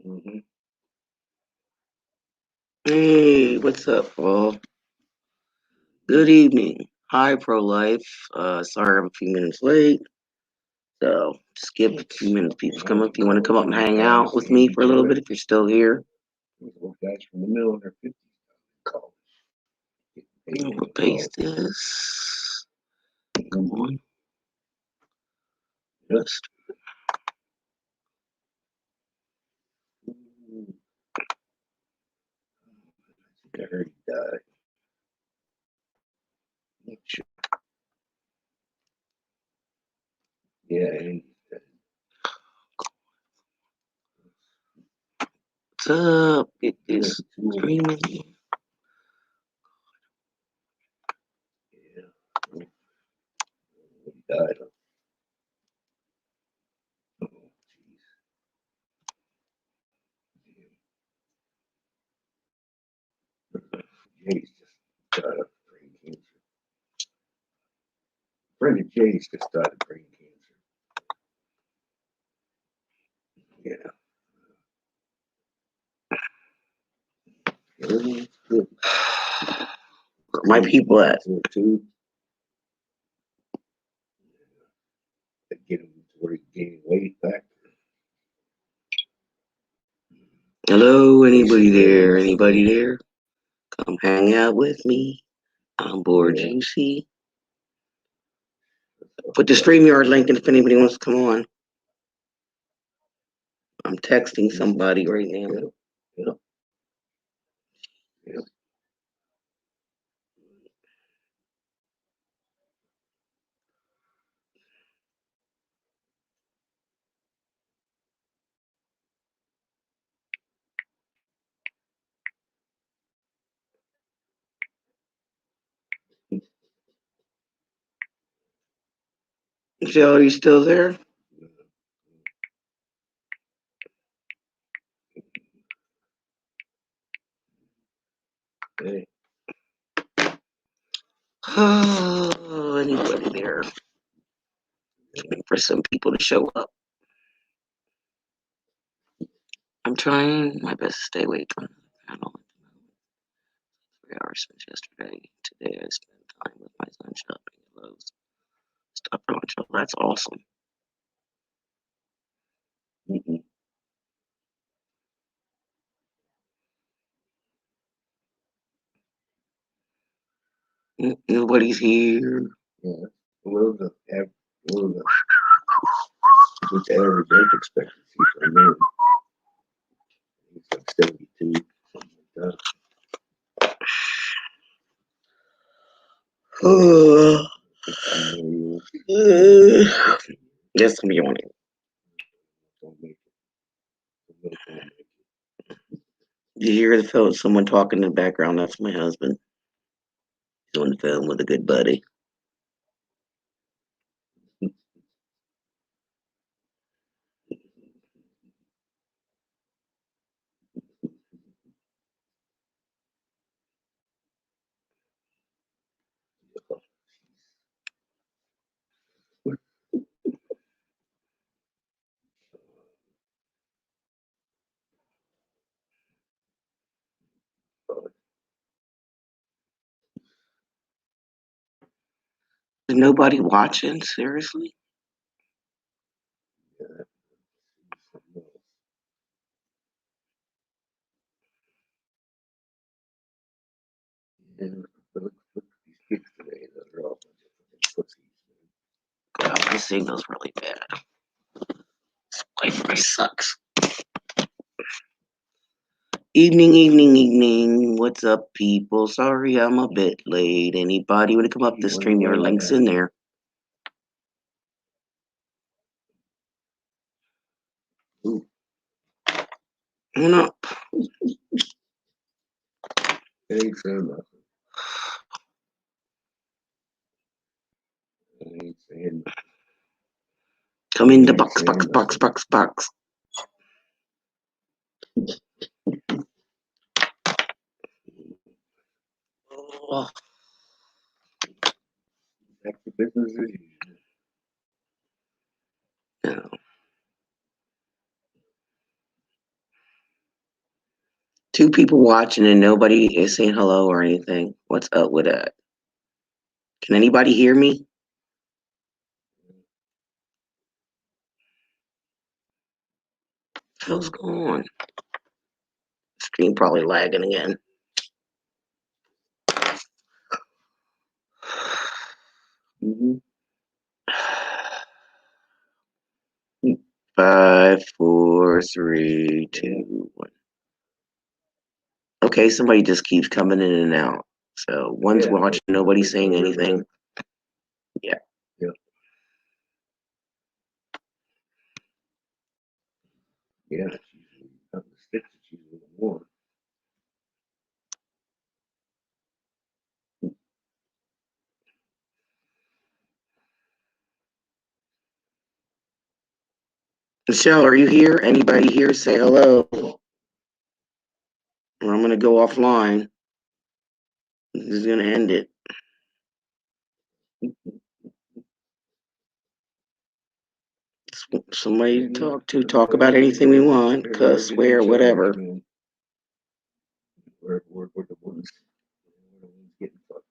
Mm-hmm. Hey, what's up, Paul? Good evening. Hi, Pro Life. Sorry I'm a few minutes late. So just give a few minutes. People come up. If you want to come up and hang out with me for a little bit, if you're still here. Those old guys from the middle of their 50s call. I'm gonna paste this. Come on. Yep. Just I heard he died. Not sure. Yeah, and what's up? It yeah, is streaming. yeah. He died. Oh, jeez. Jay's just died of brain cancer. Friend of Jay's just died of brain cancer. Yeah. Everything's good. Where my people at? Too. Get him to where he gained weight back. Hello, anybody there? Anybody there? Come hang out with me. I'm bored, Yeah. juicy. Put the StreamYard link in if anybody wants to come on. I'm texting somebody right now. Yep. Yep. Joe, are you still there? Hey. Oh, anybody there? Waiting for some people to show up. I'm trying my best to stay awake from the panel. 3 hours since yesterday. Today I spent time with my son shopping at Lowe's. Stop for lunch. Oh, that's awesome. Mm-mm. Nobody's here. Yeah. What's the what's the average life expectancy for a man? It's like 72, something like Oh, that. 15 yes, I'm yawning. don't make it. Don't make it. You hear the phone? Someone talking in the background. That's my husband. He's on the phone with a good buddy. Is nobody watching? Seriously? Yeah, something else. Yeah, but look at these kids today. They're all a bunch of fucking pussies. God, my signal's really bad. This Wi-Fi sucks. Evening. What's up, people? Sorry I'm a bit late. Anybody want to come up to stream? Your links in there. Ooh, Come on up. they ain't saying nothing. They ain't saying nothing. Come in the box. Oh, Back to business as usual. no. 2 people watching and nobody is saying hello or anything. What's up with that? Can anybody hear me? What's going on? Screen probably lagging again. Mhm. 5, 4, 3, 2, 1. Okay, somebody just keeps coming in and out. So one's Yeah. watching, nobody's saying anything. Yeah. Yeah. Yeah, it's usually of the sticks, it's usually the more. Michelle, are you here? Anybody here? Say hello. Or I'm gonna go offline. This is gonna end it. Somebody to talk to. Talk about anything we want. Cuss, swear, whatever. We're the ones getting fucked.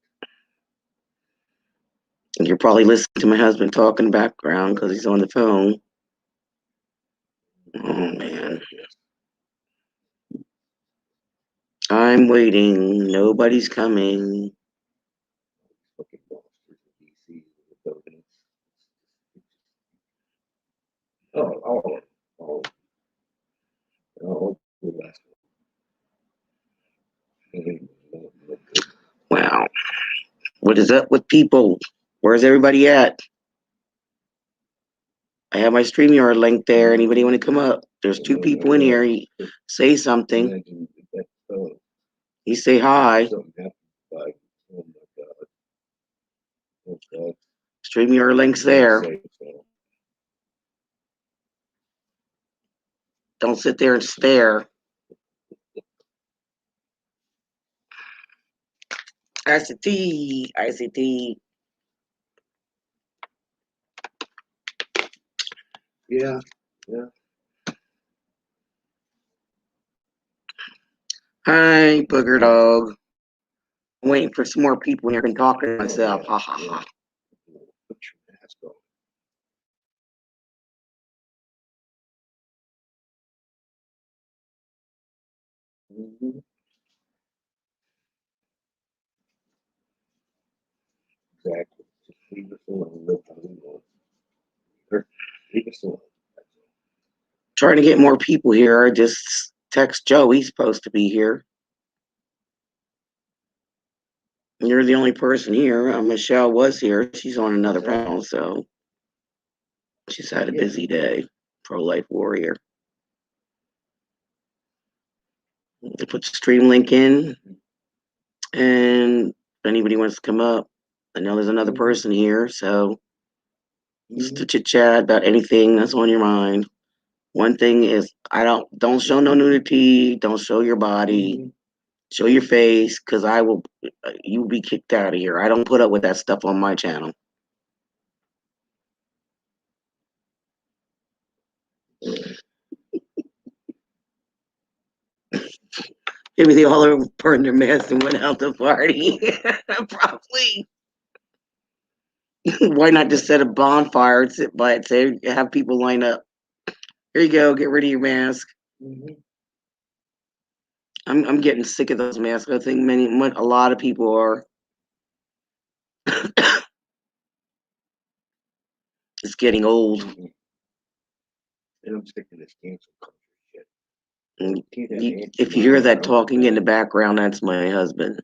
You're probably listening to my husband talk in the background because he's on the phone. Oh man. I'm waiting. Nobody's coming. Fucking monsters in DC with the buildings. Oh, all the last one. Wow. What is up with people? Where's everybody at? I have my StreamYard link there. Anybody want to come up? There's 2 people in here. Say something. Imagine if that, You say hi. something happened, like, oh my God. Oh God. StreamYard link's there. Don't sit there and stare. ICT. ICT. Yeah, yeah. Hi, booger dog. I'm waiting for some more people here. I've been talking to myself. Ha ha ha. Put your mask on. Mhm. Exactly. Just leave us alone. Live how we want. Leave us alone. Trying to get more people here. I just text Joe. He's supposed to be here. You're the only person here. Michelle was here. She's on another panel, so she's had a busy day. Pro-life warrior. I put the stream link in, and if anybody wants to come up, I know there's another person here, so just to chit chat about anything that's on your mind. One thing is, I don't show no nudity. Don't show your body. Show your face, because I will. You'll be kicked out of here. I don't put up with that stuff on my channel. Maybe they all are burned their masks and went out to party. Probably. Why not just set a bonfire and sit by it? Say, have people line up. Here you go. Get rid of your mask. I'm getting sick of those masks. I think a lot of people are. It's getting old. And I'm sick of this cancel culture shit. If you hear that talking in the background, that's my husband.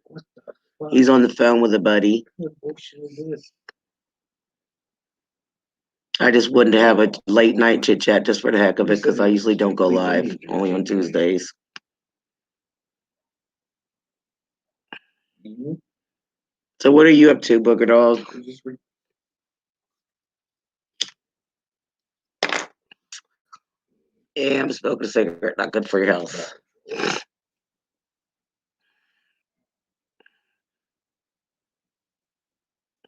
He's on the phone with a buddy. What bullshit is this? I just wanted to have a late night chit chat just for the heck of it, because I usually don't go live, only on Tuesdays. So what are you up to, Booger Dog? Yeah, I'm smoking a cigarette. Not good for your health.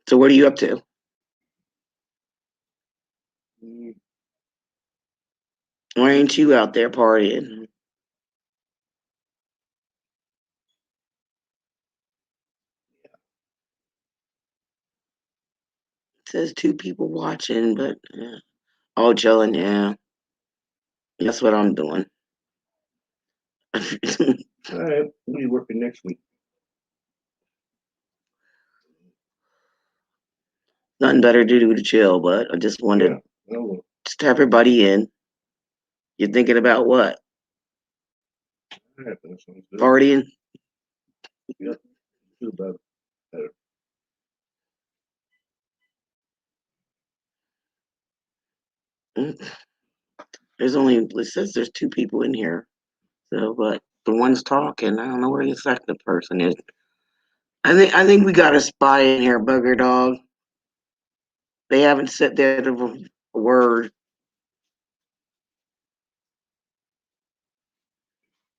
So what are you up to? Why ain't you out there partying? says 2 people watching, but yeah. Oh, chilling, yeah. That's what I'm doing. All right, we'll be working next week. Nothing better to do to chill, but I just wanted Yeah. No, just to have everybody in. You're thinking about what? all right, that sounds good. Partying? Yep. Feel better. Mm. There's only, it says there's 2 people in here. So, but the one's talking. I don't know where the second person is. I think we got a spy in here, Bugger Dog. They haven't said that of a word.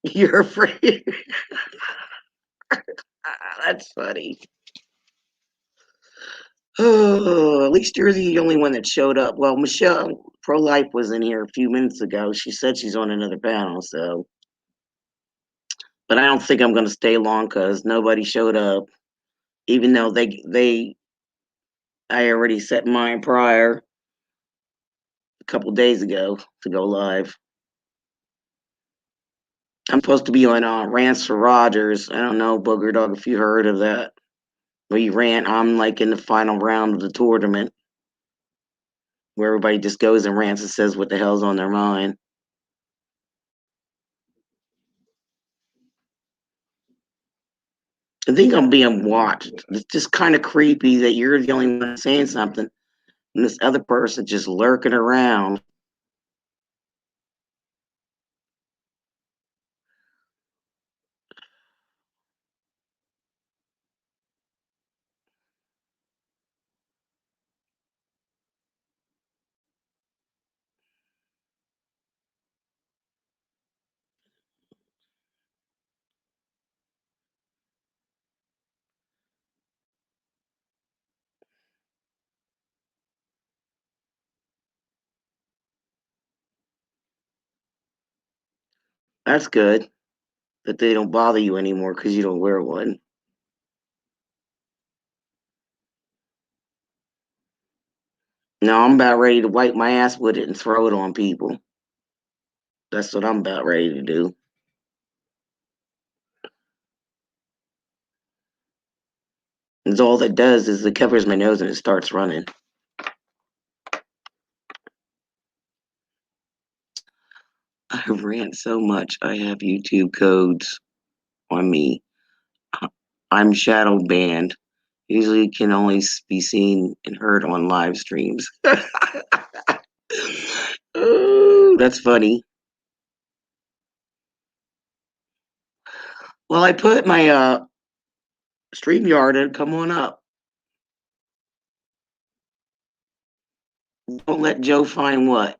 You're afraid. That's funny. Oh, at least you're the only one that showed up. Well, Michelle Pro Life was in here a few minutes ago. She said she's on another panel, so. But I don't think I'm going to stay long because nobody showed up. Even though I already set mine prior a couple days ago to go live. I'm supposed to be on Rants for Rogers. I don't know, Booger Dog, if you heard of that. Where you rant, I'm like in the final round of the tournament where everybody just goes and rants and says what the hell's on their mind. I think I'm being watched. It's just kind of creepy that you're the only one saying something and this other person just lurking around. That's good that they don't bother you anymore because you don't wear one. No, I'm about ready to wipe my ass with it and throw it on people. That's what I'm about ready to do. And all that does is it covers my nose and it starts running. I rant so much. I have YouTube codes on me. I'm shadow banned. Usually can only be seen and heard on live streams. Oh, that's funny. Well, I put my StreamYard in. Come on up. Don't let Joe find what?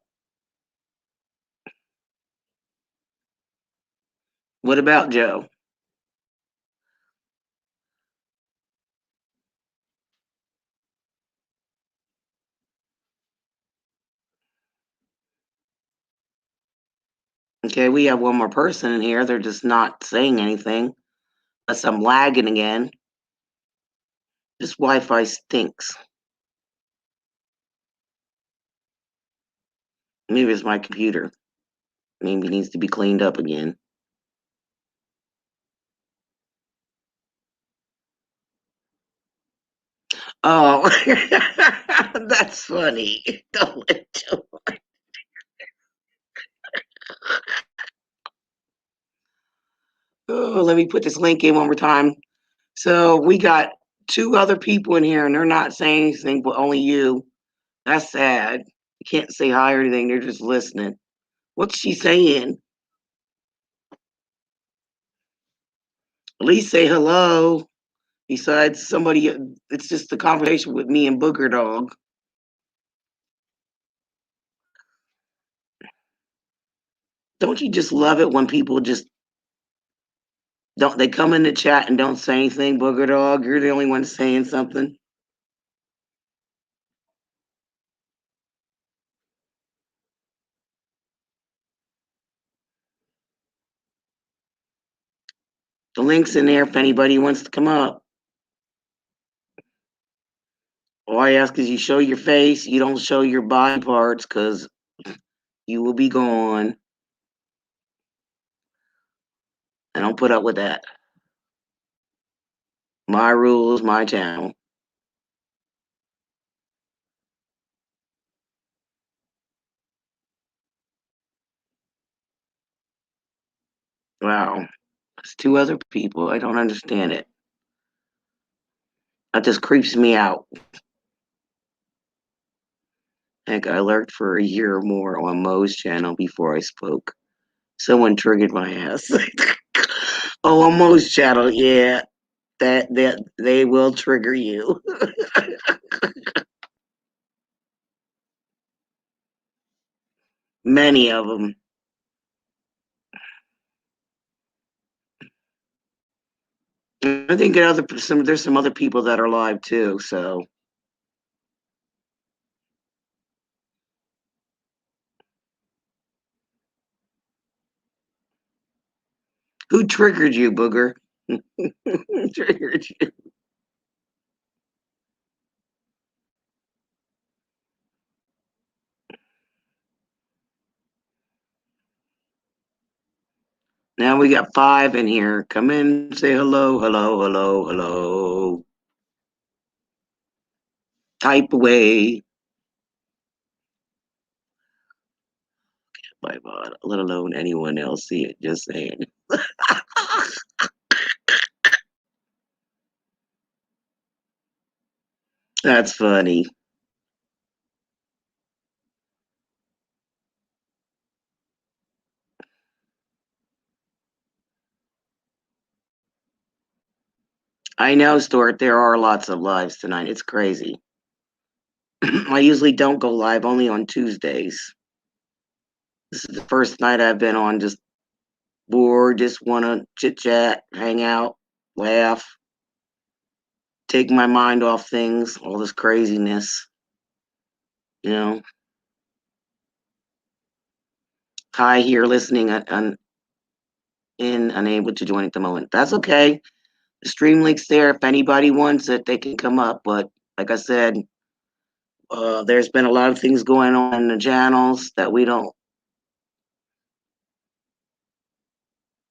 What about Joe? Okay, we have one more person in here. They're just not saying anything. Unless I'm lagging again. This Wi-Fi stinks. Maybe it's my computer. Maybe it needs to be cleaned up again. Oh, that's funny. Don't let Joe. Oh, let me put this link in one more time. So we got 2 other people in here, and they're not saying anything, but only you. That's sad. You can't say hi or anything. They're just listening. What's she saying? At least say hello. Besides somebody, it's just a conversation with me and Booger Dog. Don't you just love it when people just don't? They come in the chat and don't say anything. Booger Dog, you're the only one saying something. The link's in there if anybody wants to come up. All I ask is you show your face, you don't show your body parts, because you will be gone. I don't put up with that. My rules, my channel. Wow. It's two other people. I don't understand it. That just creeps me out. Heck, I lurked for a year or more on Mo's channel before I spoke. Someone triggered my ass. Oh, on Mo's channel, yeah. That they will trigger you. Many of them. I think there's some other people that are live too. So who triggered you, Booger? Triggered you. Now we got 5 in here. Come in, say hello, hello, hello, hello. Type away. My God, let alone anyone else see it. Just saying. That's funny. I know, Stuart, there are lots of lives tonight. It's crazy. I usually don't go live, only on Tuesdays. This is the first night I've been on, just bored, just want to chit chat, hang out, laugh, take my mind off things, all this craziness. You know, Kai here listening unable to join at the moment. That's okay. The stream link's there. If anybody wants it, they can come up. But like I said, there's been a lot of things going on in the channels that we don't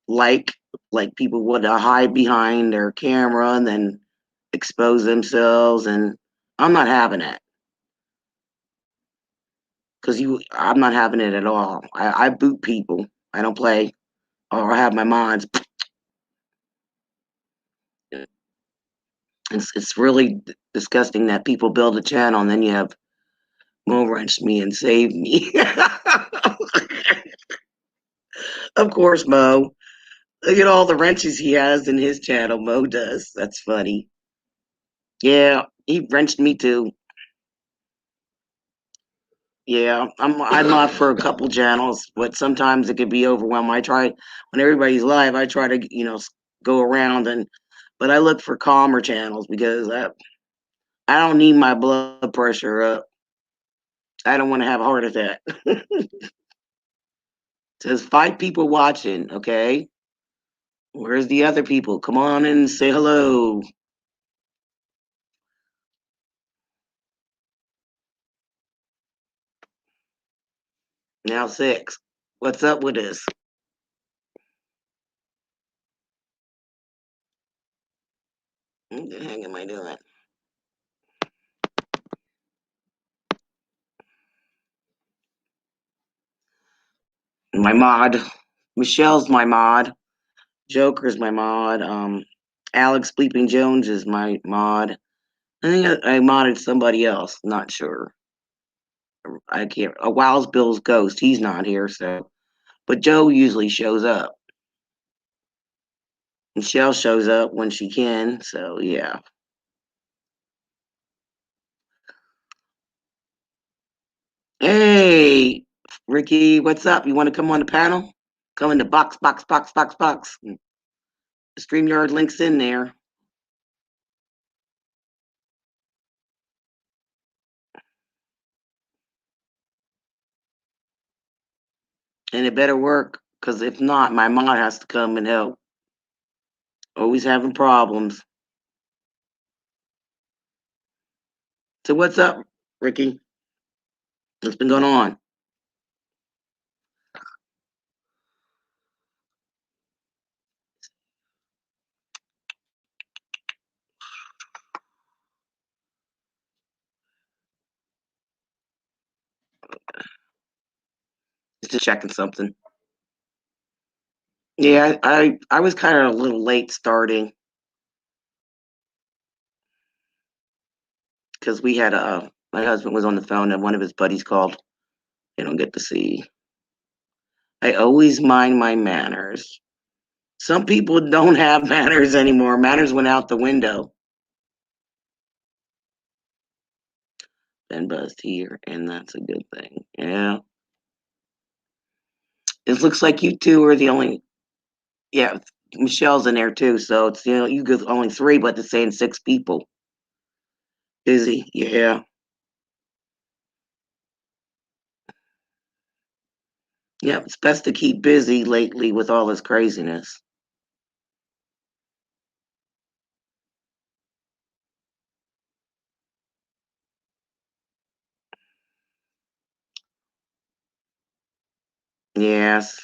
like. Like people would hide behind their camera and then expose themselves, and I'm not having that. I'm not having it at all. I boot people. I don't play or have my mods. It's really disgusting that people build a channel and then you have Mo wrench me and save me. Of course, Mo. Look at all the wrenches he has in his channel. Mo does. That's funny. Yeah, he wrenched me too. Yeah, I'm not for a couple channels, but sometimes it could be overwhelming. I try when everybody's live. I try to go around but I look for calmer channels because I don't need my blood pressure up. I don't want to have a heart attack. There's 5 people watching. Okay, where's the other people? Come on and say hello. Now 6. What's up with this? What the heck am I doing? My mod. Michelle's my mod. Joker's my mod. Alex Bleeping Jones is my mod. I think I modded somebody else. Not sure. I can't. Oh, Wow's Bill's Ghost. He's not here, so. But Joe usually shows up. Michelle shows up when she can, so yeah. Hey, Ricky, what's up? You want to come on the panel? Come in the box. The StreamYard link's in there. And it better work, because if not, my mod has to come and help. Always having problems. So what's up, Ricky? What's been going on? Just checking something. Yeah, I was kind of a little late starting because we had my husband was on the phone and one of his buddies called. They don't get to see. I always mind my manners. Some people don't have manners anymore. Manners went out the window. Ben buzzed here, and that's a good thing. Yeah. It looks like you two are the only. Yeah, Michelle's in there too. So it's you get only three, but it's saying six people. Busy. Yeah. Yeah. It's best to keep busy lately with all this craziness. Yes.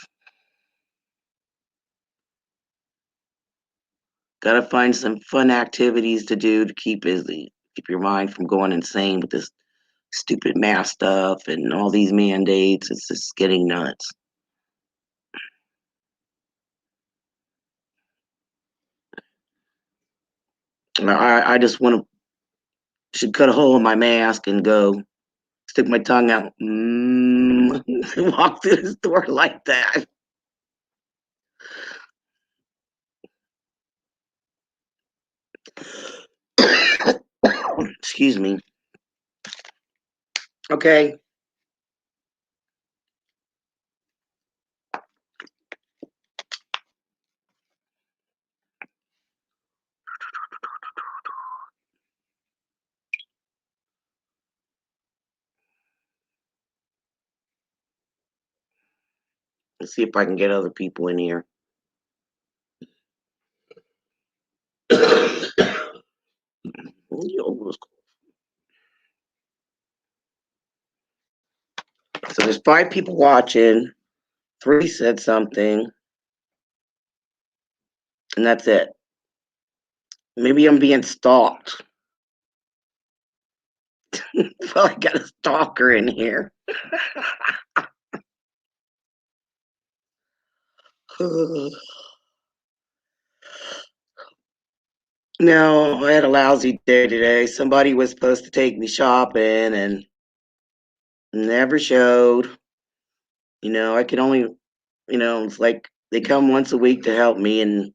Gotta find some fun activities to do to keep busy. Keep your mind from going insane with this stupid mask stuff and all these mandates. It's just getting nuts. I just want to should cut a hole in my mask and go stick my tongue out, walk through the store like that. Excuse me. Okay. Let's see if I can get other people in here. So there's five people watching. Three said something, and that's it. Maybe I'm being stalked. Well, I got a stalker in here. No, I had a lousy day today. Somebody was supposed to take me shopping and never showed. I could only, it's like they come once a week to help me, and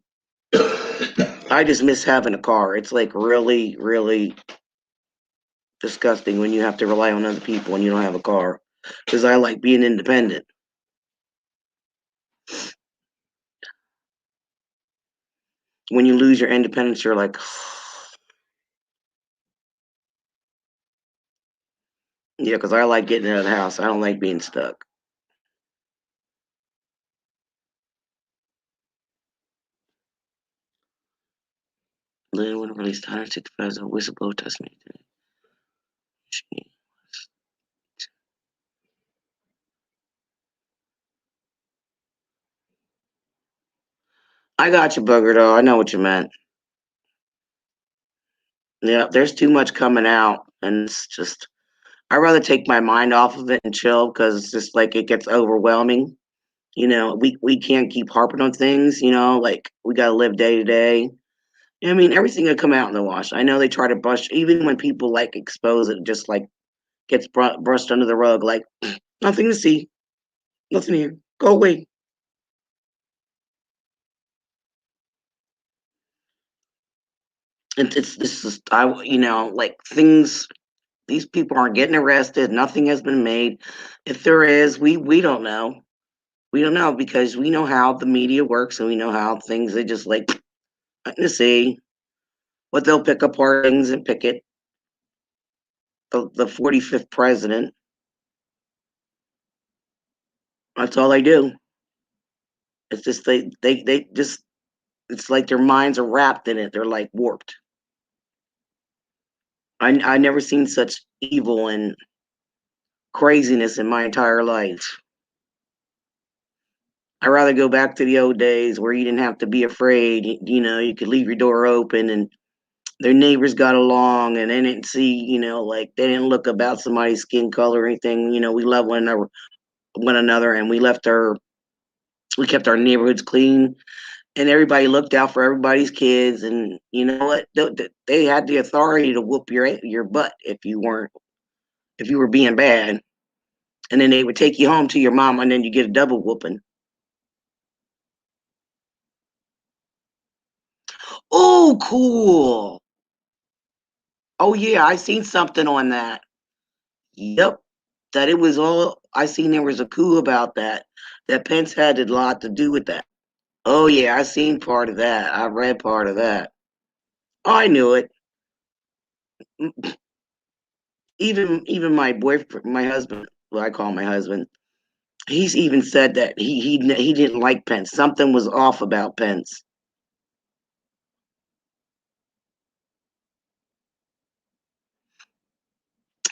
I just miss having a car. It's like really, really disgusting when you have to rely on other people and you don't have a car. Because I like being independent. When you lose your independence, you're like, yeah, because I like getting out of the house. I don't like being stuck. Lynn would release 165 whistleblower testimony today. I got you, Booger, though. I know what you meant. Yeah, there's too much coming out, and it's just, I'd rather take my mind off of it and chill because it's just like it gets overwhelming. We can't keep harping on things, like we got to live day to day. I mean, everything will come out in the wash. I know they try to brush, even when people like expose it, just like gets brushed under the rug, like nothing to see, nothing here, go away. And it's this is like things. These people aren't getting arrested. Nothing has been made. If there is, we don't know. We don't know because we know how the media works and we know how things they just like nothing to see. What they'll pick apart things and pick it. The 45th president. That's all they do. It's just they just it's like their minds are wrapped in it. They're like warped. I never seen such evil and craziness in my entire life. I'd rather go back to the old days where you didn't have to be afraid. You could leave your door open and their neighbors got along and they didn't see, like they didn't look about somebody's skin color or anything. We love one another, and we kept our neighborhoods clean, and everybody looked out for everybody's kids. And you know what? They had the authority to whoop your butt if you were being bad, and then they would take you home to your mom, and then you get a double whooping. Oh, cool. Oh yeah, I seen something on that. Yep, that it was all. I seen there was a coup about that. That Pence had a lot to do with that. Oh yeah, I seen part of that. I read part of that. I knew it. Even my boyfriend, my husband, what I call my husband, he's even said that he didn't like Pence. Something was off about Pence.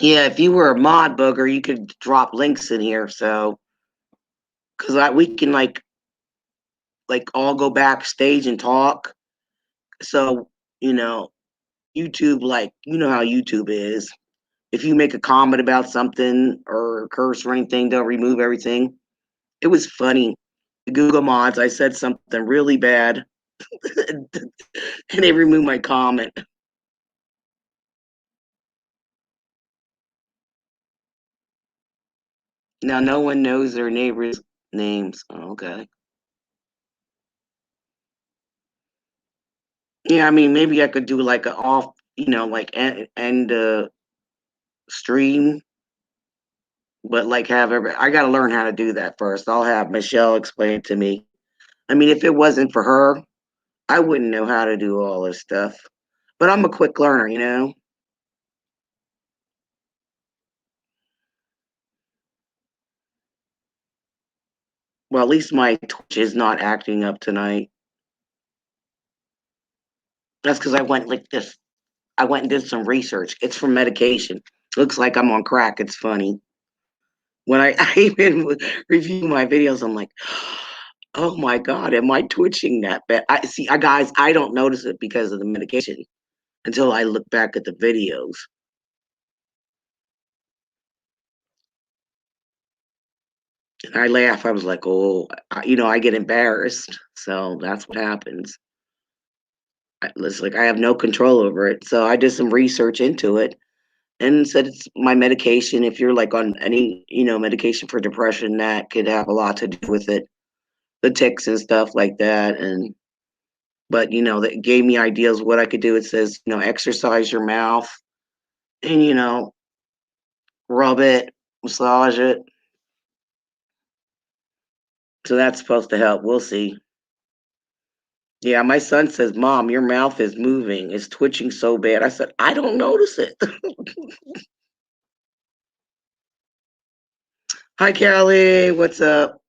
Yeah, if you were a mod booger, you could drop links in here. So, because we can like all go backstage and talk. So you know, YouTube, like how YouTube is. If you make a comment about something or curse or anything, they'll remove everything. It was funny. The Google mods, I said something really bad, and they removed my comment. Now no one knows their neighbors' names. Oh, okay. Yeah, I mean, maybe I could do like a off, like end stream, but like I got to learn how to do that first. I'll have Michelle explain it to me. I mean, if it wasn't for her, I wouldn't know how to do all this stuff. But I'm a quick learner. Well, at least my Twitch is not acting up tonight. That's because I went like this. I went and did some research. It's for medication. Looks like I'm on crack. It's funny. When I even review my videos, I'm like, oh my God, am I twitching that bad? Guys, I don't notice it because of the medication until I look back at the videos. And I laugh. I was like, oh, I get embarrassed. So that's what happens. It's like I have no control over it. So I did some research into it and said it's my medication. If you're like on any, medication for depression, that could have a lot to do with it, the tics and stuff like that. And but that gave me ideas what I could do. It says, exercise your mouth and rub it, massage it. So that's supposed to help. We'll see. Yeah, my son says, Mom, your mouth is moving. It's twitching so bad. I said, I don't notice it. Hi, Callie. What's up?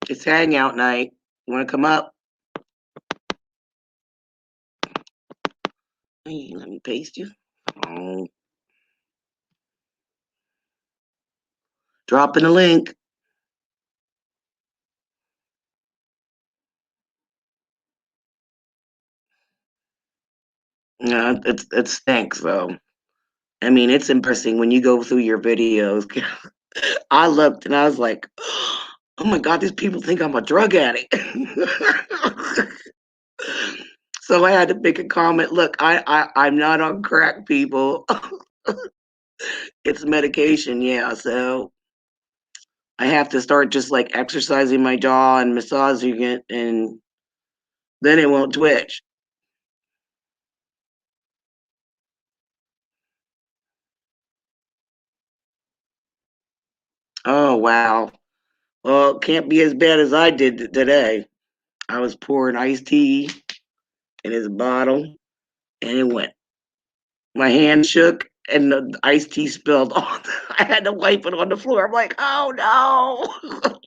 It's hangout night. You want to come up? Hey, let me paste you. Oh, dropping a link. No, it stinks though. I mean, it's embarrassing when you go through your videos. I looked and I was like, oh my God, these people think I'm a drug addict. So I had to make a comment. Look, I'm not on crack, people. It's medication, yeah. So I have to start just like exercising my jaw and massaging it, and then it won't twitch. Oh wow. Well, it can't be as bad as I did today. I was pouring iced tea in his bottle, and it went. My hand shook, and the iced tea spilled on. I had to wipe it on the floor. I'm like, oh no.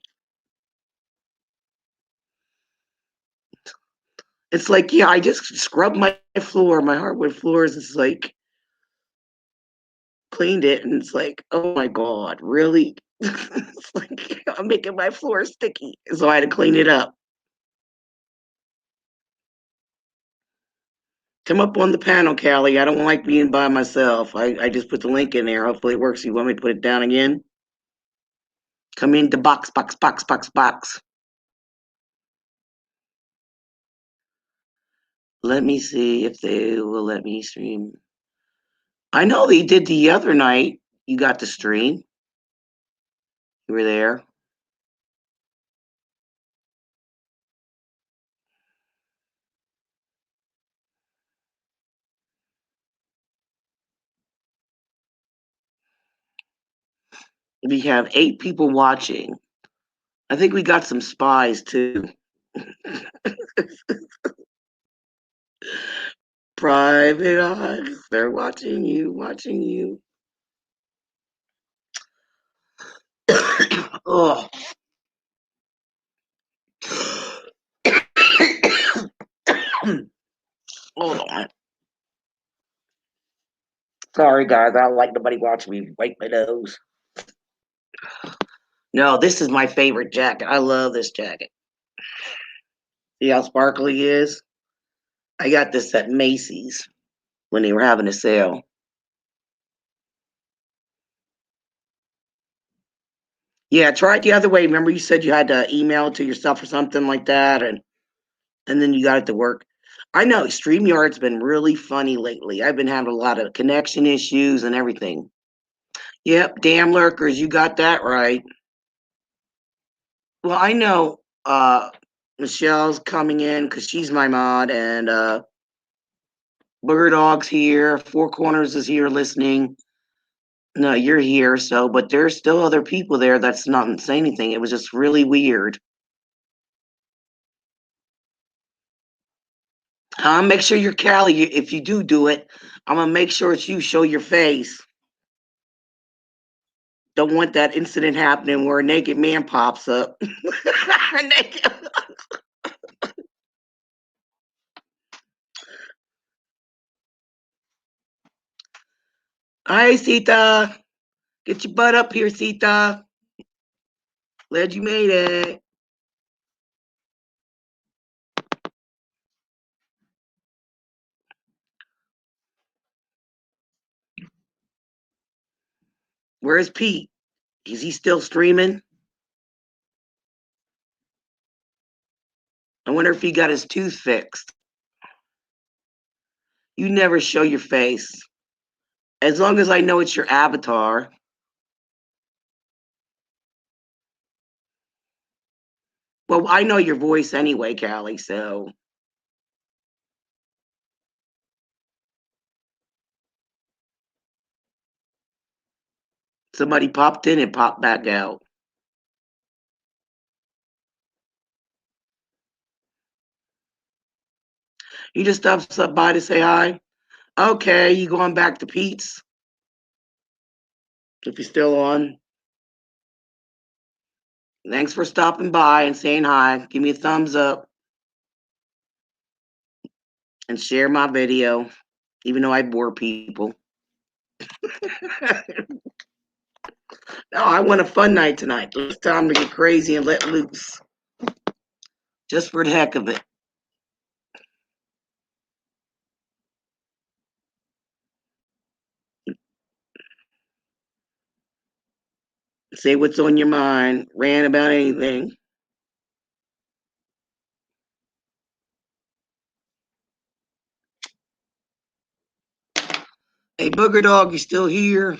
It's like, yeah, I just scrubbed my floor, my hardwood floors. It's like cleaned it, and it's like, oh my god, really? It's like I'm making my floor sticky, so I had to clean it up. Come up on the panel, Callie. I don't like being by myself. I just put the link in there. Hopefully it works. You want me to put it down again? Come into box. Let me see if they will let me stream. I know they did the other night. You got the stream. You were there. We have 8 people watching. I think we got some spies too. Private eyes. They're watching you. Oh. Hold on. Sorry, guys. I don't like nobody watching me wipe my nose. No, this is my favorite jacket. I love this jacket. See how sparkly it is? I got this at Macy's when they were having a sale. Yeah, try it the other way. Remember you said you had to email it to yourself or something like that, and then you got it to work. I know StreamYard's been really funny lately. I've been having a lot of connection issues and everything. Yep, damn lurkers, you got that right. Well, I know Michelle's coming in because she's my mod, and Booger Dog's here. Four Corners is here listening. No, you're here, so but there's still other people there that's not saying anything. It was just really weird. Make sure you're Callie. If you do it, I'm gonna make sure it's you. Show your face. Don't want that incident happening where a naked man pops up. Naked. Hi, Sita. Get your butt up here, Sita. Glad you made it. Where's Pete? Is he still streaming? I wonder if he got his tooth fixed. You never show your face. As long as I know it's your avatar. Well, I know your voice anyway, Callie, so. Somebody popped in and popped back out. You just stopped by to say hi? Okay, you going back to Pete's? If you're still on. Thanks for stopping by and saying hi. Give me a thumbs up and share my video, even though I bore people. No, I want a fun night tonight. It's time to get crazy and let loose. Just for the heck of it. Say what's on your mind. Rant about anything. Hey, Booger Dog, you still here?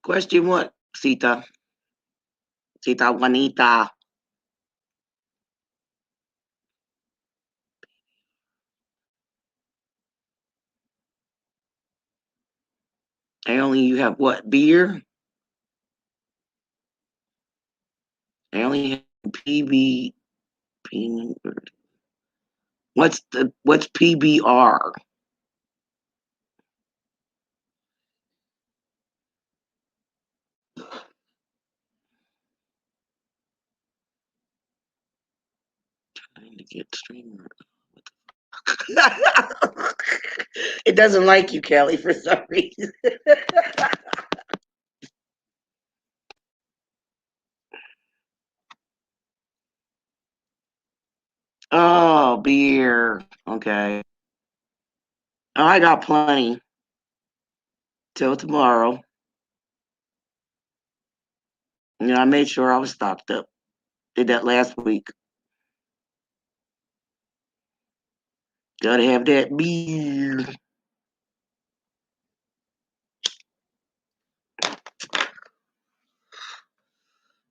Question what, Sita? Sita Juanita. I only you have what, beer? I only have PB. What's PBR? Trying to get streamer. It doesn't like you, Kelly, for some reason. Oh, beer. Okay. Oh, I got plenty till tomorrow. I made sure I was stocked up. Did that last week. Gotta have that beer.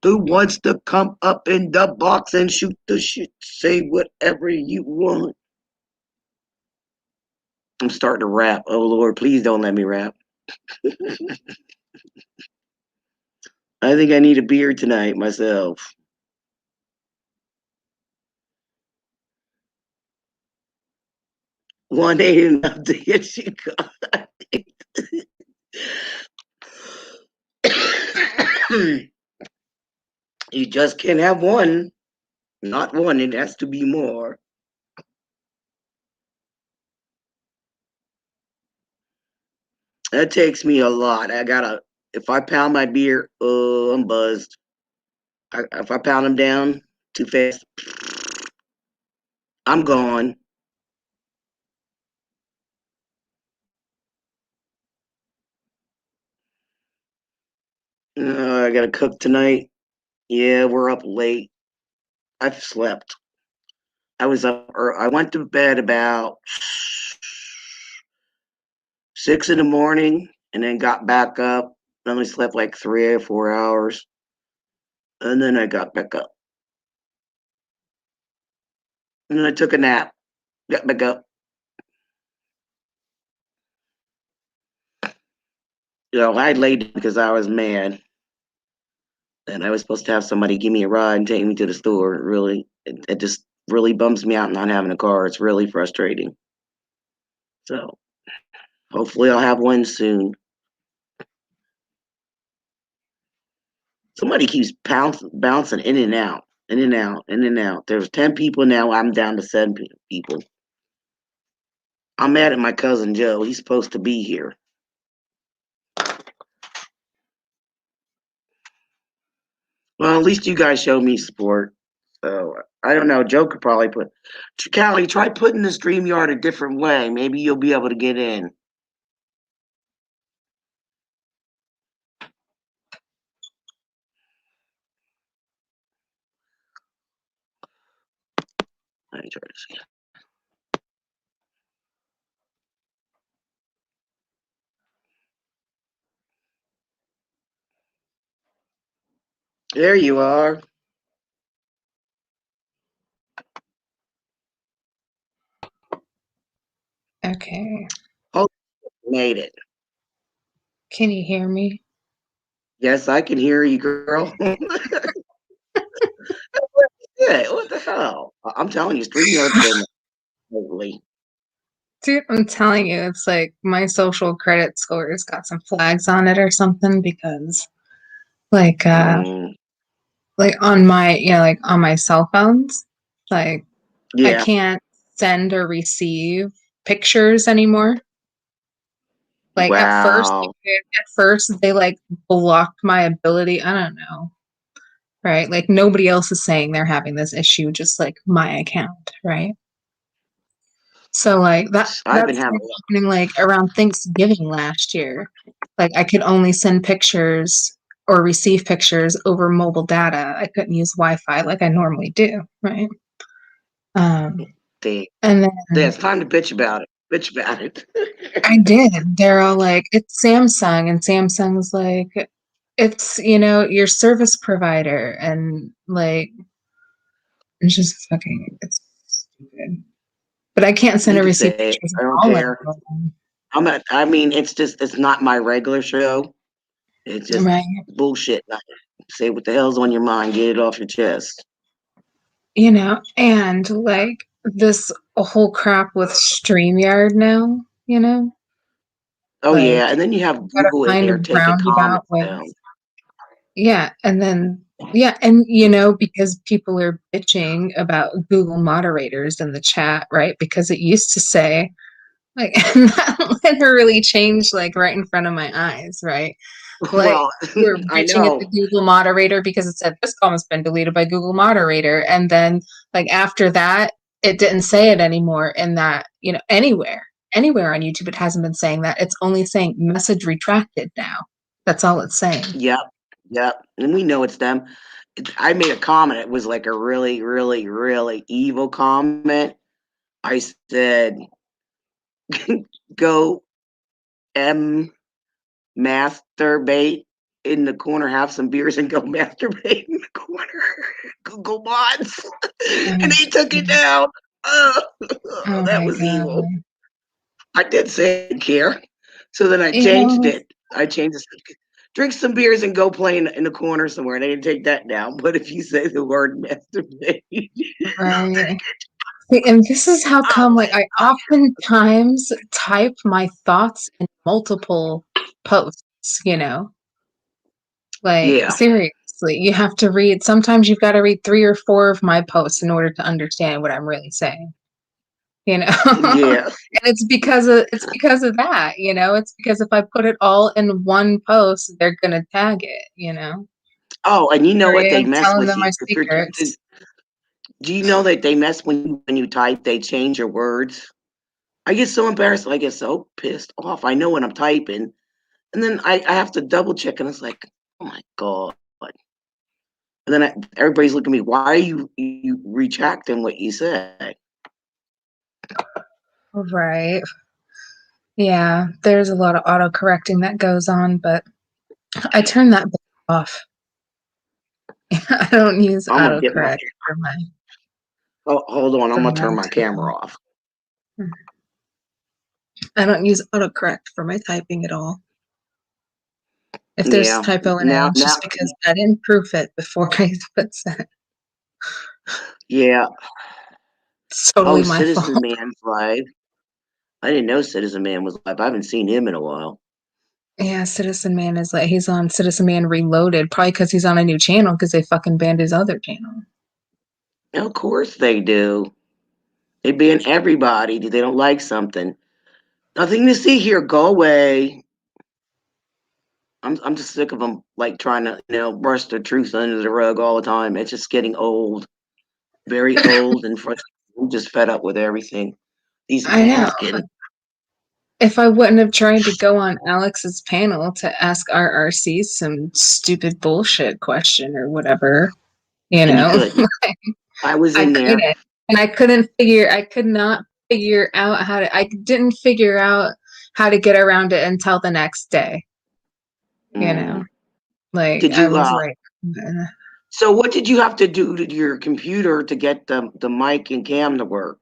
Who wants to come up in the box and shoot the shit? Say whatever you want. I'm starting to rap. Oh Lord, please don't let me rap. I think I need a beer tonight myself. One ain't enough to get you caught. You just can't have one. Not one, it has to be more. That takes me a lot. If I pound my beer, I'm buzzed. If I pound them down too fast, I'm gone. I gotta cook tonight. Yeah, we're up late. I've slept. I was up, or I went to bed about 6 in the morning, and then got back up. I only slept like 3 or 4 hours, and then I got back up, and then I took a nap. Got back up. I laid because I was mad, and I was supposed to have somebody give me a ride and take me to the store. It just really bums me out not having a car. It's really frustrating. So hopefully I'll have one soon. Somebody keeps bouncing in and out, in and out, in and out. There's 10 people now. I'm down to 7 people. I'm mad at my cousin Joe. He's supposed to be here. Well, at least you guys showed me support. So I don't know. Joe could probably Callie, try putting the StreamYard a different way. Maybe you'll be able to get in. Let me try to see. There you are. Okay. Oh, made it. Can you hear me? Yes, I can hear you, girl. Yeah, what the hell? I'm telling you, StreamYard's been lately. Dude, I'm telling you, it's like my social credit score's got some flags on it or something because like on my like on my cell phones, like I Yeah. can't send or receive pictures anymore. Like Wow. at first they like blocked my ability. I don't know. Right? Like nobody else is saying they're having this issue, just like my account, right? So like I've been that's having happening like around Thanksgiving last year. Like I could only send pictures or receive pictures over mobile data. I couldn't use Wi-Fi like I normally do, right? And then it's time to bitch about it. Bitch about it. I did. They're all like, it's Samsung, and Samsung's like, it's your service provider, and like it's just fucking it's stupid. But I can't send You or can receive say it. pictures I at don't all care. anymore. It's not my regular show. It's just Right. bullshit. Say what the hell's on your mind. Get it off your chest. You know, and like this whole crap with StreamYard now, you know, Oh like yeah, and then you have got a Google in kind there of taking roundabout comments way. down. Yeah, and then yeah, and you know, because people are bitching about Google moderators in the chat, right? Because it used to say like and that literally changed like right in front of my eyes, right? Like Well, we were I bitching at the know. Google moderator because it said this comment's been deleted by Google moderator, and then like after that, it didn't say it anymore in that, you know, anywhere on YouTube, it hasn't been saying that. It's only saying message retracted now. That's all it's saying. Yep, yep, and we know it's them. I made a comment. It was like a really, really, really evil comment. I said, "Go masturbate in the corner, have some beers, and go masturbate in the corner." Google mods, and they took it down. Oh, Oh that my was god. evil. I did say care, so then I You changed know, it. I changed it. Drink some beers and go play in the corner somewhere. They didn't take that down. But if you say the word masturbate, right. See, and this is how I'm come like like, I oftentimes type my thoughts in multiple posts, you know? Like, yeah, seriously, you have to read sometimes you've gotta read 3 or 4 of my posts in order to understand what I'm really saying, you know? yeah. And it's because of that, you know? It's because if I put it all in one post, they're gonna tag it, you know? Oh, and you know Here what? I They am mess telling with them you my if you're. secrets. Do you know that they mess when you type? They change your words. I get so embarrassed. I get so pissed off. I know when I'm typing, and then I have to double check, and it's like, oh my god. And then everybody's looking at me. Why are you retracting what you said? Right. Yeah, there's a lot of auto-correcting that goes on, but I turn that off. I don't use I'm gonna get my. autocorrect for my Oh, hold on. I'm for gonna my turn my typing. camera off. I don't use autocorrect for my typing at all. If there's a Yeah. typo in it, Now, it's now, just because I didn't proof it before I put send. yeah. It's Oh, totally my Citizen fault. Man's live. I didn't know Citizen Man was live. I haven't seen him in a while. Yeah, Citizen Man is like he's on Citizen Man Reloaded, probably because he's on a new channel because they fucking banned his other channel. Of course they do. They ban everybody. They don't like something. Nothing to see here. Go away. I'm just sick of them like trying to brush the truth under the rug all the time. It's just getting old, very old and frustrated. I'm just fed up with everything. These I know. masking. If I wouldn't have tried to go on Alex's panel to ask RRC some stupid bullshit question or whatever, you And you know, couldn't. I was I in there. couldn't. And I could not figure out I didn't figure out how to get around it until the next day, you know? Mm. Like, Did I you was like, "Ugh." So what did you have to do to your computer to get the mic and cam to work?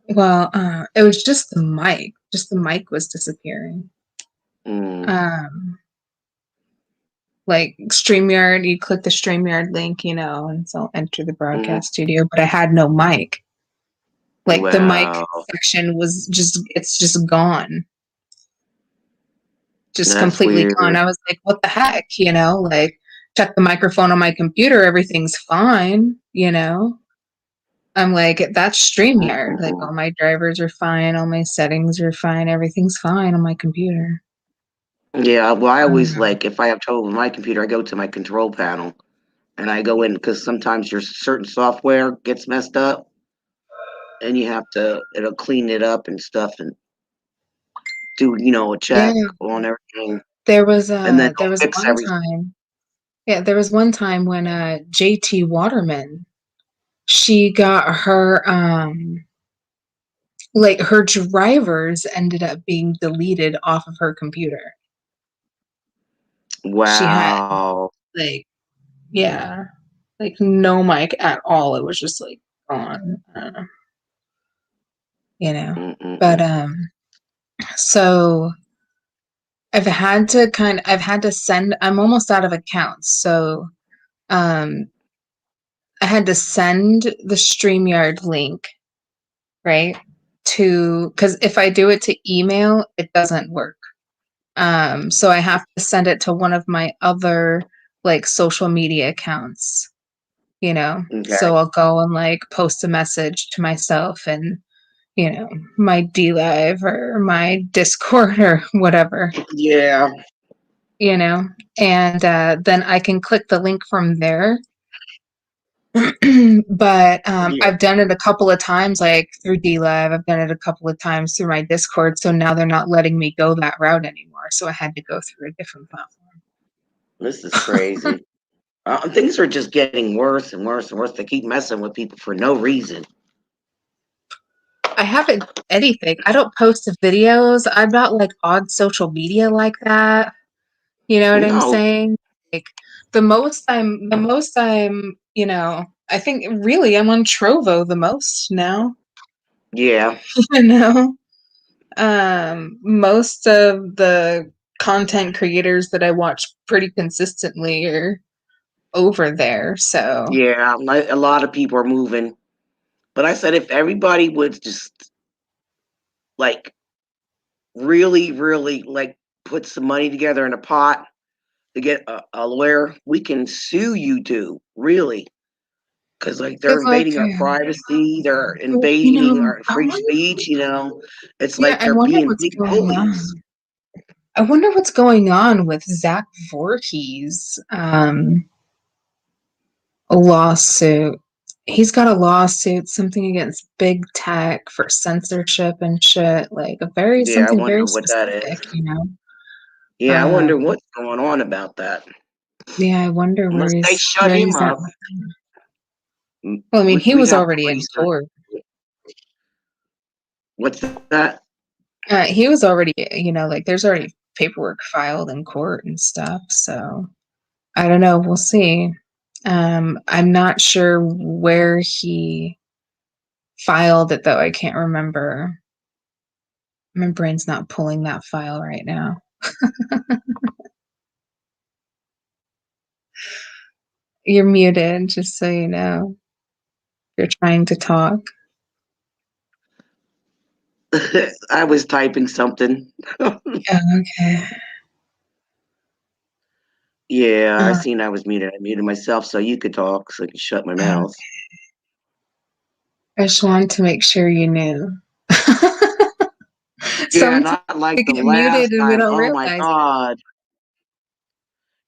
Well, it was just the mic. Just the mic was disappearing. Mm, Um, like StreamYard, you click the StreamYard link, you know, and so enter the mm, broadcast studio, but I had no mic. Like the mic wow, section was it's just gone. Just that's completely gone. weird. I was like, what the heck? You know, like check the microphone on my computer, everything's fine, you know? I'm like, that's StreamYard. Like Mm-mm-mm. all my drivers are fine, all my settings are fine, everything's fine on my computer. Yeah, well, I always Um, like if I have trouble with my computer, I go to my control panel and I go in because sometimes your certain software gets messed up and you have to it'll clean it up and stuff and do a yeah, check on everything and then there it'll was fix one everything. time. Yeah, there was one time when JT Waterman, she got her like her drivers ended up being deleted off of her computer. She had Wow. like yeah, like no mic at all. It was just like gone, you know. But Mm-mm-mm. so I've had to send, I'm almost out of accounts. So, um, I had to send the StreamYard link, right? Because if I do it to email, it doesn't work. So I have to send it to one of my other like social media accounts, you know. Okay. So I'll go and like post a message to myself and, you know, my D Live or my Discord or whatever, Yeah. you know, and then I can click the link from there. But Yeah. I've done it a couple of times, like through D Live. I've done it a couple of times through my Discord. So now they're not letting me go that route anymore. So I had to go through a different platform. This is crazy. Things are just getting worse and worse and worse. They keep messing with people for no reason. I haven't anything. I don't post videos. I'm not like on social media like that. You know what I'm No. saying? Like the most I'm, you know, I think really I'm on Trovo the most now. Yeah. You know? Most of the content creators that I watch pretty consistently are over there. So Yeah. A lot of people are moving. But I said if everybody would just like really, really like put some money together in a pot to get a lawyer, we can sue YouTube, really. Because like they're it's like, invading our privacy, they're you invading know, our free speech, It's yeah, like I they're wonder being what's big going bullies. on. I wonder what's going on with Zach Voorhees' lawsuit. He's got a lawsuit, something against big tech for censorship and shit, like a very Yeah, I something wonder very what that is. specific, you know. Yeah, I Um, wonder what's going on about that. yeah, I wonder Unless they shut where him he's at. up, Well, I mean, he we'd was have a already pretty in serious. court. What's that? He was already, you know, like there's already paperwork filed in court and stuff. So I don't know. We'll see. I'm not sure where he filed it though. I can't remember. My brain's not pulling that file right now. You're muted, just so you know. You're trying to talk. I was typing something. Oh, okay. Yeah, I Uh, seen I was muted. I muted myself so you could talk, so I could shut my okay. mouth. I just wanted to make sure you knew. Yeah, Sometimes not like we the get muted last and we time. don't Oh my realize it. God.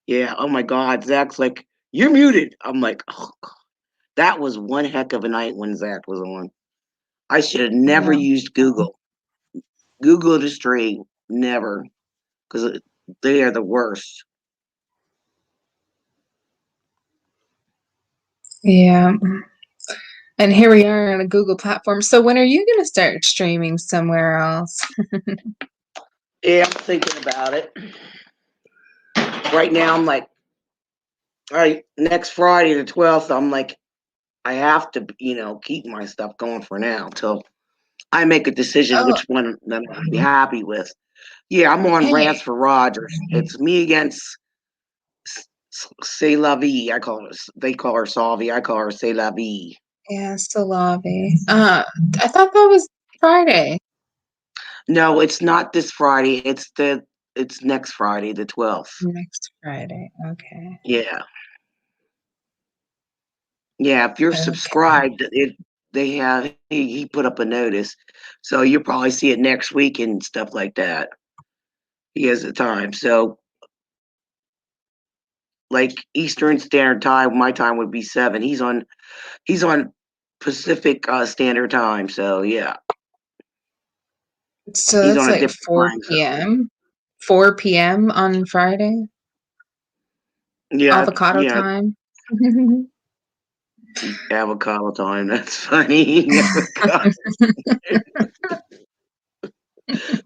Yeah, oh my God. Zach's like, you're muted. I'm like, oh God. That was one heck of a night when Zach was on. I should have never Yeah. used Google. Google the stream. Never. Because they are the worst. Yeah. And here we are on a Google platform. So when are you going to start streaming somewhere else? Yeah, I'm thinking about it. Right now, I'm like, all right, next Friday, the 12th, I'm like, I have to, keep my stuff going for now till I make a decision Oh, which one I'm gonna be happy with. Yeah, I'm on hey. Rants for Rogers. It's me against C'est La Vie. They call her Salvi. I call her C'est La Vie. Yeah, it's the lobby. I thought that was Friday. No, it's not this Friday. It's next Friday, the 12th. Next Friday. Okay. Yeah. Yeah, if you're Okay. subscribed, he put up a notice. So you'll probably see it next week and stuff like that. He has the time. So like Eastern Standard Time, my time would be 7. He's on Pacific Standard Time. So yeah, So he's that's on a like different 4 time zone. p.m. 4 p.m. on Friday. Yeah, Avocado yeah, time. avocado time. That's funny. Avocado.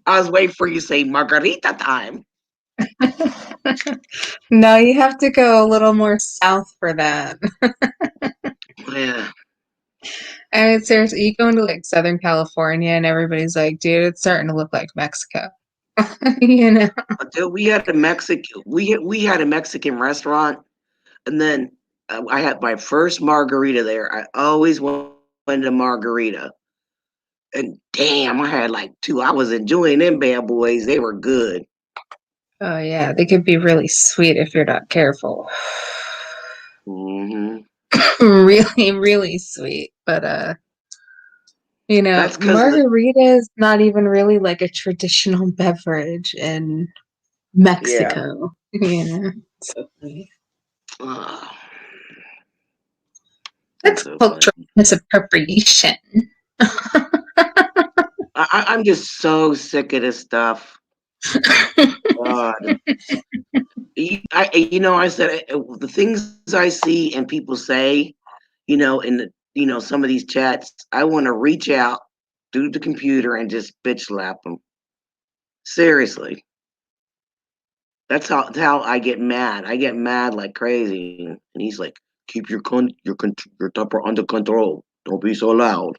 I was waiting for you to say margarita time. No, you have to go a little more south for that. Yeah. I mean, seriously, you go into like Southern California and everybody's like, dude, it's starting to look like Mexico. You know. Until we had a we had a Mexican restaurant, and then I had my first margarita there. I always wanted a margarita, and damn, I had like two. I was enjoying them bad boys. They were good. Oh yeah, they could be really sweet if you're not careful. Hmm. Really, really sweet. But you know, That's because margarita is not even really like a traditional beverage in yeah. Mexico. You know, so funny. Uh, that's That's so funny. cultural misappropriation. I'm just so sick of this stuff. God. I said the things I see and people say, in some of these chats, I want to reach out through the computer and just bitch slap them. Seriously, that's how I get mad. I get mad like crazy, and he's like, "Keep your temper under control. Don't be so loud."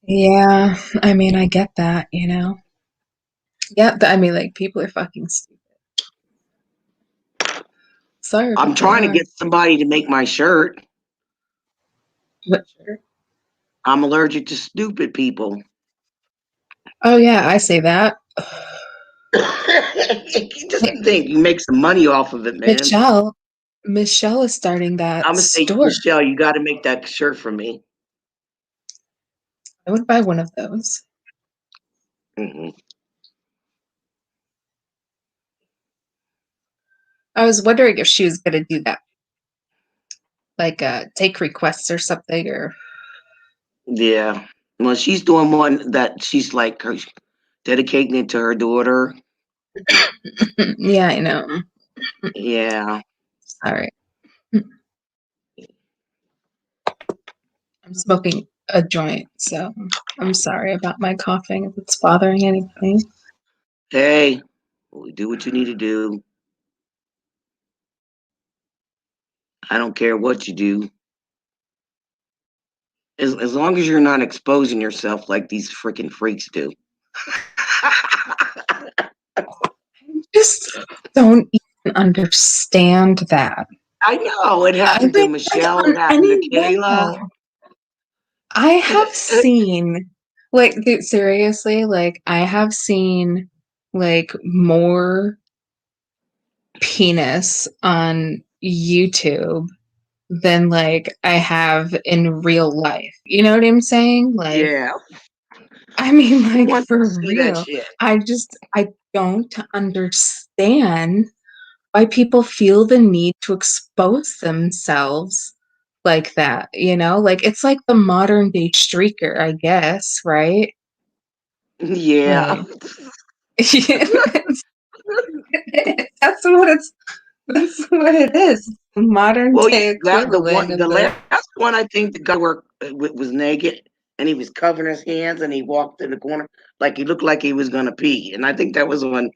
Yeah, I mean, I get that, you know. Yeah, I mean, like people are fucking stupid. Sorry, I'm but they trying to are. get somebody to make my shirt. But sure. I'm allergic to stupid people. Oh yeah, I say that. Just Hey, think, you make some money off of it, man. Michelle is starting that I'm gonna say, store. Michelle, you got to make that shirt for me. I would buy one of those. Hmm. I was wondering if she was gonna do that, like take requests or something, or Yeah. Well, she's doing one that she's like dedicating it to her daughter. yeah, I know. Yeah. Sorry, I'm smoking a joint, so I'm sorry about my coughing if it's bothering anybody. Hey, do what you need to do. I don't care what you do. As long as you're not exposing yourself like these freaking freaks do. Just don't even understand that. I know it I happened to mean, like Michelle. on It happened to any Kayla. level. I have It- seen, like, dude, seriously, like, I have seen, like, more penis on YouTube than, like, I have in real life. You know what I'm saying? Like, yeah. I mean, Who like, wants to for see that real. shit? I don't understand why people feel the need to expose themselves like that, you know? Like it's like the modern day streaker, I guess, right? Yeah. Like that's that's what it is. Modern Well, day that equivalent the of the last one I think the guy worked was naked and he was covering his hands and he walked in the corner like he looked like he was gonna pee, and I think that was on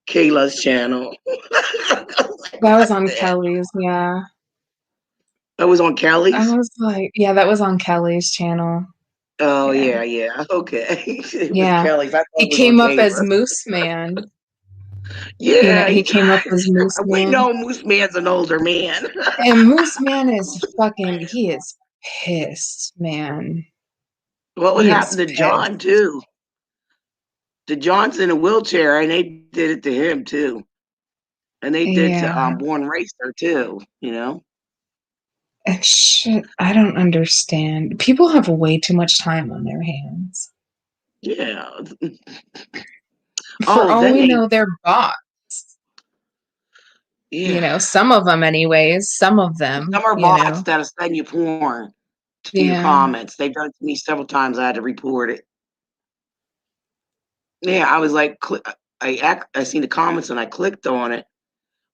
Kayla's channel. that was What on the- Kelly's, yeah. that was on I Kelly's. was like, yeah, that was on Kelly's channel. Oh Yeah. yeah, yeah, okay. It was Yeah. Kelly's. I thought He it was on came up as Kayla's. Moose Man. You know, Yeah, he came up as Moose we Man. know Moose Man's an older man. And Moose Man is fucking, he is pissed, man. Well, what He is happened to John pissed. too? The John's in a wheelchair, and they did it to him too, and they did to Yeah. Born Racer too. You know. Shit, I don't understand. People have way too much time on their hands. Yeah. For Oh, all then we they. know, they're bots. You Yeah. know, some of them, anyways. Some of Some them, are you bots know. that'll send you porn to your Yeah. comments. They've done it to me several times. I had to report it. Yeah, I was like, I seen the comments and I clicked on it.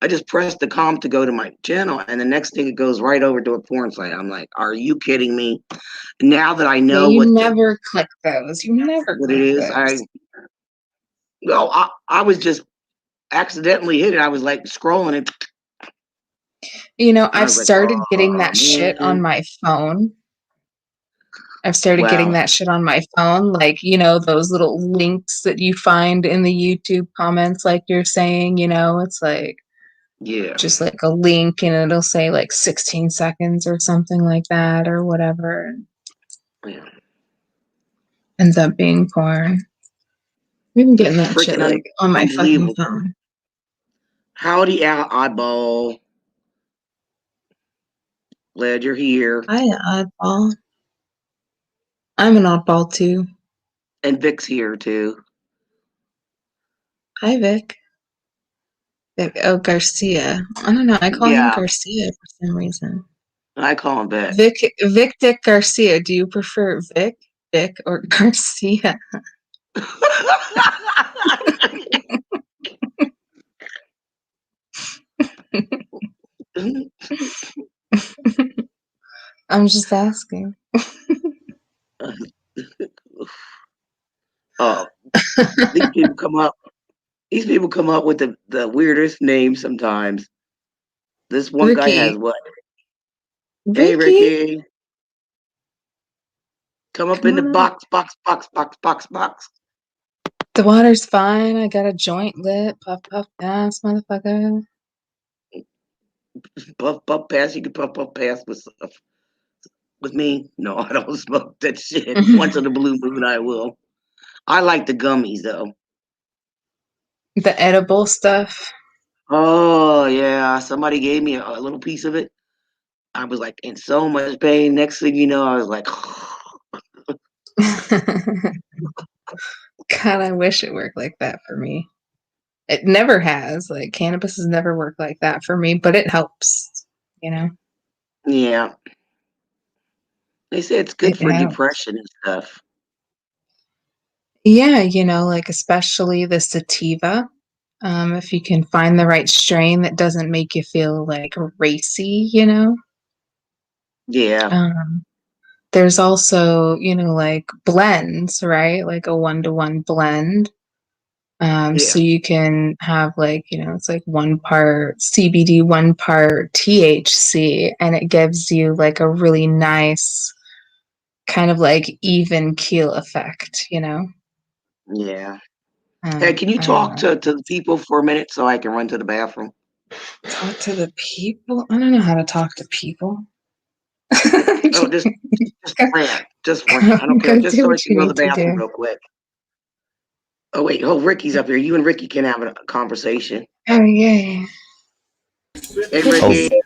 I just pressed the comment to go to my channel, and the next thing it goes right over to a porn site. I'm like, are you kidding me? Now that I Yeah, know you never click those. You never what it click is, those. I was just accidentally hit it. I was like scrolling it. You know, I I've was like, started getting oh that shit on man. my phone. I've started getting Wow. that shit on my phone, like, those little links that you find in the YouTube comments, like you're saying, it's like Yeah. just like a link and it'll say like 16 seconds or something like that or whatever. And Yeah. ends up being porn. I've been getting that shit Freaking like on my fucking unbelievable. phone. Howdy, eyeball. Glad you're here. Hi, oddball. I'm an oddball too. And Vic's here too. Hi, Vic. Oh, Garcia. I don't know. I call him Yeah, Garcia for some reason. I call him Vic. Vic Dick Garcia. Do you prefer Vic, or Garcia? I'm just asking. Oh, these people come up. These people come up with the weirdest names sometimes. This one guy has Ricky. what? Hey, Ricky, Ricky. Come up come in the on up. box. The water's fine. I got a joint lit. Puff, puff, pass, motherfucker. Puff pass. You can puff pass with me. No, I don't smoke that shit. Once in a blue moon, I will. I like the gummies though. The edible stuff. Oh yeah, somebody gave me a little piece of it. I was like in so much pain. Next thing you know, I was like, God, I wish it worked like that for me. It never has. Like, cannabis has never worked like that for me, but it helps, yeah. They say it's good It for helps. depression and stuff. Yeah, like especially the sativa. If you can find the right strain that doesn't make you feel like racy, Yeah, There's also, like blends, right? Like a 1-to-1 blend. yeah, So you can have like, it's like 1 part CBD, 1 part THC, and it gives you like a really nice kind of like even keel effect, yeah. Hey, can you I don't talk know. to the people for a minute so I can run to the bathroom? Talk to the people. I don't know how to talk to people. Oh, just go, rant. Just rant. I don't care. go Just do so I what can you go to need the to bathroom do. real quick. Oh wait, Ricky's up here. You and Ricky can have a conversation. Oh yeah. Hey Good Oh, to Ricky, see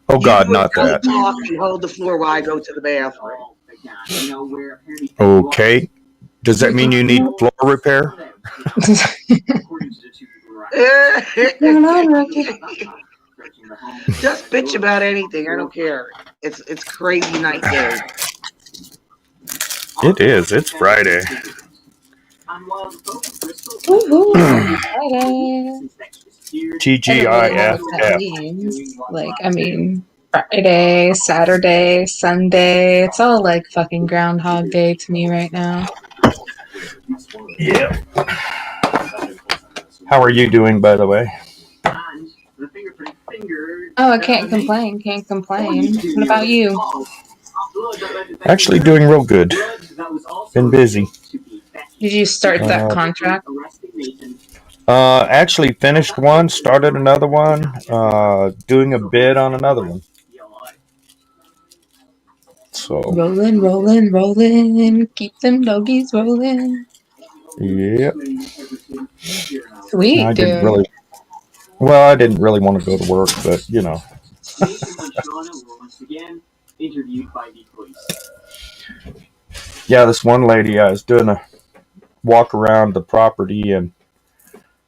oh you God, not go that. talk and hold the floor while I go to the bathroom. Okay. Does that mean you need floor repair? What's going on, Ricky? Just bitch about anything. I don't care. It's crazy night day. It is. It's Friday. Woohoo, happy Friday. I don't really know what that TGIFF. means. Like, I mean, Friday, Saturday, Sunday. It's all like fucking Groundhog Day to me right now. Yeah. How are you doing, by the way? Oh, I can't complain. Can't complain. What about you? Actually, doing real good. Been busy. Did you start that contract? Actually finished one, started another one, doing a bid on another one. So, Rolling, rolling, rolling. Keep them doggies rolling. yeah. Sweet, I didn't dude. really, well, I didn't really want to go to work, but yeah, this one lady, I was doing a walk around the property and,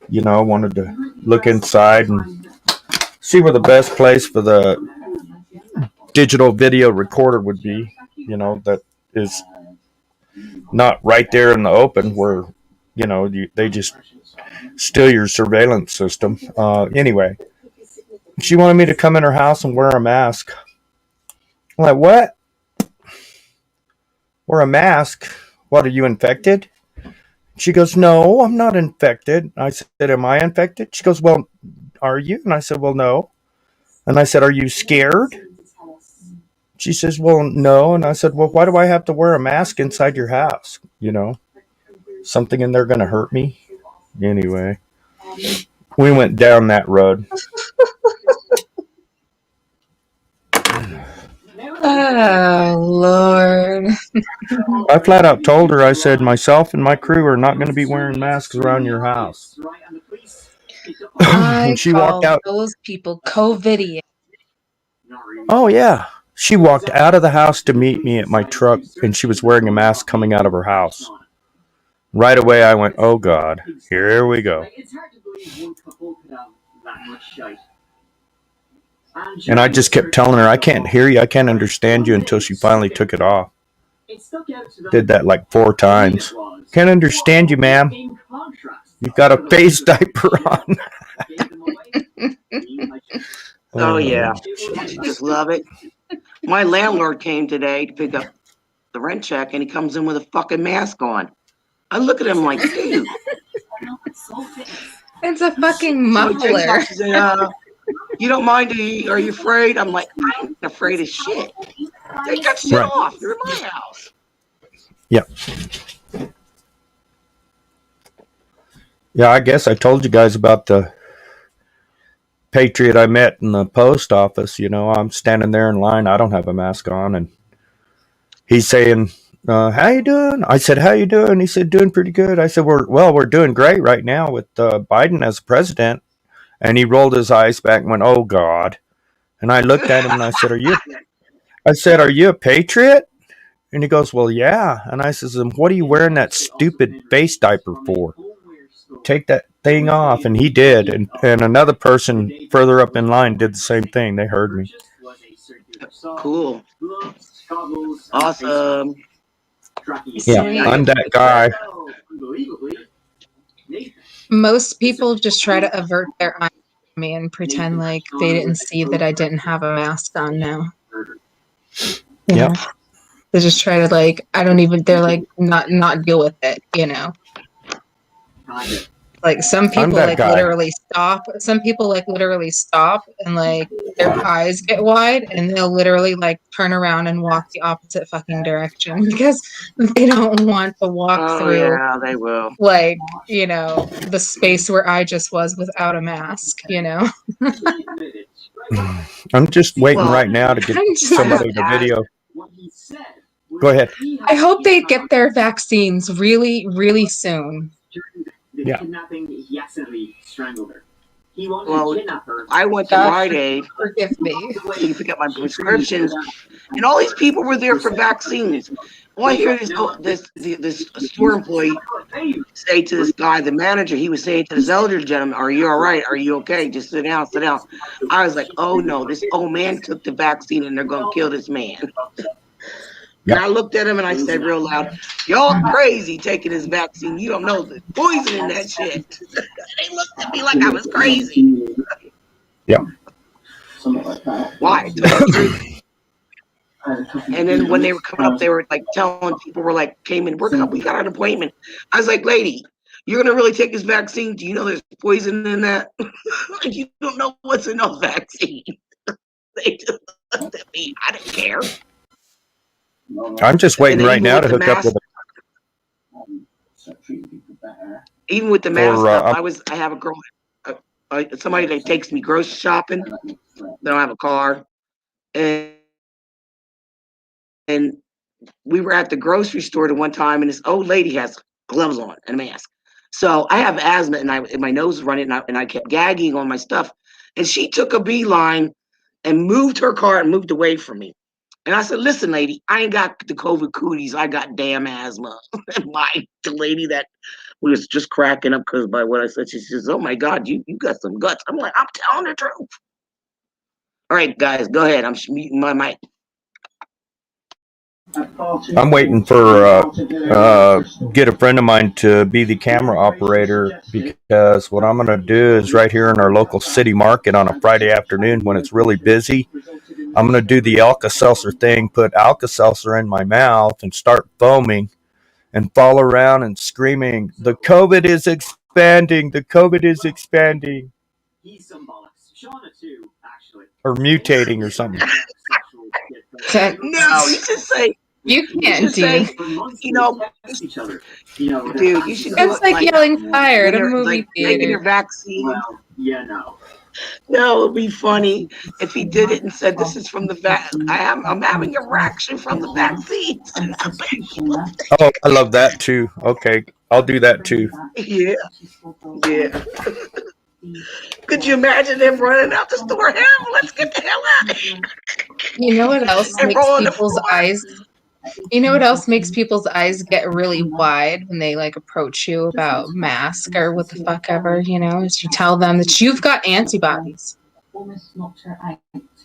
wanted to look inside and see where the best place for the digital video recorder would be, that is not right there in the open where, they just steal your surveillance system. Anyway, she wanted me to come in her house and wear a mask. I'm like, what? Wear a mask? What, are you infected? She goes, no, I'm not infected. I said, am I infected? She goes, well, are you? And I said, well, no. And I said, are you scared? She says, well, no. And I said, well, why do I have to wear a mask inside your house? You know, something in there going to hurt me? Anyway, we went down that road. Oh Lord. I flat out told her, I said, myself and my crew are not going to be wearing masks around your house. I And she call walked out. those people COVIDians. Oh, yeah. She walked out of the house to meet me at my truck, and she was wearing a mask coming out of her house. Right away, I went, oh, God, here we go. And I just kept telling her, I can't hear you, I can't understand you, until she finally took it off. Did that like 4 times. Can't understand you, ma'am. You've got a face diaper on. Oh yeah, just love it. My landlord came today to pick up the rent check, and he comes in with a fucking mask on. I look at him like, dude. It's a fucking So he takes muffler. off, he said, you don't mind? Are you afraid? I'm like, I ain't afraid of shit. Take that shit Right. off. You're in my house. Yep. Yeah, I guess I told you guys about the patriot I met in the post office. You know, I'm standing there in line. I don't have a mask on, and he's saying, "How you doing?" I said, "How you doing?" He said, "Doing pretty good." I said, "We're doing great right now with Biden as president." And he rolled his eyes back and went, "Oh God!" And I looked at him and I said, "Are you a patriot?" And he goes, "Well, yeah." And I says, "And what are you wearing that stupid face diaper for? Take that thing off." And he did. And another person further up in line did the same thing. They heard me. Cool. Awesome. Yeah, I'm that guy. Most people just try to avert their eyes from me and pretend like they didn't see that I didn't have a mask on now. You Yep. know? They just try to they're like not deal with it, you know. Like some people that guy. literally stop. Some people literally stop and like their eyes get wide and they'll literally like turn around and walk the opposite fucking direction because they don't want to walk through Yeah, they will. like, you know, the space where I just was without a mask, you know. I'm just waiting Well, right now to get I'm just- somebody to video. Go ahead. I hope they get their vaccines really, really soon. Yeah. Well, I went to Rite Aid Forgive me. to pick up my prescriptions, and all these people were there for vaccines. Well, I hear this store employee say to this guy, the manager, he was saying to this elderly gentleman, "Are you all right? Are you okay? Just sit down, sit down." I was like, "Oh no, this old man took the vaccine and they're gonna kill this man." Yep. And I looked at him and I said real loud, "Y'all crazy taking this vaccine. You don't know the poison in that shit." They looked at me like I was crazy. Yep. Why? Tell the truth. And then when they were coming up, they were like telling people came in, we got an appointment. I was like, "Lady, you're gonna really take this vaccine? Do you know there's poison in that?" Like, you don't know what's in those vaccine. They just looked at me. I didn't care. I'm just waiting And right even now with to the hook up with Even with the mask Or, up, I have a girl, somebody that takes me grocery shopping. They don't have a car, and we were at the grocery store the one time, and this old lady has gloves on and a mask. So I have asthma, and my nose is running, and I kept gagging on my stuff. And she took a beeline and moved her car and moved away from me. And I said, "Listen, lady, I ain't got the COVID cooties. I got damn asthma." And the lady that was just cracking up because by what I said, she says, "Oh my God, you got some guts." I'm like, "I'm telling the truth." All right, guys, go ahead. I'm muting my mic. I'm waiting for get a friend of mine to be the camera operator, because what I'm going to do is right here in our local city market on a Friday afternoon when it's really busy, I'm going to do the Alka-Seltzer thing, put Alka-Seltzer in my mouth and start foaming and fall around and screaming, "The COVID is expanding! The COVID is expanding!" Or mutating or something. No, you should say, You you can't, should say, dude. you know, dude, you should do It's it like like yelling fire at when a you're movie like taking your theater. vaccine. No, it'd be funny if he did it and said, "This is from the I'm having a reaction from the vaccine." Oh, I love that too. Okay, I'll do that too. Yeah, yeah. Could you imagine them running out the store? Hell, let's get the hell out! You know what else And makes roll on the people's floor. eyes? You know what else makes people's eyes get really wide when they like approach you about mask or what the fuck ever, you know, is you tell them that you've got antibodies.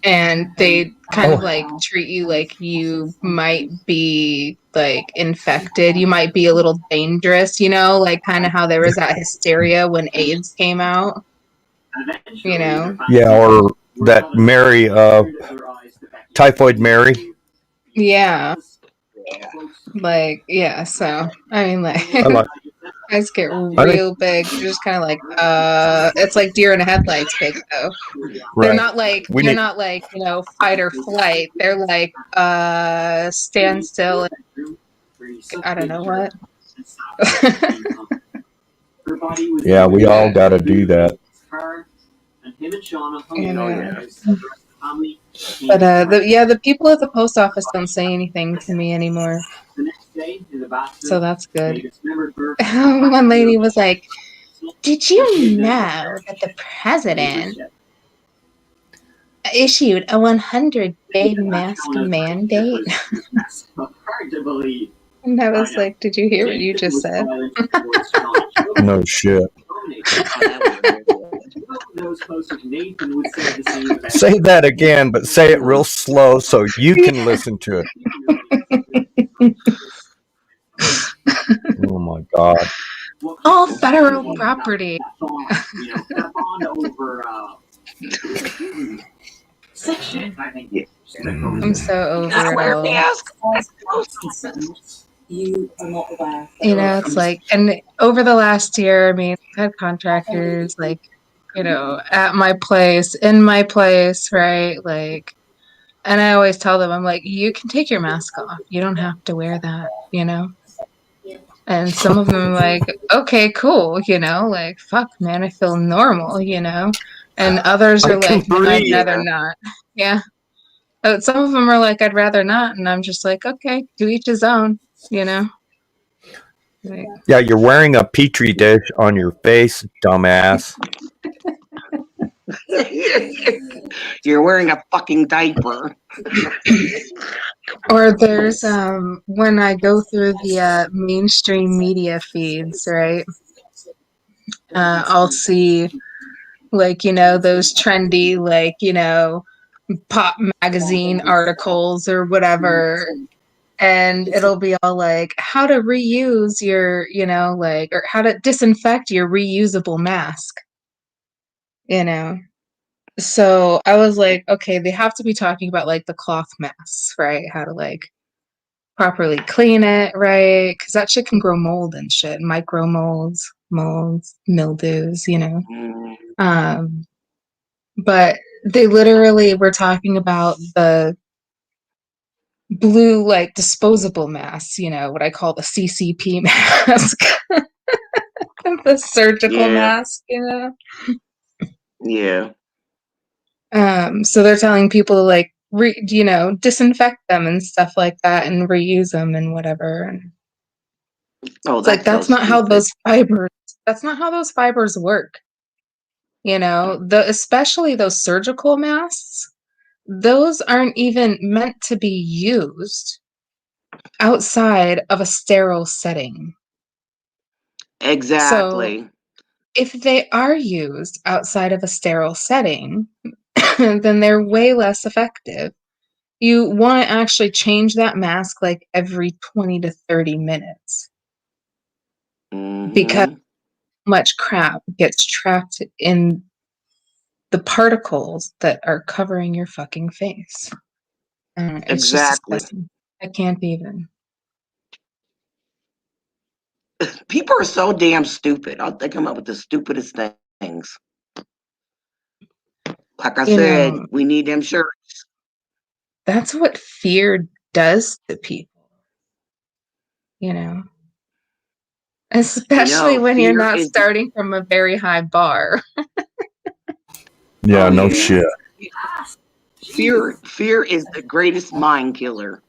And they kind of like treat you like you might be like infected. You might be a little dangerous, you know, like kind of how there was that hysteria when AIDS came out, you know? Yeah, or that Mary, Typhoid Mary. Yeah. Like, yeah, so I mean like I like. eyes get think- real big. They're just kind of like, it's like deer in the headlights big though. They're Right. not like We they're need- not like, you know, fight or flight. They're like stand still and I don't know what. Yeah, we all got to do that. You know. yeah. But the people at the post office don't say anything to me anymore. So that's good. One lady was like, "Did you know that the president issued a 100-day mask mandate?" And I was like, "Did you hear what you just said?" No shit. Say that again, but say it real slow so you can listen to it. Oh my god. All federal property. I'm so over I it wear a all. mask. You are not aware. You know, it's like, and over the last year, I mean, I've had contractors like, you know, at my place, in my place, right? Like, and I always tell them, I'm like, you can take your mask off. You don't have to wear that, you know? And some of them are like, okay, cool, you know, like, fuck, man, I feel normal, you know? And others I are can like, "No, I'd breathe." rather not. Yeah. Some of them are like, I'd rather not. And I'm just like, okay, to each his own, you know? Like, Yeah, you're wearing a petri dish on your face, dumbass. You're wearing a fucking diaper. or there's when I go through the mainstream media feeds, right? I'll see like, you know, those trendy, like, you know, pop magazine articles or whatever. And it'll be all like how to reuse your, you know, like, or how to disinfect your reusable mask, you know. So I was like, okay, they have to be talking about like the cloth masks, right? How to like properly clean it, right? Because that shit can grow mold and shit, micro molds, mildews, you know. Mm. But they literally were talking about the blue, like disposable masks, you know, what I call the CCP mask, the surgical Yeah. mask, you know. Yeah. So they're telling people to like, you know, disinfect them and stuff like that, and reuse them and whatever. And Oh, it's like that's that's not how stupid. those fibers. That's not how those fibers work. You know, especially those surgical masks. Those aren't even meant to be used outside of a sterile setting. Exactly. So if they are used outside of a sterile setting, then they're way less effective. You want to actually change that mask like every 20 to 30 minutes because Mhm. much crap gets trapped in the particles that are covering your fucking face. It's just Exactly. disgusting. I can't even. People are so damn stupid. They come up with the stupidest things. Like I You said, know, we need them shirts. that's what fear does to people, you know, especially when you're fear not is starting from a very high bar. Yeah, oh no yeah. shit. Fear is the greatest mind killer.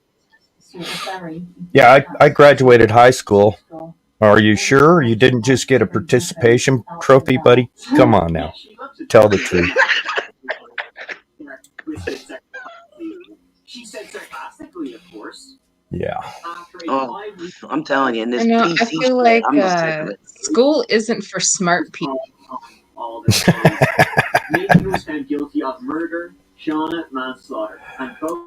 Yeah, I graduated high school. Are you sure you didn't just get a participation trophy, buddy? Come on now. Tell the truth. Yeah. Oh, I'm telling you, in I this know. I PC feel shit, like I'm sick of it. school isn't for smart people. Nathan was found guilty of murder, Shauna manslaughter, and both.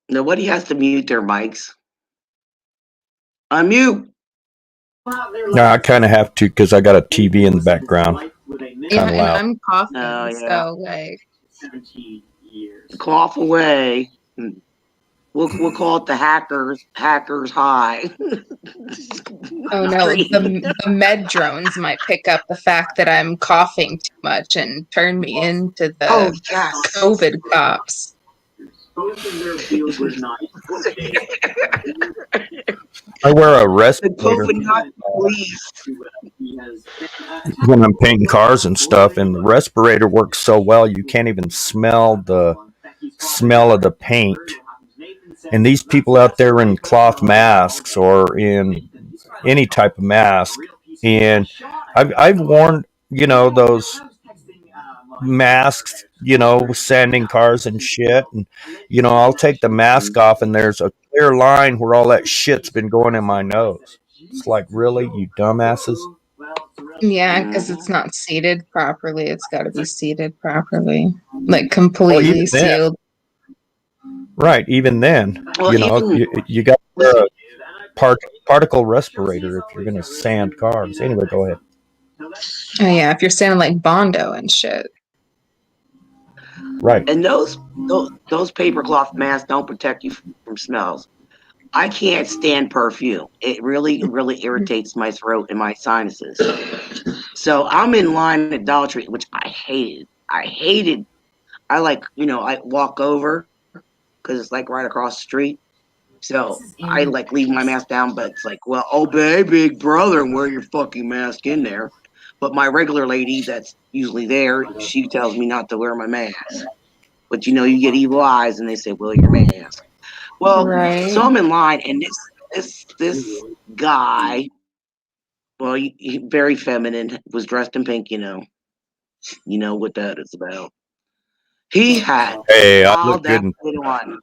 Nobody has to mute their mics. Unmute. No, I kind of have to because I got a TV in the background. Yeah, Kinda and loud. I'm coughing, Oh, yeah. so like 17 years. Cough away. We'll call it the hackers high. oh no, the med drones might pick up the fact that I'm coughing too much and turn me into the Oh yes. COVID cops. Both of their deals were not. I wear a The respirator COVID not police. when I'm painting cars and stuff, and the respirator works so well you can't even smell the smell of the paint. And these people out there in cloth masks or in any type of mask, and I've worn, you know, those masks, you know, sanding cars and shit, and you know, I'll take the mask off and there's a clear line where all that shit's been going in my nose. It's like, really, you dumbasses? Yeah, because it's not seated properly. It's got to be seated properly, like completely even then. sealed. Right, even then, Well, you know, even- you got a particle respirator if you're going to sand cars. Anyway, go ahead. Oh yeah, if you're standing like Bondo and shit. Right. And those paper cloth masks don't protect you from smells. I can't stand perfume. It really irritates my throat and my sinuses. So I'm in line at Dollar Tree, which I hated. I like, you know, I walk over because it's like right across the street. So I like leave my mask down, but it's like, well, obey big brother and wear your fucking mask in there. But my regular lady that's usually there, she tells me not to wear my mask. But you know, you get evil eyes and they say, wear your mask. Well, Right. so I'm in line and this guy, well, he very feminine, was dressed in pink, you know what that is about. He had Hey, I all look good. that shit on.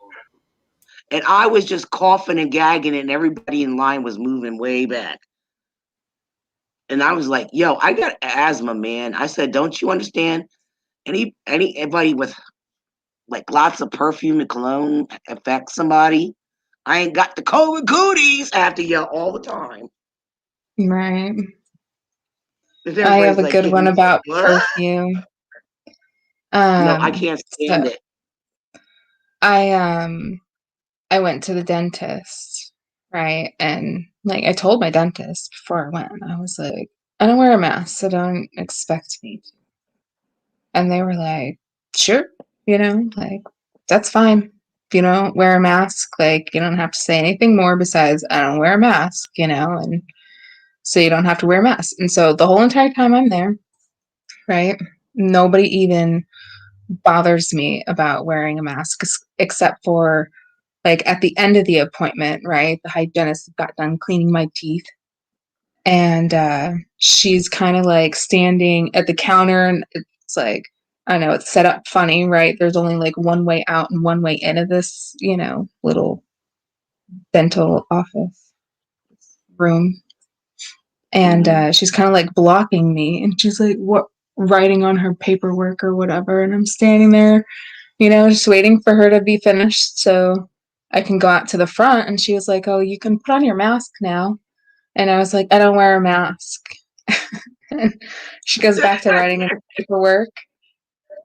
And I was just coughing and gagging, and everybody in line was moving way back. And I was like, yo, I got asthma, man. I said, don't you understand? Anybody with like lots of perfume and cologne affects somebody. I ain't got the COVID cooties. I have to yell all the time. Right. If I everybody's, have a like, good giving one me, about "What?" perfume. No, I can't stand it. I went to the dentist, right? And like I told my dentist before I went, I was like, I don't wear a mask, so don't expect me to. And they were like, sure, you know, like that's fine. If you don't wear a mask, like you don't have to say anything more besides I don't wear a mask, you know, and so you don't have to wear a mask. And so the whole entire time I'm there, right? Nobody even bothers me about wearing a mask except for like at the end of the appointment, right? The hygienist got done cleaning my teeth and she's kind of like standing at the counter and it's like, I don't know, it's set up funny, right? There's only like one way out and one way in of this, you know, little dental office room. And she's kind of like blocking me and she's like, what, writing on her paperwork or whatever. And I'm standing there, you know, just waiting for her to be finished so I can go out to the front. And she was like, oh, you can put on your mask now. And I was like, I don't wear a mask. And she goes back to writing her paperwork.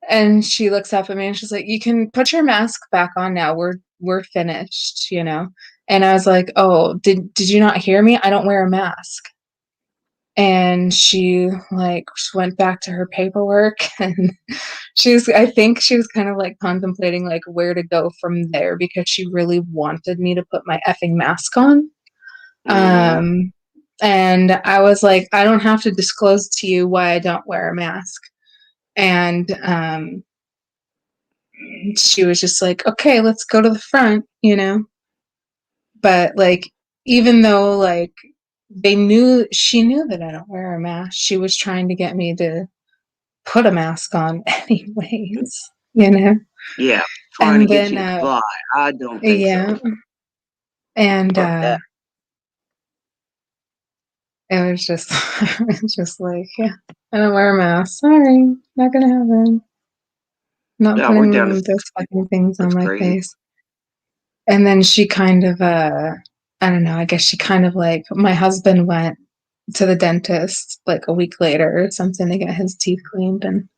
And she looks up at me and she's like, you can put your mask back on now. We're finished, you know? And I was like, oh, did you not hear me? I don't wear a mask. and she like went back to her paperwork, and I think she was kind of like contemplating like where to go from there, because she really wanted me to put my effing mask on. Mhm. And I was like, I don't have to disclose to you why I don't wear a mask. And she was just like, okay, let's go to the front, you know? But like, even though like she knew that I don't wear a mask, she was trying to get me to put a mask on anyways, you know? Yeah, trying to And get you then, to fly. I don't think yeah, so. and Fuck that. it was just, it's just like, yeah, I don't wear a mask. Sorry, not gonna happen. Not Yeah, we're down to putting those 6 fucking people. things on That's my crazy. face. And then she kind of, I don't know, I guess she kind of like, my husband went to the dentist like a week later or something to get his teeth cleaned, and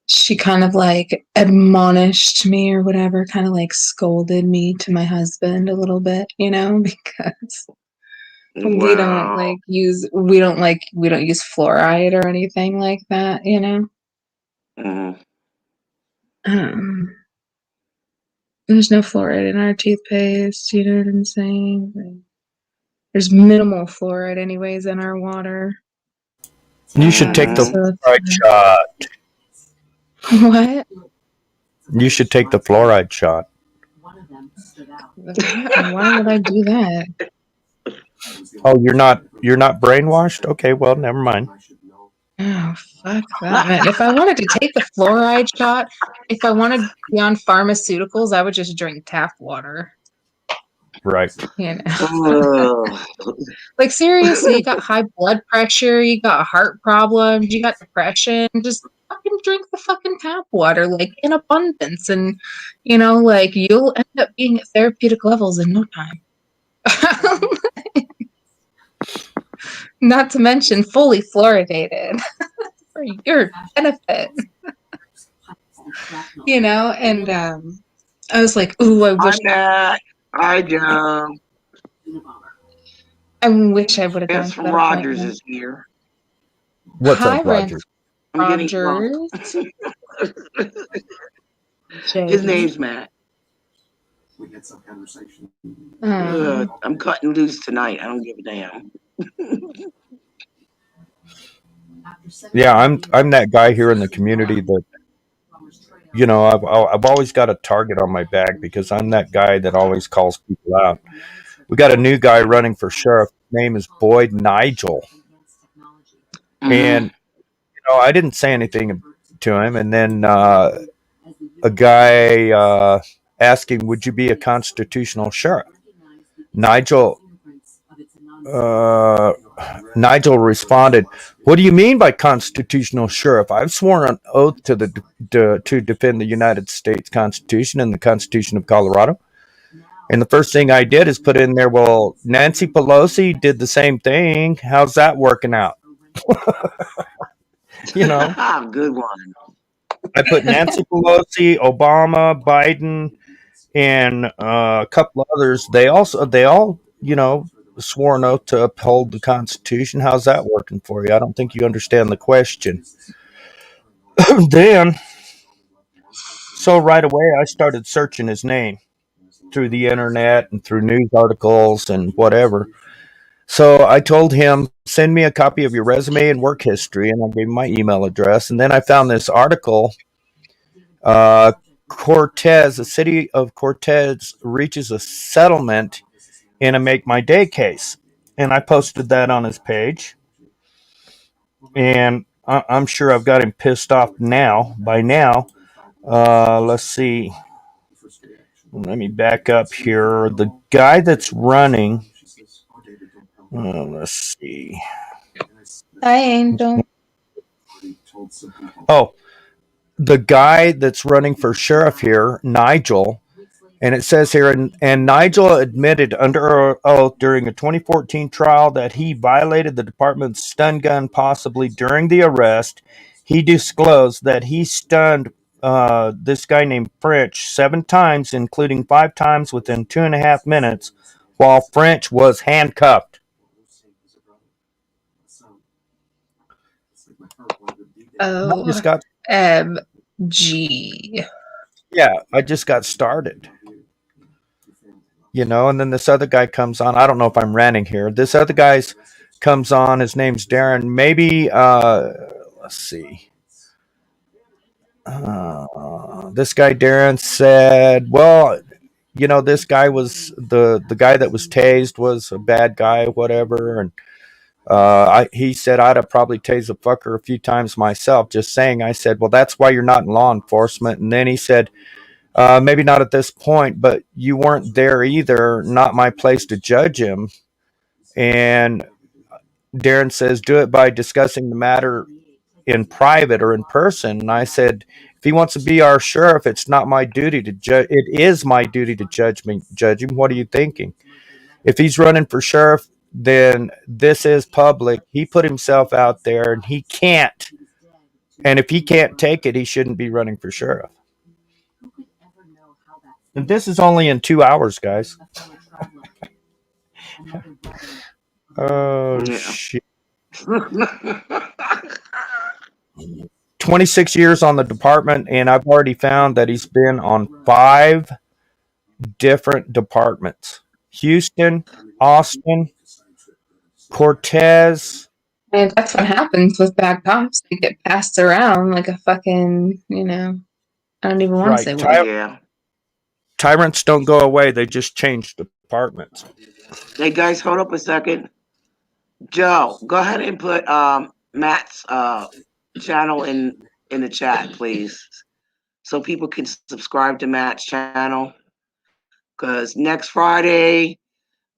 she kind of like admonished me or whatever, kind of like scolded me to my husband a little bit, you know, because we don't Wow. like use we don't use fluoride or anything like that, you know. Mhm. Um, there's no fluoride in our toothpaste, you know what I'm saying? Like, there's minimal fluoride anyways in our water. You should take the Mhm. So fluoride shot. what? You should take the fluoride shot. Why would I do that? Oh, you're not brainwashed? Okay, well, never mind. Oh, fuck that, man. If I wanted to take the fluoride shot, if I wanted to be on pharmaceuticals, I would just drink tap water, Right. you know. Ugh. Like, seriously, you got high blood pressure, you got heart problems, you got depression, just fucking drink the fucking tap water, like, in abundance, and, you know, like, you'll end up being at therapeutic levels in no time. Not to mention fully fluoridated for your benefit, you know. And I was like, ooh, Hi, Matt. Hi, Joe. I wish I would have gone Chance to from that Rogers appointment. is here. What's Hi, up, Rance Roger? I'm getting drunk. Rogers. His JD. name's Matt. I'm cutting loose tonight. I don't give a damn. Yeah, I'm that guy here in the community that, you know, I've always got a target on my back because I'm that guy that always calls people out. We got a new guy running for sheriff. His name is Boyd Nigel, Mhm. and I didn't say anything to him, and then a guy asking, "Would you be a constitutional sheriff?" Nigel uh, Nigel responded, "What do you mean by constitutional sheriff? I've sworn an oath to defend the United States Constitution and the Constitution of Colorado." And the first thing I did is put in there, well, Nancy Pelosi did the same thing. How's that working out? You know, Good one. I put Nancy Pelosi, Obama, Biden, and a couple others. They all, swore an oath to uphold the Constitution. How's that working for you? I don't think you understand the question. Then, so right away, I started searching his name through the internet and through news articles and whatever. So I told him, send me a copy of your resume and work history, and I gave him my email address. And then I found this article. Cortez, the city of Cortez, reaches a settlement in a Make My Day case, and I posted that on his page. And I'm sure I've got him pissed off now. By now, let's see. Let me back up here. The guy that's running. Let's see. Hi, Angel. Oh, the guy that's running for sheriff here, Nigel, and it says here, and Nigel admitted under oath during a 2014 trial that he violated the department's stun gun possibly during the arrest. He disclosed that he stunned this guy named French 7 times, including 5 times within 2.5 minutes, while French was handcuffed. Oh, Just got G. yeah, I just got started. And then this other guy comes on. I don't know if I'm ranting here. This other guy's comes on. His name's Darren. Maybe let's see. This guy Darren said, "Well, this guy was the guy that was tased was a bad guy, whatever." And he said I'd have probably tased the fucker a few times myself. Just saying. I said, "Well, that's why you're not in law enforcement." And then he said, maybe not at this point, but you weren't there either. Not my place to judge him. And Darren says, do it by discussing the matter in private or in person. And I said, if he wants to be our sheriff, it's not my duty to judge. It is my duty to judge him. What are you thinking? If he's running for sheriff, then this is public. He put himself out there and he can't. And if he can't take it, he shouldn't be running for sheriff. And this is only in 2 hours, guys. Oh, Yeah. shit. 26 years on the department, and I've already found that he's been on 5 different departments. Houston, Austin, Cortez. And that's what happens with bad cops. They get passed around like a fucking, I don't even want Right. to say what. Yeah. Tyrants don't go away. They just change departments. Hey guys, hold up a second. Joe, go ahead and put Matt's channel in the chat, please, so people can subscribe to Matt's channel. Because next Friday,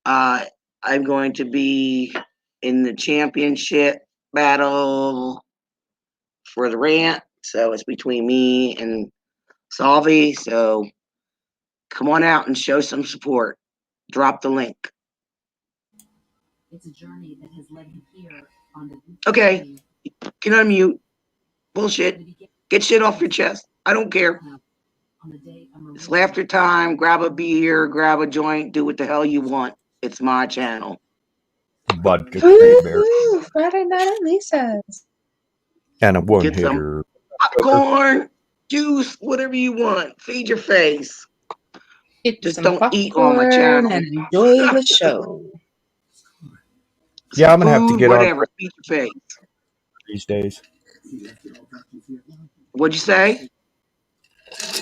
I'm going to be in the championship battle for the rant. So it's between me and Salvi. So come on out and show some support. Drop the link. It's a journey that has led him here on the Okay. Can unmute. Bullshit. Get shit off your chest. I don't care. It's laughter time. Grab a beer, grab a joint, do what the hell you want. It's my channel. Vodka bear Woo! Friday night at Lisa's. and a one Get some hitter. popcorn, juice, whatever you want. Feed your face. Get Just some don't eat on my popcorn channel. and enjoy the show. Yeah, I'm gonna have to Food, get whatever. on Feed your face. these days. What'd you say?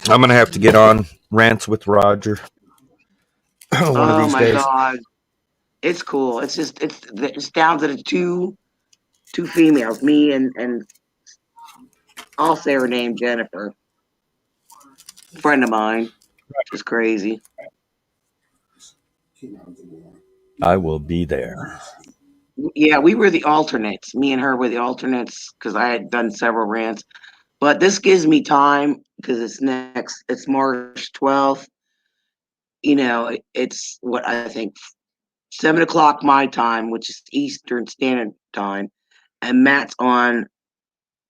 I'm gonna have to get on Rants with Roger. One of Oh these my days. God. It's cool. It's just it's down to the two females, me and I'll say her name, Jennifer. Friend of mine. She's crazy. I will be there. Yeah, we were the alternates. Me and her were the alternates because I had done several rants. But this gives me time because it's March 12th. It's what I think 7 o'clock my time, which is Eastern Standard Time, and Matt's on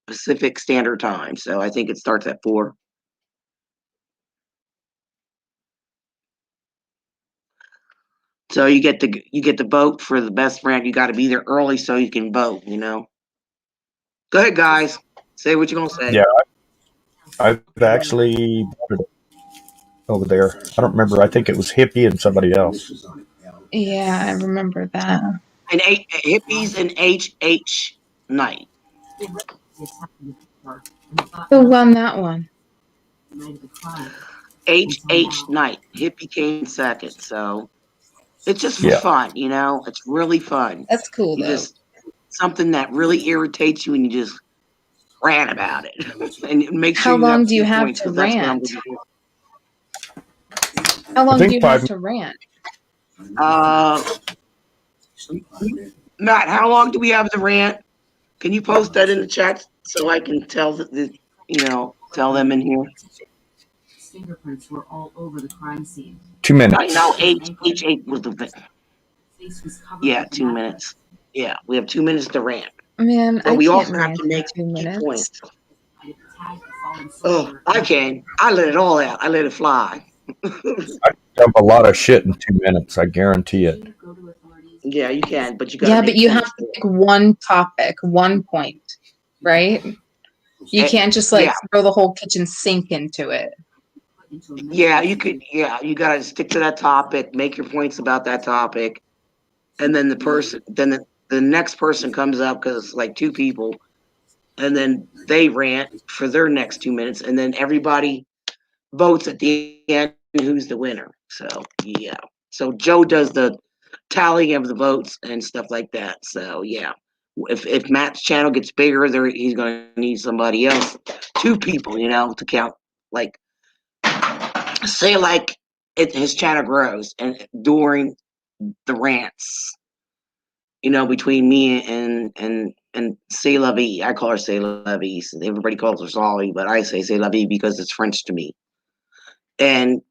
Pacific Standard Time. So I think it starts at 4. So you get to vote for the best rant. You got to be there early so you can vote. Go ahead, guys. Say what you're gonna say. Yeah, I've actually over there. I don't remember. I think it was Hippie and somebody else. Yeah, I remember that. And Hippies and H Night. Who won that one? H Night. Hippie came second. So it's just for Yeah. fun, It's really fun. That's cool You though. just something that really irritates you, and you just rant about it. And make sure How long have do you two have points, to 'cause that's what I'm rant? gonna do. How long think do you 5 have to rant? Matt, how long do we have to rant? Can you post that in the chat so I can tell tell them in here? Fingerprints were all over the crime scene. 2 minutes. I know H8 was the Face was covered yeah, with 2 minutes. Yeah, we have 2 minutes to rant. Man, But I we can't also have rant to in make 2 key minutes. points. I tagged the fallen Oh, soldier. I can. I let it all out. I let it fly. Dump a lot of shit in 2 minutes. I guarantee it. Go to authorities Yeah, you can, but you gotta Yeah, but make you points have to for pick one topic, 1 point, right? You it. can't just like Yeah, throw the whole kitchen sink into it. Into a yeah, mental you could. Yeah, you gotta stick to that topic, make your points about that topic, and then the next person comes up because it's like two people, and then they rant for their next 2 minutes, and then everybody votes at the end who's the winner. So yeah, so Joe does the tally of the votes and stuff like that. So yeah, if Matt's channel gets bigger, there he's gonna need somebody else, two people, to count. Like say like his channel grows and during the rants, between me and C'est La Vie. I call her C'est La Vie. Everybody calls her Solly, but I say C'est La Vie because it's French to me. And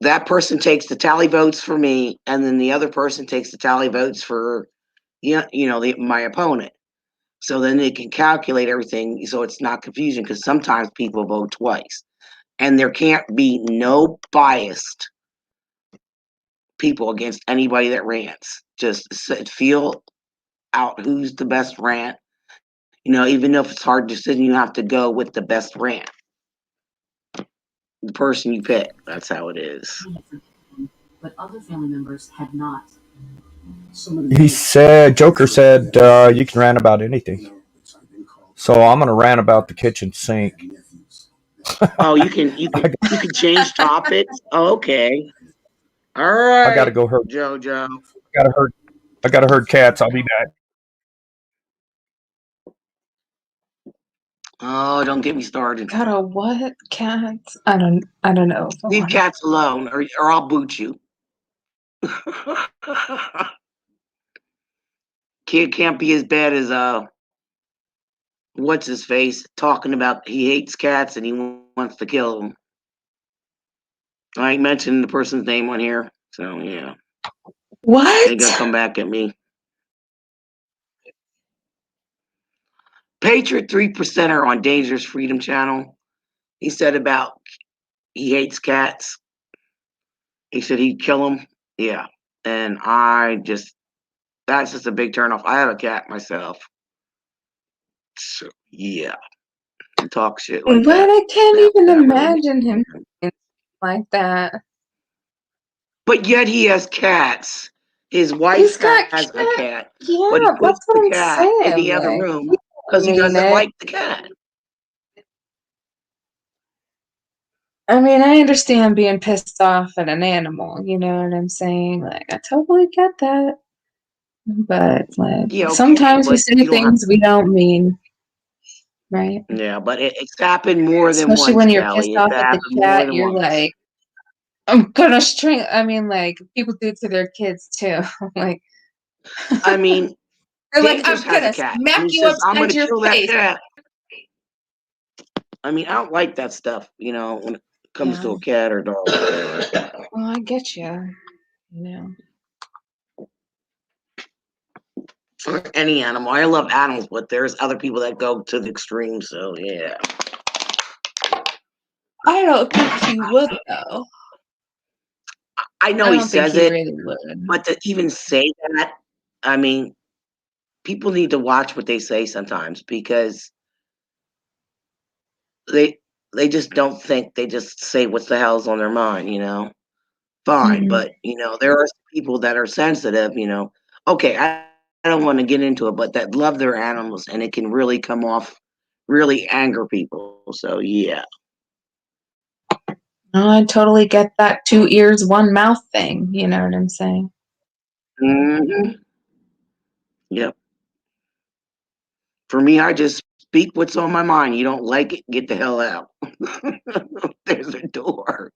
that person takes the tally votes for me, and then the other person takes the tally votes for my opponent. So then they can calculate everything, so it's not confusion. Because sometimes people vote twice, and there can't be no biased people against anybody that rants. Just feel out who's the best rant. Even if it's hard decision, you have to go with the best rant. The person you pick. That's how it is. but other family members had not. He said, Joker said, you can rant about anything. So I'm gonna rant about the kitchen sink. Oh, you can change topics. Oh, okay. All right. I gotta go herd. JoJo. I gotta herd cats. I'll be back. Oh, don't get me started. God, a what? Cats? I don't know. Leave cats alone, or I'll boot you. Kid can't be as bad as what's his face talking about he hates cats and he wants to kill them. I ain't mentioning the person's name on here, so yeah, What? they gonna come back at me. Patriot 3%er on Dangerous Freedom Channel. He said about he hates cats. He said he'd kill them. Yeah, and that's just a big turnoff. I have a cat myself, so yeah, talk shit like But that. I can't That even really makes imagine me him mad. like that. But yet he has cats. His wife He's got has a cat. cat, but he Yeah, puts that's what the I'm cat in saying. the other Like, room you because don't he mean doesn't it. like the cat. I mean, I understand being pissed off at an animal, you know what I'm saying? Like, I totally get that. But, like, Yeah, okay, sometimes we but say you don't have. things we don't mean, right? Yeah, but it's happened more than Especially once, when you're pissed Callie. It's off at the happened more cat, than you're once. like, I'm gonna string. I mean, like, people do it to their kids too. Like, I mean, they're like, Dangerous I'm has a gonna cat, and smack he you says, "I'm upside gonna your kill that face. cat." I mean, I don't like that stuff, when it comes Yeah. to a cat or dog. Well, I get you. You know. Or any animal. I love animals, but there's other people that go to the extreme. So yeah, I don't think he would though. I know I he don't think says he it, really would. but to even say that, I mean, people need to watch what they say sometimes because they they just don't think. They just say what the hell's on their mind. Fine, Mhm. but there are people that are sensitive. Okay, I don't want to get into it, but that love their animals, and it can really come off really anger people. So yeah. No, I totally get that 2 ears, 1 mouth thing. You know what I'm saying? Hmm. Yep. For me, I just speak what's on my mind. You don't like it, get the hell out. There's a door.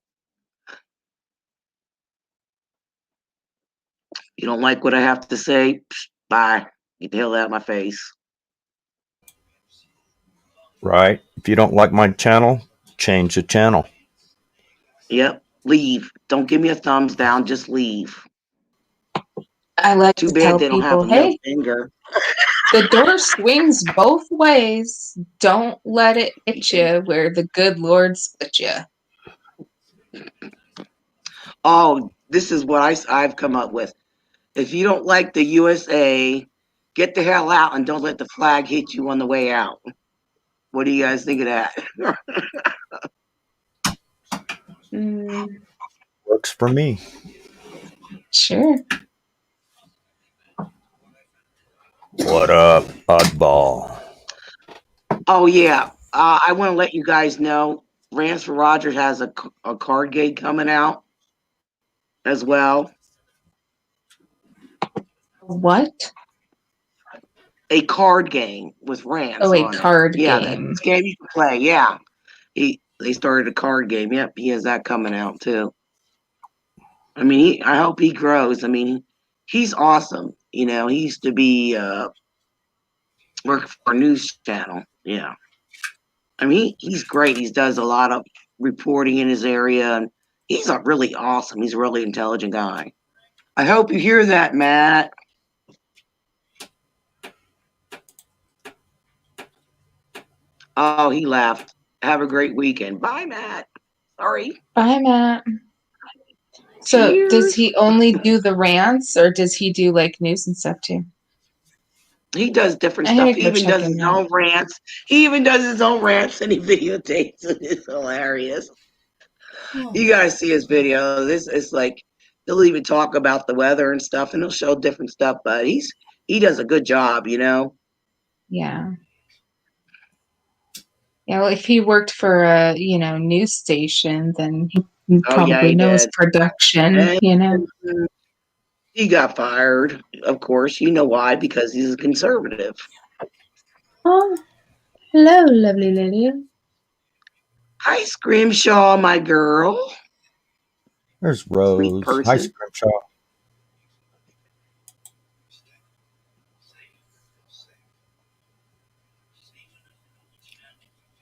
You don't like what I have to say? Psh, bye. Get the hell out of my face. Right. If you don't like my channel, change the channel. Yep. Leave. Don't give me a thumbs down. Just leave. I like Too to bad tell they don't have people, a middle hey, finger. the door swings both ways. Don't let it hit you where the good Lord split you. Oh, this is what I've come up with. If you don't like the USA, get the hell out and don't let the flag hit you on the way out. What do you guys think of that? Works for me. Sure. What up, oddball? Oh yeah, I want to let you guys know, Rants for Rogers has a card game coming out as well. What? A card game with Rants. Oh, a on it. card Yeah, game. that's a game you can play. Yeah, they started a card game. Yep, he has that coming out too. I mean, I hope he grows. I mean, he's awesome. You know, he used to be work for a news channel. Yeah, I mean, he's great. He does a lot of reporting in his area, and he's a really awesome. He's a really intelligent guy. I hope you hear that, Matt. Oh, he left. Have a great weekend. Bye, Matt. Sorry. Bye, Matt. So Cheers. does he only do the rants or does he do like news and stuff too? He does different I stuff. gotta He go even check does him his out. own rants. He even does his own rants and he videotapes it. It's hilarious. You guys see his videos. It's like he'll even talk about the weather and stuff, and he'll show different stuff. But he does a good job, you know. Yeah. Yeah, well, if he worked for a, news station, then he probably he knows did. production, And he got fired, of course. You know why? Because he's a conservative. Oh, hello, lovely lady. Hi, Scrimshaw, my girl. There's Rose. person. Hi, Scrimshaw.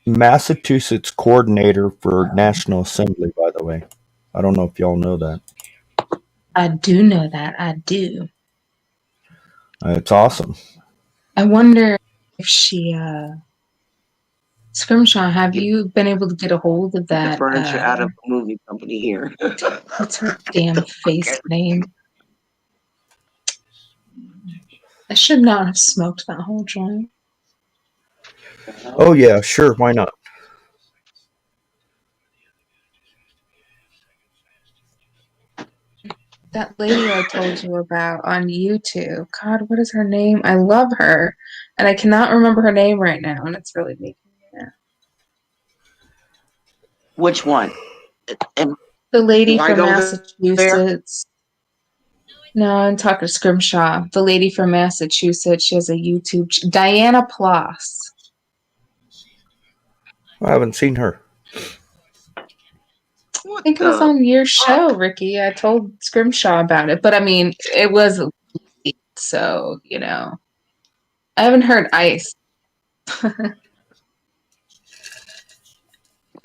Massachusetts coordinator for National Assembly, by the way. I don't know if y'all know that. I do know that. I do. It's awesome. I wonder if she, Scrimshaw, have you been able to get a hold of The that? furniture out of a movie company here. What's her damn face name? I should not have smoked that whole joint. Oh, yeah, sure. Why not? That lady I told you about on YouTube. God, what is her name? I love her. And I cannot remember her name right now, and it's really making me mad. Which one? And The lady do I from go Massachusetts. No, I'm talking to Scrimshaw. The lady from Massachusetts. She has a YouTube. Diana Ploss. I haven't seen her. I think it was on your show, Ricky. I told Scrimshaw about it, but I mean, it was late, so I haven't heard Ice.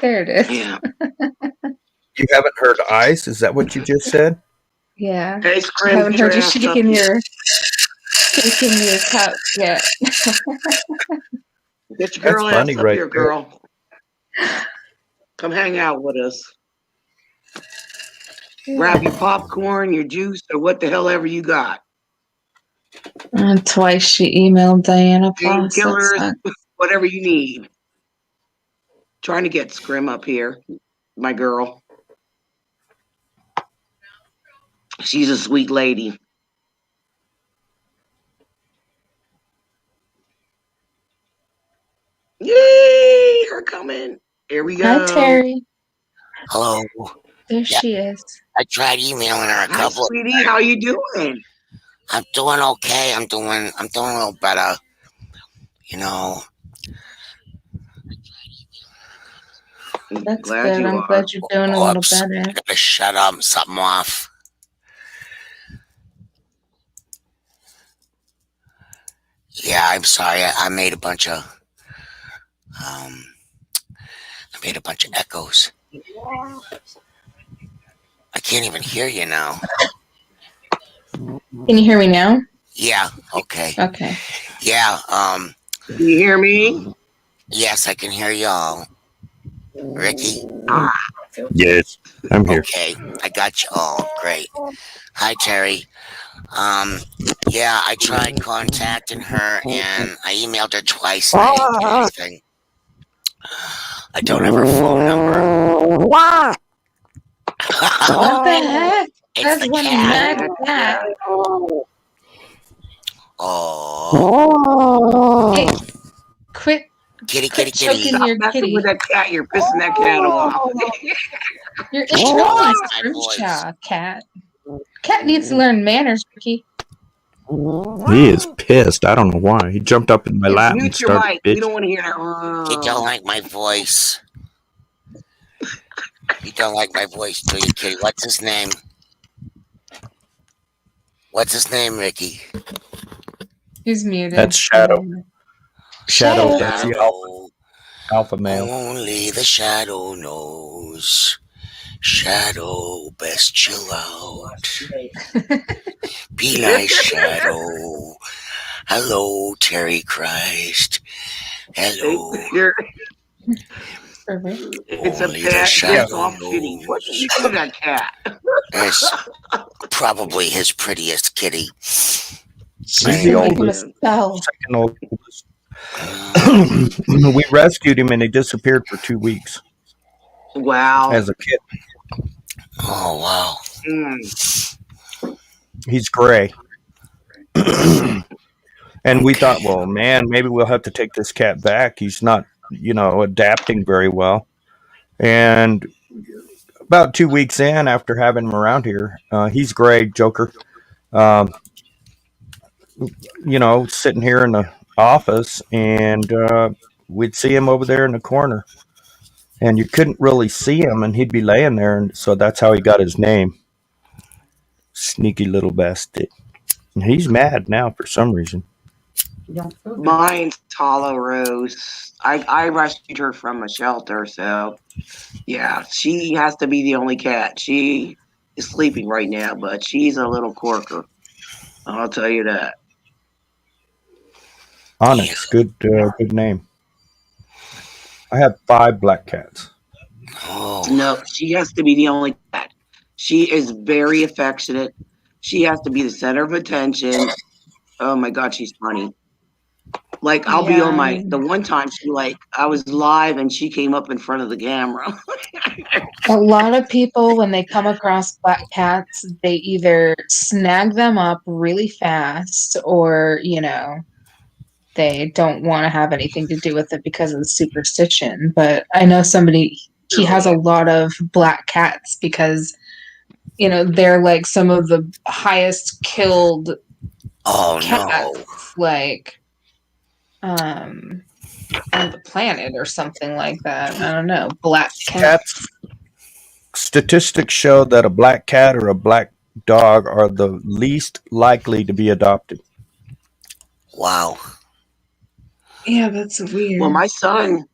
There it is. Yeah. You haven't heard Ice? Is that what you just said? Yeah. Hey, I Scrim, haven't get your heard you ass up shaking here. your cup yet. Get your girl That's funny ass up right here, there. girl. Come hang out with us. Grab your popcorn, your juice, or what the hell ever you got. Twice she emailed Diana Ploss. Painkillers, whatever you need. Trying to get Scrim up here, my girl. She's a sweet lady. Yay! Her coming. Here we go. Hi, Terry. Hello. There she is. I tried emailing her a Hi, couple. sweetie. How you doing? I'm doing okay. I'm doing a little better. That's Glad good. you I'm are. glad you're doing a little better. I gotta shut something off. Yeah, I'm sorry. I made a bunch of echoes. I can't even hear you now. Can you hear me now? Yeah, okay. Okay. Yeah, Can you hear me? yes, I can hear y'all. Ricky? Yes, I'm here. Okay, I got you all. Great. Hi, Terry. Yeah, I tried contacting her and I emailed her twice and I didn't get anything. I don't have her phone number. What the heck? It's That's the one cat. mad cat. Oh, Hey, quit kitty, quit kitty, kitty. choking Stop your messing with kitty. that cat. You're pissing that cat off. You're She eating don't all like his my fruit voice. chaw, cat. Cat needs to learn manners, Ricky. He is pissed. I don't know why. He jumped up in my Just lap and mute your started mic. We bitching. don't want to hear She don't that. like my voice. You don't like my voice, do you, kitty? What's his name? What's his name, Ricky? He's muted. That's Shadow. Shadow, that's the Shadow. alpha male. Only the shadow knows. Shadow, best chill out. Be nice, Shadow. Hello, Terry Christ. Hello. It's a Only the pet. shadow It's off kitty. What did you do to that cat? It's probably his prettiest kitty. He's the Make him a oldest, spell. second oldest. We rescued him and he disappeared for 2 weeks Wow. as a kid. Oh, wow. He's gray. And we thought, well, man, maybe we'll have to take this cat back. He's not, adapting very well. And about 2 weeks in, after having him around here, he's gray, Joker. Sitting here in the office, and we'd see him over there in the corner, and you couldn't really see him, and he'd be laying there, and so that's how he got his name. Sneaky little bastard. And he's mad now for some reason. Mine's Hollow Rose. I rescued her from a shelter, so yeah, she has to be the only cat. She is sleeping right now, but she's a little corker. I'll tell you that. Onyx, good name. I have 5 black cats. Oh. No, she has to be the only cat. She is very affectionate. She has to be the center of attention. Oh my God, she's funny. Like I'll be on the one time I was live and she came up in front of the camera. A lot of people, when they come across black cats, they either snag them up really fast or, they don't want to have anything to do with it because of the superstition. But I know somebody, he has a lot of black cats because, they're like some of the highest killed cats, like, on the planet or something like that. I don't know. Black cats. Statistics show that a black cat or a black dog are the least likely to be adopted. Wow. Yeah, that's weird. Well, my son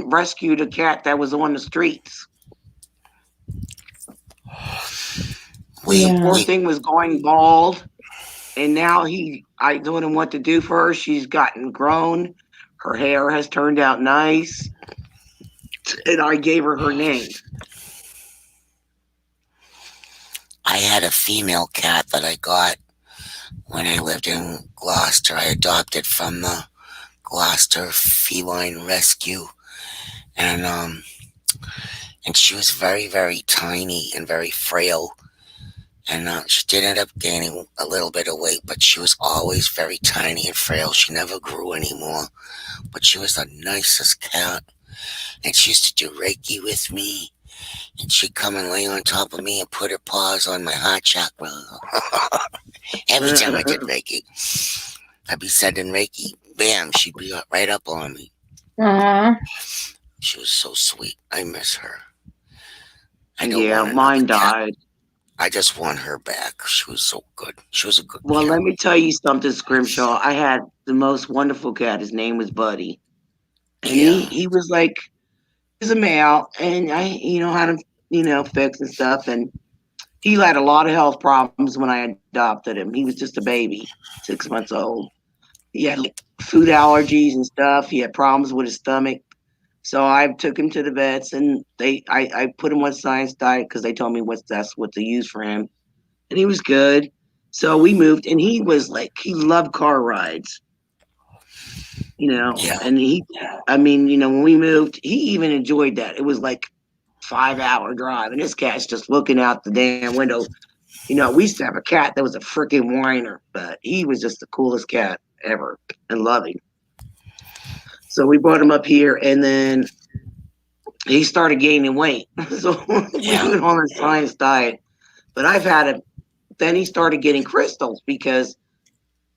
rescued a cat that was on the streets. Poor thing was going bald, and now I told him what to do for her. She's gotten grown. Her hair has turned out nice, and I gave her her name. I had a female cat that I got when I lived in Gloucester. I adopted from the Gloucester Feline Rescue, and she was very, very tiny and very frail. And she did end up gaining a little bit of weight, but she was always very tiny and frail. She never grew anymore, but she was the nicest cat. And she used to do Reiki with me, and she'd come and lay on top of me and put her paws on my heart chakra. Every time I did Reiki, I'd be sending Reiki. Bam, she'd be right up on me. Aww. She was so sweet. I miss her. Mine died. I just want her back. She was so good. She was a good cat. Well, let me tell you something, Scrimshaw. I had the most wonderful cat. His name was Buddy. And he was like, he's a male, and I, had him, fix and stuff. And he had a lot of health problems when I adopted him. He was just a baby, 6 months old. He had food allergies and stuff. He had problems with his stomach. So I took him to the vets, and I put him on science diet because they told me that's what to use for him, and he was good. So we moved, and he was like, he loved car rides, Yeah. and when we moved, he even enjoyed that. It was like 5 hour drive, and this cat's just looking out the damn window. We used to have a cat that was a freaking whiner, but he was just the coolest cat ever and loving. So we brought him up here, and then he started gaining weight. So we went on a science diet. But I've had him. Then he started getting crystals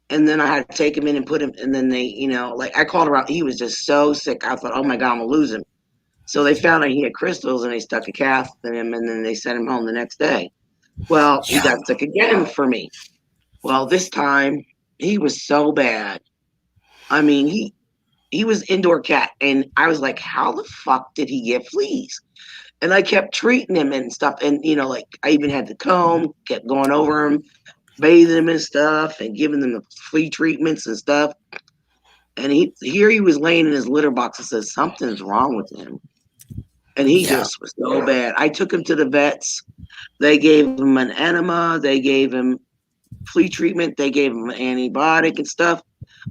and then I had to take him in and put him, and then they, I called around. He was just so sick. I thought, oh my God, I'm gonna lose him. So they found out he had crystals, and they stuck a cath in him, and then they sent him home the next day. Well, he got sick again for me. Well, this time he was so bad. I mean, he was indoor cat, and I was like, how the fuck did he get fleas? And I kept treating him and stuff, and I even had the comb, kept going over him, bathing him and stuff, and giving them the flea treatments and stuff. And he was laying in his litter box and says something's wrong with him, and he just was so bad. I took him to the vets. They gave him an enema. They gave him flea treatment. They gave him an antibiotic and stuff.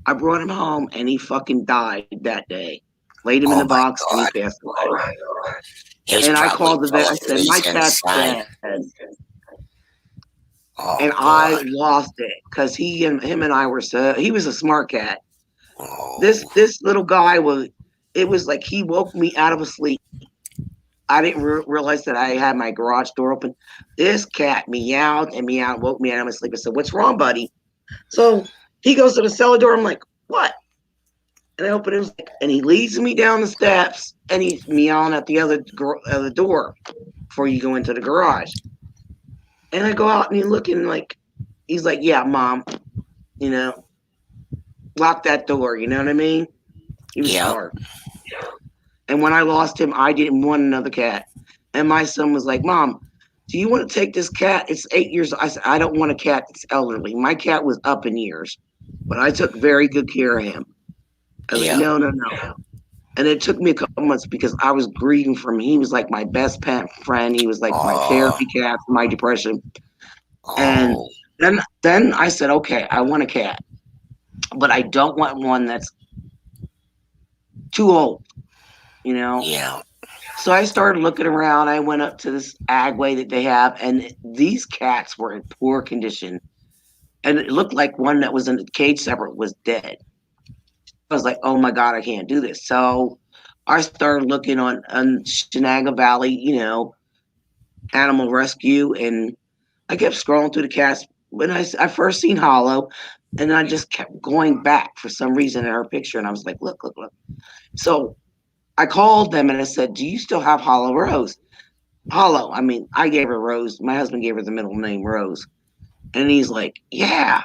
I brought him home, and he fucking died that day. Laid him in the box, and he passed away. And I called the vet. I said, my cat's dead. Oh, and I lost it because him and I were he was a smart cat. Oh. This little guy it was like he woke me out of a sleep. I didn't realize that I had my garage door open. This cat meowed and meowed, woke me out of my sleep. I said, what's wrong, buddy? So he goes to the cellar door. I'm like, what? And I open it, and he leads me down the steps, and he's meowing at the other door before you go into the garage. And I go out, and he's looking like, he's like, yeah, Mom, lock that door. You know what I mean? He was smart. And when I lost him, I didn't want another cat. And my son was like, Mom, do you want to take this cat? It's 8 years. I said, I don't want a cat that's elderly. My cat was up in years, but I took very good care of him. I was like, no. And it took me a couple months because I was grieving for him. He was like my best pet friend. He was like my therapy cat for my depression. And then I said, okay, I want a cat, but I don't want one that's too old, Yeah. So I started looking around. I went up to this Agway that they have, and these cats were in poor condition. And it looked like one that was in a cage separate was dead. I was like, oh my God, I can't do this. So I started looking on Shenango Valley, animal rescue. And I kept scrolling through the cats. When I first seen Hollow, and I just kept going back for some reason in her picture. And I was like, look. So I called them and I said, do you still have Hollow Rose? Hollow. I mean, I gave her Rose. My husband gave her the middle name Rose. And he's like, yeah.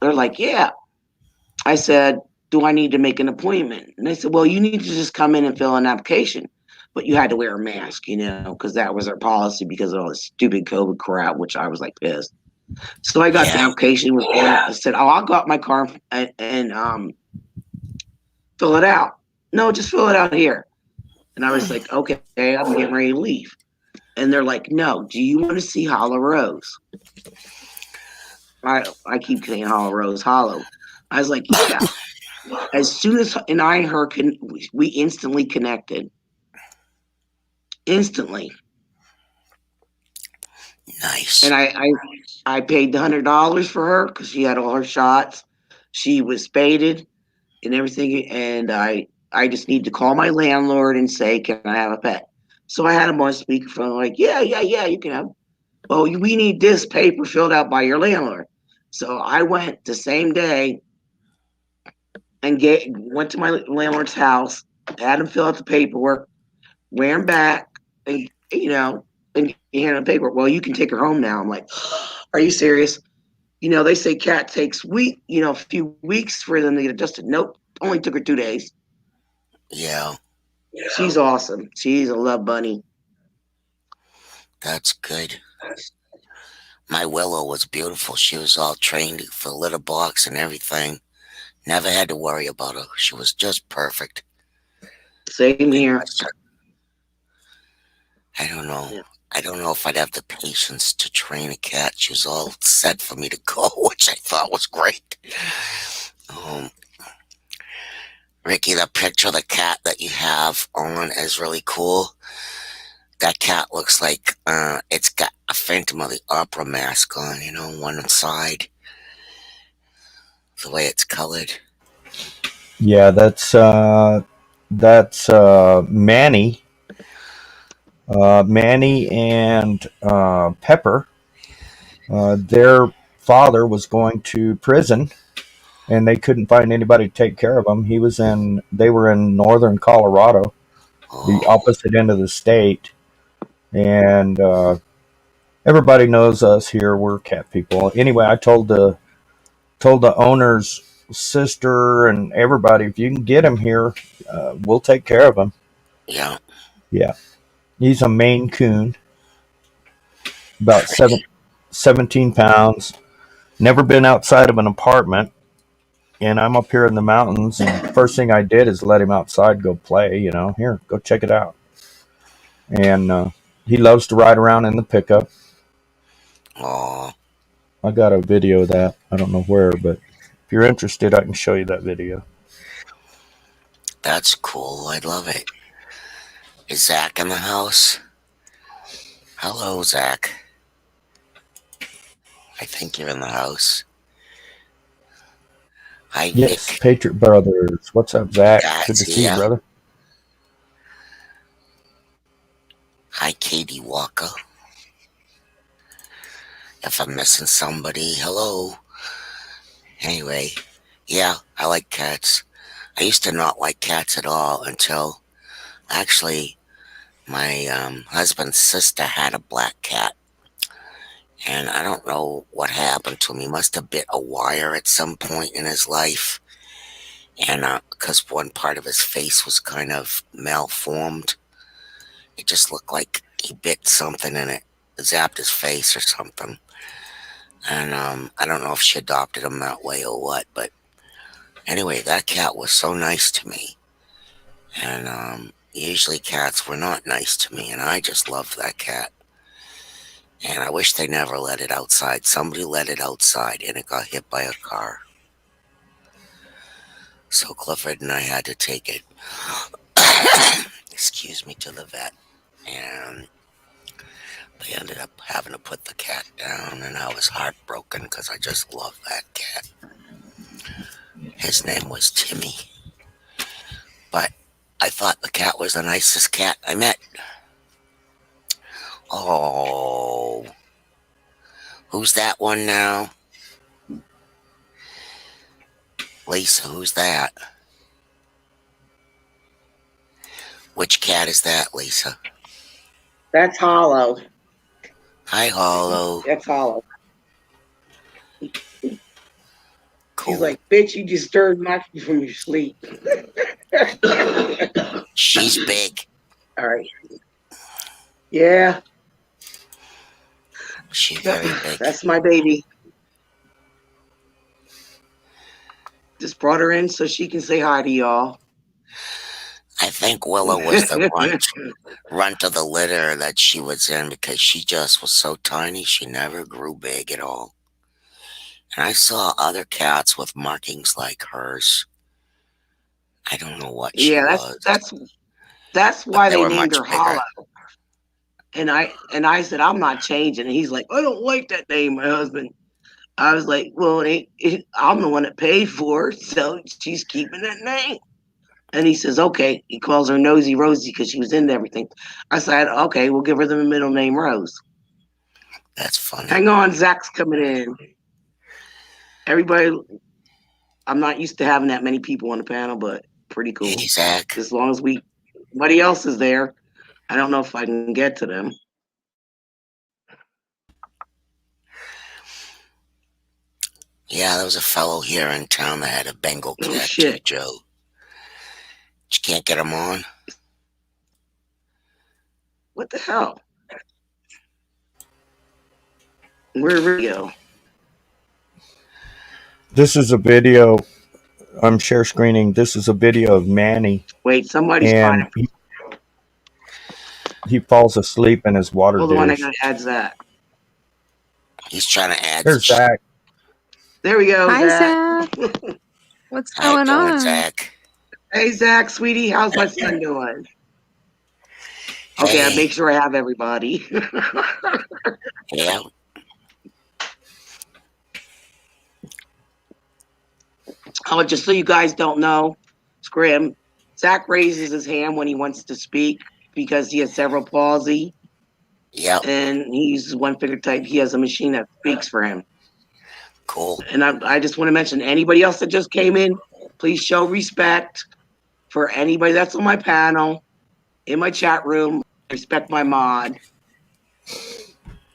They're like, yeah. I said, do I need to make an appointment? And they said, well, you need to just come in and fill an application. But you had to wear a mask, because that was our policy because of all this stupid COVID crap, which I was like pissed. So I got the application. I said, oh, I'll go out my car and fill it out. No, just fill it out here. And I was like, okay, I'm getting ready to leave. And they're like, no, do you want to see Hollow Rose? I keep saying Hollow Rose, Hollow. I was like, yeah. As soon as I and her we instantly connected. Instantly. Nice. And I paid the $100 for her because she had all her shots. She was spaded and everything. And I just need to call my landlord and say, can I have a pet? So I had him on speakerphone, like, yeah, you can have. Well, we need this paper filled out by your landlord. So I went the same day and went to my landlord's house, had him fill out the paperwork, ran back, and and he handed the paperwork. Well, you can take her home now. I'm like, are you serious? They say cat takes a few weeks for them to get adjusted. Nope, only took her 2 days. Yeah. She's awesome. She's a love bunny. That's good. My Willow was beautiful. She was all trained for litter box and everything. Never had to worry about her. She was just perfect. Same here. I don't know. Yeah. I don't know if I'd have the patience to train a cat. She was all set for me to go, which I thought was great. Um, Ricky, the picture of the cat that you have on is really cool. That cat looks like it's got a Phantom of the Opera mask on, one side. The way it's colored. Yeah, that's Manny. Manny and Pepper. Their father was going to prison, and they couldn't find anybody to take care of him. They were in northern Colorado, the Oh, opposite end of the state, and everybody knows us here. We're cat people. Anyway, I told the owner's sister and everybody, if you can get him here, we'll take care of him. yeah, Yeah, he's a Maine Coon, about pretty. 17 pounds. Never been outside of an apartment, and I'm up here in the mountains. And first thing I did is let him outside, go play. Here, go check it out. And he loves to ride around in the pickup. Oh, I got a video of that. I don't know where, but if you're interested, I can show you that video. that's cool. I love it. Is Zach in the house? Hello, Zach. I think you're in the house. Hi, Yes, Vic. Patriot Brothers. What's up, Zach? Good That's to see you, here. brother. Hi, Katie Walker. If I'm missing somebody, hello. Anyway, yeah, I like cats. I used to not like cats at all until actually my husband's sister had a black cat. And I don't know what happened to him. He must have bit a wire at some point in his life. And because one part of his face was kind of malformed, it just looked like he bit something and it zapped his face or something. And I don't know if she adopted him that way or what, but anyway, that cat was so nice to me. And usually cats were not nice to me, and I just loved that cat. And I wish they never let it outside. Somebody let it outside and it got hit by a car. So Clifford and I had to take it, excuse me, to the vet. And they ended up having to put the cat down, and I was heartbroken because I just loved that cat. His name was Timmy. But I thought the cat was the nicest cat I met. Oh, who's that one now? Lisa, who's that? Which cat is that, Lisa? That's Hollow. Hi, Hollow. That's Hollow. Cool. She's like, bitch, you disturbed my from your sleep. She's big. All right. Yeah, She's very big. that's my baby. Just brought her in so she can say hi to y'all. I think Willow was the runt of the litter that she was in because she just was so tiny. She never grew big at all. And I saw other cats with markings like hers. I don't know what she Yeah, was. that's why they they were named much her bigger. Hollow. And I said, I'm not changing. And he's like, I don't like that name, my husband. I was like, well, I'm the one that paid for her, so she's keeping that name. And he says, okay. He calls her Nosy Rosie because she was into everything. I said, okay, we'll give her the middle name Rose. That's funny. Hang on, Zach's coming in. Everybody, I'm not used to having that many people on the panel, but pretty cool. Hey, Zach. As long as somebody else is there, I don't know if I can get to them. Yeah, there was a fellow here in town that had a Bengal Oh, cat too, shit. Joe. You can't get him on? What the hell? Where'd we go? This is a video. I'm share screening. This is a video of Manny, Wait, somebody's and trying to. he falls asleep in his water Hold on, I dish. gotta add Zach. He's trying to add. There's Zach. There we go, Hi, Zach. Zach. What's How you going doing, on? Zach? Hey, Zach, sweetie, how's my son doing? Okay, I Hey. make sure I have everybody. Yeah. Oh, just so you guys don't know, Scrim, Zach raises his hand when he wants to speak because he has cerebral palsy Yep. and he's one finger type. He has a machine that speaks for him. Cool. And I just want to mention anybody else that just came in, please show respect for anybody that's on my panel, in my chat room. Respect my mod.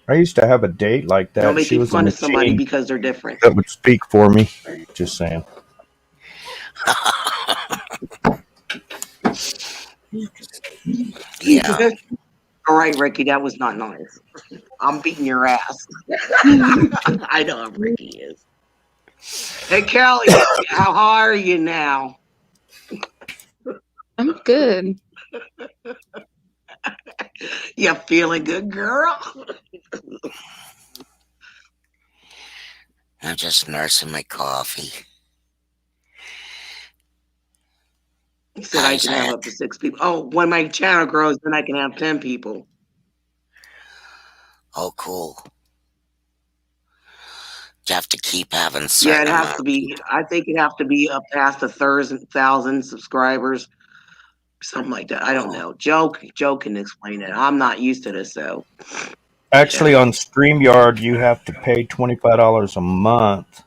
I used to have a date like Don't that. make She it was a fun of somebody machine because they're different. that would speak for me. Just saying. Yeah. All right, Ricky, that was not nice. I'm beating your ass. I know how Ricky is. Hey, Kelly, how are you now? I'm good. You feeling good, girl? I'm just nursing my coffee. He said I can have up to 6 people. Oh, when my channel grows, then I can have 10 people. Oh, cool. You have to keep having Yeah, certain it has amount. to be. I think it have to be up past 1,000 subscribers, something like that. I don't know. Joe can explain it. I'm not used to this, so. Actually, on StreamYard, you have to pay $25 a month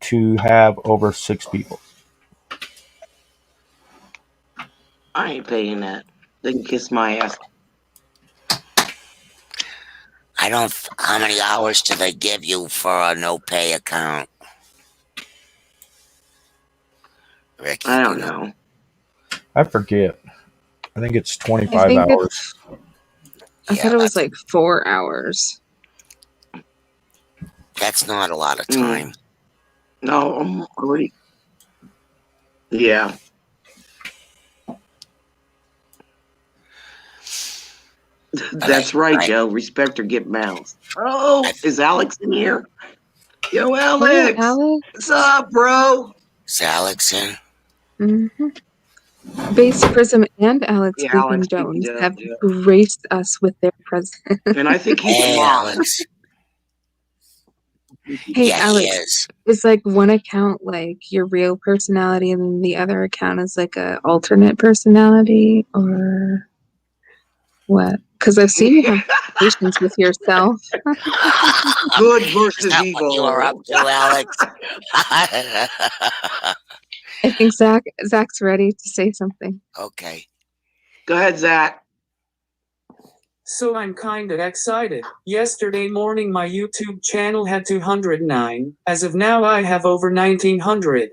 to have over 6 people. I ain't paying that. They can kiss my ass. I don't. How many hours do they give you for a no pay account? Ricky, I do don't you know. I forget. I think it's I 25 think hours. I Yeah, thought it was like 4 hours. that's not a lot of Mm. time. No, I'm already. Yeah. That's right, Joe. Respect or get bounced. Oh, is Alex in here? Yo, Hey, Alex. Alex. What's up, bro? Is Alex in? Base Prism and Alex Yeah, Sleeping Alex Jones Sleeping have Jones, yeah. graced us with their presence. And I think he's Hey, blocked. Alex. Hey, Yeah, he Alex, is like one account like your real personality and then the other account is like a alternate personality or what? Because I've seen you have conversations with yourself. Good Is versus that what you were up evil. to, Alex? I think Zach's ready to say something. Okay. Go ahead, Zach. So I'm kinda excited. Yesterday morning my YouTube channel had 209. As of now I have over 1900.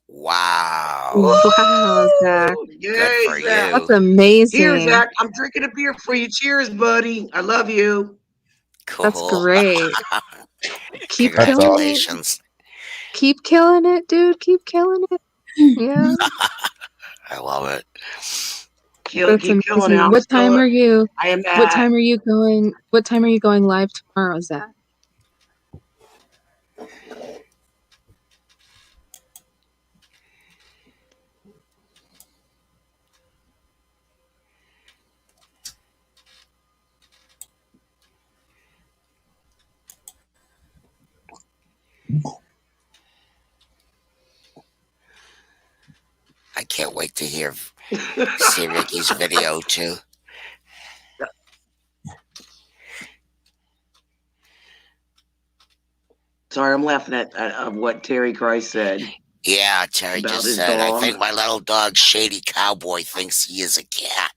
Wow. Wow, Zach. Good Yay, for Zach. That's you. amazing. Here, Zach. I'm drinking a beer for you. Cheers, buddy. I love you. That's Cool. great. Keep That's killing it. Congratulations. Keep killing it, dude. Keep killing it. Yeah. I love it. That's Keep killing it. amazing. I'm What still. time are you? I am What at. time are you going? What time are you going live tomorrow, Zach? I can't wait to see Ricky's video too. Sorry, I'm laughing at what Terry Christ said. Yeah, Terry About just his said, I dog. think my little dog Shady Cowboy thinks he is a cat.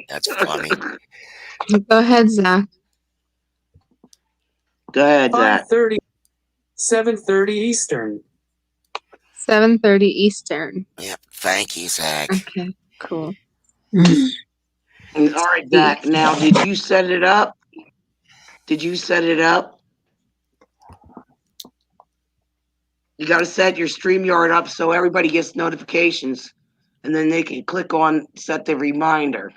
That's funny. Go ahead, Zach. Go ahead, Zach. 5:30, 7:30 Eastern. 7:30 Eastern. Yep. Thank you, Zach. Okay, cool. All right, Zach. Now, did you set it up? Did you set it up? You got to set your StreamYard up so everybody gets notifications. and then they can click on set the reminder.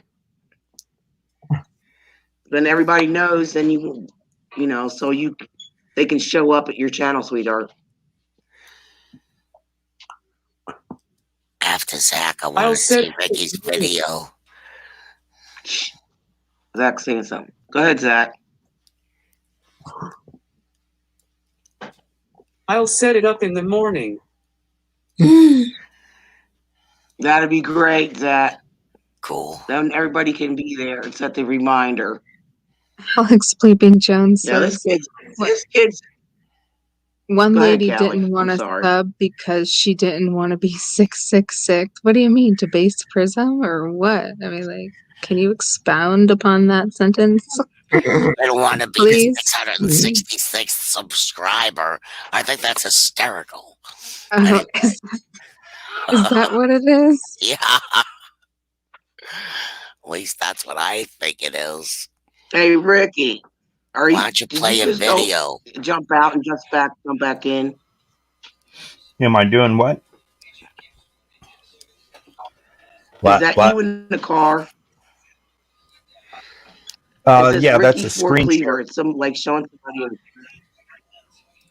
Then everybody knows, then you know, so they can show up at your channel, sweetheart. After Zach, I I'll want to set- see Ricky's video. Zach's saying something. Go ahead, Zach. I'll set it up in the morning. That'd be great, Zach. Cool. Then everybody can be there and set the reminder. Alex Bleeping Jones Yeah, says this kid's one Go ahead, lady Callie. didn't want I'm to sorry. sub because she didn't want to be 666. What do you mean, to base Prism or what? I mean, like, can you expound upon that sentence? I don't want to be Please. 666th subscriber. I think that's hysterical. Oh, is that what it is? Yeah. At least that's what I think it is. Hey, Ricky. Why don't you did play a just go video? Jump out and jump back in. Am I doing what? Is that you in the car? It says Yeah, that's Ricky a Ford screen Cleaver. share. It's some like showing somebody.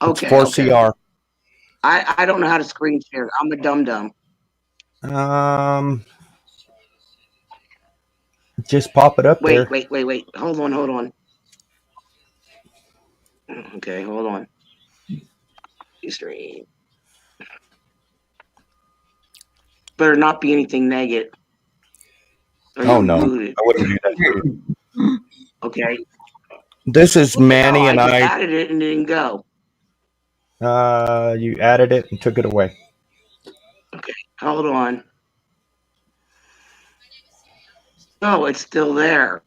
It's 4CR. I don't know how to screen share. I'm a dum. Just pop it up there. Wait. Hold on. Okay, hold on. Stream. Better not be anything negative. Or Oh you're no, muted. I wouldn't do that. Okay. This is Manny and I I. just added it and didn't go. You added it and took it away. Okay, hold on. Oh, it's still there.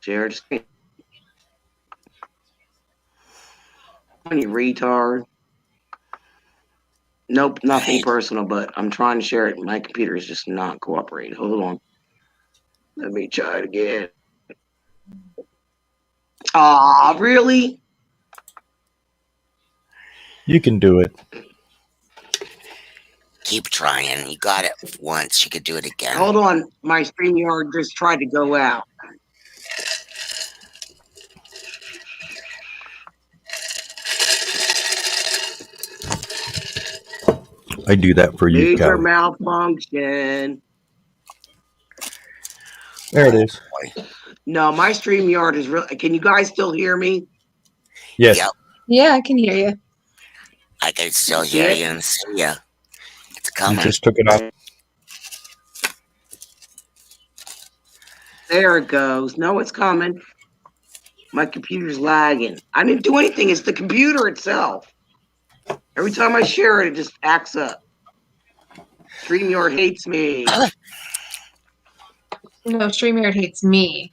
Shared screen. You retard. Nope, nothing personal, but I'm trying to share it. My computer is just not cooperating. Hold on. Let me try it again. Aw, really? You can do it. Keep trying. You got it once. You could do it again. Hold on. My StreamYard just tried to go out. I do that for you, Major Callie. malfunction. There it is. No, my StreamYard is real. Can you guys still hear me? Yes. Yep. Yeah, I can hear you. I can still hear you and see you. It's You coming. just took it off. There it goes. No, it's coming. My computer's lagging. I didn't do anything. It's the computer itself. Every time I share it, it just acts up. StreamYard hates me. No, StreamYard hates me.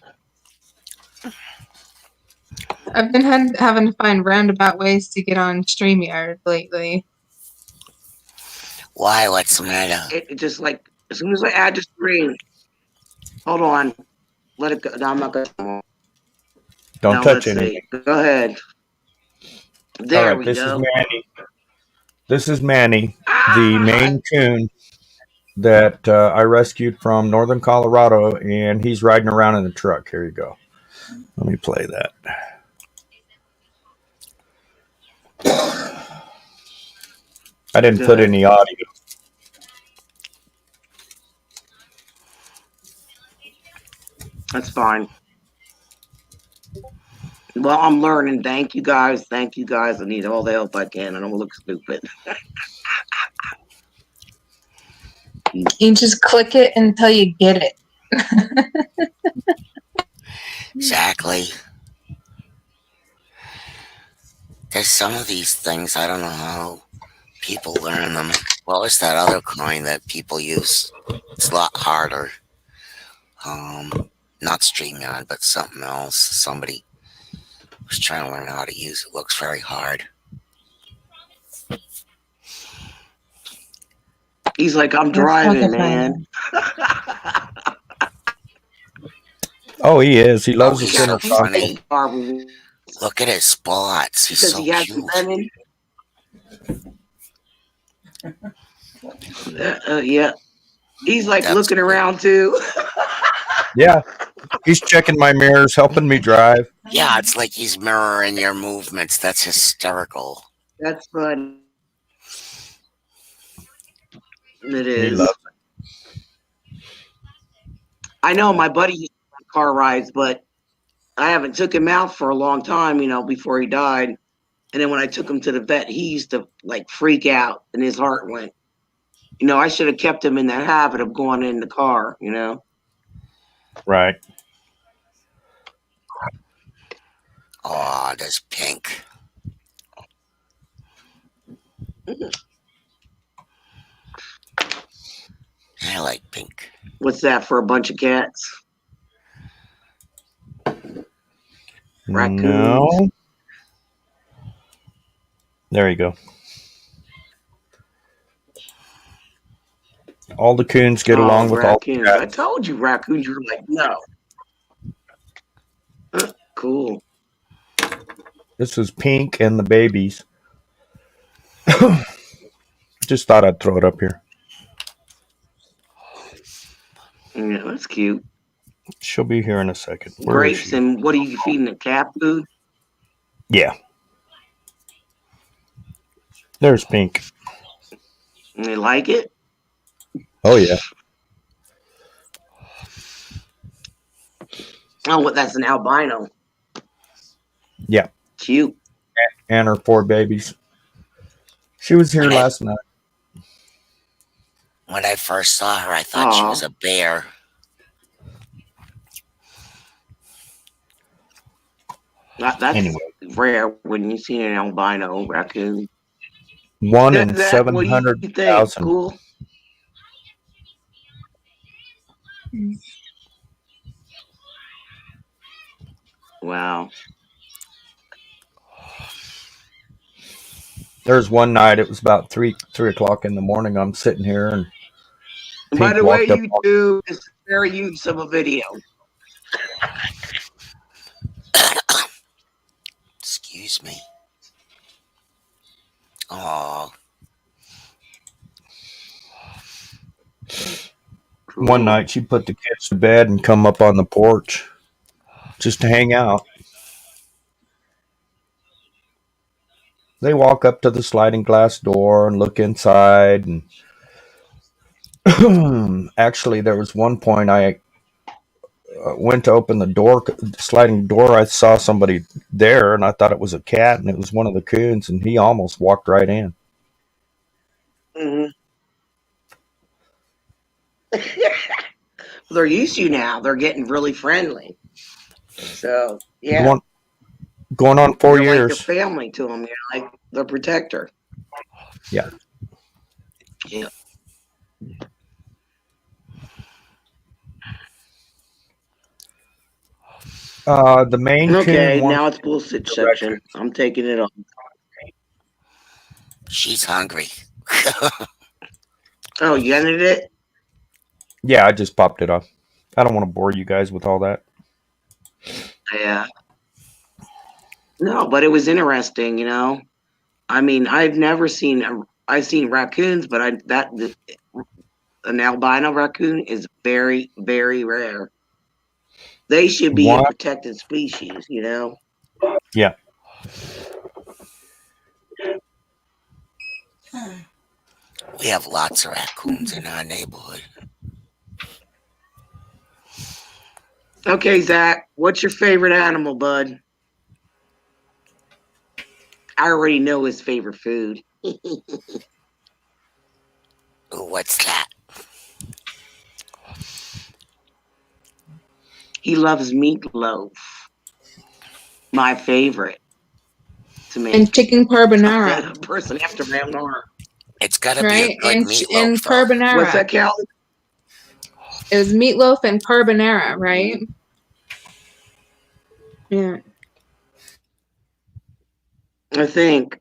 I've been having to find roundabout ways to get on StreamYard lately. Why? What's the matter? It just like, as soon as I add the screen, hold on. Let it go. No, I'm not going to. Don't Now, touch let's anything. see. Go ahead. There All right, we this go. is Manny. This is Manny, the Maine Coon that I rescued from northern Colorado, and he's riding around in the truck. Here you go. Let me play that. I didn't put any audio. That's fine. Well, I'm learning. Thank you guys. I need all the help I can. I don't look stupid. You just click it until you get it. Exactly. There's some of these things, I don't know how people learn them. What was that other coin that people use? It's a lot harder. Not StreamYard, but something else. Somebody was trying to learn how to use it. Looks very hard. He's like, I'm driving, man. Oh, he is. He loves the he's center so funny. Because Look at his spots. He's so he has cute. the lemon. Yeah. He's like That's looking good. around too. Yeah, he's checking my mirrors, helping me drive. Yeah, it's like he's mirroring your movements. That's hysterical. That's funny. It He is. loves I know my buddy used to have car rides, but I haven't took him out for a long time, before he died. And then when I took him to the vet, he used to like freak out and his heart went. I should have kept him in that habit of going in the car. it. Right. Oh, there's Pink. I like Pink. What's that for a bunch of cats? Raccoons. No. There you go. All the coons get along with all the raccoons. I cats. told you raccoons. You're like, no. Cool. This is Pink and the babies. Just thought I'd throw it up here. Yeah, that's cute. She'll be here in a second. Where is Grapes she? and what are you feeding the cat food? Yeah. There's Pink. And they like it? Oh, yeah. Oh, what? That's an albino. Yeah. Cute. And her 4 babies. She was here last night. When I first saw her, I thought she was a bear. That's Anyway. rare when you see an albino raccoon. 1 in What do you think? 700,000. Cool. Wow. There's one night, it was about 3 o'clock in the morning. I'm sitting here and By Pink the way, walked up. YouTube is very use of a video. Excuse me. Oh, One night she put the kids to bed and come up on the porch just to hang out. They walk up to the sliding glass door and look inside. And actually, there was one point I went to open the door, the sliding door. I saw somebody there, and I thought it was a cat, and it was one of the coons, and he almost walked right in. Mhm. They're used to you now. They're getting really friendly. So yeah, Going on 4 you're years. like their family to them. You're like their protector. Yeah. Yeah. The main Okay, coon now it's bullshit section. I'm taking it on. she's hungry. Oh, you ended it? Yeah, I just popped it off. I don't want to bore you guys with all that. Yeah. No, but it was interesting, I mean, I've never seen I've seen raccoons, but an albino raccoon is very, very rare. They should be a What? protected species, Yeah. We have lots of raccoons in our neighborhood. Okay, Zach, what's your favorite animal, bud? I already know his favorite food. Ooh, what's that? He loves meatloaf. My favorite. To me. And chicken carbonara, A person after my own heart. It's gotta be right? a good And meatloaf, though. carbonara. What's that, Calvin? It was meatloaf and carbonara, right? Yeah. I think.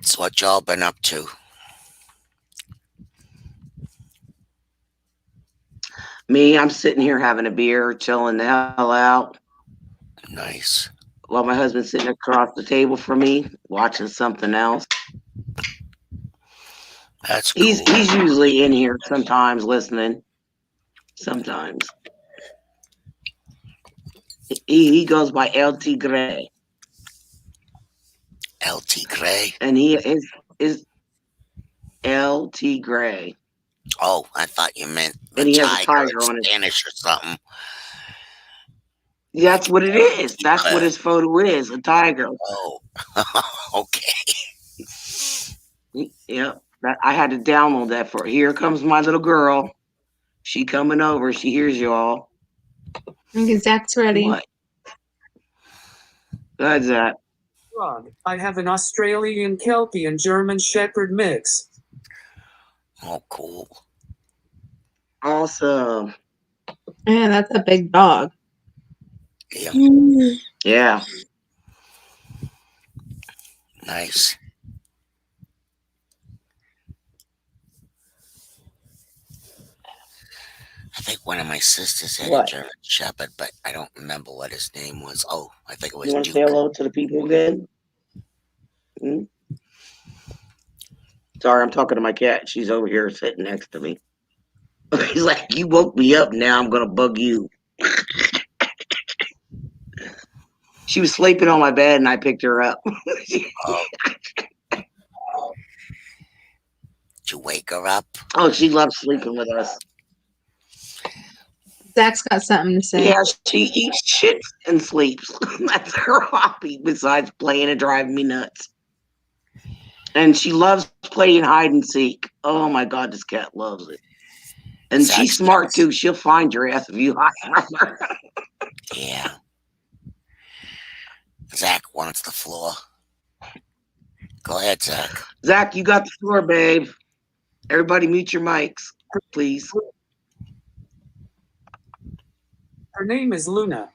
So what y'all been up to? Me, I'm sitting here having a beer, chilling the hell out. Nice. while my husband's sitting across the table from me watching something else. That's cool. He's usually in here sometimes listening. Sometimes. He goes by LT Gray. LT Gray. And he is LT Gray. Oh, I thought you meant And he has a tiger in on his. Spanish or something. That's what it is. That's what his photo is, a tiger. Oh, okay. Yep. I had to download that for. Here comes my little girl. She coming over. She hears y'all. Okay, Zach's ready. What? That's that. Dog. I have an Australian Kelpie and German Shepherd mix. Oh, cool. Awesome. Yeah, that's a big dog. Yeah, Yeah. nice. I think one of my sisters had What? a German Shepherd, but I don't remember what his name was. Oh, I think it was You want to say Duke. hello to the people again? Hmm? Sorry, I'm talking to my cat. She's over here sitting next to me. He's like, you woke me up. Now I'm gonna bug you. She was sleeping on my bed, and I picked her up. Oh. Did you wake her up? Oh, she loves sleeping with us. Zach's got something to say. Yeah, she eats shit and sleeps. That's her hobby, besides playing and driving me nuts. And she loves playing hide and seek. Oh my God, this cat loves it. And Zach's she's smart too. She'll find your ass if you hide from her. Yeah. Zach wants the floor. Go ahead, Zach. Zach, you got the floor, babe. Everybody mute your mics, please. Her name is Luna.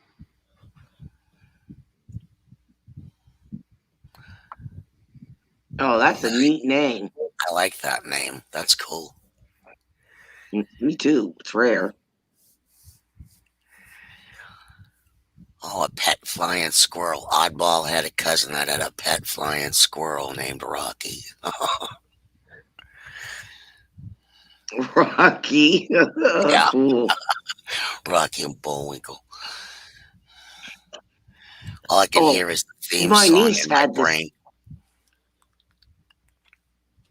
Oh, that's a neat name. I like that name. That's cool. Me too. It's rare. Oh, a pet flying squirrel. Oddball had a cousin that had a pet flying squirrel named Rocky. Rocky. Yeah. Cool. Rocky and Bullwinkle. All I can Oh, hear is the theme my song niece in my had this. brain.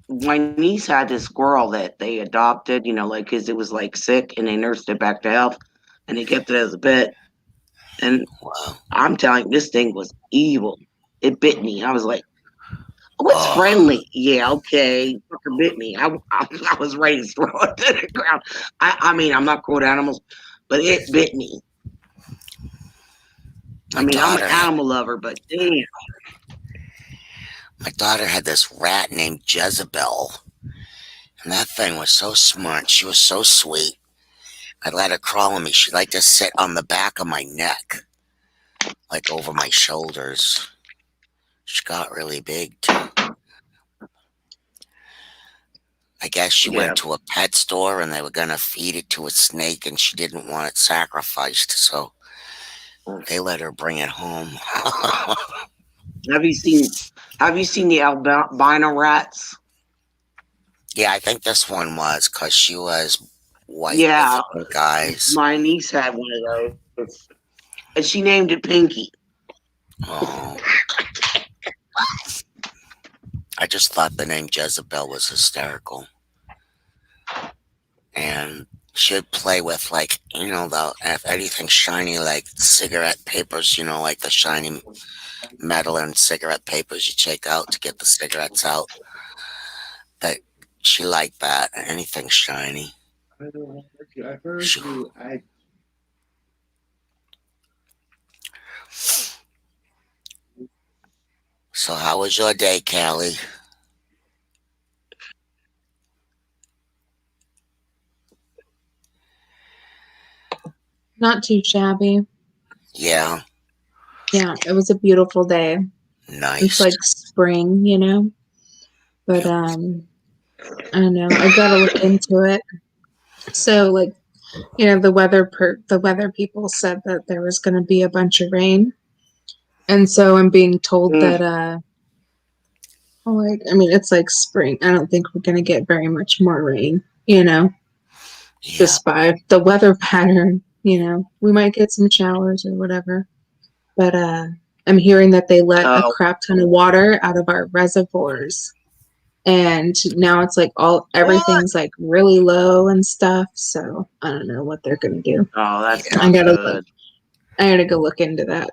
My niece had this squirrel that they adopted, like, because it was like sick and they nursed it back to health and they kept it as a pet. And Wow. I'm telling you, this thing was evil. It bit me. I was like, oh, it's Oh. friendly. Yeah, okay. Fucker bit me. I was ready to throw it to the ground. I mean, I'm not quote animals, but it bit me. My I'm an daughter had- animal lover, but damn. My daughter had this rat named Jezebel. And that thing was so smart. She was so sweet. I'd let her crawl on me. She'd like to sit on the back of my neck, like over my shoulders. She got really big too. I guess she Yeah. went to a pet store and they were gonna feed it to a snake and she didn't want it sacrificed, so they let her bring it home. Have you seen the albino rats? Yeah, I think this one was because she was white Yeah. with pink eyes. My niece had one of those, and she named it Pinky. Oh. I just thought the name Jezebel was hysterical. And she'd play with, like, if anything shiny, like cigarette papers, like the shiny metal and cigarette papers you take out to get the cigarettes out. That she liked that. Anything shiny. I heard Sure. you. So how was your day, Callie? Not too shabby. Yeah, Yeah, it was a beautiful day. nice. It's like spring. But I don't know. I gotta look into it. So like, the weather people said that there was gonna be a bunch of rain. And so I'm being told Mm. that like, I mean, it's like spring. I don't think we're gonna get very much more rain, Yeah. just by the weather pattern, We might get some showers or whatever. But I'm hearing that they let a Oh, crap ton of water out of our reservoirs. And now it's like what? everything's like really low and stuff. So I don't know what they're gonna do. Oh, that's Yeah. I not gotta look. good. I gotta go look into that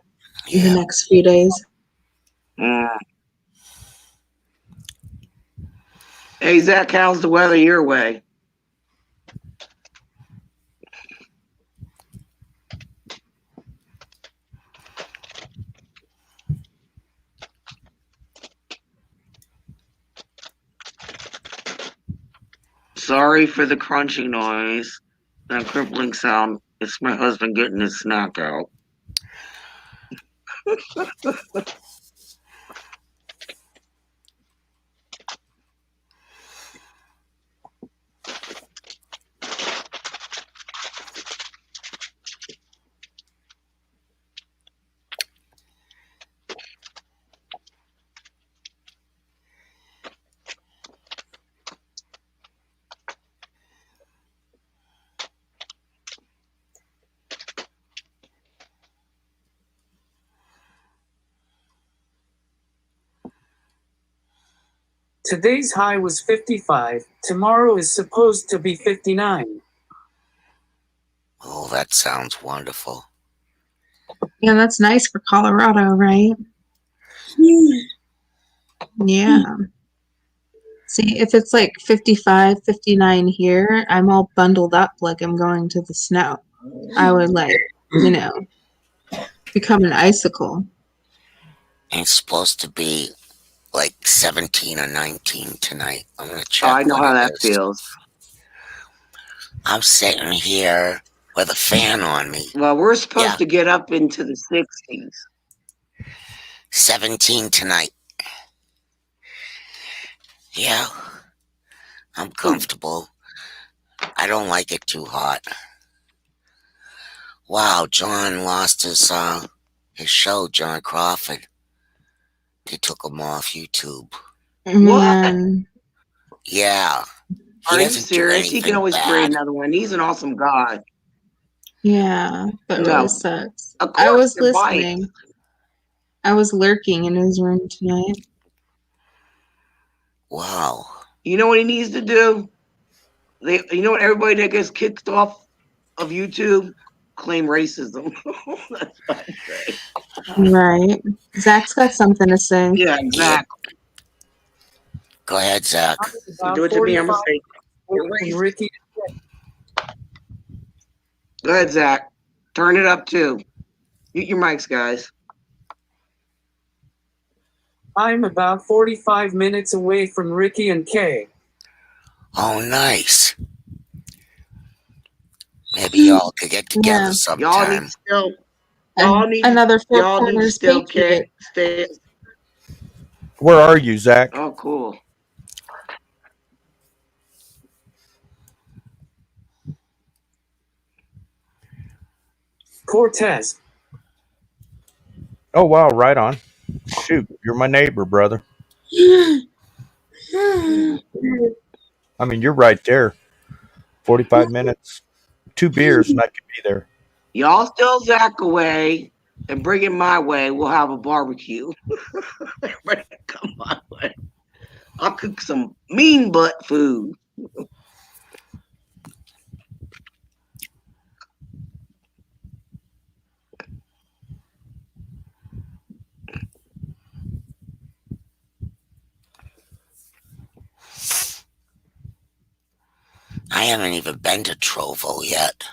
in the Yeah. next few days. Mm. Hey, Zach, how's the weather your way? Sorry for the crunching noise. That crippling sound. It's my husband getting his snack out. Today's high was 55. Tomorrow is supposed to be 59. Oh, that sounds wonderful. Yeah, that's nice for Colorado, right? Yeah. See, if it's like 55, 59 here, I'm all bundled up like I'm going to the snow. I would become an icicle. And it's supposed to be like 17 or 19 tonight. I'm gonna Oh, check I know what how it that is. feels. I'm sitting here with a fan on me. Well, we're supposed Yeah. to get up into the 60s. 17 tonight. Yeah. I'm comfortable. I don't like it too hot. Wow, John lost his show, John Crawford. They took him off YouTube. Man, Yeah. He Are you doesn't do serious? He can anything always create bad. another one. He's an awesome guy. yeah, that really No, sucks. of I course, was they're bites. listening. I was lurking in his room tonight. Wow. You know what he needs to do? You know what everybody that gets kicked off of YouTube claim racism. That's what I say. Right. Zach's got something to say. Yeah, exactly. Go ahead, Zach. You do it to me, I'm gonna say you're And racist. Ricky, Go ahead, Zach. Turn it up too. Mute your mics, guys. I'm about 45 minutes away from Ricky and Kay. Oh, nice. Maybe y'all could get together Yeah. Y'all sometime. need still. And Y'all need. another Four Y'all need Corners still Patriot. stay. Where are you, Zach? Oh, cool. Cortez. Oh wow, right on. Shoot, you're my neighbor, brother. I mean, you're right there. 45 minutes, 2 beers, and I could be there. Y'all still Zach away and bring it my way. We'll have a barbecue. Everybody come my way. I'll cook some mean butt food. I haven't even been to Trovo yet.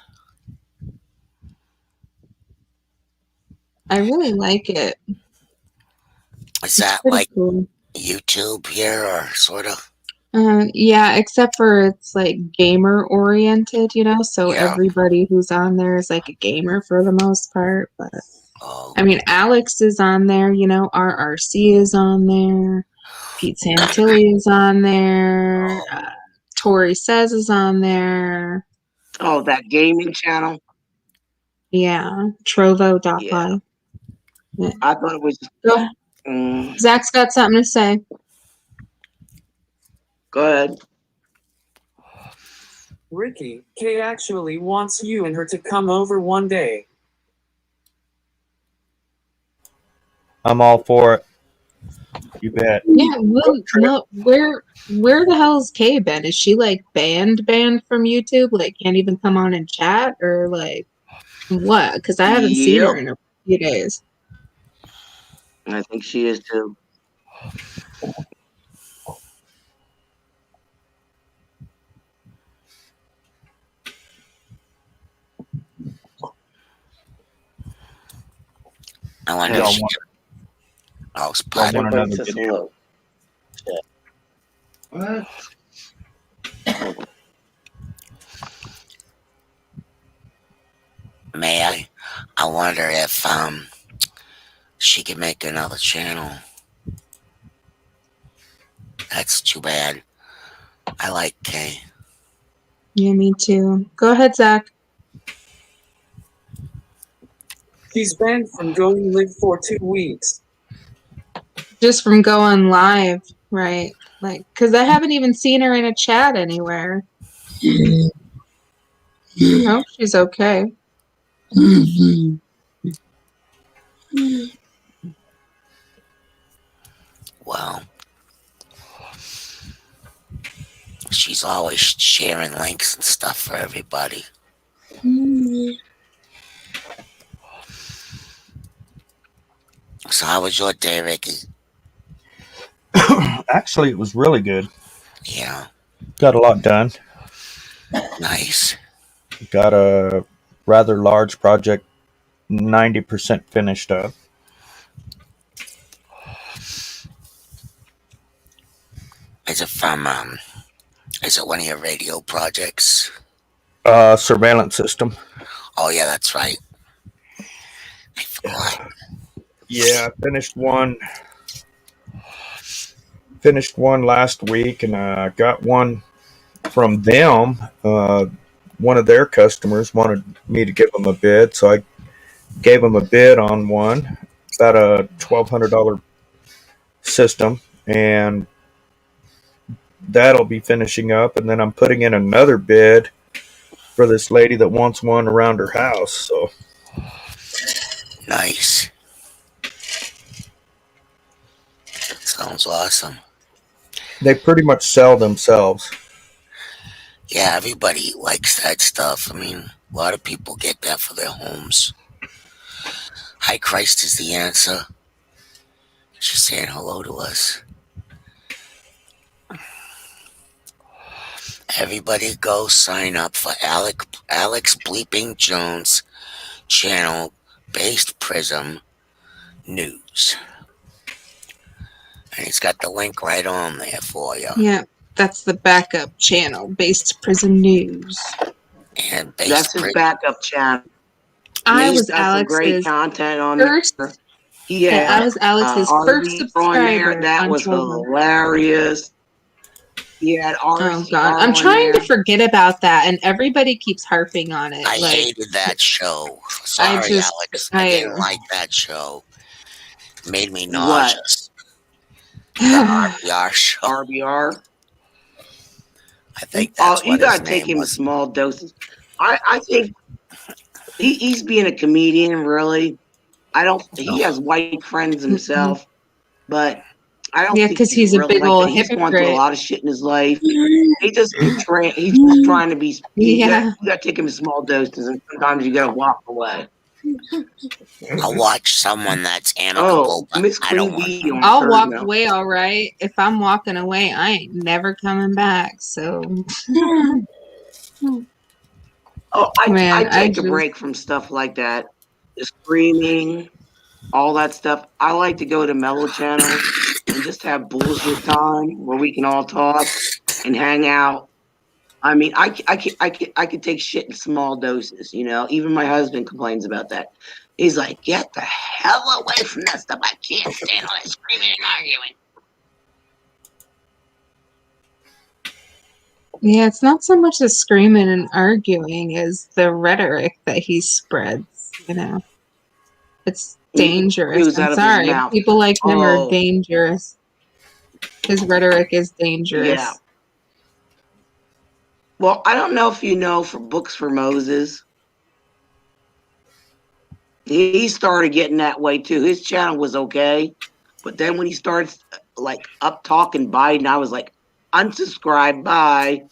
I really like it. Is It's that pretty like cool. YouTube here or sort of? Yeah, except for it's like gamer oriented, so Yeah. everybody who's on there is like a gamer for the most part. But Oh, I mean, Alex is on there, RRC is on there, Pete Santilli is on there, Tori Says is on there. Oh, that gaming channel. Yeah, Trovo.live. Yeah. I thought it was. Go, Zach's got something to say. Go ahead. Ricky, Kay actually wants you and her to come over one day. I'm all for it. You bet. Yeah, well, where the hell's Kay been? Is she like banned from YouTube? Like can't even come on and chat or like what? Because I haven't seen her Yep. in a few days. I think she is too. I wonder Yeah, if she. want- Oh, it's Y'all part want of another says video? hello. What? May I? I wonder if she can make another channel. That's too bad. I like Kay. Yeah, me too. Go ahead, Zach. She's banned from going live for 2 weeks. Just from going live, right? Like, because I haven't even seen her in a chat anywhere. I hope she's okay. Well, she's always sharing links and stuff for everybody. So how was your day, Ricky? Actually, it was really good. Yeah, Got a lot done. nice. Got a rather large project 90% finished up. Is it from is it one of your radio projects? Surveillance system. Oh yeah, that's right. I forgot. Yeah, I finished one. Finished one last week, and got one from them. One of their customers wanted me to give them a bid, so I gave them a bid on one, about a $1,200 system, and that'll be finishing up. And then I'm putting in another bid for this lady that wants one around her house. So Nice. Sounds awesome. they pretty much sell themselves. Yeah, everybody likes that stuff. I mean, a lot of people get that for their homes. Hi, Christ is the answer. She's saying hello to us. Everybody go sign up for Alex Bleeping Jones channel based Prism News. And he's got the link right on there for you. Yeah, that's the backup channel, Based Prison News. And based That's his Prism. backup channel. I He's was got some great Alex's content on first. there. Yeah, I was Alex's first RB on there. subscriber. That on was Trollman. hilarious. He had Oh RCR god, I'm on trying there. to forget about that, and everybody keeps harping on it. I like, hated that show. Sorry, just- Alex. I didn't like that show. It made me nauseous. The RBR show. RBR. I think that's You what gotta his take name him was. small doses. I think he's being a comedian, really. I don't. He has white friends himself, but I don't. Yeah, think 'cause he's a really big like ol' that. He's gone through a hypocrite. lot of shit in his life. He's just trying to be. Yeah. You gotta take him in small doses, and sometimes you gotta walk away. I'll watch someone that's amicable, but Miss I don't Queen want Bee on I'll her walk now. away all right. If I'm walking away, I ain't never coming back. So Man, I take a just- break from stuff like that. The screaming, all that stuff. I like to go to Mellow Channel and just have bullshit time where we can all talk and hang out. I mean, I could take shit in small doses, you know. Even my husband complains about that. He's like, "Get the hell away from that stuff! I can't stand all that screaming and arguing." yeah, it's not so much the screaming and arguing as the rhetoric that he spreads, you know. It's dangerous. News out I'm of his sorry. mouth. People like him are Oh. dangerous. His rhetoric is dangerous. Yeah. Well, I don't know if you know for Books for Moses. He started getting that way too. His channel was okay. But then when he starts like up talking Biden, I was like, unsubscribe, bye.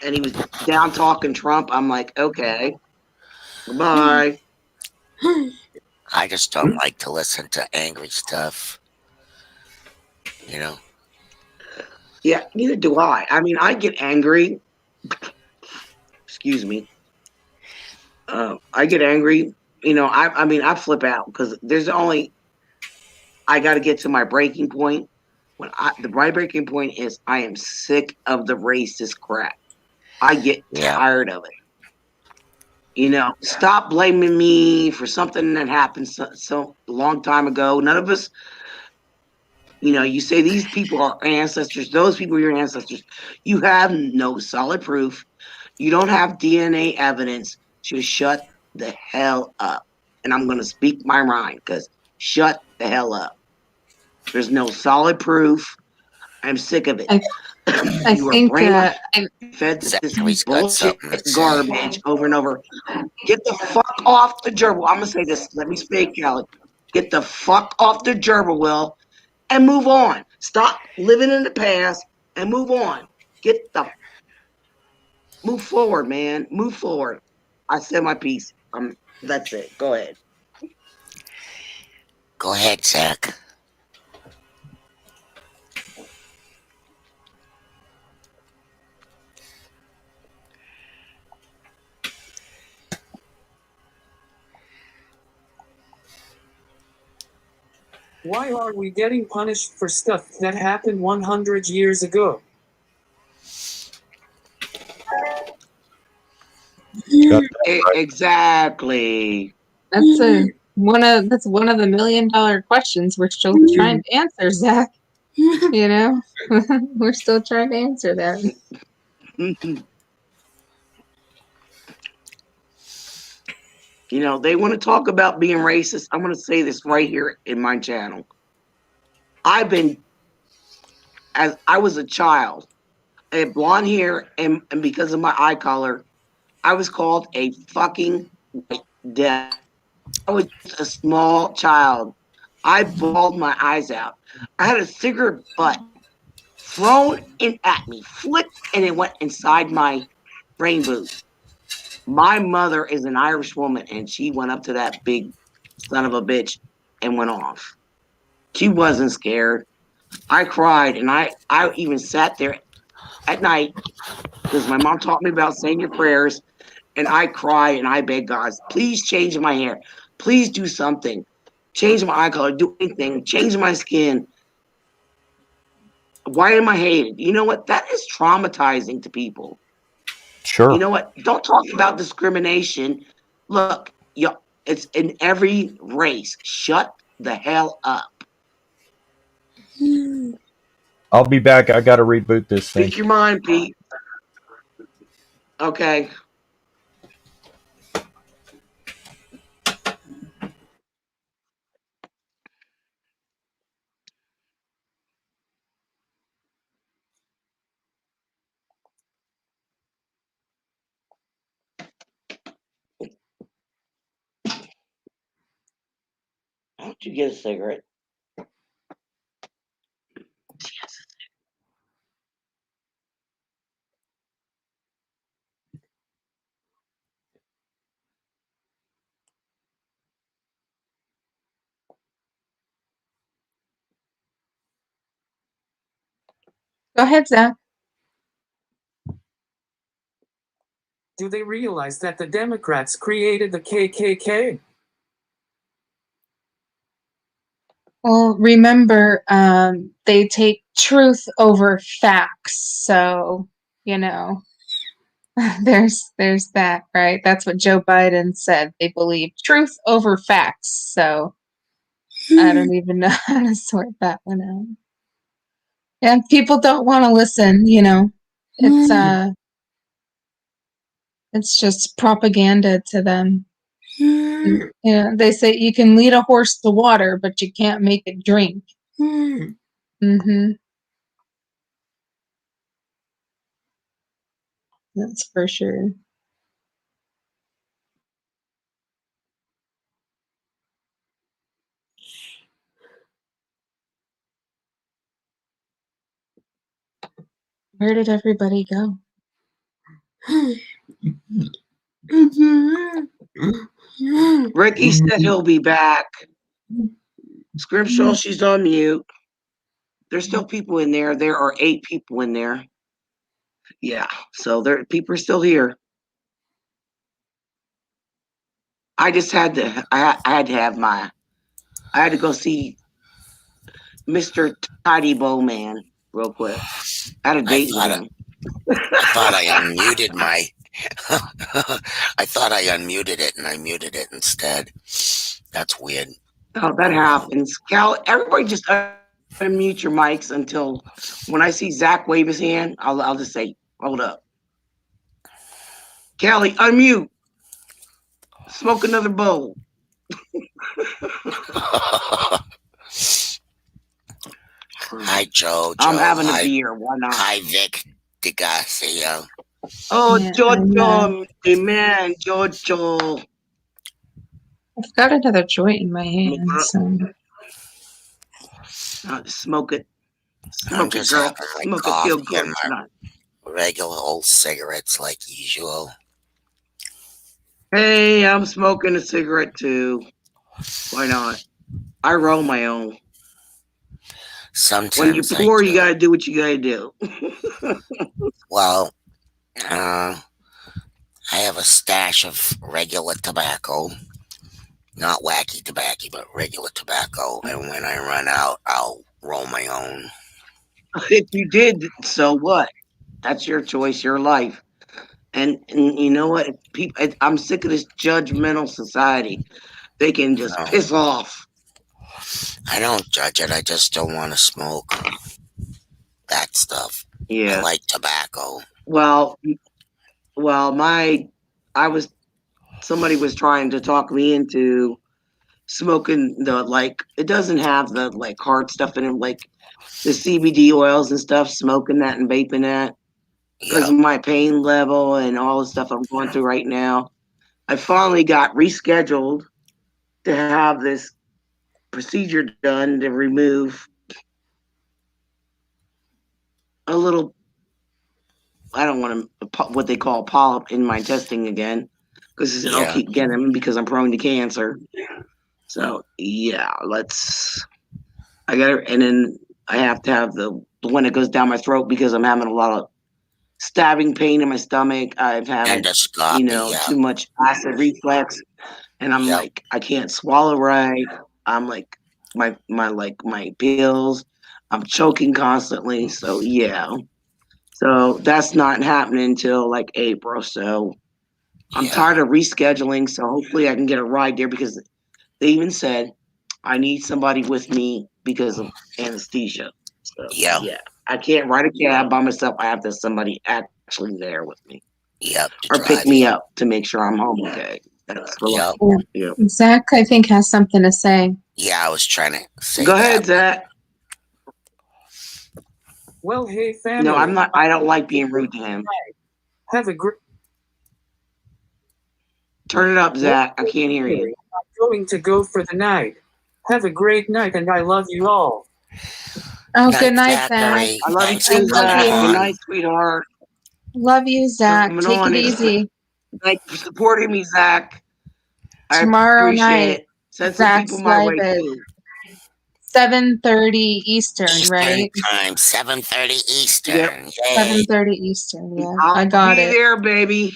And he was down talking Trump. I'm like, okay. Bye. I just don't like to listen to angry stuff. You know? Yeah, neither do I. I mean, I get angry. Excuse me. I get angry. You know, I mean, I flip out because there's only, I got to get to my breaking point. My breaking point is I am sick of the racist crap. I get Yeah. tired of it. You know, stop blaming me for something that happened so long time ago. None of us, you know, you say these people are ancestors, those people are your ancestors. You have no solid proof. You don't have DNA evidence. Just shut the hell up. And I'm going to speak my mind because shut the hell up. There's no solid proof. I'm sick of it. I You are think fed this Zachary's got bullshit something to say. garbage over and over. Get the fuck off the gerbil. I'm gonna say this. Let me speak, Kelly. Get the fuck off the gerbil wheel and move on. Stop living in the past and move on. Move forward, man. Move forward. I said my piece. That's it. Go ahead. Go ahead, Zach. Why are we getting punished for stuff that happened 100 years ago? Got that right. Exactly. that's one of the $1 million questions we're still trying to answer, Zach. You know, we're still trying to answer that. You know, they want to talk about being racist. I'm going to say this right here in my channel. As I was a child, I had blonde hair, and because of my eye color, I was called a fucking white devil. I was just a small child. I bawled my eyes out. I had a cigarette butt thrown in at me, flicked, and it went inside my brain boot. My mother is an Irish woman, and she went up to that big son of a bitch and went off. She wasn't scared. I cried, and I even sat there at night because my mom taught me about saying your prayers, and I cried and I begged God, please change my hair. Please do something. Change my eye color, do anything, change my skin. Why am I hated? You know what? That is traumatizing to people. Sure. You know what? Don't talk about discrimination. Look, it's in every race. Shut the hell up. I'll be back. I got to reboot this thing. Speak your mind, Pete. Okay. Why don't you get a cigarette? Yes. Go ahead, Zach. Do they realize that the Democrats created the KKK? Well, remember, they take truth over facts. So, you know, there's that, right? That's what Joe Biden said. They believe truth over facts. So I don't even know how to sort that one out. And people don't want to listen, you know. It's just propaganda to them. Yeah, they say you can lead a horse to water, but you can't make it drink. Mm-hmm. That's for sure. Where did everybody go? Ricky said he'll be back. Scrimshaw, she's on mute. There's still people in there. There are 8 people in there. Yeah, so there people are still here. I just had to. I had to have my. I had to go see Mr. Tidy Bowman real quick. I had a date with him. I thought I unmuted my. I thought I unmuted it and I muted it instead. That's weird. Oh, that happens. Cal, everybody just unmute your mics until when I see Zach wave his hand, I'll just say, hold up. Callie, unmute. Smoke another bowl. Hi, Joe. I'm having Hi, a beer. Why not? Hi, Vic DeGarcia. Oh, Yeah, Jojo, amen, Jojo. I've got another joint in my hand, so Smoke it. I'm Smoke it, just girl. having my Smoke it, feel coffee good and my tonight. regular old cigarettes like usual. Hey, I'm smoking a cigarette too. Why not? I roll my own. Sometimes When you I pour, do. you gotta do what you gotta do. Well, I have a stash of regular tobacco. Not wacky tobacco, but regular tobacco. And when I run out, I'll roll my own. If you did, so what? That's your choice, your life. And you know what? People, I'm sick of this judgmental society. They can just No. piss off. I don't judge it. I just don't want to smoke that stuff. I Yeah. like tobacco. Well, somebody was trying to talk me into smoking it doesn't have the like hard stuff in it, like the CBD oils and stuff, smoking that and vaping that because of my pain level and all the stuff I'm going through right now. I finally got rescheduled to have this procedure done to remove a little, I don't want to, what they call polyp in my testing again, because I'll keep getting them because I'm prone to cancer. So yeah, I got it, and then I have to have the one that goes down my throat because I'm having a lot of stabbing pain in my stomach. I've had, too much acid reflux, and I'm like, I can't swallow right. I'm like, my pills, I'm choking constantly. So yeah, so that's not happening until like April. So I'm tired of rescheduling. So hopefully I can get a ride there because they even said I need somebody with me because of anesthesia. So yeah, I can't ride a cab by myself. I have to have somebody actually there with me. Or pick me up to make sure I'm home okay. That's Zach, I think, has something to say. Yeah, I was trying to say Go ahead, Zach. Well, hey, family. No, I'm not. I don't like being rude to him. Have a great. Turn it up, Zach. I can't hear you. I'm going to go for the night. Have a great night, and I love you all. Oh, good night, Zach. I love you too, Zach. Good night, sweetheart. Love you, Zach. Take it easy. Thank you for supporting me, Zach. Tomorrow night, Send some people my way too. 7:30 Eastern, right? Time 7:30 Eastern. Yep. 7:30 Eastern. Yeah, I got be it. there, baby.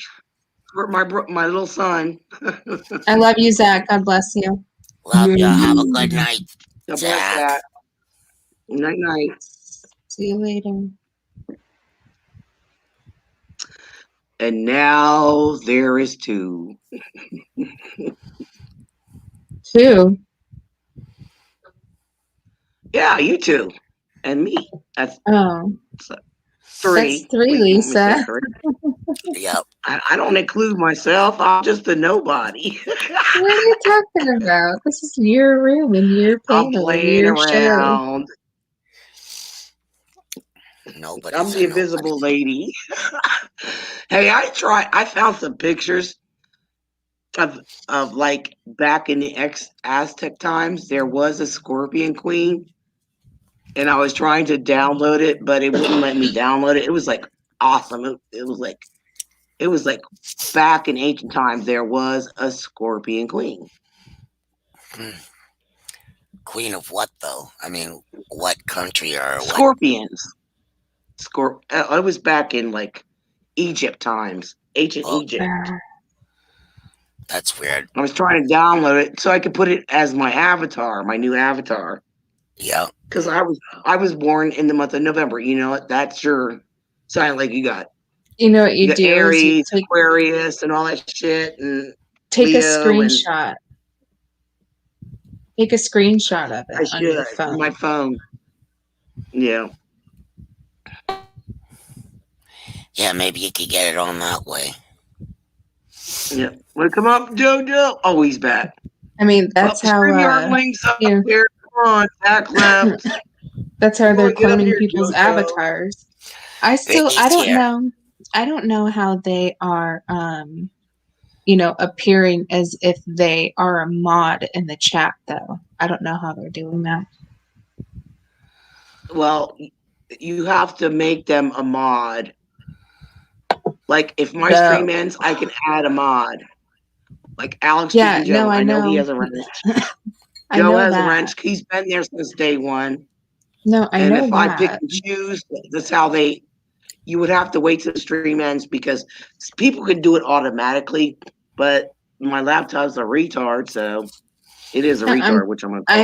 For my little son. I love you, Zach. God bless you. Love you. Have a good night, God bless Zach. Zach. Night, night. See you later. And now there is 2. 2? Yeah, you 2. And me. That's 3. That's 3, Lisa. Yep. I don't include myself. I'm just a nobody. What are you talking about? This is your room and your I'm panel and playing your show. around. Nobody's I'm a the invisible nobody. lady. Hey, I found some pictures of like back in the Aztec times. There was a Scorpion Queen, and I was trying to download it, but it wouldn't let me download it. It was like awesome. It was like back in ancient times. There was a Scorpion Queen. Queen of what though? I mean, what country or what? Scorpions. It was back in like Egypt times, ancient Oh. Egypt. That's weird. I was trying to download it so I could put it as my avatar, my new avatar. Yeah. Because I was born in the month of November. You know what? That's your sign. Like you got You know what you got do is you Aries, Aquarius, and all that shit, and take a Leo, and screenshot. Take a screenshot of I it on your should phone. my phone. Yeah. Yeah, maybe you could get it on that way. Yeah. Want to come up, JoJo? Oh, he's back. I mean, that's Well, how StreamYard links up you know, here. Come on, back left. that's how they're Get up cloning here, people's JoJo. avatars. I don't know how they are appearing as if they are a mod in the chat though. I don't know how they're doing that. Well, you have to make them a mod. Like if my stream ends, I can add a mod. Like Alex Yeah, Joe, no, I I know he know. has a wrench. I Joe know has a that. wrench. He's been there since day one. No, I And know if I pick that. and choose, that's how you would have to wait till the stream ends because people can do it automatically, but my laptop's a retard, so it is a No, retard, which I'm gonna call.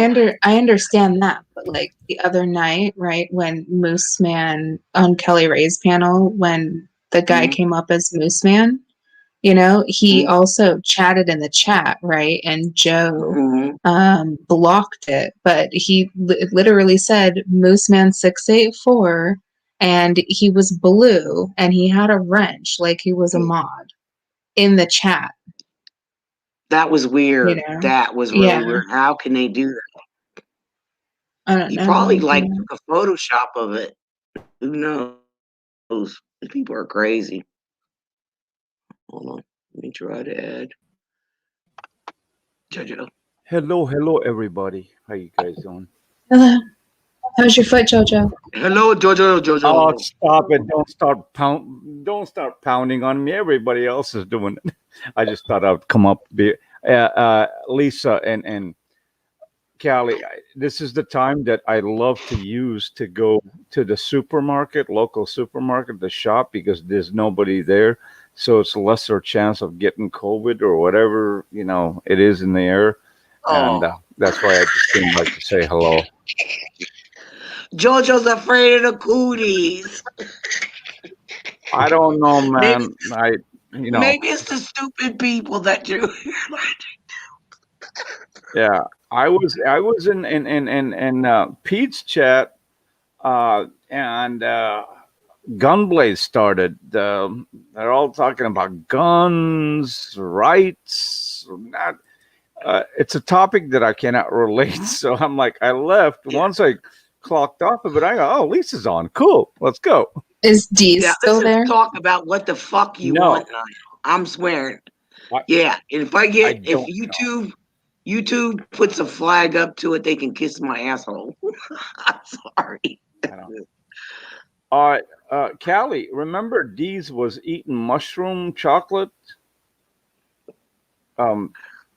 I understand that, but like the other night, right, when Moose Man on Kelly Ray's panel, when the guy Mhm. came up as Moose Man, he also chatted in the chat, right? And Joe blocked it, but he literally said Moose Man 684, and he was blue and he had a wrench, like he was a mod in the chat. That was weird. You know? That was really Yeah. weird. How can they do that? I don't He know. probably you like know. took a Photoshop of it. Who knows? These people are crazy. Hold on. Let me try to add JoJo. Hello, everybody. How you guys doing? Hello. How's your foot, JoJo? Hello, JoJo. Oh, stop it! Don't start pounding on me. Everybody else is doing it. I just thought I'd come up. Lisa and Callie, this is the time that I love to use to go to the supermarket, local supermarket, the shop, because there's nobody there. So it's lesser chance of getting COVID or whatever, it is in the air. And that's why I just came back to say hello. JoJo's afraid of the cooties. I don't know, man. Maybe it's the stupid people that you. Yeah, I was in Pete's chat, and Gunblade started. They're all talking about guns, rights. It's a topic that I cannot relate. So I'm like, I left once I clocked off of it. I go, oh, Lisa's on. Cool, let's go. Is D still there? Talk about what the fuck you want. I'm swearing. Yeah, and if YouTube puts a flag up to it, they can kiss my asshole. I'm sorry. All right, Callie, remember Deez was eating mushroom chocolate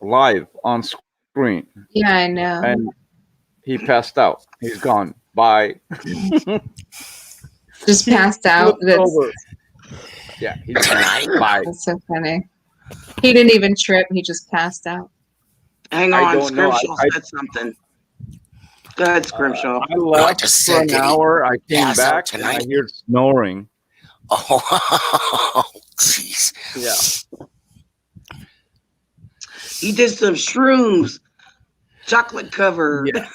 live on screen. Yeah, I know. And he passed out. He's gone. Bye. Just passed out. Yeah, he's gone. Bye. That's so funny. He didn't even trip. He just passed out. Hang on, Scrimshaw said something. Go ahead, Scrimshaw. I left for an hour. I came back and I hear snoring. Oh, jeez. Yeah. He did some shrooms, chocolate covered. Yeah.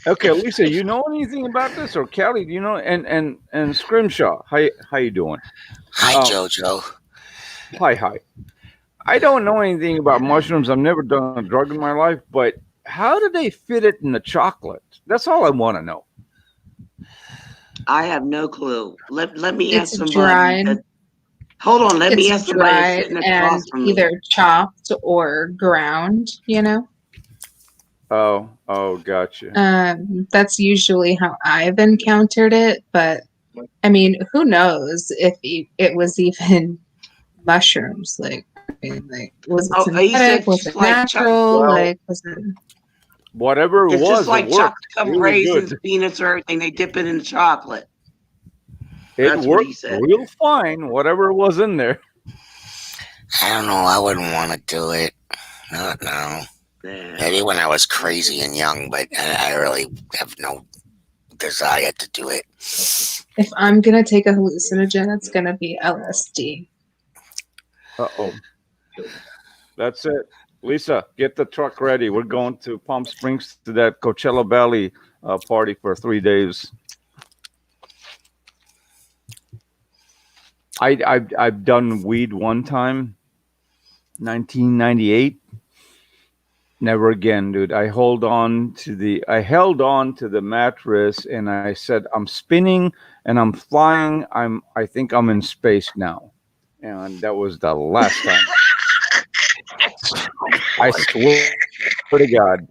Okay, Lisa, you know anything about this, or Callie? Do you know? And Scrimshaw, how you doing? Hi, JoJo. Hi. I don't know anything about mushrooms. I've never done a drug in my life, but how do they fit it in the chocolate? That's all I want to know. I have no clue. Let me ask It's somebody. dried. Hold on. Let me It's ask somebody that's dried sitting and across from me. either chopped or ground, you know? Oh, gotcha. That's usually how I've encountered it, but I mean, who knows if it was even mushrooms? Like, I mean, like, was it Oh, he said synthetic? Was just it like natural? Well, Like, was it? whatever it it's was, just it like worked chocolate covered really raisins, good. peanuts, or everything. They dip it in chocolate. It That's what he worked said. real fine, whatever was in there. I don't know. I wouldn't want to do it. Not now. Yeah. Maybe when I was crazy and young, but I really have no desire to do it. If I'm gonna take a hallucinogen, it's gonna be LSD. Uh-oh. That's it. Lisa, get the truck ready. We're going to Palm Springs to that Coachella Valley party for 3 days. I've done weed one time, 1998. Never again, dude. I held on to the mattress and I said, I'm spinning and I'm flying. I think I'm in space now. And that was the last time. I swear to God.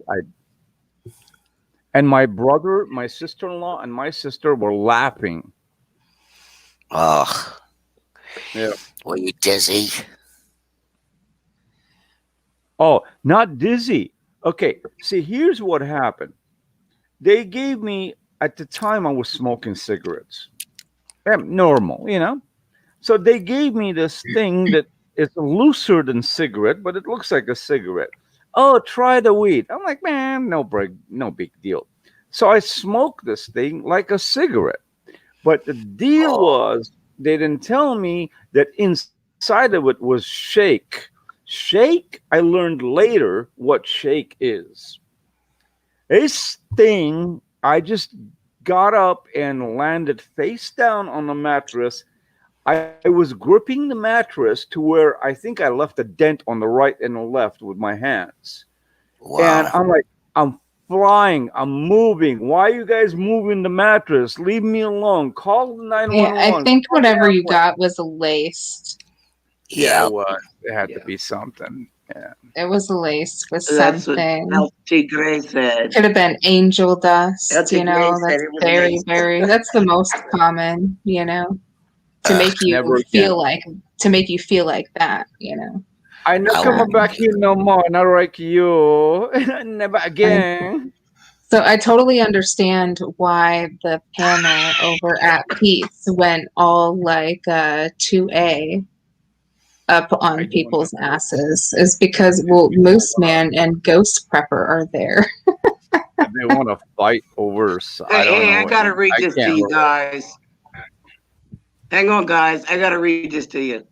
And my brother, my sister-in-law, and my sister were laughing. Oh, Yeah. were you dizzy? Oh, not dizzy. Okay, see, here's what happened. They gave me, at the time, I was smoking cigarettes. Normal, you know? So they gave me this thing that is looser than cigarette, but it looks like a cigarette. Oh, try the weed. I'm like, man, no big deal. So I smoked this thing like a cigarette. But the deal was, they didn't tell me that inside of it was shake. Shake, I learned later what shake is. This thing, I just got up and landed face down on the mattress. I was gripping the mattress to where I think I left a dent on the right and the left with my hands. Wow. And I'm like, I'm flying, I'm moving. Why are you guys moving the mattress? Leave me alone. Call the Yeah, 911. I think Call the whatever you ambulance. got was laced. Yeah, Yeah. it was. It had to be something. Yeah. It was laced with That's what something. El Tigre said. Could have been angel dust, El you Tigre know, said that's it was very, laced. very, that's the most common, you know, to make you Never again. feel like that, you know. I not I coming won't. back here no more. Not like you. Never again. So I totally understand why the panel over at Pete's went all like 2A up on people's asses is because, well, Moose Man and Ghost Prepper are there. They want to fight over. I don't know. I gotta read I this to can't you relate. guys. Hang on, guys. I gotta read this to you.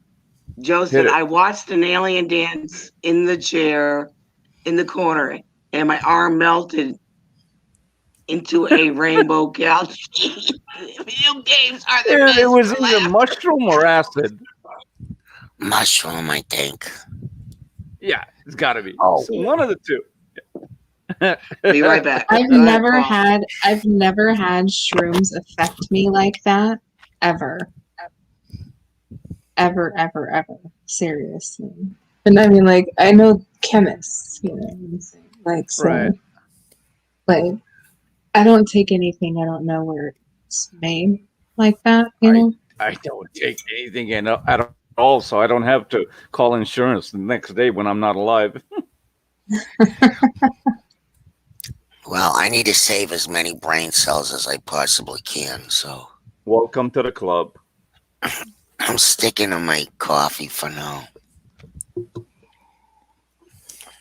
Joe Hit said, it. I watched an alien dance in the chair in the corner, and my arm melted into a rainbow couch. Video games are the best. It was for either laughter. mushroom or acid. Mushroom, I think. Yeah, it's got to be. Oh. So one of the two. Be right back. I've Go ahead, never Paul. had shrooms affect me like that ever. Ever. Seriously. And I mean, like, I know chemists, you know what I'm saying? Like, so, Right. like, I don't take anything I don't know where it's made like that, you know? I don't take anything at all, so I don't have to call insurance the next day when I'm not alive. Well, I need to save as many brain cells as I possibly can, so Welcome to the club. I'm sticking to my coffee for now.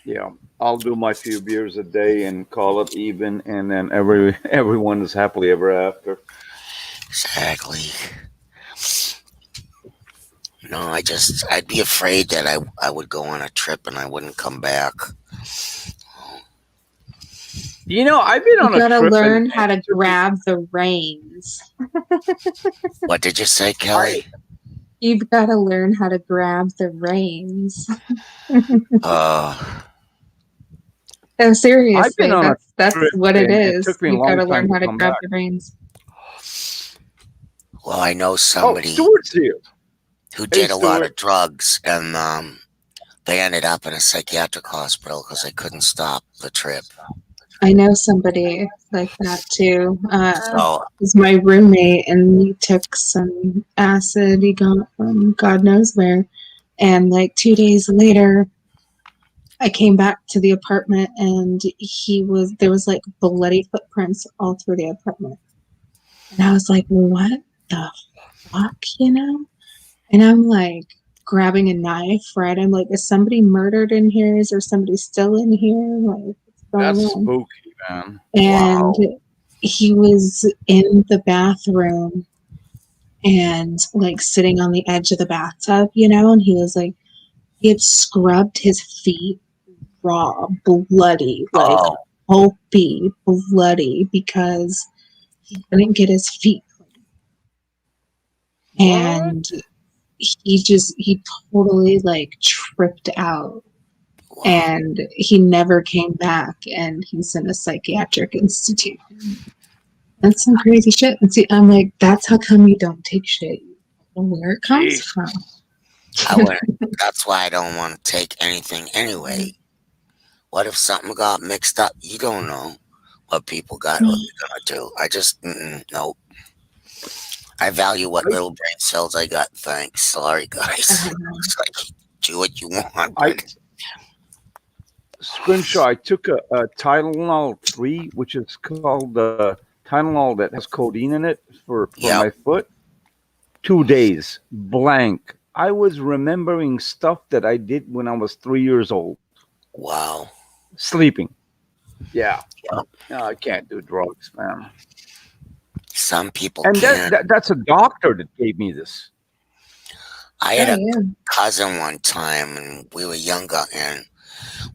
Yeah, I'll do my few beers a day and call it even, and then everyone is happily ever after. Exactly. No, I'd be afraid that I would go on a trip and I wouldn't come back. You know, I've been on You a gotta trip. learn how to grab the reins. What did you say, Kelly? You've got to learn how to grab the reins. Uh, No, I've seriously, been on a that's trip what it and it is. took me a You've got long to learn time to how to come grab back. the reins. well, I know Oh, somebody Stuart's here. who Hey, did a lot of Stuart. drugs, and they ended up in a psychiatric hospital because they couldn't stop the trip. I know somebody like that too. So, Was my roommate, and he took some acid he got from God knows where. And like 2 days later, I came back to the apartment, and there was like bloody footprints all through the apartment. And I was like, what the fuck, you know? And I'm like grabbing a knife, right? I'm like, is somebody murdered in here? Is there somebody still in here? Like, what's going That's on? spooky, man. And wow. he was in the bathroom and like sitting on the edge of the bathtub, you know, and he was like, he had scrubbed his feet raw, bloody, like Oh, pulpy, bloody, because he couldn't get his feet clean. What? And he totally like tripped out, wow. and he never came back, and he's in a psychiatric institute. That's some crazy shit. And see, I'm like, that's how come you don't take shit. You don't know where it comes from. That's why I don't want to take anything anyway. What if something got mixed up? You don't know what people got what they're gonna do. I just nope. I value what little brain cells I got. Thanks. Sorry, guys. It's like do what you want. I But Scrimshaw, I took a Tylenol 3, which is called Tylenol that has codeine in it for Yep. my foot. 2 days blank. I was remembering stuff that I did when I was 3 years old, wow. sleeping. Yeah. Yep. No, I can't do drugs, man. Some people And can't. that's a doctor that gave me this. I had Oh, a yeah. cousin one time, and we were younger, and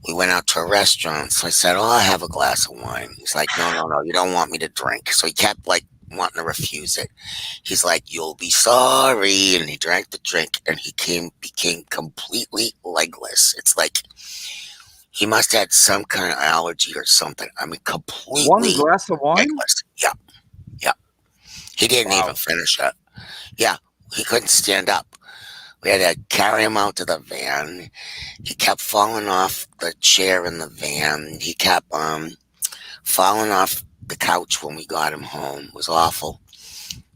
we went out to a restaurant. So I said, "Oh, I'll have a glass of wine." He's like, "No, you don't want me to drink." So he kept like wanting to refuse it. He's like, "You'll be sorry," and he drank the drink, and he became completely legless. It's like he must have had some kind of allergy or something. I mean, One completely glass of wine? legless. Yeah. He didn't even Wow. finish it. Yeah, he couldn't stand up. We had to carry him out to the van. He kept falling off the chair in the van. He kept falling off the couch when we got him home. It was awful.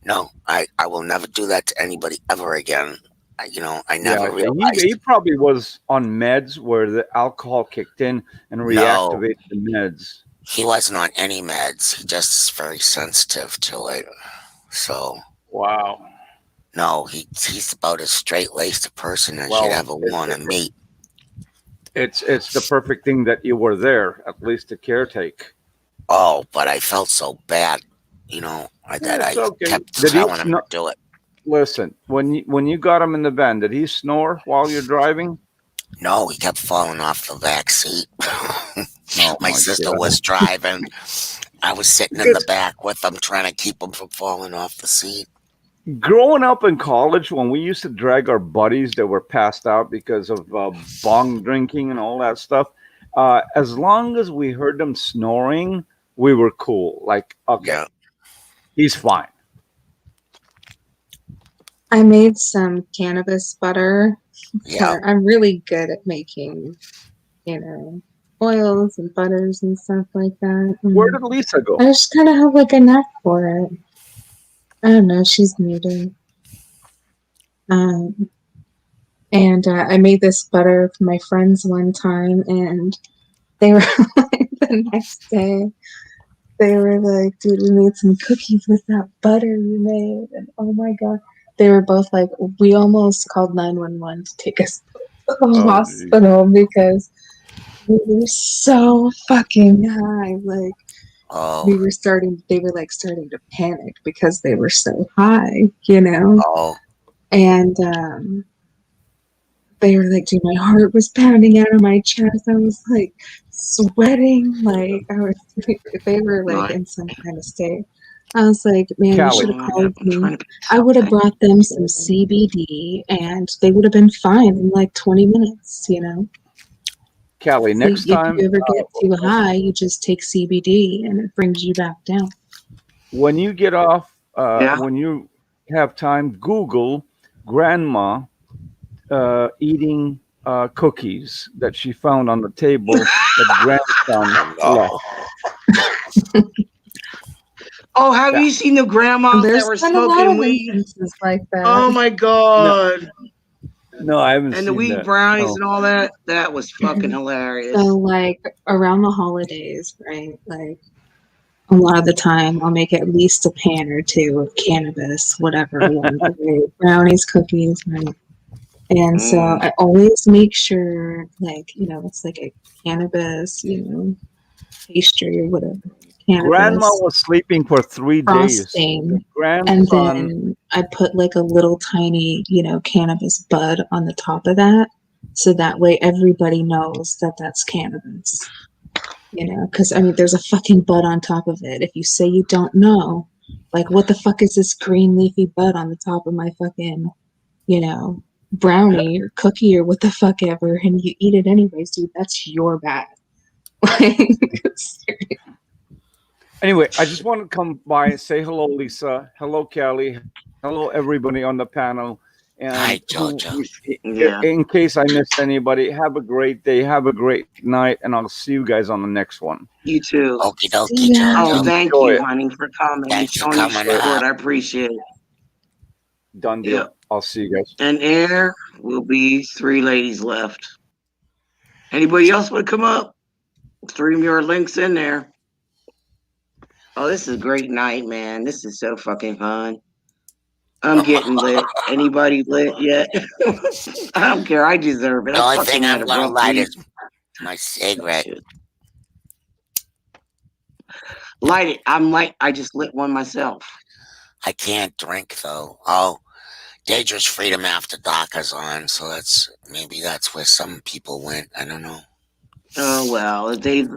No, I will never do that to anybody ever again. I Yeah, never he realized. probably was on meds where the alcohol kicked in and No, reactivated the meds. he wasn't on any meds. He just is very sensitive to it. So Wow. no, he's about as straight-laced a person as you'd Well, ever want to meet. it's the perfect thing that you were there, at least to caretake. Oh, but I felt so bad, that It's I okay. kept Did he telling him to snore? do it. Listen, when you got him in the van, did he snore while you're driving? No, he kept falling off the back seat. Oh My my sister God. was driving. I was sitting in the back with him, trying to keep him from falling off the seat. Growing up in college, when we used to drag our buddies that were passed out because of bong drinking and all that stuff, as long as we heard them snoring, we were cool. Like, okay, Yeah, he's fine. I made some cannabis butter. yeah. I'm really good at making, oils and butters and stuff like that. Where did Lisa go? I just kind of have like a knack for it. I don't know. She's muted. And I made this butter for my friends one time, and they were like, the next day, they were like, "Dude, we made some cookies with that butter you made," and oh my god, they were both like, we almost called 911 to take us to the Oh, geez. hospital because we were so fucking high. Like Oh, they were starting to panic because they were so high, you know. oh, And they were like, dude, my heart was pounding out of my chest. I was like sweating, like they were like Right. in some kind of state. I was like, man, you Callie. should have called I'm trying me. to. I would have brought them some CBD and they would have been fine in like 20 minutes, you know? Callie, So next if you time ever get too high, you just take CBD and it brings you back down. when you get off, Yeah. when you have time, Google grandma eating cookies that she found on the table that grandson left. Oh, have Yeah. you seen the grandmas that There's were been a lot smoking of weed? instances like that. Oh my god! No, I haven't And the seen weed that. brownies No. and all that. That was fucking So hilarious. like around the holidays, right? Like a lot of the time I'll make at least a pan or two of cannabis, whatever along the way. Brownies, cookies, right? And so I always make sure, like, you know, it's like a cannabis, you know, pastry or whatever. Grandma Cannabis, was sleeping for 3 days. frosting, The and grandson, then I put like a little tiny, you know, cannabis bud on the top of that. So that way everybody knows that that's cannabis. You know, because I mean, there's a fucking bud on top of it. If you say you don't know, like, what the fuck is this green leafy bud on the top of my fucking, you know, brownie or cookie or what the fuck ever, and you eat it anyways, dude, that's your bad. anyway, I just want to come by and say hello, Lisa. Hello, Callie. Hello, everybody on the panel. Hi, And Jojo. Yeah. in case I missed anybody, have a great day. Have a great night. And I'll see you guys on the next one. You too. Okie dokie, Yeah. Oh, Jojo. thank Enjoy you, it. honey, for coming and Thanks for showing your coming support. up. I appreciate it. Done deal. Yeah. I'll see you guys. And air will be 3 ladies left. Anybody else want to come up? Stream your links in there. Oh, this is a great night, man. This is so fucking fun. I'm getting lit. Anybody lit yet? I don't care. I deserve it. The I only fucking thing had I'm a gonna rough light week. is my cigarette. Light it. I just lit one myself. I can't drink though. Oh, Dangerous Freedom After Dark is on, so maybe that's where some people went. I don't know. Oh well, They're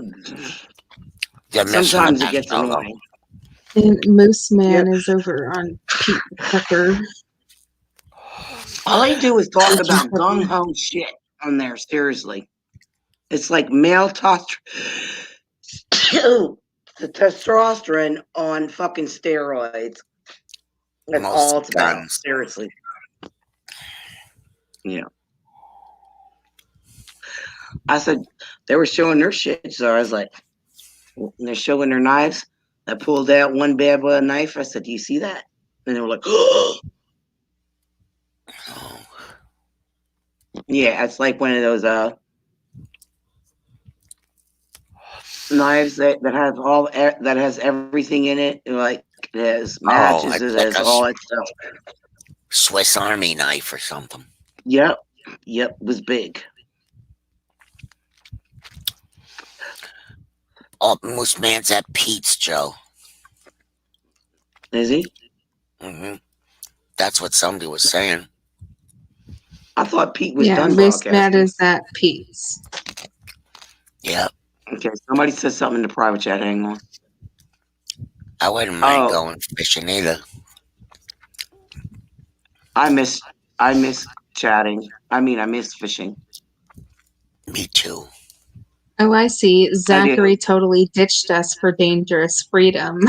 missing sometimes the it gets best though. annoying. And Moose Man Yep. is over on Pete Tucker. All they do is talk about gung ho shit on there. Seriously, it's like male the testosterone on fucking steroids. That's Most all it's about. guns. Seriously. Yeah. I said they were showing their shit, so I was like, they're showing their knives. I pulled out one bad boy knife. I said, "Do you see that?" And they were like, "Oh." Oh, Yeah, it's like one of those knives that has that has everything in it. Like it has matches, it's it like has a all that stuff. Swiss Army knife or something. Yep, it was big. Oh, Moose Man's at Pete's, Joe. Is he? That's what somebody was saying. I thought Pete was Yeah, done Moose Man broadcasting. is at Pete's. Yep. Okay, somebody said something in the private chat. Hang on. I wouldn't mind Oh. going fishing either. I miss chatting. I miss fishing. Me too. Oh, I see. Zachary totally ditched us for Dangerous Freedom.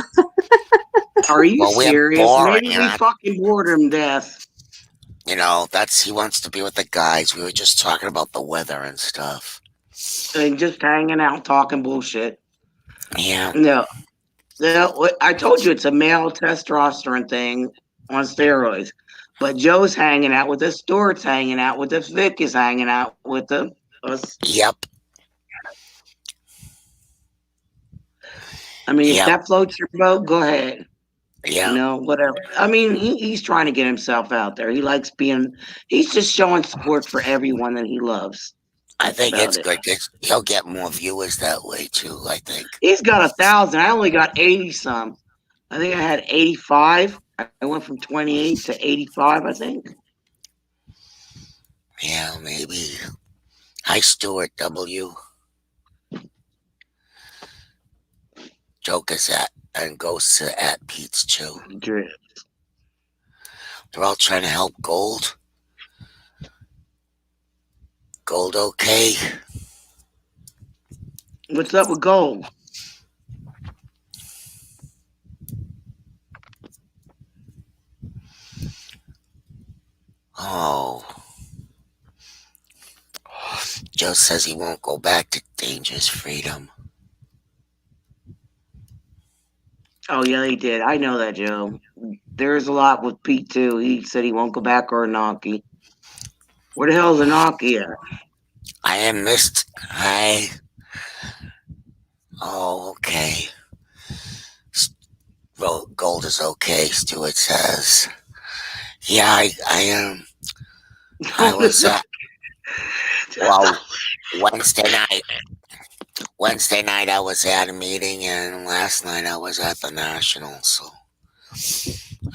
Are you Well, we're serious? boring, Maybe we fucking bored him to death. You know, he wants to be with the guys. We were just talking about the weather and stuff. And just hanging out, talking bullshit. Yeah. No, I told you it's a male testosterone thing on steroids. But Joe's hanging out with us. Stuart's hanging out with us. Vic is hanging out with us. Yep. I mean, Yep. if that floats your boat, go ahead. Yeah. You know, whatever. I mean, he's trying to get himself out there. He likes he's just showing support for everyone that he loves. I think about it's it. good. He'll get more viewers that way too, I think. He's got 1,000. I only got 80 some. I think I had 85. I went from 28 to 85, I think. Yeah, maybe. Hi, Stuart W. Joker's at and Ghosts are at Pete's too. Drip. They're all trying to help Gold. Gold okay? What's up with Gold? Oh. Joe says he won't go back to Dangerous Freedom. Oh yeah, he did. I know that, Joe. There's a lot with Pete too. He said he won't go back or Anaki. Where the hell's Anaki at? I am missed. Hi. Oh, okay. Gold is okay, Stuart says. Yeah, I am. I was well, Wednesday night I was at a meeting, and last night I was at the National, so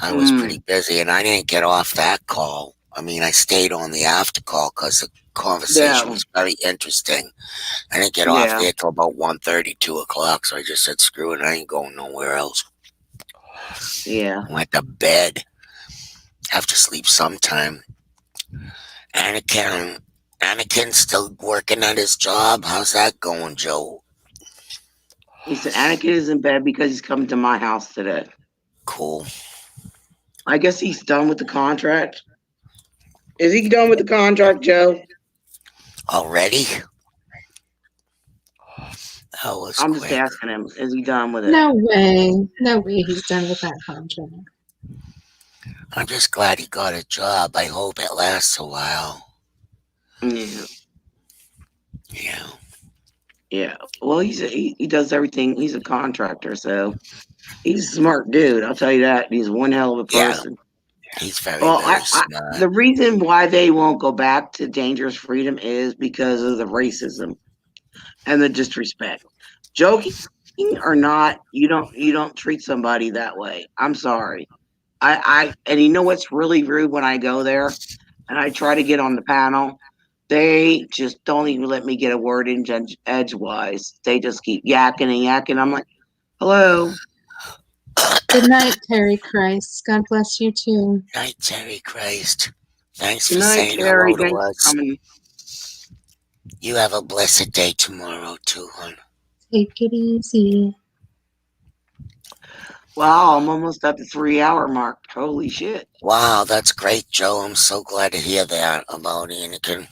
I was pretty busy, and I didn't get off that call. I mean, I stayed on the after call because the conversation was very interesting. I didn't get off there till about 1:30, 2 o'clock, so I just said, screw it, I ain't going nowhere else. Yeah. Went to bed. Have to sleep sometime. Anakin's still working at his job. How's that going, Joe? He said Anakin is in bed because he's coming to my house today. Cool. I guess he's done with the contract. Is he done with the contract, Joe? Already? That was I'm quick. just asking him. Is he done with it? No way. No way he's done with that contract. I'm just glad he got a job. I hope it lasts a while. Yeah. Yeah. Yeah. Well, he does everything. He's a contractor, so he's a smart dude. I'll tell you that. He's one hell of a person. He's very smart. The reason why they won't go back to Dangerous Freedom is because of the racism and the disrespect. Joking or not, you don't treat somebody that way. I'm sorry. And you know what's really rude when I go there and I try to get on the panel? They just don't even let me get a word in edgewise. They just keep yakking and yakking. I'm like, hello. Good night, Terry Christ. God bless you too. Night, Terry Christ. Thanks for Good night, saying Terry. hello to Thanks us. for coming. You have a blessed day tomorrow too, hon. Take it easy. Wow, I'm almost at the 3-hour mark. Holy shit. Wow, that's great, Joe. I'm so glad to hear that about Anakin.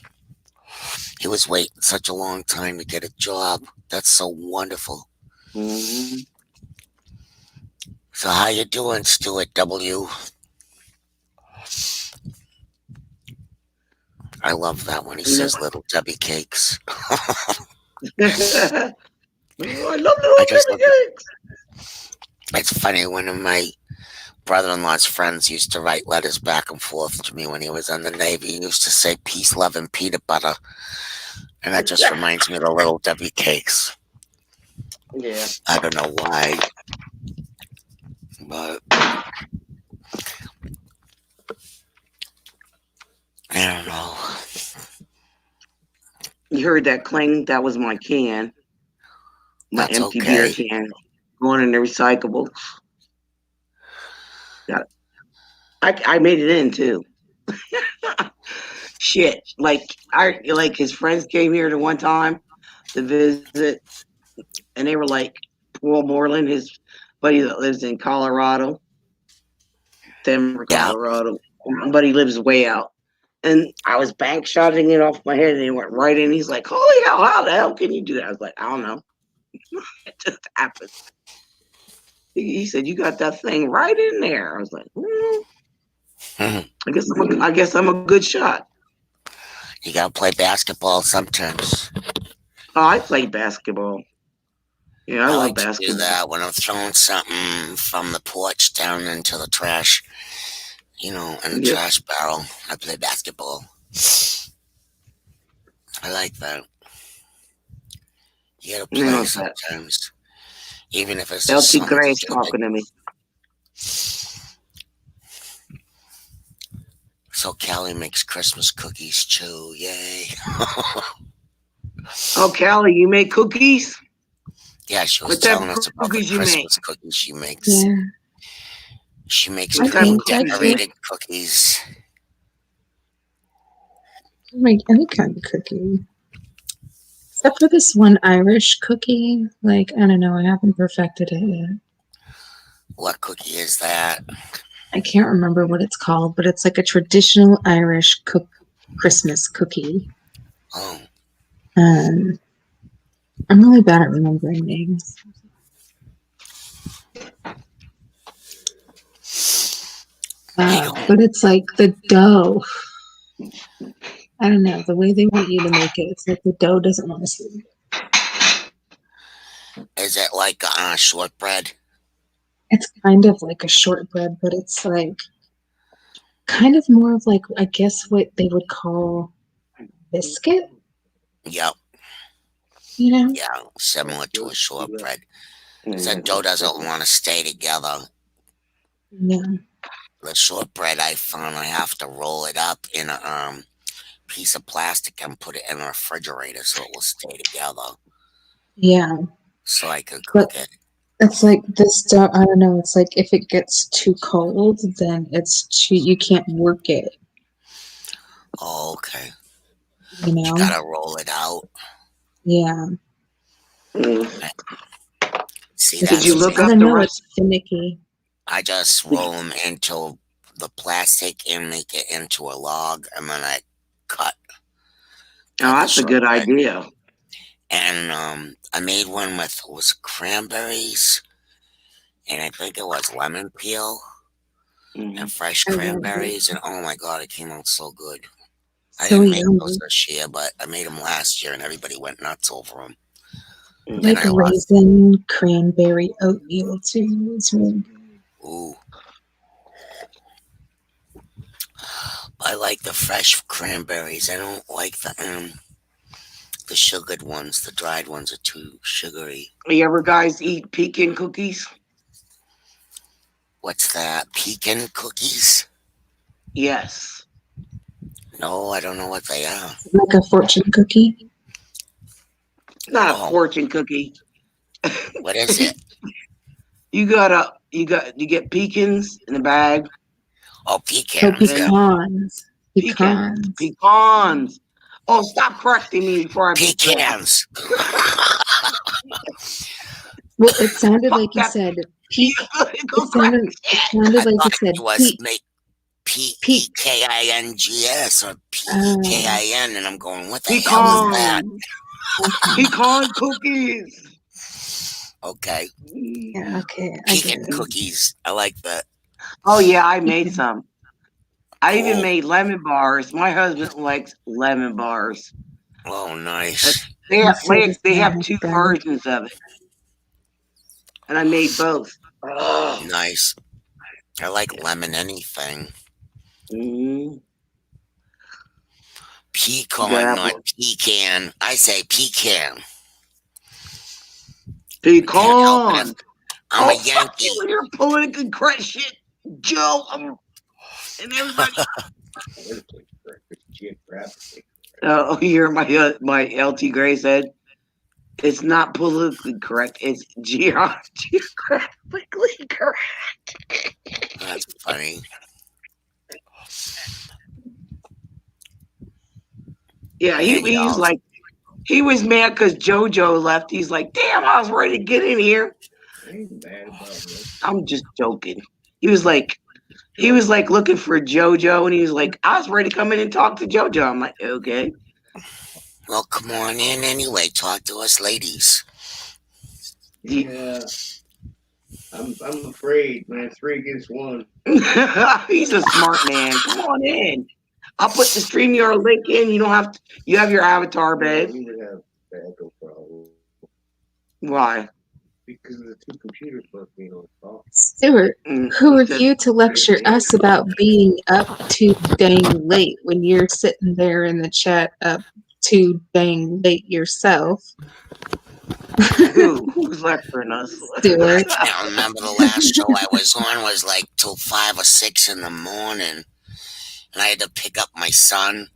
He was waiting such a long time to get a job. That's so wonderful. Mm-hmm. So how you doing, Stuart W? I love that when he says little Debbie cakes. I love little Debbie cakes. It's funny, one of my brother-in-law's friends used to write letters back and forth to me when he was in the Navy. He used to say peace, love, and peanut butter. And that just reminds me of the little Debbie cakes. Yeah. I don't know why. But I don't know. You heard that cling? That was my can. My That's empty okay. beer can. Going in the recyclables. Got it. I made it in too. Shit. Like his friends came here to one time to visit, and they were like, Paul Moreland, his buddy that lives in Colorado, Denver, Colorado, but he lives way out. And I was bank shotting it off my head, and it went right in. He's like, "Holy hell! How the hell can you do that?" I was like, "I don't know. It just happened." He said, "You got that thing right in there." I was like, I guess I'm a good shot." You gotta play basketball sometimes. Oh, I played basketball. Yeah, I love like basketball. to do that when I'm throwing something from the porch down into the trash. In the trash barrel. I play basketball. I like that. You gotta play sometimes. Even if it's just LT Gray's talking to me. So Callie makes Christmas cookies too. Yay. Oh, Callie, you make cookies? Yeah, she was What type telling of us about the cookies you make? Christmas cookies she makes. Yeah. She makes I What type of think pretty I cookies? could decorated cookies. make any kind of cookie. Except for this one Irish cookie. Like, I don't know, I haven't perfected it yet. What cookie is that? I can't remember what it's called, but it's like a traditional Irish Christmas cookie. Oh, I'm really bad at remembering names. But it's like the dough. I don't know, the way they want you to make it, it's like the dough doesn't want to sleep. is it like shortbread? It's kind of like a shortbread, but it's like kind of more of like, I guess, what they would call biscuit, Yep. you know? Yeah, similar to a shortbread. Because that dough doesn't want to stay together. Yeah. The shortbread, I found I have to roll it up in a piece of plastic and put it in the refrigerator so it will stay together. Yeah. So I could But cook it. it's like this dough, I don't know, it's like if it gets too cold, then you can't work it, Oh, okay. you You know? gotta roll it out. Yeah. Mm. See, Did that's you the look I up don't the know, rest? it's finicky. I just roll them into the plastic and make it into a log, and then I cut. Oh, that's a good shortbread. idea. And I made one with cranberries, and I think it was lemon peel Mhm. and fresh I love it. cranberries, and oh my god, it came out so good. I So didn't make those yummy. this year, but I made them last year, and everybody went nuts over them. Mm. Then Like I lost. raisin cranberry oatmeal too. It's really good. Ooh, I like the fresh cranberries. I don't like the sugared ones. The dried ones are too sugary. You ever guys eat pecan cookies? What's that? Pecan cookies? Yes. No, I don't know what they are. Like a fortune cookie. Not a Oh, fortune cookie. what is it? You get pecans in the bag. Oh, Oh, pecans. Yeah, pecans. Pecans. Pecans. Pecans. Oh, stop correcting me before I get pecans. Well, it sounded Fuck like you that. said Go it correct sounded I like you thought said it was make PEKINGS or PKIN, and I'm going, what the hell is that? Pecan. Pecan cookies. Okay, Yeah, okay, I get pecan it. cookies. I like that. Oh yeah, I made some. I even Cool. made lemon bars. My husband likes lemon bars. Oh, nice. They have So does they my have two husband. versions of it, and I made both. Oh. Nice. I like lemon anything. Mm. Pecan, not pecan. I say pecan. Can't help it. Pecan. I'm a Fuck Yankee. you with your political correct shit, Joe. And everybody. Politically correct, it's geographically. Oh, you hear my LT Gray said, it's not politically correct. It's geographically correct. That's funny. Yeah, he was mad because JoJo left. He's like, damn, I was ready to get in here. I ain't mad about it. I'm just joking. He was like looking for JoJo, and he was like, I was ready to come in and talk to JoJo. I'm like, okay. Well, come on in anyway. Talk to us, ladies. Yeah. I'm afraid, man. 3 against 1. He's a smart man. Come on in. I'll put the StreamYard link in. You don't have to. You have your avatar, babe. We would have the echo problem Why? because of the 2 computers both being on top. Stuart, who are you to lecture us about being up too dang late when you're sitting there in the chat up too dang late yourself? Who's lecturing us? Stuart. I can't remember the last show I was on was like till 5 or 6 in the morning, and I had to pick up my son.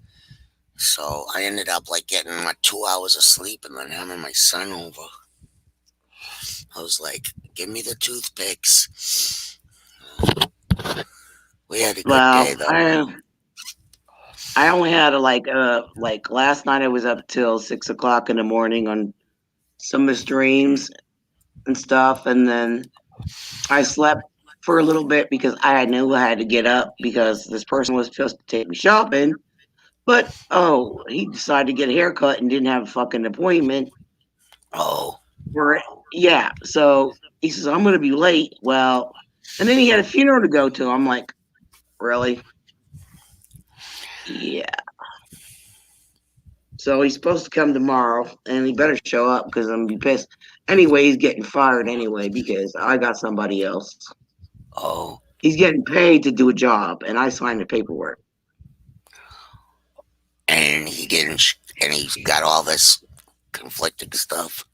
So I ended up like getting like 2 hours of sleep and then having my son over. I was like, give me the toothpicks. We had a good Well, day though. I only had like last night I was up till 6 o'clock in the morning on some of the streams and stuff, and then I slept for a little bit because I knew I had to get up because this person was supposed to take me shopping, but he decided to get a haircut and didn't have a fucking appointment Oh, for it. Yeah, so he says I'm gonna be late. Well, and then he had a funeral to go to. I'm like, really? Yeah. So he's supposed to come tomorrow, and he better show up because I'm gonna be pissed. Anyway, he's getting fired anyway because I got somebody else. oh, He's getting paid to do a job, and I signed the paperwork. and he didn't, and he's got all this conflicting stuff.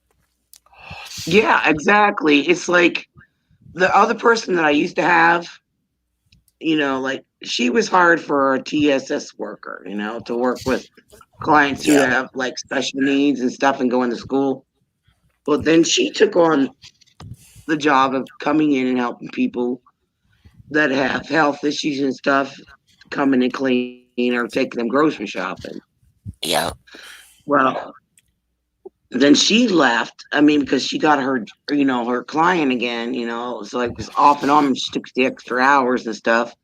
Yeah, exactly. It's like the other person that I used to have, like she was hired for a TSS worker, to work with clients who Yeah, have like special needs and stuff and going to school. But then she took on the job of coming in and helping people that have health issues and stuff, coming and clean or taking them grocery shopping. yeah, Well, then she left. I mean, because she got her client again. So like it was off and on. And she took the extra hours and stuff.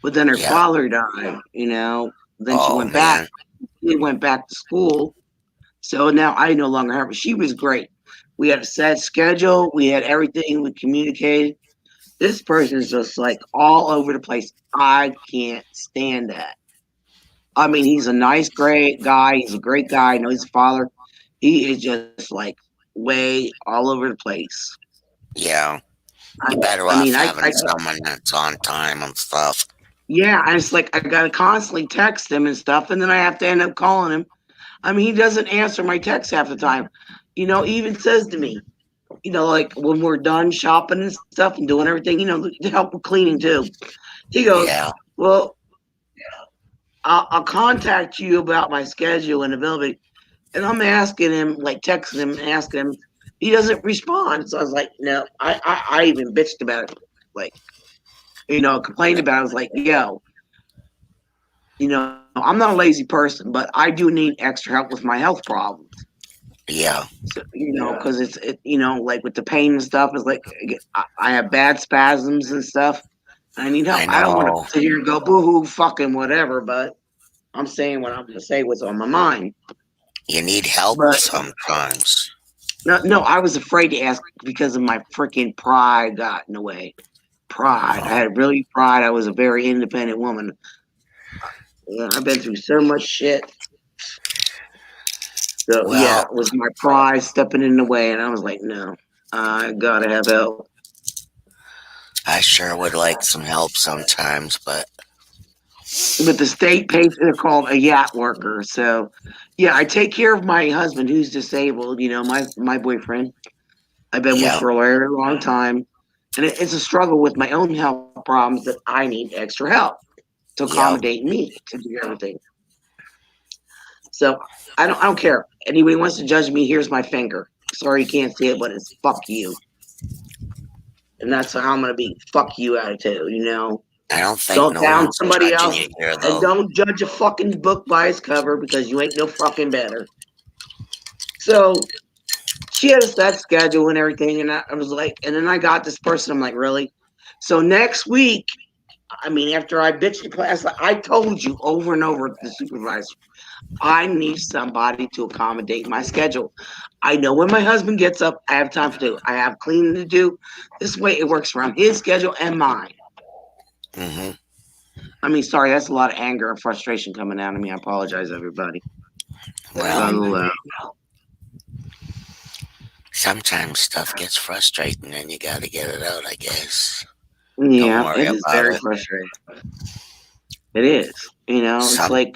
But then her yeah. father died. Then she Oh went back. man, She went back to school. So now I no longer have her. She was great. We had a set schedule. We had everything. We communicated. This person is just like all over the place. I can't stand that. I mean, he's a nice, great guy. He's a great guy. I know he's a father. He is just like way all over the place. yeah. I, You're better I off mean, having someone that's on time and stuff. yeah, and it's like I gotta constantly text him and stuff, and then I have to end up calling him. I mean, he doesn't answer my texts half the time. He even says to me, like when we're done shopping and stuff and doing everything, to help with cleaning too. He goes, Yeah, well, I'll contact you about my schedule and availability. And I'm asking him, like texting him, asking him. He doesn't respond. So I was like, no, I even bitched about it. Like, complained about it. I was like, yo, I'm not a lazy person, but I do need extra help with my health problems. yeah, So, because like with the pain and stuff, it's like I have bad spasms and stuff. I need help. I I don't want know. to sit here and go boo-hoo, fucking whatever, but I'm saying what I'm going to say, what's on my mind. You need help But sometimes. no, I was afraid to ask because of my freaking pride got in the way. Pride. I had really pride. I was a very independent woman. I've been through so much shit. So Well, it was my pride stepping in the way, and I was like, no, I gotta have help. I sure would like some help sometimes, but But the state pays. They're called a yacht worker. So yeah, I take care of my husband who's disabled. My boyfriend. I've been with yeah, for a very long time, and it's a struggle with my own health problems that I need extra help to yeah, accommodate me to do everything. So I don't care. Anybody wants to judge me, here's my finger. Sorry you can't see it, but it's fuck you. And that's how I'm gonna be. Fuck you attitude, I don't think Don't no down one's somebody judging else, you here, and though. don't judge a fucking book by its cover because you ain't no fucking better. So she had a set schedule and everything, and I was like, and then I got this person. I'm like, really? So next week, I mean, after I bitched the class, like I told you over and over to the supervisor, I need somebody to accommodate my schedule. I know when my husband gets up, I have time to do. I have cleaning to do. This way, it works around his schedule and mine. Hmm. I mean, sorry, that's a lot of anger and frustration coming out of me. I apologize, everybody. Well, sometimes stuff gets frustrating and you gotta get it out, I guess. Yeah, Don't worry it is about very it. frustrating. It is. It's Some, like,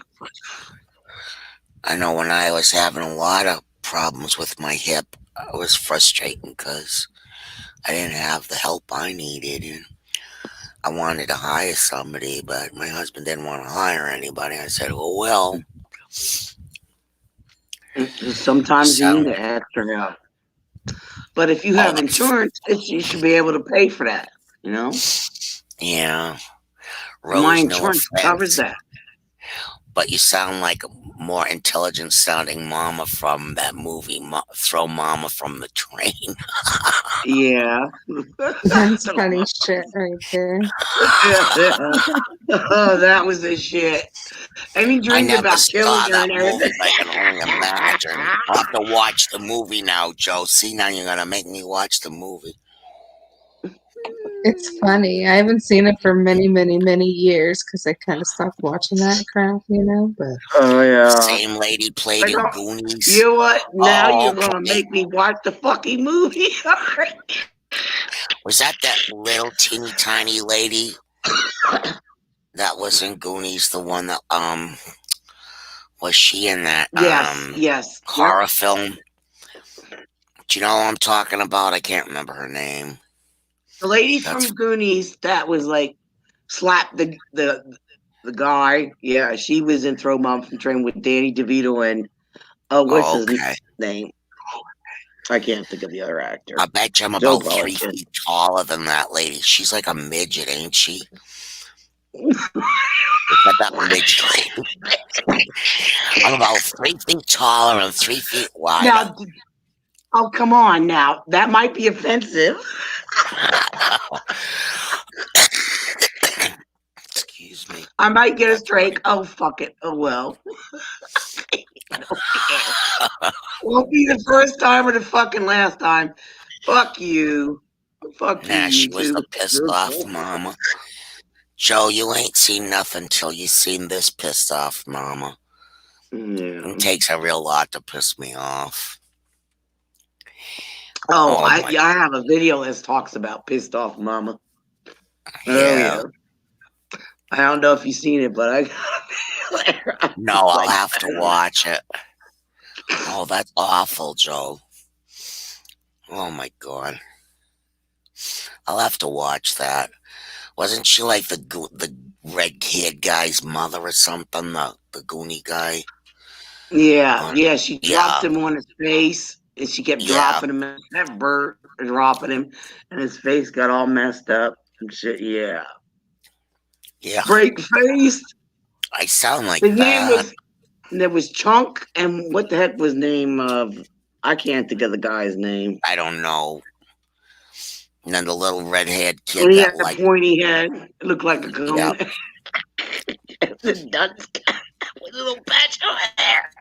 I know when I was having a lot of problems with my hip, it was frustrating because I didn't have the help I needed. And I wanted to hire somebody, but my husband didn't want to hire anybody. I said, sometimes you so need extra help. But if you Oh, have that's- insurance, you should be able to pay for that. You know, Yeah. my Rose, no insurance covers offense, that. but you sound like a more intelligent sounding mama from that movie, Throw Mama from the Train. Yeah. That's funny shit right there. Oh, that was the shit. And he I dreamed never about killing saw her that and movie, everything. but I can only imagine. I'll have to watch the movie now, Joe. See, now you're going to make me watch the movie. It's funny. I haven't seen it for many, many, many years because I kind of stopped watching that crap, you know. But Oh yeah. Same lady played Like, in oh, Goonies. you know what? Now Oh, you're gonna okay. make me watch the fucking movie. Was that little teeny tiny lady that was in Goonies? The one that was she in that Yes. Yep. horror film? Do you know what I'm talking about? I can't remember her name. The lady That's- from Goonies that was like slapped the guy. Yeah, she was in Throw Mom from Train with Danny DeVito and what's his Okay. name? I can't think of the other actor. I bet you I'm Joe about 3 Baldwin. feet taller than that lady. She's like a midget, ain't she? Is that midget lady? I'm about 3 feet taller and 3 feet wide. Now, oh come on! Now that might be offensive. Excuse me. I might get a strike. Oh fuck it. Oh well. I don't care. Won't be the first time or the fucking last time. Fuck you. Fuck Nah, you. she was the YouTube. pissed off mama. Joe, you ain't seen nothing till you seen this pissed off mama. Yeah. It takes a real lot to piss me off. Oh, Oh, I my- have a video that talks about pissed off mama. Yeah. I don't know if you've seen it, but I got a video there. No, I'll have to watch it. Oh, that's awful, Joe. Oh my god. I'll have to watch that. Wasn't she like the red-haired guy's mother or something? The Goonie guy? Yeah, she dropped Yeah. him on his face, and she kept Yeah. dropping him, and never dropping him, and his face got all messed up and shit. Yeah, Yeah. break face. I sound like His name that. was there was Chunk, and what the heck was name of? I can't think of the guy's name. I don't know. And then the little red-haired kid And he had that a like pointy head, it looked like a cone. Yeah. The dunce guy with a little patch of hair.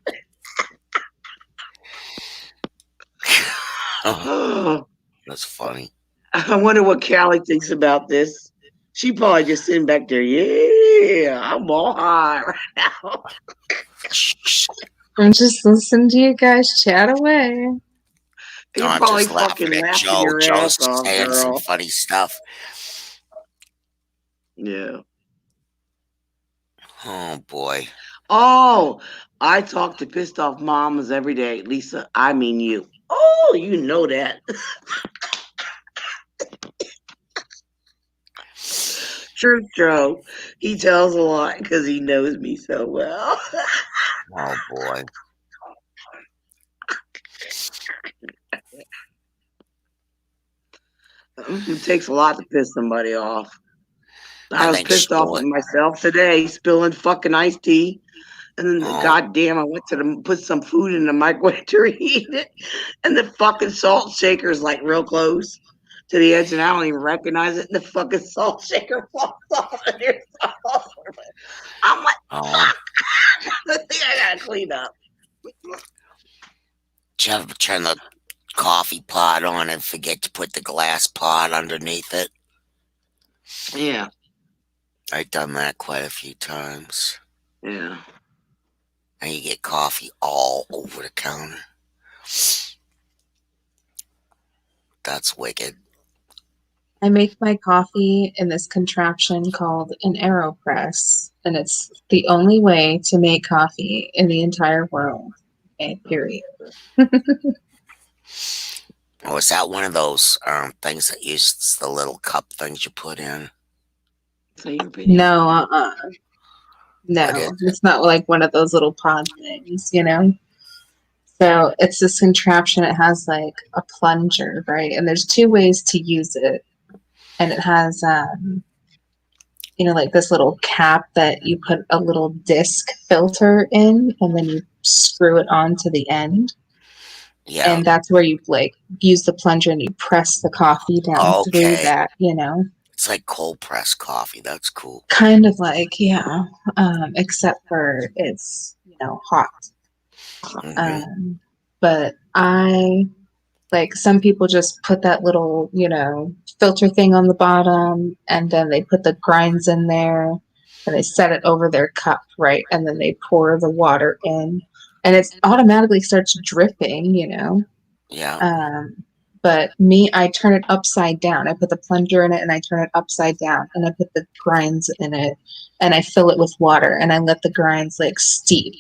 Oh, That's funny. I wonder what Callie thinks about this. She probably just sitting back there. Yeah, I'm all high right now. I'm just listening to you guys chat away. You're I'm probably just laughing fucking at laughing Joe. your Joe's ass off, saying some girl. funny stuff. Yeah. Oh boy. Oh, I talk to pissed off mamas every day. Lisa, I mean you. Oh, you know that. True, Joe. He tells a lot because he knows me so well. Oh boy. It takes a lot to piss somebody off. I I was think pissed off so. with myself today, spilling fucking iced tea. And then, Oh. goddamn, I went to put some food in the microwave to reheat it. And the fucking salt shaker's like real close to the edge, and I don't even recognize it. And the fucking salt shaker falls off. And there's salt. I'm like, Oh. I think I gotta clean up. Did you ever turn the coffee pot on and forget to put the glass pot underneath it? Yeah, I've done that quite a few times. yeah. And you get coffee all over the counter. That's wicked. I make my coffee in this contraption called an AeroPress, and it's the only way to make coffee in the entire world. Okay, period. Oh, is that one of those things that uses the little cup things you put in? So your opinion. No, No, What is it's not like one of those little pod things, you know? So it's this contraption. It has like a plunger, right? And there's two ways to use it. And it has, like this little cap that you put a little disc filter in, and then you screw it onto the end. Yeah. And that's where you like use the plunger and you press the coffee down through Okay. that, It's like cold pressed coffee. That's cool. kind of like, yeah. Except for it's, hot. Mhm. But some people just put that little, filter thing on the bottom, and then they put the grinds in there and they set it over their cup, right? And then they pour the water in and it automatically starts dripping, Yeah. But me, I turn it upside down. I put the plunger in it and I turn it upside down, and I put the grinds in it and I fill it with water and I let the grinds like steep,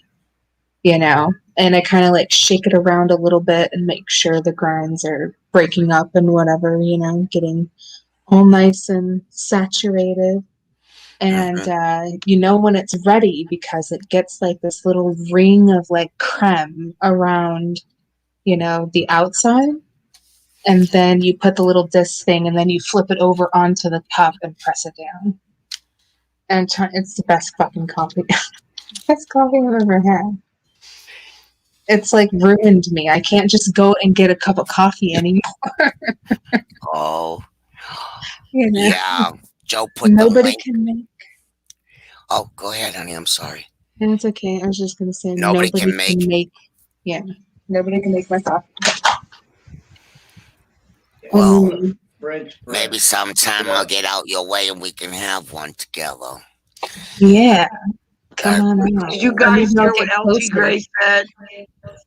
and I kind of like shake it around a little bit and make sure the grinds are breaking up and whatever, getting all nice and saturated. And when it's ready, because it gets like this little ring of like creme around, the outside. And then you put the little disc thing and then you flip it over onto the cup and press it down. And it's the best fucking coffee. Best coffee I've ever had. It's like ruined me. I can't just go and get a cup of coffee anymore. Oh. Yeah. Yeah. Joe put the Nobody link. can make. Oh, go ahead, honey. I'm sorry. And it's okay. I was just gonna say Nobody can make. Yeah. Nobody can make my coffee. Well, French maybe sometime I'll get out your way and we can have one together. Yeah. Come on out. Did you Or guys maybe I'll hear get what LT closer. Gray said?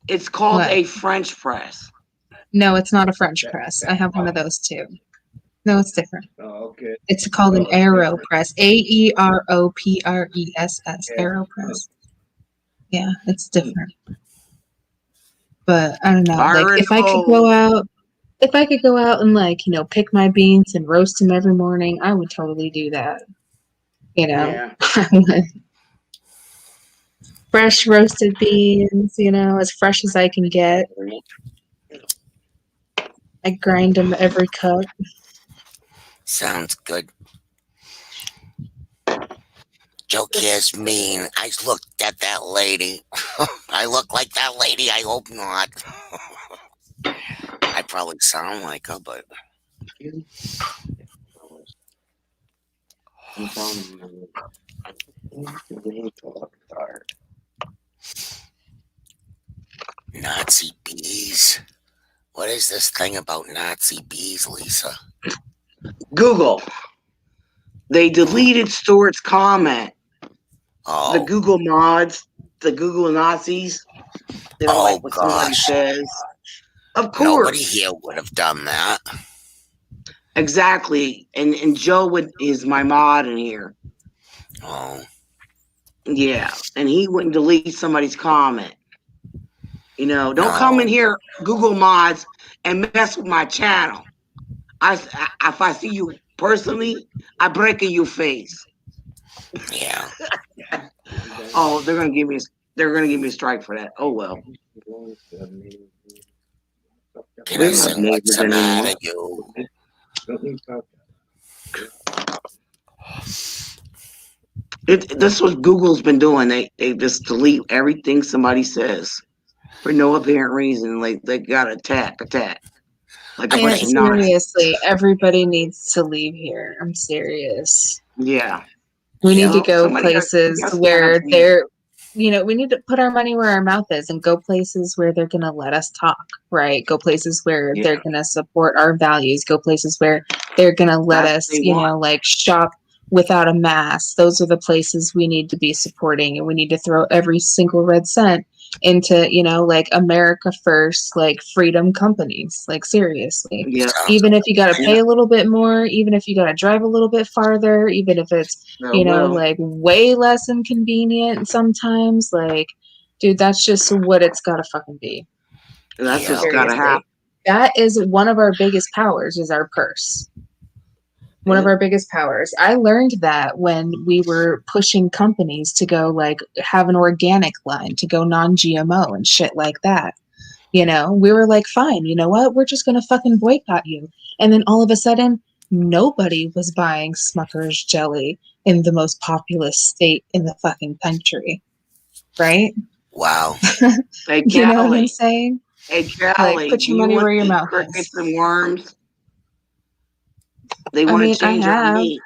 It's called What? a French press. No, it's not a French press. I have one of those too. No, it's different. Oh, okay. It's called an AeroPress. AeroPress. AeroPress. Yeah, it's different. But I don't know. Fire Like and if I could go out and like, pick my beans and roast them every morning, I would totally do that. Yeah. Fresh roasted beans, as fresh as I can get. I grind them every cup. Sounds good. Joe cares mean. I looked at that lady. I look like that lady. I hope not. I probably sound like her, but Nazi bees. What is this thing about Nazi bees, Lisa? Google. They deleted Stewart's comment. Oh, The Google mods, the Google Nazis. They don't like what somebody gosh. says. Of Nobody course. here would have done that. Exactly. And Joe is my mod in here. Oh, Yeah. And he wouldn't delete somebody's comment. Don't come in here, Google mods, and mess with my channel. If I see you personally, I break in your face. yeah. Oh, they're gonna give me a strike for that. Oh well. Can We're I not say what's neighbors the matter, anymore. you? This is what Google's been doing. They just delete everything somebody says for no apparent reason. Like they got attack. Like a And bunch of nonsense. seriously, everybody needs to leave here. I'm serious. Yeah. We need to Yeah. go Somebody places gotta where stand up to they're, we need to put our money where our mouth is and go places where they're going to let us talk, right? Go places where Yeah. they're going to support our values. Go places where they're going to let That's us, what they want. like shop without a mask. Those are the places we need to be supporting, and we need to throw every single red cent into, like America first, like freedom companies, like seriously. Yeah. Even if you got to Yeah. pay a little bit more, even if you got to drive a little bit farther, even if it's, like way less inconvenient sometimes, like, dude, that's just what it's got to fucking be. That's what's Yeah. gotta Seriously. happen. That is one of our biggest powers, is our purse. One of our biggest powers. I learned that when we were pushing companies to go like have an organic line, to go non-GMO and shit like that. You know, we were like, fine, you know what? We're just gonna fucking boycott you. And then all of a sudden, nobody was buying Smucker's jelly in the most populous state in the fucking country. Right? Wow. Hey, You know what I'm Callie. saying? Hey, Like, Callie, put do your you money want where to your eat mouth crickets is. and worms? They I want mean, to change our meat.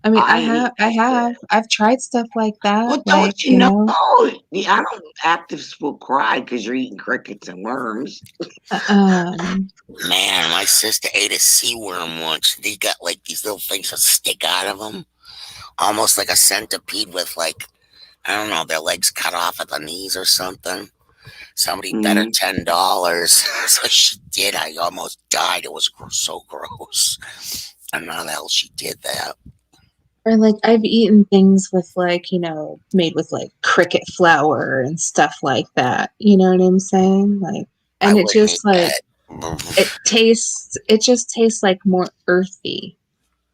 I hate I that have. shit. I've tried stuff like that. Well, Like, don't you know? I don't actives will cry because you're eating crickets and worms. um, Man, my sister ate a sea worm once. They got like these little things that stick out of them, almost like a centipede with like, I don't know, their legs cut off at the knees or something. Somebody bet her Mhm. $10, so she did. I almost died. It was so gross. I don't know how the hell she did that. or like I've eaten things with like, you know, made with like cricket flour and stuff like that. You know what I'm saying? Like, I and it wouldn't just eat like that. it just tastes like more earthy.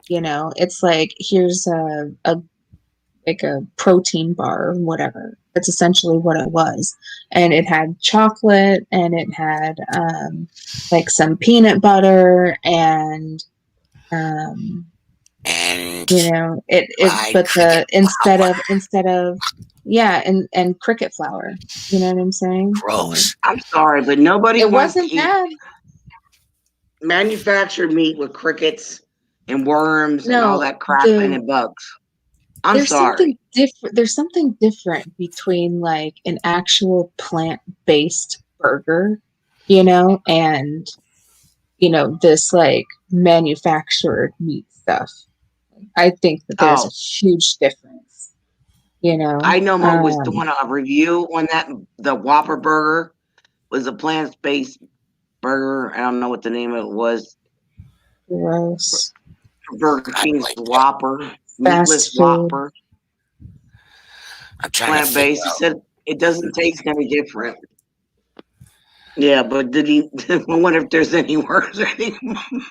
You know, it's like here's a like a protein bar or whatever. That's essentially what it was. And it had chocolate and it had like some peanut butter and um And you know it fried but cricket the flour. instead of yeah and cricket flour. You know what I'm saying? Like, Gross. I'm sorry, but nobody it wants to wasn't eat bad. manufactured meat with crickets and worms and all No, that crap in the it bugs. I'm sorry. there's something different between like an actual plant-based burger, you know, and you know, this like manufactured meat stuff. I think that there's a Oh, huge difference, you know. I know Mo was doing a review on that. The Whopper burger was a plant-based burger. I don't know what the name of it was. Gross. Burger I King's like it. Whopper, meatless Fast food. Whopper, I'm trying to figure plant-based. He out. said it doesn't taste any different. Yeah, but did he? I wonder if there's any worse or any.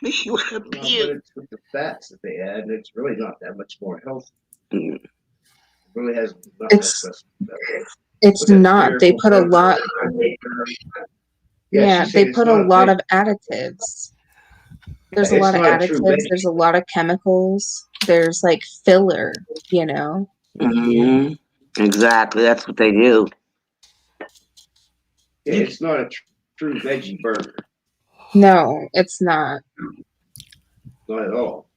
He would have No, but puked. it's with the fats that they add, and it's really not that much more healthy. Mm. It really has not much It's less. it's Look at not. They Miracle put a lot. Burger. Yeah, she's they saying it's put a not lot veg. of additives. There's a It's lot of not a true additives. veggie. There's a lot of chemicals. There's like filler, you know. Mhm. Exactly. That's what they do. Yeah, it's not a true veggie burger. No, it's not. Not at all.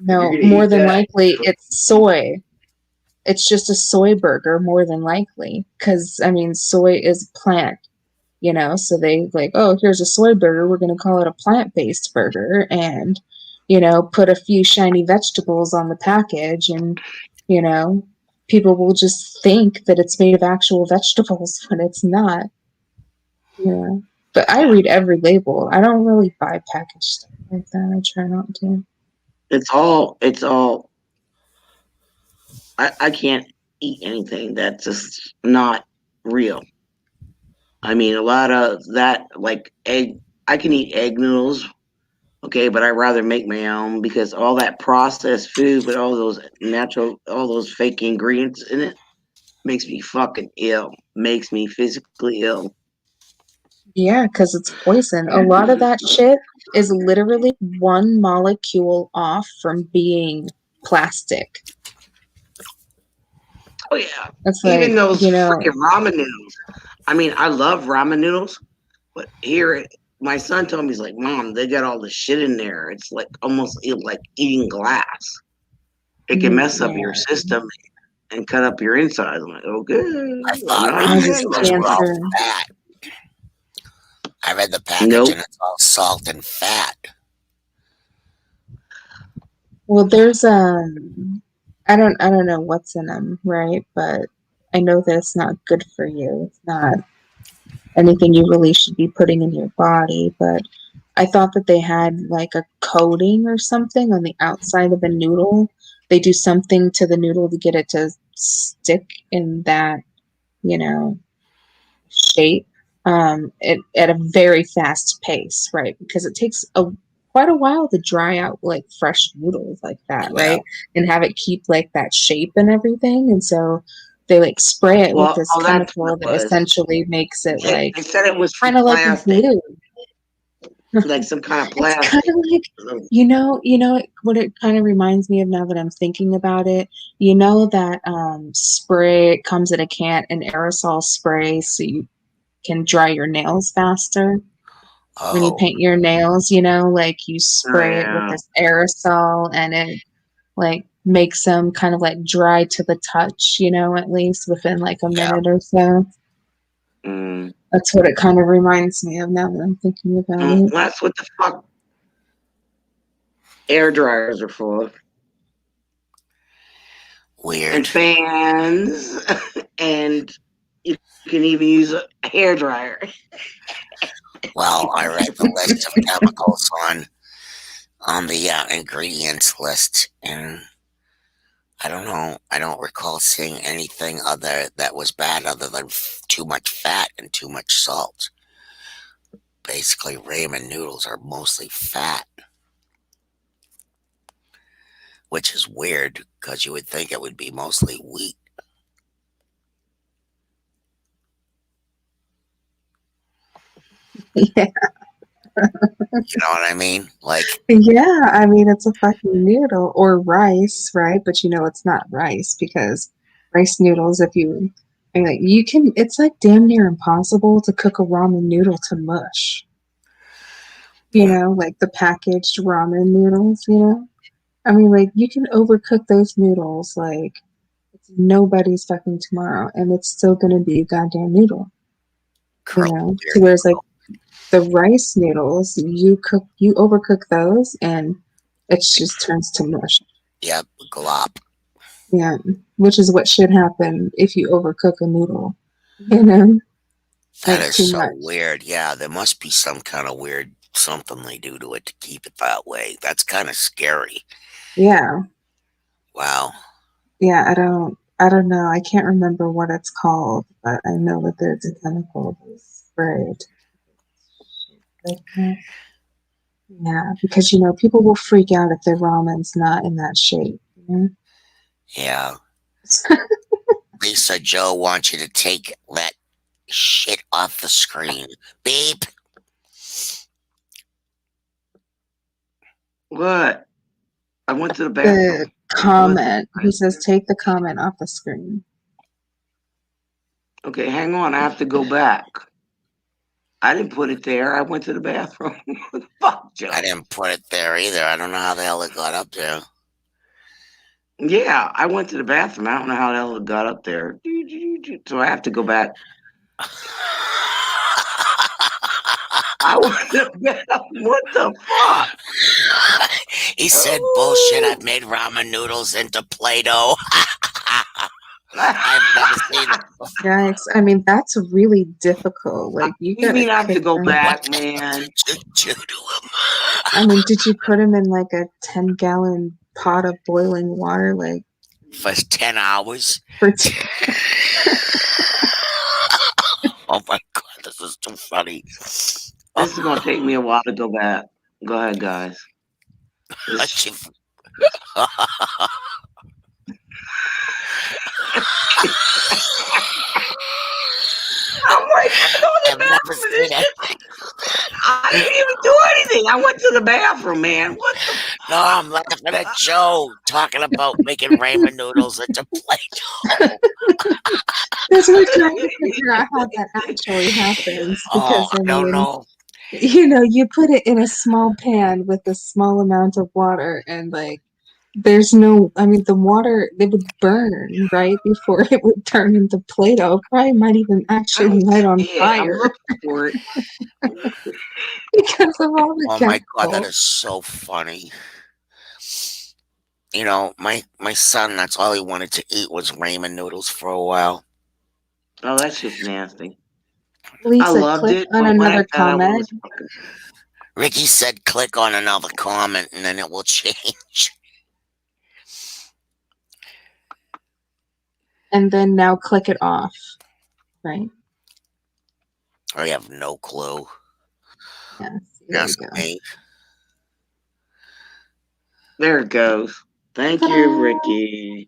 No, You're gonna more eat than that. likely it's soy. It's just a soy burger more than likely because I mean soy is plant, you know, so they like, oh, here's a soy burger, we're going to call it a plant-based burger and you know put a few shiny vegetables on the package and you know people will just think that it's made of actual vegetables when it's not, you know. But I read every label. I don't really buy packaged stuff like that. I try not to. It's all. It's all. I can't eat anything that's just not real. I mean, a lot of that, like egg. I can eat egg noodles, okay, but I'd rather make my own because all that processed food with all those natural, all those fake ingredients in it makes me fucking ill. Makes me physically ill. Yeah, because it's poison. A lot of that shit is literally one molecule off from being plastic. Oh yeah, It's even like, those you know, freaking ramen noodles. I mean, I love ramen noodles, but here, my son told me he's like, "Mom, they got all the shit in there. It's like almost like eating glass. It can mess up your yeah, system and cut up your insides." I'm like, "Okay, I I'm thought not ramen causes eating that." noodles were all cancer. fat. I read the package Nope. and it's all salt and fat. Well, there's I don't know what's in them, right? But I know that it's not good for you. It's not anything you really should be putting in your body, but I thought that they had like a coating or something on the outside of the noodle. They do something to the noodle to get it to stick in that, you know, shape at a very fast pace, right? Because it takes quite a while to dry out like fresh noodles like that, Yeah. right? And have it keep like that shape and everything. And so they like spray it with Well, this oh, that's what chemical it that was. essentially makes it like They said it was from kind of like plastic, glue. like some kind of It's kind plastic. of like, what it kind of reminds me of now that I'm thinking about it. You know that spray comes in a can, an aerosol spray, so you can dry your nails faster when you Oh, paint your nails. Like you Oh spray it with yeah. this aerosol, and it like makes them kind of like dry to the touch. At least within like a yeah. minute or so. Mm. That's what it kind of reminds me of now that I'm thinking about Well, it. that's what the fuck air dryers are for, and Weird. fans, and you can even use a hair dryer. Well, I read the list of chemicals on the ingredients list, and I don't know. I don't recall seeing anything other that was bad other than too much fat and too much salt. Basically, ramen noodles are mostly fat, which is weird because you would think it would be mostly wheat. Yeah. You know what I mean? Like, Yeah, I mean, it's a fucking noodle or rice, right? But it's not rice because rice noodles, like, it's like damn near impossible to cook a ramen noodle to mush, like the packaged ramen noodles. I mean, like, you can overcook those noodles, like, it's nobody's fucking tomorrow, and it's still gonna be a goddamn noodle, curly To weird whereas, like, noodle. the rice noodles, you overcook those, and it just turns to mush. Yep, glop. Yeah, which is what should happen if you overcook a noodle. You know, That like is too so much. weird. Yeah, there must be some kind of weird something they do to it to keep it that way. That's kind of scary. Yeah, Wow. yeah. I don't know. I can't remember what it's called, but I know that there's a chemical that's sprayed. Like that. Yeah, because people will freak out if their ramen's not in that shape. Yeah. Lisa Joe wants you to take that shit off the screen. Beep. What? I went to the The bathroom. comment, he says, take the comment off the screen. Okay, hang on. I have to go back. I didn't put it there. I went to the bathroom. Fuck, Joe. I didn't put it there either. I don't know how the hell it got up there. Yeah, I went to the bathroom. I don't know how the hell it got up there. So I have to go back. I went to the bathroom. What the fuck? He said, bullshit, I've made ramen noodles into Play-Doh. I've never seen it before. Yikes. I mean, that's really difficult. Like, you You gotta mean I have to kick go them. back, man? What did you do to him? I mean, did you put them in like a 10-gallon pot of boiling water, like For 10 hours? for Oh my god, this is too funny. This is gonna take me a while to go back. Go ahead, guys. I'm like, I've never seen it. I didn't even do anything. I went to the bathroom, man. What the? No, I'm laughing at Joe talking about making ramen noodles into Play-Doh. Because we're trying to figure out how that actually happens. Oh, Because I don't know. you put it in a small pan with a small amount of water, and like there's no, I mean, the water, it would burn right before it would turn into Play-Doh. Probably might even actually light on I'm fire looking for it. because of all the Oh my god, that chemicals. is so funny. You know, my son, that's all he wanted to eat was ramen noodles for a while. Oh, that's just nasty. I Lisa, loved click it, on but when I another found out it comment, was fucking Ricky said click on another comment and then it will change. and then now click it off, right? I have no clue. Yes, there we Ask go. me. there it goes. Thank you, Ricky.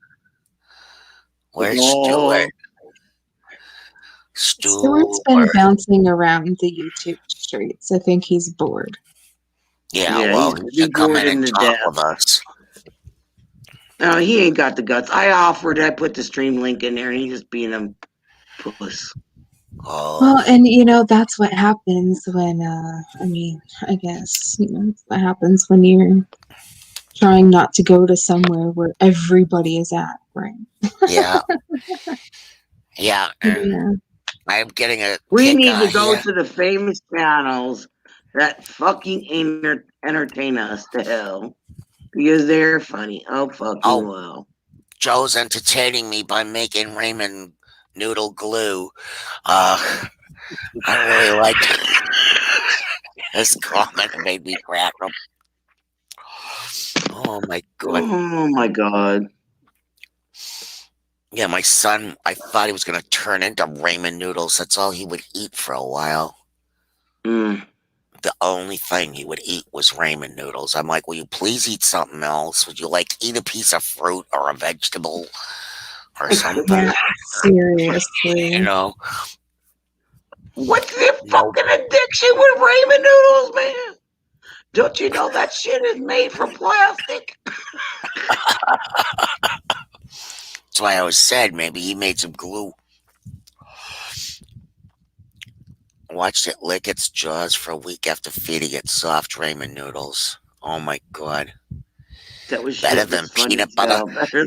Where's Oh, Stuart? Stuart's been bouncing around the YouTube streets. I think he's bored. Yeah, yeah, well, he's he should come in bored and to talk death. with us. No, he ain't got the guts. I offered, I put the stream link in there, and he just being a puss. Oh, Well, and that's what happens when I guess that's what happens when you're trying not to go to somewhere where everybody is at, right? yeah. Yeah, and Yeah. I'm getting a We kick need out to go here. to the famous channels that fucking entertain us to hell because they're funny. Oh, fucking Oh. well. Joe's entertaining me by making ramen noodle glue. I really like his comment made me crack up. Oh my god. Oh my god. Yeah, my son, I thought he was gonna turn into ramen noodles. That's all he would eat for a while. Mm. The only thing he would eat was ramen noodles. I'm like, will you please eat something else? Would you like eat a piece of fruit or a vegetable or something? Yeah, seriously. You know? What's your Nope. fucking addiction with ramen noodles, man? Don't you know that shit is made from plastic? That's why I was said maybe he made some glue. Watched it lick its jaws for a week after feeding it soft ramen noodles. Oh my god. That was Better shit than that's funny peanut as butter. hell. Better-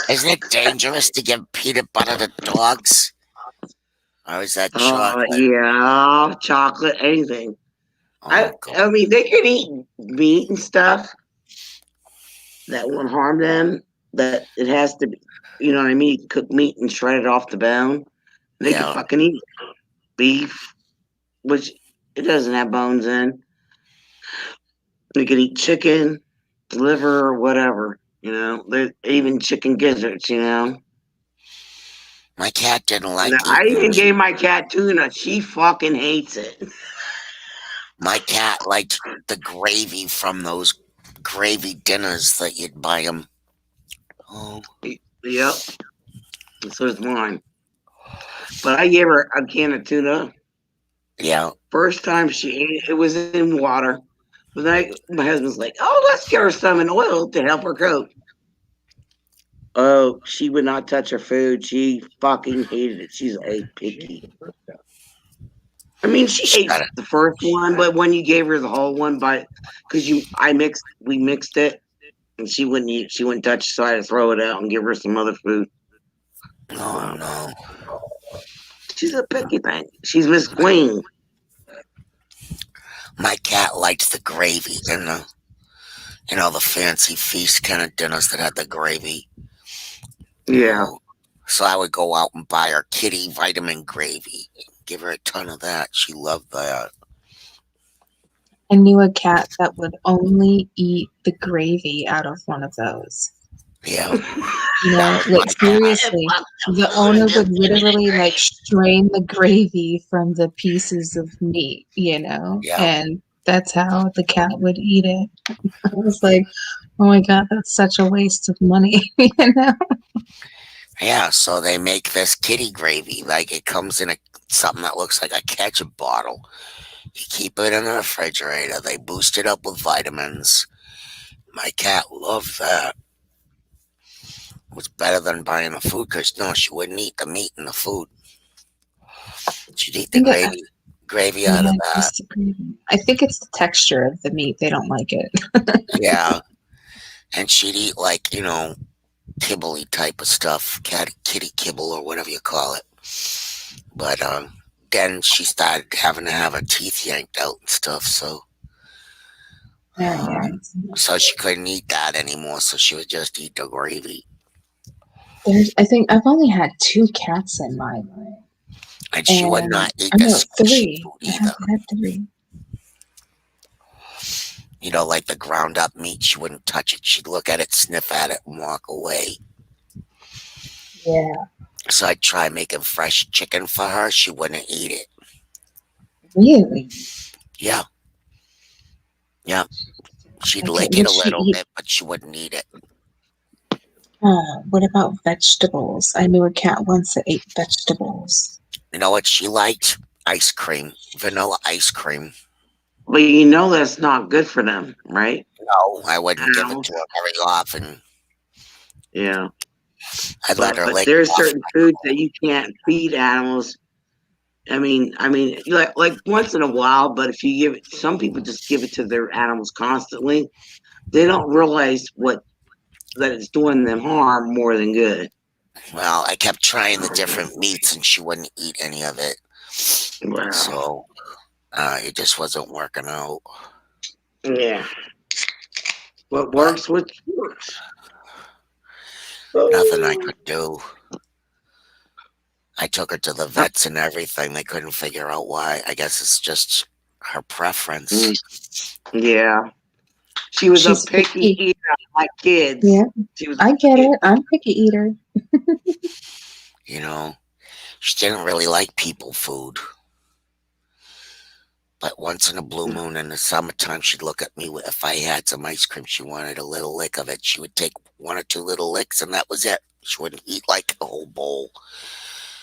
Isn't it dangerous to give peanut butter to dogs? Or is that Oh chocolate? yeah, chocolate, anything. Oh god. I mean, they can eat meat and stuff that won't harm them. That it has to be, you know what I mean? You can cook meat and shred it off the bone. They Yeah. can fucking eat beef, which it doesn't have bones in. They can eat chicken, liver, or whatever. You know, there's even chicken gizzards. You know, My cat didn't like now, I even eating. gave my cat tuna. She fucking hates it. My cat liked the gravy from those gravy dinners that you'd buy him. Oh, Yep, so is mine. But I gave her a can of tuna. yeah. First time she ate it, it was in water. But then my husband's like, "Oh, let's give her some in oil to help her cook." Oh, she would not touch her food. She fucking hated it. She's a picky. I mean, she ate Shut it. the first one, but when you gave her the whole one, because we mixed it, and she wouldn't eat. She wouldn't touch. So I had to throw it out and give her some other food. Oh no. She's a picky thing. She's Miss Queen. My cat liked the gravy and the fancy feast kind of dinners that had the gravy. Yeah. So I would go out and buy her kitty vitamin gravy. Give her a ton of that. She loved that. I knew a cat that would only eat the gravy out of one of those. Yeah. Like seriously, the owner would literally like strain the gravy from the pieces of meat, Yeah. and that's how the cat would eat it. I was like, oh my god, that's such a waste of money, Yeah, so they make this kitty gravy. Like it comes in something that looks like a ketchup bottle. You keep it in the refrigerator. They boost it up with vitamins. My cat loved that. It was better than buying the food because no, she wouldn't eat the meat in the food. She'd eat the gravy out of that. I think it's the texture of the meat. They don't like it. Yeah. And she'd eat like, kibble-y type of stuff, kitty kibble or whatever you call it. But then she started having to have her teeth yanked out and stuff, so she couldn't eat that anymore, so she would just eat the gravy. I think I've only had 2 cats in my life. And she would not eat I the know, squishy 3. food I either. had 3. Like the ground up meat, she wouldn't touch it. She'd look at it, sniff at it, and walk away. Yeah. So I'd try making fresh chicken for her. She wouldn't eat it. Really? Yeah. Yeah. She'd Okay, lick would it a she little eat- bit, but she wouldn't eat it. What about vegetables? I knew a cat once that ate vegetables. You know what she liked? Ice cream, vanilla ice cream. But you know that's not good for them, right? No, I wouldn't give it Animals. to her very often. Yeah. I'd let her But lick there's off certain my foods that food. you can't feed animals. I mean, like once in a while. But if you give it, some people just give it to their animals constantly. They don't realize that it's doing them harm more than good. Well, I kept trying the different meats and she wouldn't eat any of it. Wow. So it just wasn't working out. Yeah. What But works, what works. nothing I could do. I took her to the vets and everything. They couldn't figure out why. I guess it's just her preference. Yeah. She was a She's picky picky. eater like kids. Yeah, She was I get it. I'm picky eater. You know, she didn't really like people food. But once in a blue moon in the summertime, she'd look at me if I had some ice cream. She wanted a little lick of it. She would take one or two little licks, and that was it. She wouldn't eat like a whole bowl.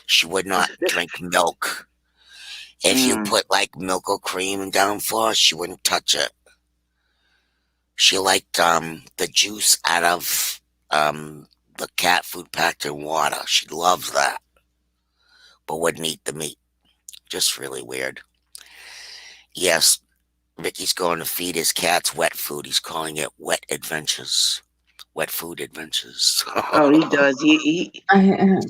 She would not drink milk. If you put like milk or cream down for her, she wouldn't touch it. She liked the juice out of the cat food packed in water. She loves that, but wouldn't eat the meat. Just really weird. Yes, Ricky's going to feed his cats wet food. He's calling it wet adventures. Wet food adventures. Oh, he does. I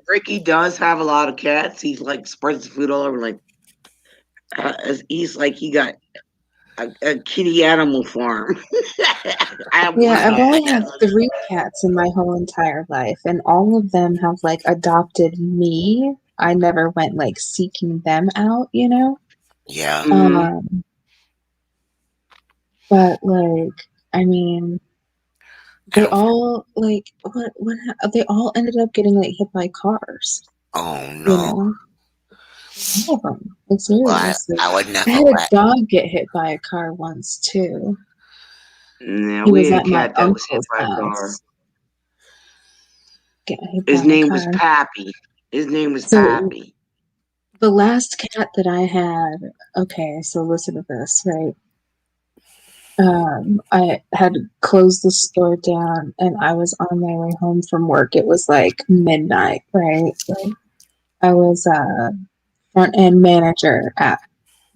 Ricky does have a lot of cats. He's like spreads the food all over. Like he's like he got a kitty animal farm. I have one Yeah, I've cat. only had 3 cats in my whole entire life, and all of them have like adopted me. I never went like seeking them out, you know? Yeah. Um, but like, I mean, they all like they all ended up getting like hit by cars, Oh you no. know? All of them. Like, Well, seriously. I would I never had a let. dog get hit by a car once too. Yeah, He we was had a at my cat that was hit uncle's by a car. house. Get hit His by a name was car. Pappy. His name was So Pappy. the last cat that I had, okay, so listen to this, right? I had closed the store down and I was on my way home from work. It was like midnight, right? Like I was a front end manager at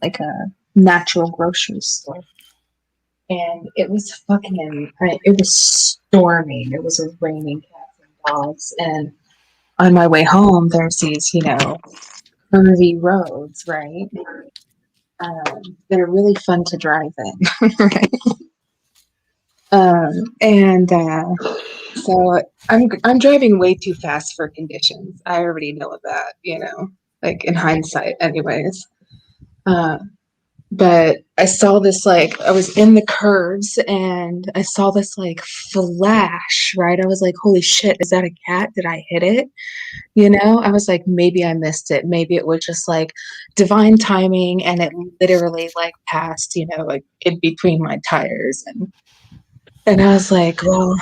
like a natural grocery store. And it was it was storming. It was raining cats and dogs. And on my way home, there's these, curvy roads, right? That are really fun to drive in, right? So I'm driving way too fast for conditions. I already know that, like in hindsight, anyways. But I saw this I was in the curves and I saw this flash, right? I was like, holy shit, is that a cat? Did I hit it? I was like, maybe I missed it. Maybe it was just divine timing and it literally passed, in between my tires. And I was like, well,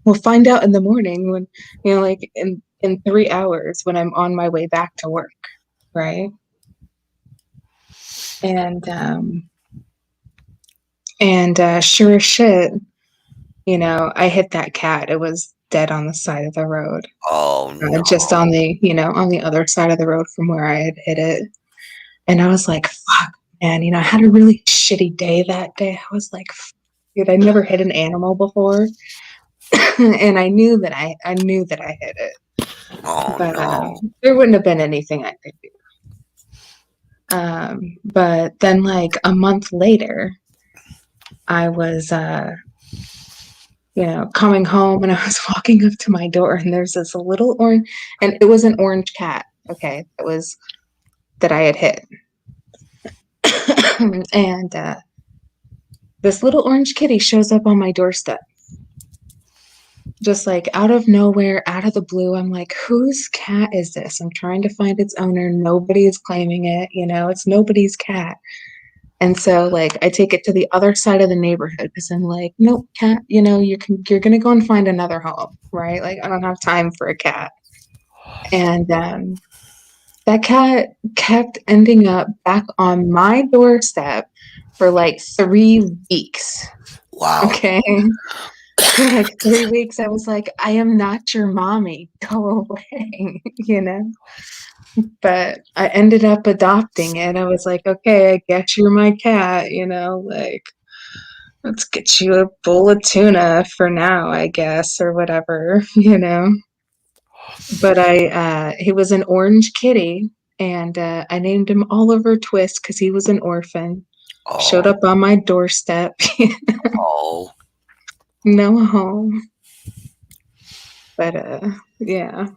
we'll find out in the morning when, in 3 hours when I'm on my way back to work, right? And sure as shit, I hit that cat. It was dead on the side of the road. Oh no. Just on the, on the other side of the road from where I had hit it. And I was like, fuck, man, I had a really shitty day that day. I was like, dude, I never hit an animal before. And I knew that I hit it. Oh But no. there wouldn't have been anything I could do. But then a month later, I was coming home and I was walking up to my door and there's this little orange, and it was an orange cat, okay, that I had hit. And this little orange kitty shows up on my doorstep. Just out of nowhere, out of the blue. I'm like, whose cat is this? I'm trying to find its owner. Nobody is claiming it. It's nobody's cat. And so like I take it to the other side of the neighborhood because I'm like, nope, cat, you're gonna go and find another home, right? Like I don't have time for a cat. And that cat kept ending up back on my doorstep for like 3 weeks. Wow. Okay. For like 3 weeks, I was like, I am not your mommy. Go away, But I ended up adopting it. I was like, okay, I guess you're my cat, like let's get you a bowl of tuna for now, I guess, or whatever, But he was an orange kitty, and I named him Oliver Twist because he was an orphan. Showed Oh, up on my doorstep, oh. no home. But yeah.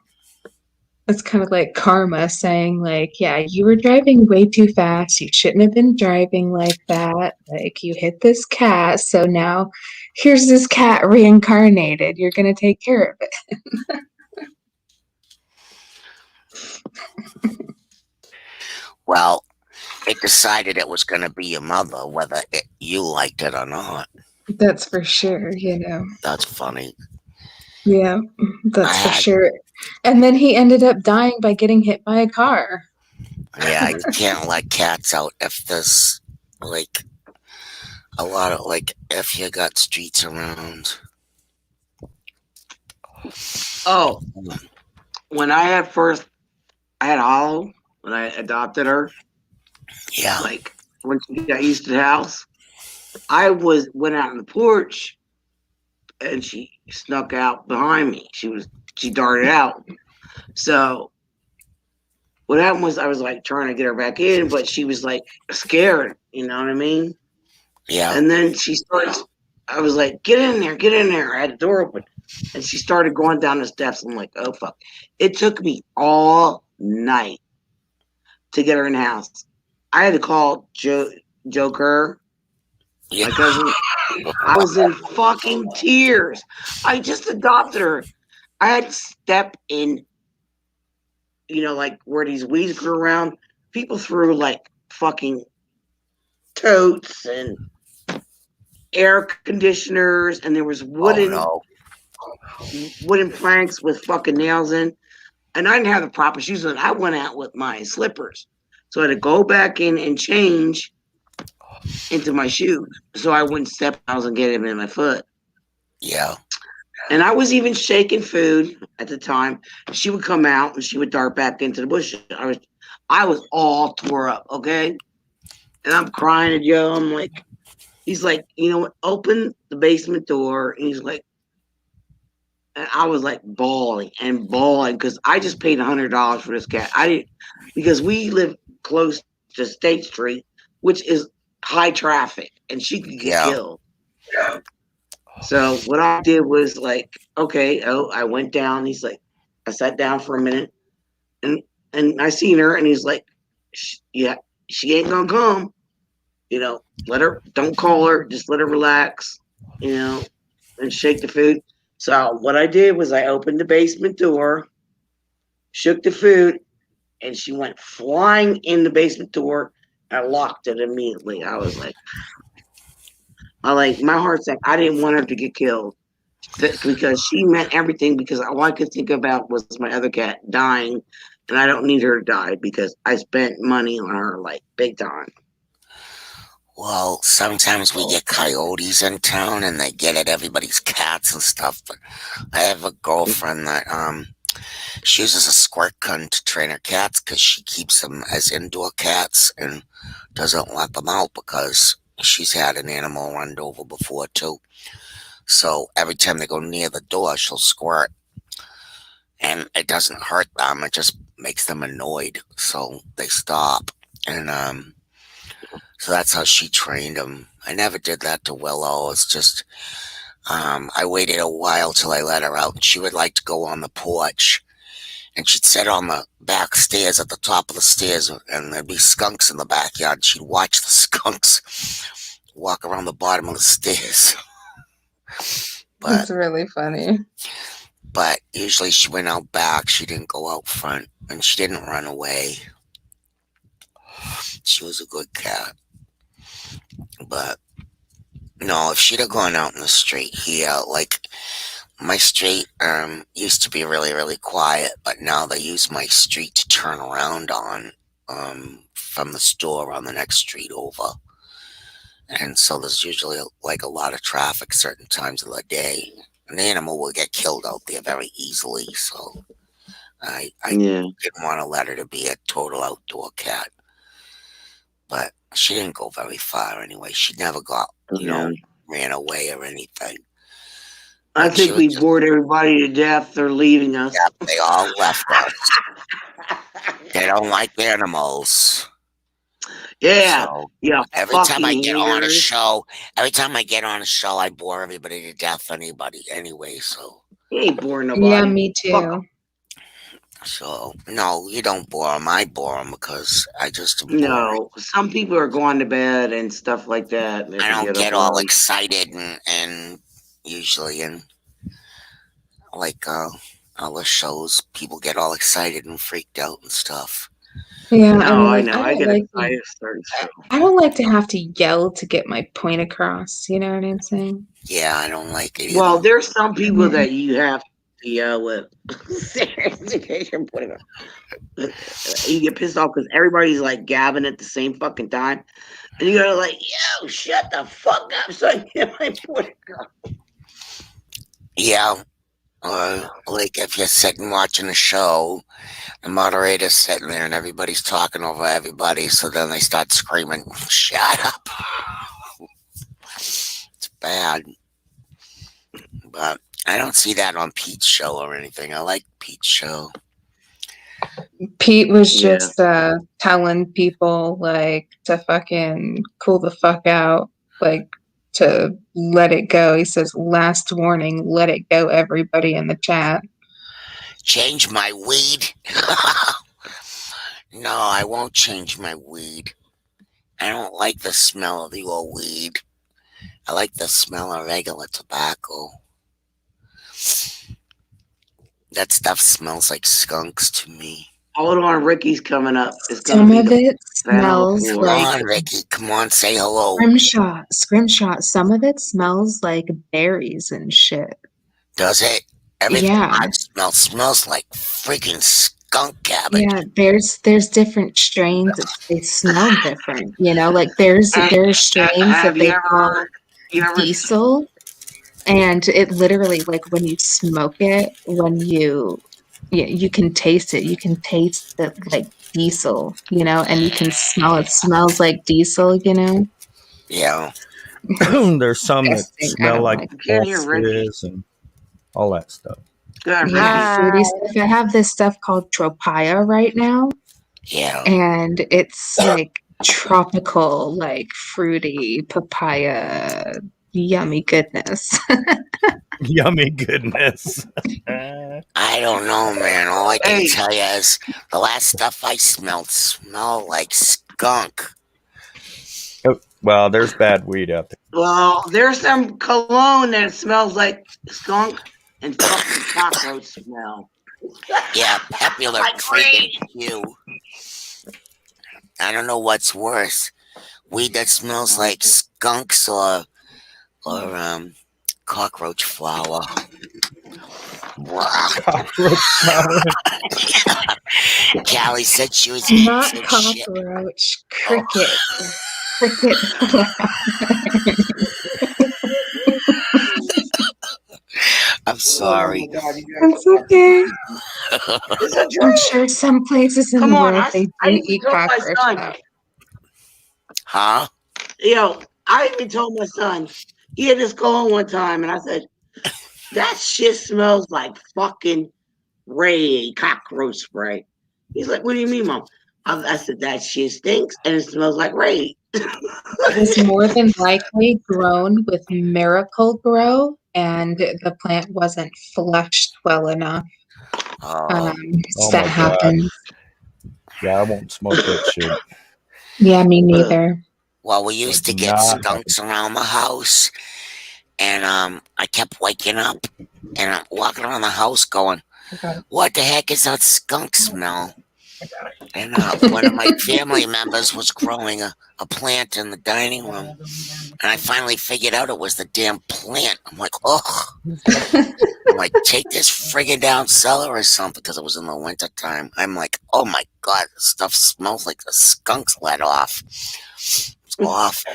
It's kind of like karma saying, like, yeah, you were driving way too fast. You shouldn't have been driving like that. Like, you hit this cat. So now here's this cat reincarnated. You're going to take care of it. Well, it decided it was going to be your mother, whether you liked it or not. That's for sure, That's funny. Yeah, that's I for had, sure. And then he ended up dying by getting hit by a car. yeah, you can't let cats out if there's like a lot of like if you got streets around. Oh, when I had Hollow, when I adopted her, Yeah. like when she got used to the house, went out on the porch and she snuck out behind me. She darted out. So what happened was I was like trying to get her back in, but she was like scared, you know what I mean? Yeah. And then I was like, get in there. I had the door open. And she started going down the steps. I'm like, oh fuck. It took me all night to get her in the house. I had to call Joker, Yeah. my cousin. I was in fucking tears. I just adopted her. I had to step in, like where these weeds grew around. People threw like fucking totes and air conditioners, and there was Oh wooden planks with fucking nails in. And I didn't have the proper shoes on. I went out with my slippers. So I had to go back in and change into my shoes so I wouldn't step out and get him in my foot. Yeah. And I was even shaking food at the time. She would come out and she would dart back into the bush. I was all tore up, okay? And I'm crying at Joe. I'm like, he's like, you know what? Open the basement door. And he's like, and I was like bawling because I just paid $100 for this cat. Because we live close to State Street, which is high traffic, and she could get killed. So what I did was like, okay, I went down. He's like, I sat down for a minute, and I seen her, and he's like, yeah, she ain't gonna come. Let her. Don't call her. Just let her relax. And shake the food. So what I did was I opened the basement door, shook the food, and she went flying in the basement door. I locked it immediately. I was like, my heart sank. I didn't want her to get killed because she meant everything. Because all I could think about was my other cat dying, and I don't need her to die because I spent money on her like big time. Well, sometimes we get coyotes in town and they get at everybody's cats and stuff. But I have a girlfriend that she uses a squirt gun to train her cats because she keeps them as indoor cats and doesn't let them out because she's had an animal run over before too. So every time they go near the door, she'll squirt. And it doesn't hurt them. It just makes them annoyed. So they stop. And so that's how she trained them. I never did that to Willow. It's just I waited a while till I let her out. And she would like to go on the porch. And she'd sit on the back stairs at the top of the stairs. And there'd be skunks in the backyard. She'd watch the skunks walk around the bottom of the stairs. That's really funny. But usually she went out back. She didn't go out front. And she didn't run away. She was a good cat. But no, if she'd have gone out in the street here, like my street used to be really, really quiet, but now they use my street to turn around on from the store on the next street over. And so there's usually like a lot of traffic certain times of the day. An animal will get killed out there very easily. So I Yeah. didn't want to let her to be a total outdoor cat. But she didn't go very far anyway. She never got, Yeah. ran away or anything. I But she think was we just, bored everybody to death. They're leaving us. yeah, they all left us. They don't like animals. Yeah. So Yeah. every time I Fucking get on a haters. show, I bore everybody to death anyway. So You ain't boring Yeah, nobody. me Fuck too. 'em. So no, you don't bore them. I bore them because I just am boring. No, some people are going to bed and stuff like that. And they I don't forget get up all early. excited and usually in like other shows, people get all excited and freaked out and stuff. Yeah, I No, mean, I like, know. I I don't get like excited to, at certain shows. I don't like to have to yell to get my point across. You know what I'm saying? Yeah, I don't like it Well, either. there's some people Mhm. that you have to yell with. You get pissed off because everybody's like gabbing at the same fucking time. And you gotta like, yo, shut the fuck up so I can get my point across. Yeah. Or like if you're sitting watching a show, the moderator's sitting there and everybody's talking over everybody, so then they start screaming, "Shut up!" It's bad, but I don't see that on Pete's show or anything. I like Pete's show. Pete was Yeah. just telling people like to fucking cool the fuck out, like to let it go. He says, "Last warning, let it go, everybody in the chat." Change my weed? No, I won't change my weed. I don't like the smell of the old weed. I like the smell of regular tobacco. That stuff smells like skunks to me. Hold on, Ricky's coming up. It's gonna Some be of the it final smells floor. Come like on, Ricky. Come on, say hello. scrimshot. Some of it smells like berries and shit. Does it? Everything Yeah. I smell smells like freaking skunk cabbage. Yeah, there's different strains. They smell different, you know. Like there are strains that Have you they call ever diesel, and it literally, like when you smoke it, when you can taste it. You can taste the like diesel, you know, and you can smell it. Smells like diesel, you know. Yeah. There's some that Disgusting. I smell don't like like it. Can't hear Ricky. pulses and all that stuff. Go ahead, Yeah, Ricky. fruity stuff. I have this stuff called Tropaya right now, Yeah. and it's like tropical, like fruity papaya, yummy goodness. Yummy goodness. I don't know, man. All I can Hey. tell you is the last stuff I smelled like skunk. Well, there's bad weed out there. Well, there's some cologne that smells like skunk and fucking cockroach smell. Yeah, popular Like freaking you. I don't know what's worse. Weed that smells like skunks or cockroach flour. Cockroach flower. Callie said she was eating Not some shit. cockroach, cricket. Cricket. I'm sorry. Oh my God, you guys It's okay. It's a I'm dream. sure some places in Come the on, world they I do even eat told my cockroach son. though. Huh? Yo, I even told my son. He had this cologne one time, and I said, "That shit smells like fucking Ray cockroach spray." He's like, "What do you mean, Mom?" I said, "That shit stinks, and it smells like Ray." It was more than likely grown with Miracle Grow, and the plant wasn't flushed well enough. Oh, Oh That my God. happened. Yeah, I won't smoke that shit. Yeah, me neither. well, we used to do get not skunks around the house, and I kept waking up and I'm walking around the house going, "What the heck is that skunk smell?" And one of my family members was growing a plant in the dining room. And I finally figured out it was the damn plant. I'm like, oh. I'm like, take this friggin' down cellar or something, because it was in the winter time. I'm like, oh my god, this stuff smells like the skunks let off. It's awful.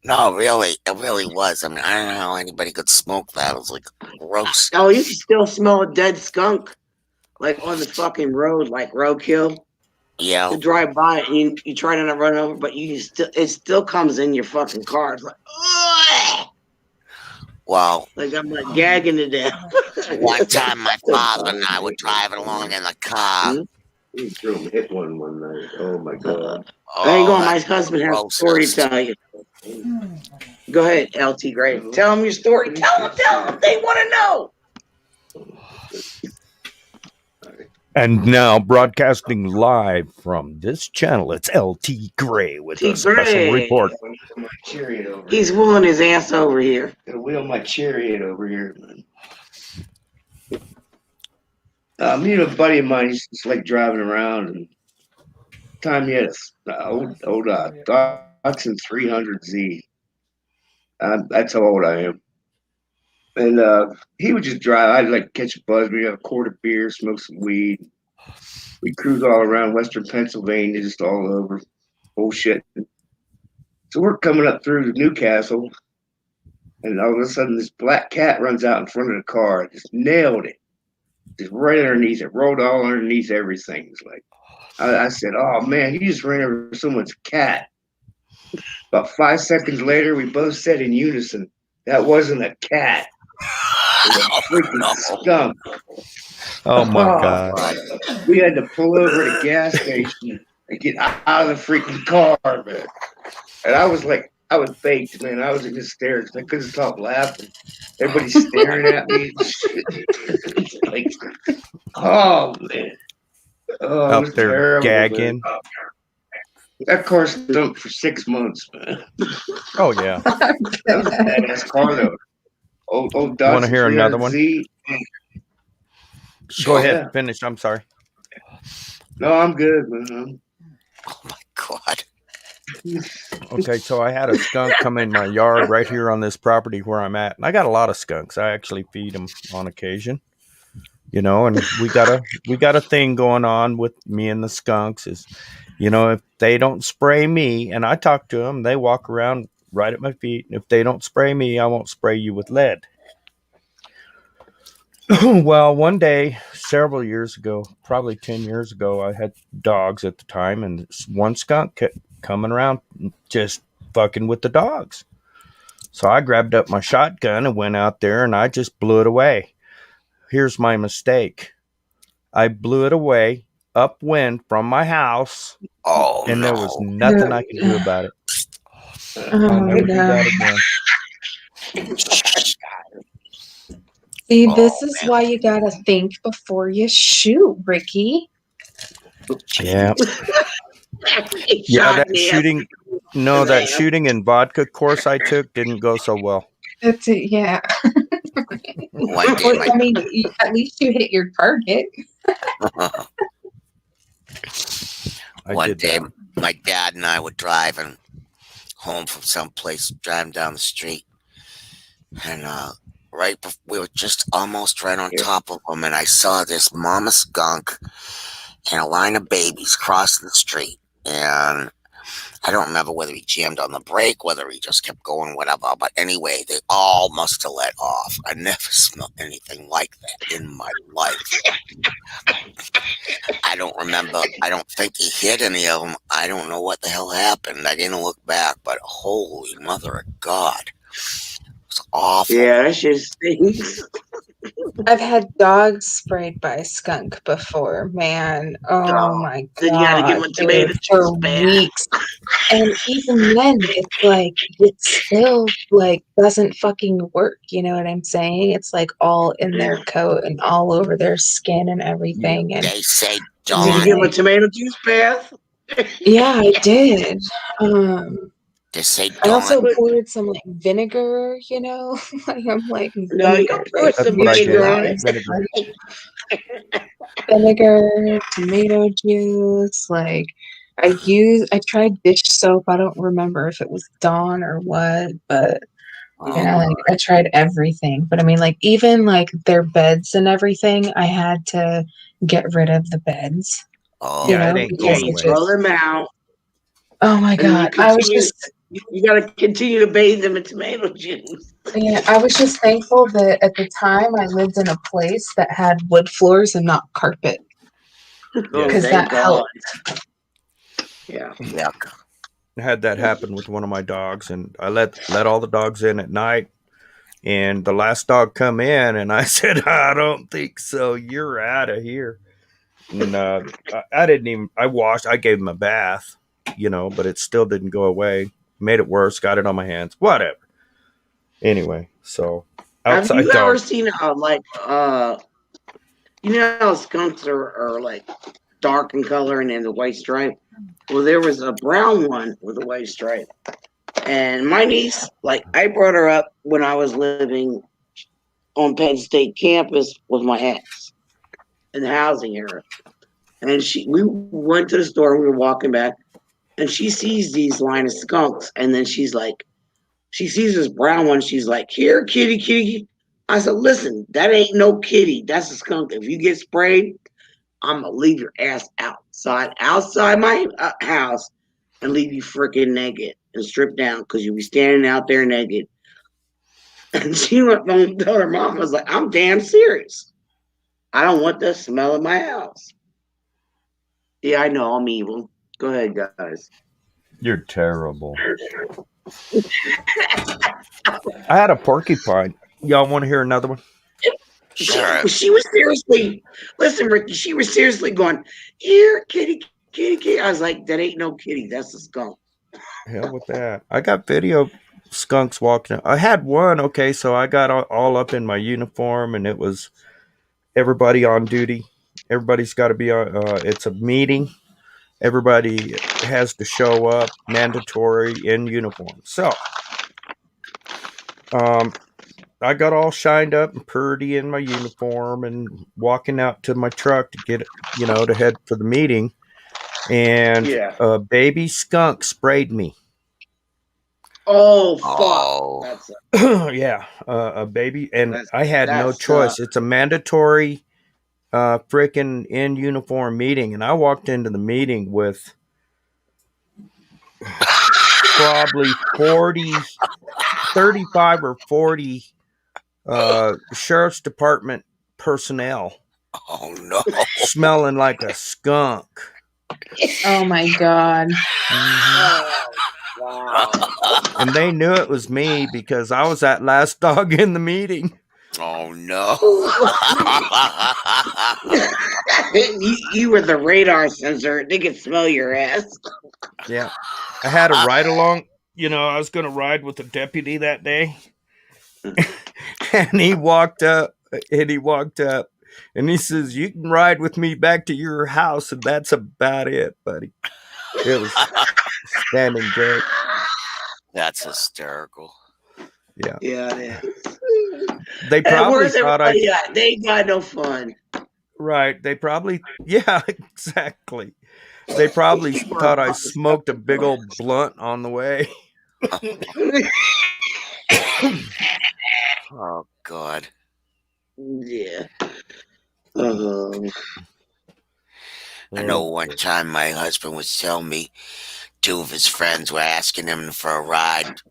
No, really, it really was. I mean, I don't know how anybody could smoke that. It was like gross. Oh, you can still smell a dead skunk, like on the fucking road, like roadkill. Yeah. You drive by it, and you try to not run over, but it still comes in your fucking car. It's like, ugh! Well, Like I'm like gagging to death. one time my father and I were driving along in the car. He threw him hit one night. Oh my god. Hang Oh, on, my that's husband has a gross. story to tell you. Go ahead, LT Gray. Tell them your story. Tell them. They want to know. And now broadcasting live from this channel, it's LT Gray with a special report. My chariot over He's here. wheeling his ass over here. Gonna wheel my chariot over here, man. Me and a buddy of mine, he's just like driving around, and time he had a old Datsun 300Z. That's how old I am. And he would just drive. I'd like catch a buzz. We'd have a quart of beer, smoke some weed. We'd cruise all around Western Pennsylvania, just all over. Bullshit. So we're coming up through Newcastle, and all of a sudden this black cat runs out in front of the car. Just nailed it. Just right underneath it. Rolled all underneath everything. It's like, I said, oh man, you just ran over someone's cat. About 5 seconds later, we both said in unison, that wasn't a cat. It was a freaking skunk. Oh my god. We had to pull over at a gas station and get out of the freaking car, man. And I was baked, man. I was in hysterics. I couldn't stop laughing. Everybody's staring at me. Like, oh man. Oh, it Up was there terrible, gagging. man. That car stunk for 6 months, man. Oh yeah. That was a badass car though. Old Datsun Want to hear another one? 300Z. Go ahead, Yeah. finish. I'm sorry. No, I'm good, man. Oh my god. Okay, so I had a skunk come in my yard right here on this property where I'm at, and I got a lot of skunks. I actually feed them on occasion, you know. And we got a thing going on with me and the skunks. Is, you know, if they don't spray me, and I talk to them, they walk around right at my feet. And if they don't spray me, I won't spray you with lead. Well, one day, several years ago, probably 10 years ago, I had dogs at the time, and this one skunk kept coming around just fucking with the dogs. So I grabbed up my shotgun and went out there, and I just blew it away. Here's my mistake. I blew it away upwind from my house, Oh, and there no. was nothing I could do about it. I'll Oh never do no. that again. See, this Oh, is man. why you gotta think before you shoot, Ricky. Yeah. He Yeah, shot that me. shooting. No, that shooting in vodka course I took didn't go so well. That's it, yeah. One day, Well, I mean, at least you hit your target. One day, my dad and I were driving home from someplace, driving down the street, and we were just almost right on top of them, and I saw this mama skunk and a line of babies crossing the street, and I don't remember whether he jammed on the brake, whether he just kept going, whatever. But anyway, they all must have let off. I never smelled anything like that in my life. I don't remember. I don't think he hit any of them. I don't know what the hell happened. I didn't look back, but holy mother of God. It was awful. Yeah, that shit stinks. I've had dogs sprayed by a skunk before, man. Oh my god. Then you gotta give them tomato for juice, man. weeks. And even then, it's like, it still, like, doesn't fucking work. You know what I'm saying? It's like all in their coat and all over their skin and everything. And They say, Did you Dawn, give him a tomato juice bath? yeah, I did. Just say I also Dawn. poured some like vinegar, I'm like No, you vinegar. put That's some what I Usually did. vinegar that on makes it Vinegar. great. Vinegar, tomato juice, like I tried dish soap. I don't remember if it was Dawn or what, but Oh, like I tried everything. But I mean like even like their beds and everything, I had to get rid of the beds, oh, Yeah, it ain't Yeah, because going it you away. throw just them out, oh my and you God. I was continue. just You got to continue to bathe them in tomato juice. yeah, I was just thankful that at the time I lived in a place that had wood floors and not carpet, Oh, Yes. because thank that God. helped. Yeah. yuck. I had that happen with one of my dogs, and I let all the dogs in at night. And the last dog come in, and I said, "I don't think so. You're out of here." And I didn't even. I washed. I gave him a bath, but it still didn't go away. Made it worse. Got it on my hands. Whatever. Anyway, so Have outside you ever dog. seen you know how skunks are like dark in color and then the white stripe? Well, there was a brown one with a white stripe. And my niece, like, I brought her up when I was living on Penn State campus with my ex in the housing area. And we went to the store, we were walking back, and she sees these line of skunks. And then she sees this brown one. She's like, "Here, kitty, kitty." I said, "Listen, that ain't no kitty. That's a skunk. If you get sprayed, I'm gonna leave your ass outside my house, and leave you freaking naked and stripped down because you'll be standing out there naked." And she went home and told her mom, I was like, "I'm damn serious. I don't want the smell of my house." Yeah, I know I'm evil. Go ahead, guys. You're terrible. I had a porcupine. Y'all want to hear another one? Sure. She was seriously, listen, Ricky, she was seriously going, "Here, kitty, kitty, kitty." I was like, "That ain't no kitty. That's a skunk." Hell with that. I got video skunks walking. I had one. Okay, so I got all up in my uniform, and it was everybody on duty. Everybody's got to be on. It's a meeting. Everybody has to show up, mandatory in uniform. So, um, I got all shined up and purdy in my uniform and walking out to my truck to get, to head for the meeting. And Yeah. a baby skunk sprayed me. Oh, fuck. Oh, That's Yeah, a baby. And that's I had no that choice. sucks. It's a mandatory freaking in uniform meeting. And I walked into the meeting with probably 35 or 40 sheriff's department personnel oh no. smelling like a skunk. Oh my God. Oh, wow. And they knew it was me because I was that last dog in the meeting. Oh no. You were the radar sensor. They could smell your ass. Yeah. I had a ride along. I was going to ride with a deputy that day. And he walked up and he says, "You can ride with me back to your house." And that's about it, buddy. It was standing great. That's hysterical. Yeah. Yeah, it is. They And probably where's thought everybody at? They ain't got no fun. right. They probably, yeah, exactly. They probably thought I smoked a big old blunt on the way. Oh God. Yeah. Uh, I know one time my husband was telling me two of his friends were asking him for a ride.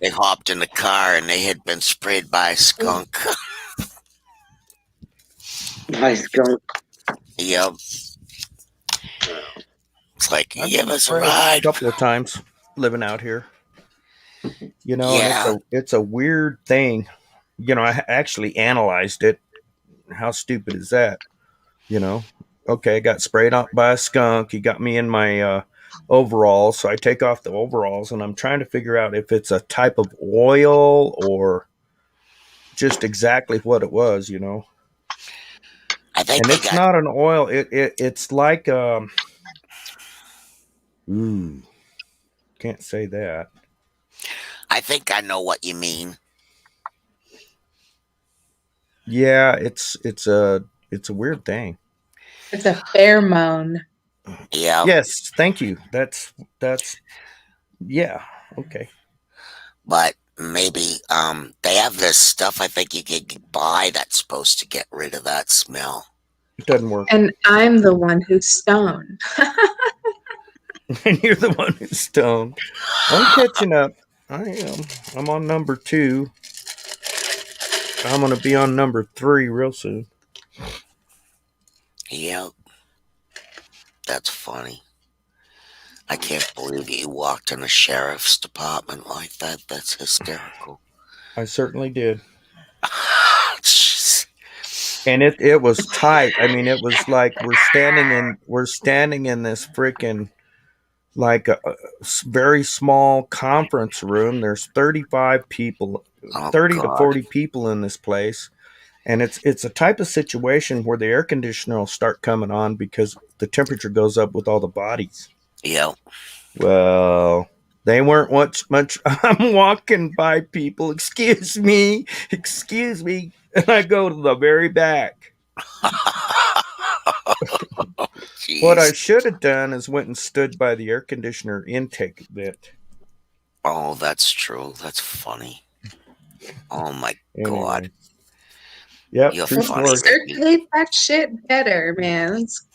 They hopped in the car and they had been sprayed by a skunk. by skunk. Yep. It's like, I've give been us a sprayed a ride. couple of times living out here. And Yeah. it's a weird thing. I actually analyzed it. How stupid is that? Okay, I got sprayed out by a skunk. He got me in my overalls, so I take off the overalls, and I'm trying to figure out if it's a type of oil or just exactly what it was. I think And they it's got not an oil. It's like ooh, Can't say that. I think I know what you mean. Yeah, it's a weird thing. It's a pheromone. Yeah, Yes, thank you. That's yeah. Okay. but maybe they have this stuff I think you can buy that's supposed to get rid of that smell. It doesn't work. And I'm the one who's stoned. And you're the one who's stoned. I'm catching up. I am. I'm on number 2. I'm gonna be on number 3 real soon. Yep, that's funny. I can't believe you walked in a sheriff's department like that. That's hysterical. I certainly did. Jeez. And it was tight. I mean, it was like we're standing in this freaking like a very small conference room. There's 35 people, Oh, 30 to God. 40 people in this place. And it's a type of situation where the air conditioner will start coming on because the temperature goes up with all the bodies. Yep. Well, they weren't much. I'm walking by people. Excuse me. And I go to the very back. Jeez. What I should have done is went and stood by the air conditioner intake bit. Oh, that's true. That's funny. Oh my Anyway. God. Yep, You're true funny. story. Circulate that shit better, man. Let's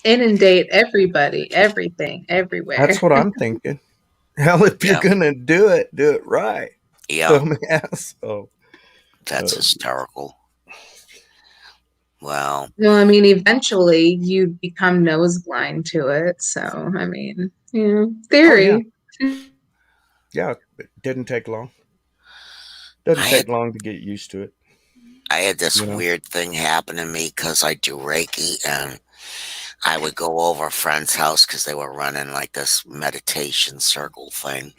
inundate everybody, everything, everywhere. That's what I'm thinking. Hell, if you're Yeah. gonna do it right. Yeah, Dumbass. Oh, that's hysterical. Well, No, I mean, eventually you become nose blind to it. So, I mean, theory. yeah, it didn't take long. Doesn't I take had- long to get used to it. I had this You know. weird thing happen to me because I do Reiki, and I would go over a friend's house because they were running like this meditation circle thing.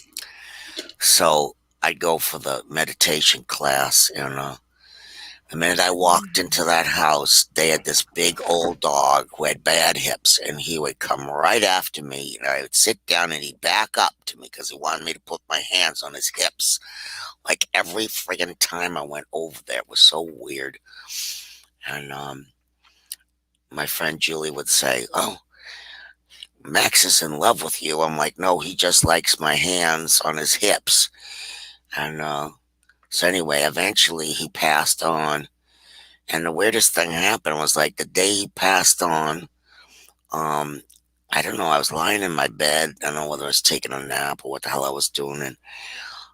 So I'd go for the meditation class, and the minute I walked into that house, they had this big old dog who had bad hips, and he would come right after me, and I would sit down, and he'd back up to me because he wanted me to put my hands on his hips. Like every friggin' time I went over there, it was so weird. And my friend Julie would say, "Oh, Max is in love with you." I'm like, "No, he just likes my hands on his hips." And so anyway, eventually he passed on. And the weirdest thing happened was like the day he passed on, I don't know, I was lying in my bed. I don't know whether I was taking a nap or what the hell I was doing. And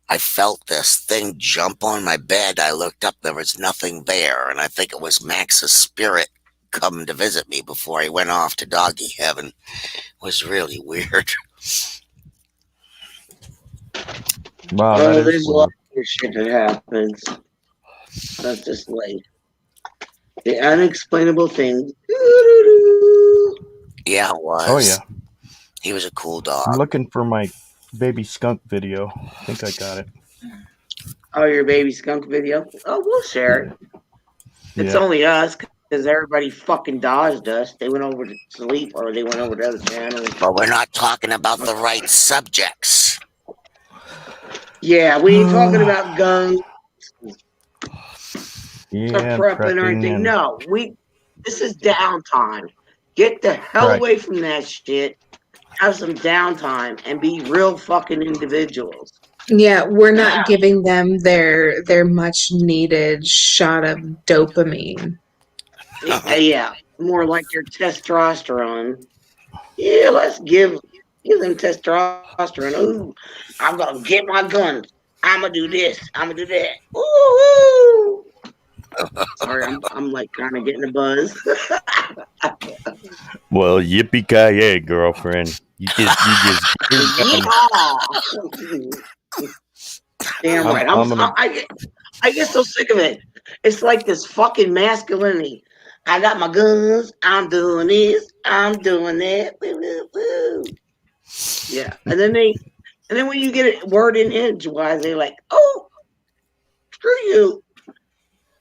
I felt this thing jump on my bed. I looked up, there was nothing there. And I think it was Max's spirit coming to visit me before he went off to doggy heaven. It was really weird. Wow, Oh, that there's is a lot weird. of shit that happens. That's just like the unexplainable things. Yeah, it was. Oh yeah, He was a cool I'm dog. looking for my baby skunk video. I think I got it. Oh, your baby skunk video? Oh, we'll share it. It's Yeah. only us because everybody fucking dodged us. They went over to sleep or they went over to other channels. But we're not talking about the right subjects. Yeah, we ain't talking about guns Yeah, or prepping or prepping anything. and No, this is downtime. Get the hell Right. away from that shit. Have some downtime and be real fucking individuals. Yeah, we're not giving them their much needed shot of dopamine. Yeah, more like your testosterone. Yeah, let's give them testosterone. Ooh, I'm gonna get my guns. I'm gonna do this. I'm gonna do that. Ooh. Sorry, I'm like kind of getting a buzz. well, yippee ki yay, girlfriend. You just Yeehaw! Damn right. I'm gonna- I get so sick of it. It's like this fucking masculinity. I got my guns. I'm doing this. I'm doing that. Woo, woo, woo. Yeah, and then when you get it word in edgewise, they're like, "Oh, screw you."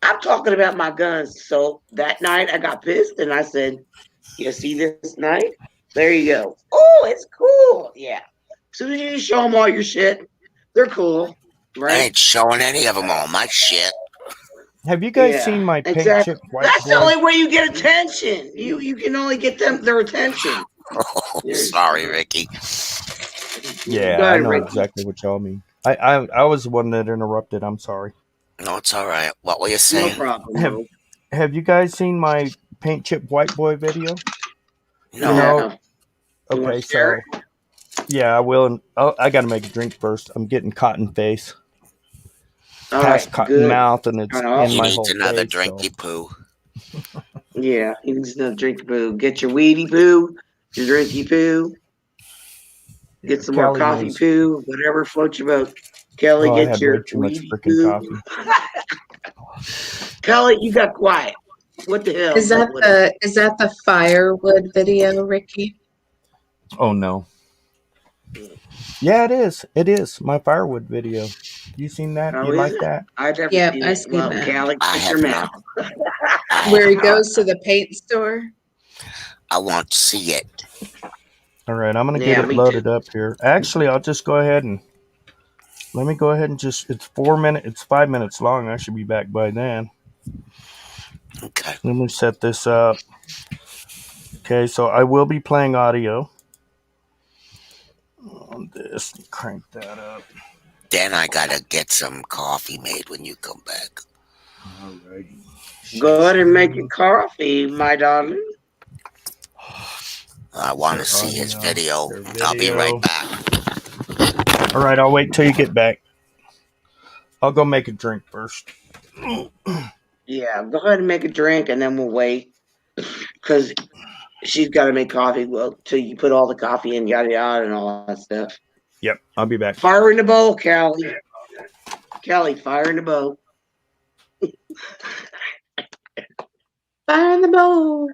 I'm talking about my guns. So that night I got pissed and I said, "You see this night? There you go. Oh, it's cool. Yeah. soon as you show them all your shit, they're cool, I right? ain't showing any of them all my shit. Have you guys Yeah, seen my paint exactly. chip white That's the boy? only way you get attention. You can only get their attention. Oh, There's, sorry, Ricky. Yeah, go I ahead, know Ricky. exactly what y'all mean. I was the one that interrupted. I'm sorry. No, it's all right. What were you No saying? problem, Have bro. Have you guys seen my paint chip white boy video? You No, know, No. You want okay, to share so yeah, I will. And I got to make a drink first. I'm getting cotton face, All past right, cotton good. mouth, and it's Oh, in he my needs whole another face. So drinky poo. yeah, you need to drink poo. Get your weedy poo, your drinky poo. Get some more Kelly coffee knows. poo, whatever floats your boat. Kelly, Oh, I get had way your too much weedy freaking poo. coffee. Kelly, you got quiet. What the hell? Is that the firewood video, Ricky? Oh no. Yeah, it is. It is my firewood video. You seen that? Oh, You is like it? that? I've never Yep, seen I it. see Well, that. Kelly, I shut your have mouth. not. I Where he have goes not. to the paint store. I want to see it. All right, I'm gonna get Yeah, it me too. loaded up here. Actually, I'll just go ahead and let me go ahead and just. It's 4 minutes. It's 5 minutes long. I should be back by then. Okay. Let me set this up. Okay, so I will be playing audio on this. Crank that up. Then I gotta get some coffee made when you come back. Alrighty. Go ahead and make your coffee, my darling. I want to Share see his audio. video. Share I'll be right video. back. All right, I'll wait till you get back. I'll go make a drink first. Yeah, go ahead and make a drink, and then we'll wait because she's got to make coffee. Well, till you put all the coffee in, yada yada, and all that stuff. Yep, I'll be back. Fire in the bowl, Callie. Kelly, fire in the bowl. Fire in the bowl.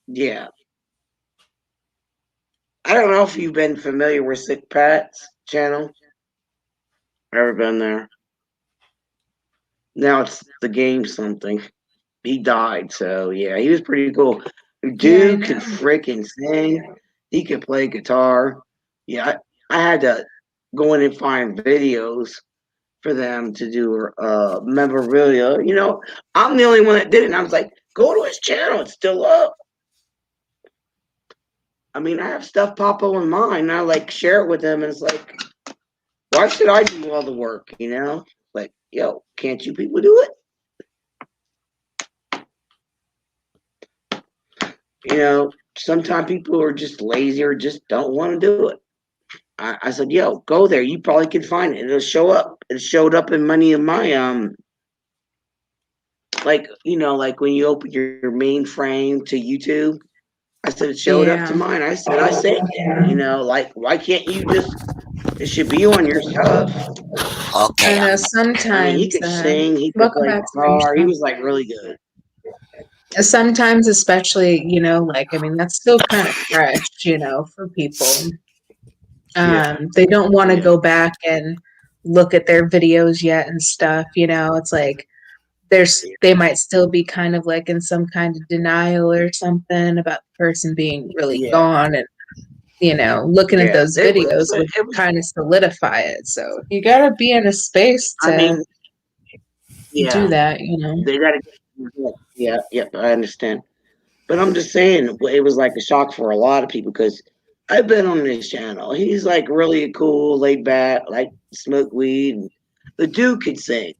Yeah. I don't know if you've been familiar with Sick Pat's channel. Ever been there? Now it's the game something. He died, so yeah, he was pretty cool. Dude Yeah, I could know. freaking sing. He could play guitar. Yeah, I had to go in and find videos for them to do memorabilia. You know, I'm the only one that did it. And I was like, go to his channel. It's still up. I mean, I have stuff pop up on mine. And I like share it with them. And it's like, why should I do all the work? You know, like, yo, can't you people do it? You know, sometimes people are just lazy or just don't want to do it. I said, yo, go there. You probably can find it. It'll show up. It showed up in many of my like, you know, like when you open your mainframe to YouTube. I said it showed up to Yeah. mine. I said I saved it. You know, like why can't you just? It should be on your stuff. Okay. I know I mean, he sometimes. could sing. He could Welcome play back, Scream guitar. He Show. was like really good. Sometimes, especially, like, I mean, that's still kind of fresh, for people. Yeah. They don't want to Yeah. go back and look at their videos yet and stuff. It's like they might still be kind of like in some kind of denial or something about the person being really Yeah. gone, and looking at Yeah. those videos would It was. kind of solidify it. So you gotta be in a space I to mean, do yeah. that. They got to. Yeah. Yeah. I understand. But I'm just saying, it was like a shock for a lot of people because I've been on this channel. He's like really cool, laid back, like smoke weed. And the dude could sing.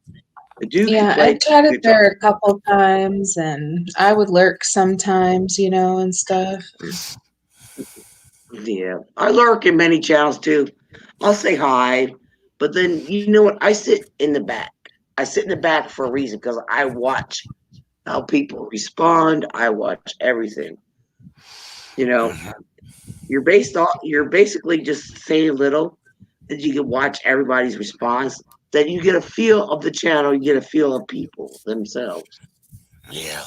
The dude could Yeah, play I chatted guitar. there a couple times, and I would lurk sometimes, and stuff. Yeah, I lurk in many channels too. I'll say hi, but then you know what? I sit in the back. I sit in the back for a reason because I watch how people respond. I watch everything. You know, you're basically just saying little that you can watch everybody's response. Then you get a feel of the channel. You get a feel of people themselves. Yeah.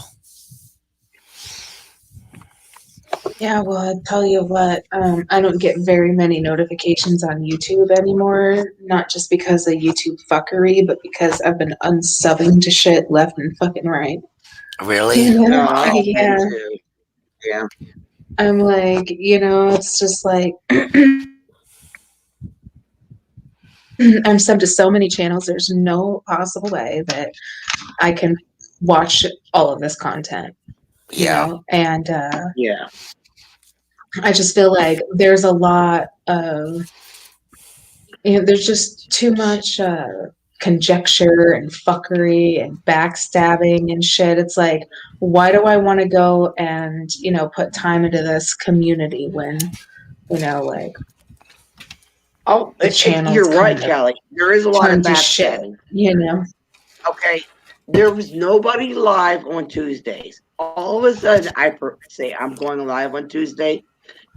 Yeah, well, I'll tell you what, I don't get very many notifications on YouTube anymore, not just because of YouTube fuckery, but because I've been unsubbing to shit left and fucking right. Really? I've been Yeah. to. Yeah. I'm like, it's just like, I'm subbed to so many channels. There's no possible way that I can watch all of this content, you Yeah. know? And Yeah. I just feel like there's a lot of, there's just too much conjecture and fuckery and backstabbing and shit. It's like, why do I want to go and, put time into this community when, like, Oh, the channel's you're right, kind of Callie. There is a lot of turned to shit, backstabbing. Okay, there was nobody live on Tuesdays. All of a sudden, say I'm going live on Tuesday.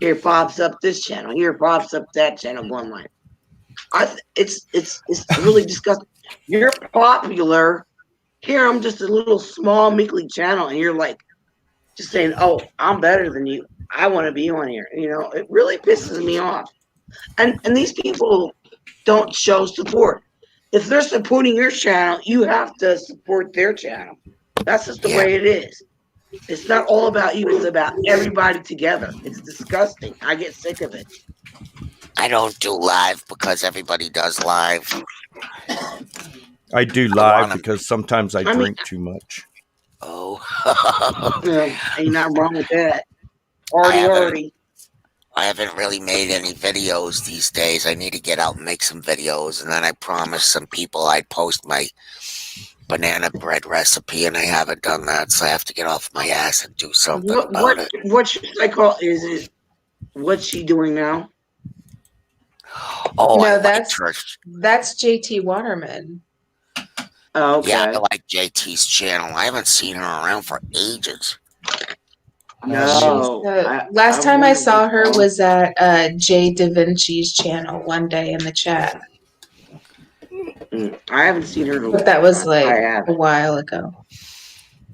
Here pops up this channel. Here pops up that channel going live. It's really disgusting. You're popular. Here I'm just a little small meekly channel, and you're like just saying, "Oh, I'm better than you. I want to be on here." It really pisses me off. And these people don't show support. If they're supporting your channel, you have to support their channel. That's just the way it is. It's not all about you. It's about everybody together. It's disgusting. I get sick of it. I don't do live because everybody does live. I do live because sometimes I drink too much. Oh. Ain't nothing wrong with that. Already. I haven't really made any videos these days. I need to get out and make some videos. And then I promised some people I'd post my banana bread recipe, and I haven't done that. So I have to get off my ass and do something about it. What should I call what's she doing now? Oh, no, I that's JT Waterman. Oh, okay. Yeah, I like JT's channel. I haven't seen her around for ages. No. Last time I saw her was at Jay Da Vinci's channel one day in the chat. I haven't seen her. But that was like a while ago.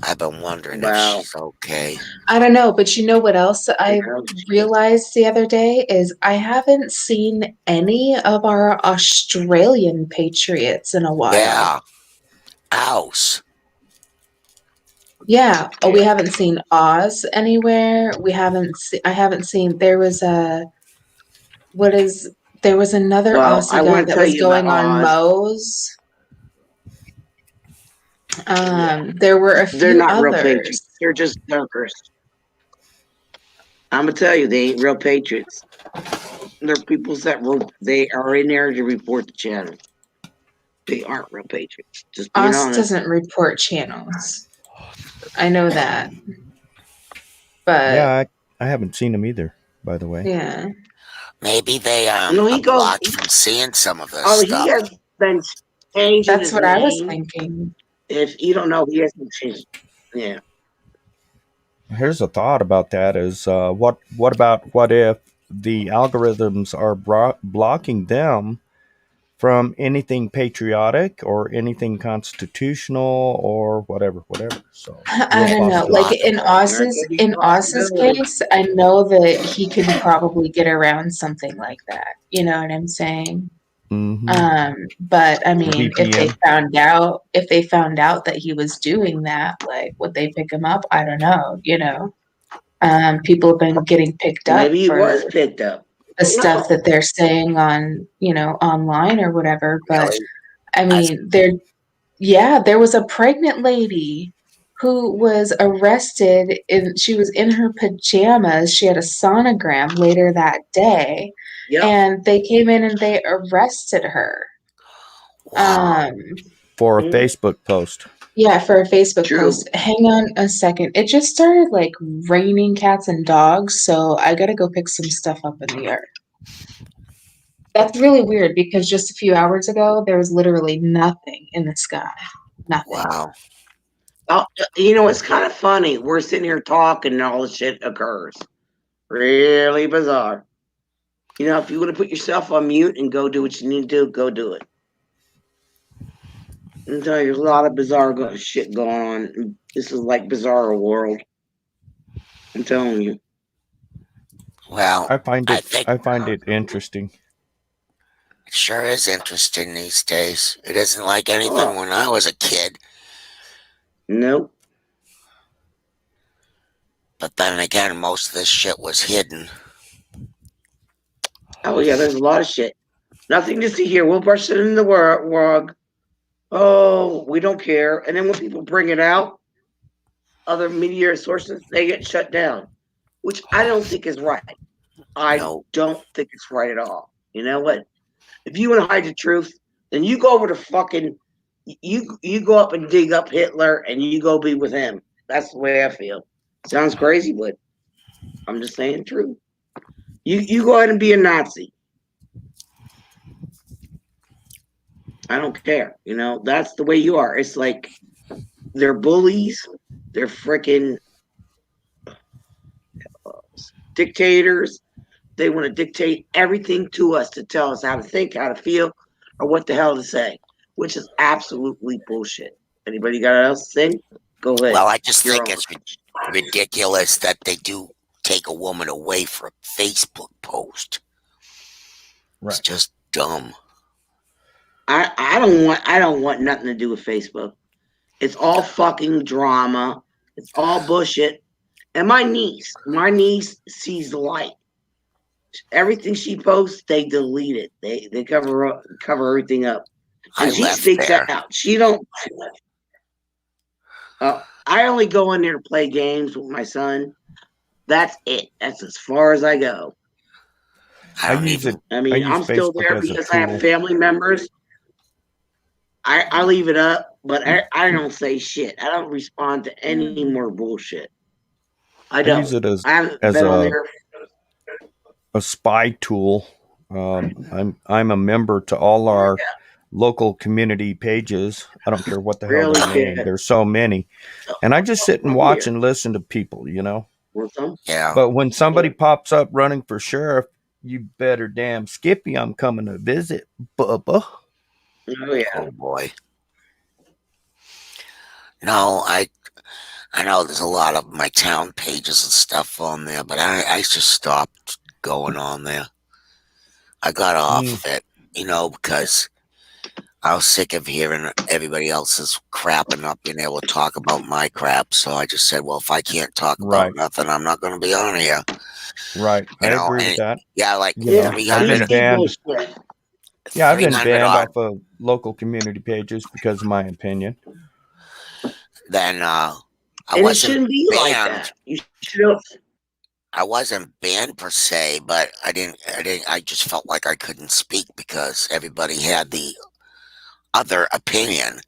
I've been wondering if she's okay. I don't know, but you know what else I realized the other day is I haven't seen any of our Australian patriots in a while. Yeah. Ows. Yeah. Oh, we haven't seen Oz anywhere. I haven't seen, there was another Aussie guy that was going on Moe's. There were a few They're not others. real patriots. They're just dunkers. I'm gonna tell you, they ain't real patriots. They're people they are in there to report the channel. They aren't real patriots. Just being honest. Doesn't report channels. I know that. But yeah, I haven't seen him either, by the way. Yeah. Maybe they blocked from seeing some of this stuff. He has been changed. That's what I was thinking. If you don't know, he has been changed. Yeah. Here's a thought about that: is what if the algorithms are blocking them from anything patriotic or anything constitutional or whatever. So I don't know. Like in Oz's case, I know that he could probably get around something like that. You know what I'm saying? Mm-hmm. But I mean, if they found out that he was doing that, like, would they pick him up? I don't know. You know, people have been getting picked up. Maybe he was picked up. The stuff that they're saying on, online or whatever. But I mean, there was a pregnant lady who was arrested she was in her pajamas. She had a sonogram later that day. Yep. And they came in and they arrested her. Wow. For a Facebook post. Yeah, for a Facebook post. Hang on a second. It just started like raining cats and dogs, so I gotta go pick some stuff up in the yard. That's really weird because just a few hours ago there was literally nothing in the sky. Nothing. Wow. Oh, it's kind of funny. We're sitting here talking and all this shit occurs. Really bizarre. If you want to put yourself on mute and go do what you need to do, go do it. I'm telling you, there's a lot of bizarre shit going on. This is like Bizarre World. I'm telling you. Well, I find it interesting. It sure is interesting these days. It isn't like anything when I was a kid. Nope. But then again, most of this shit was hidden. Oh yeah, there's a lot of shit. Nothing to see here. We'll brush it in the rug. Oh, we don't care. And then when people bring it out, other media sources, they get shut down, which I don't think is right. I No, don't think it's right at all. You know what? If you want to hide the truth, then you go over to fucking you go up and dig up Hitler and you go be with him. That's the way I feel. Sounds crazy, but I'm just saying the truth. You go ahead and be a Nazi. I don't care. You know, that's the way you are. It's like they're bullies. They're freaking dictators. They want to dictate everything to us to tell us how to think, how to feel, or what the hell to say, which is absolutely bullshit. Anybody got else to say? Go ahead. well, I just You're think on. it's ridiculous that they do take a woman away for a Facebook post. It's Right. just dumb. I don't want nothing to do with Facebook. It's all fucking drama. It's all bullshit. And my niece sees the light. Everything she posts, they delete it. They cover everything up. I And she left speaks there. out. She don't. I only go in there to play games with my son. That's it. That's as far as I go. I I don't use even. it. I I mean, use I'm still Facebook there as a because I have tool. family members. I leave it up, but I don't say shit. I don't respond to any more bullshit. I I use don't. it as I haven't as been on a there. spy tool. I'm a member to all our local community pages. I don't care what the hell Really they're named. good. There's so many, and I just sit and watch and listen to people. Want some? Yeah. But when somebody pops up running for sheriff, you better damn Skippy, I'm coming to visit, Bubba. Oh yeah. Oh boy. No, I know there's a lot of my town pages and stuff on there, but I just stopped going on there. I got off Mm, of it, because I was sick of hearing everybody else's crap and not being able to talk about my crap. So I just said, well, if I can't talk about right, nothing, I'm not going to be on here. right. I agree with And that. yeah, like Yeah. I've been 300, banned. Bullshit. Yeah, I've been 300 banned odd. off of local community pages because of my opinion. Then I And it wasn't shouldn't be like banned. that. You should. I wasn't banned per se, but I just felt like I couldn't speak because everybody had the other opinion.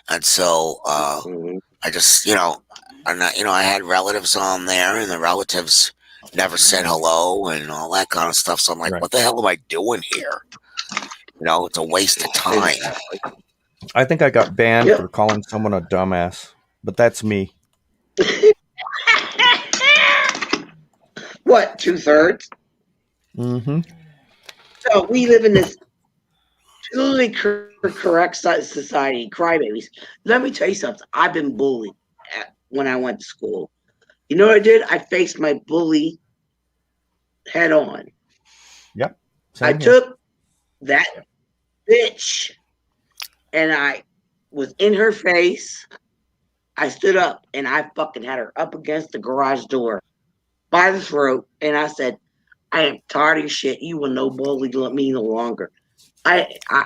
And so I just, I had relatives on there and the relatives never said hello and all that kind of stuff. So I'm like, Right. what the hell am I doing here? It's a waste of time. I think I got banned Yep. for calling someone a dumbass, but that's me. What, 2/3? Mm-hmm. So we live in this totally correct society, crybabies. Let me tell you something. I've been bullied when I went to school. You know what I did? I faced my bully head on. Yep. I Same here. took that bitch and I was in her face. I stood up and I fucking had her up against the garage door by the throat. And I said, I am tired of your shit. You will no bully me no longer.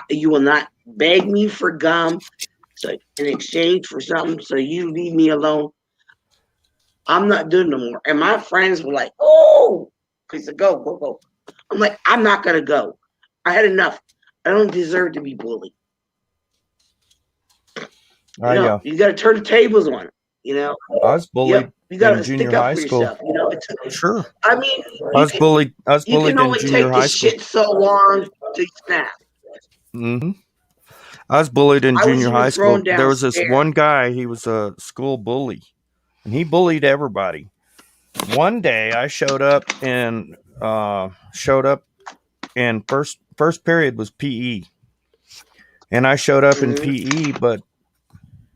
You will not beg me for gum so in exchange for something. So you leave me alone. I'm not doing no more. And my friends were like, oh, he said, go. I'm like, I'm not going to go. I had enough. I don't deserve to be bullied. You got to turn the tables on it. I was bullied You got in to junior stick up high for school. yourself. Sure. I mean, I was bullied you can in only junior take high this school. shit so long to snap. Mm-hmm. I was bullied in I was junior even high school. thrown There was this downstairs. one guy, he was a school bully, and he bullied everybody. One day I showed up and first period was PE. And I showed up in PE, but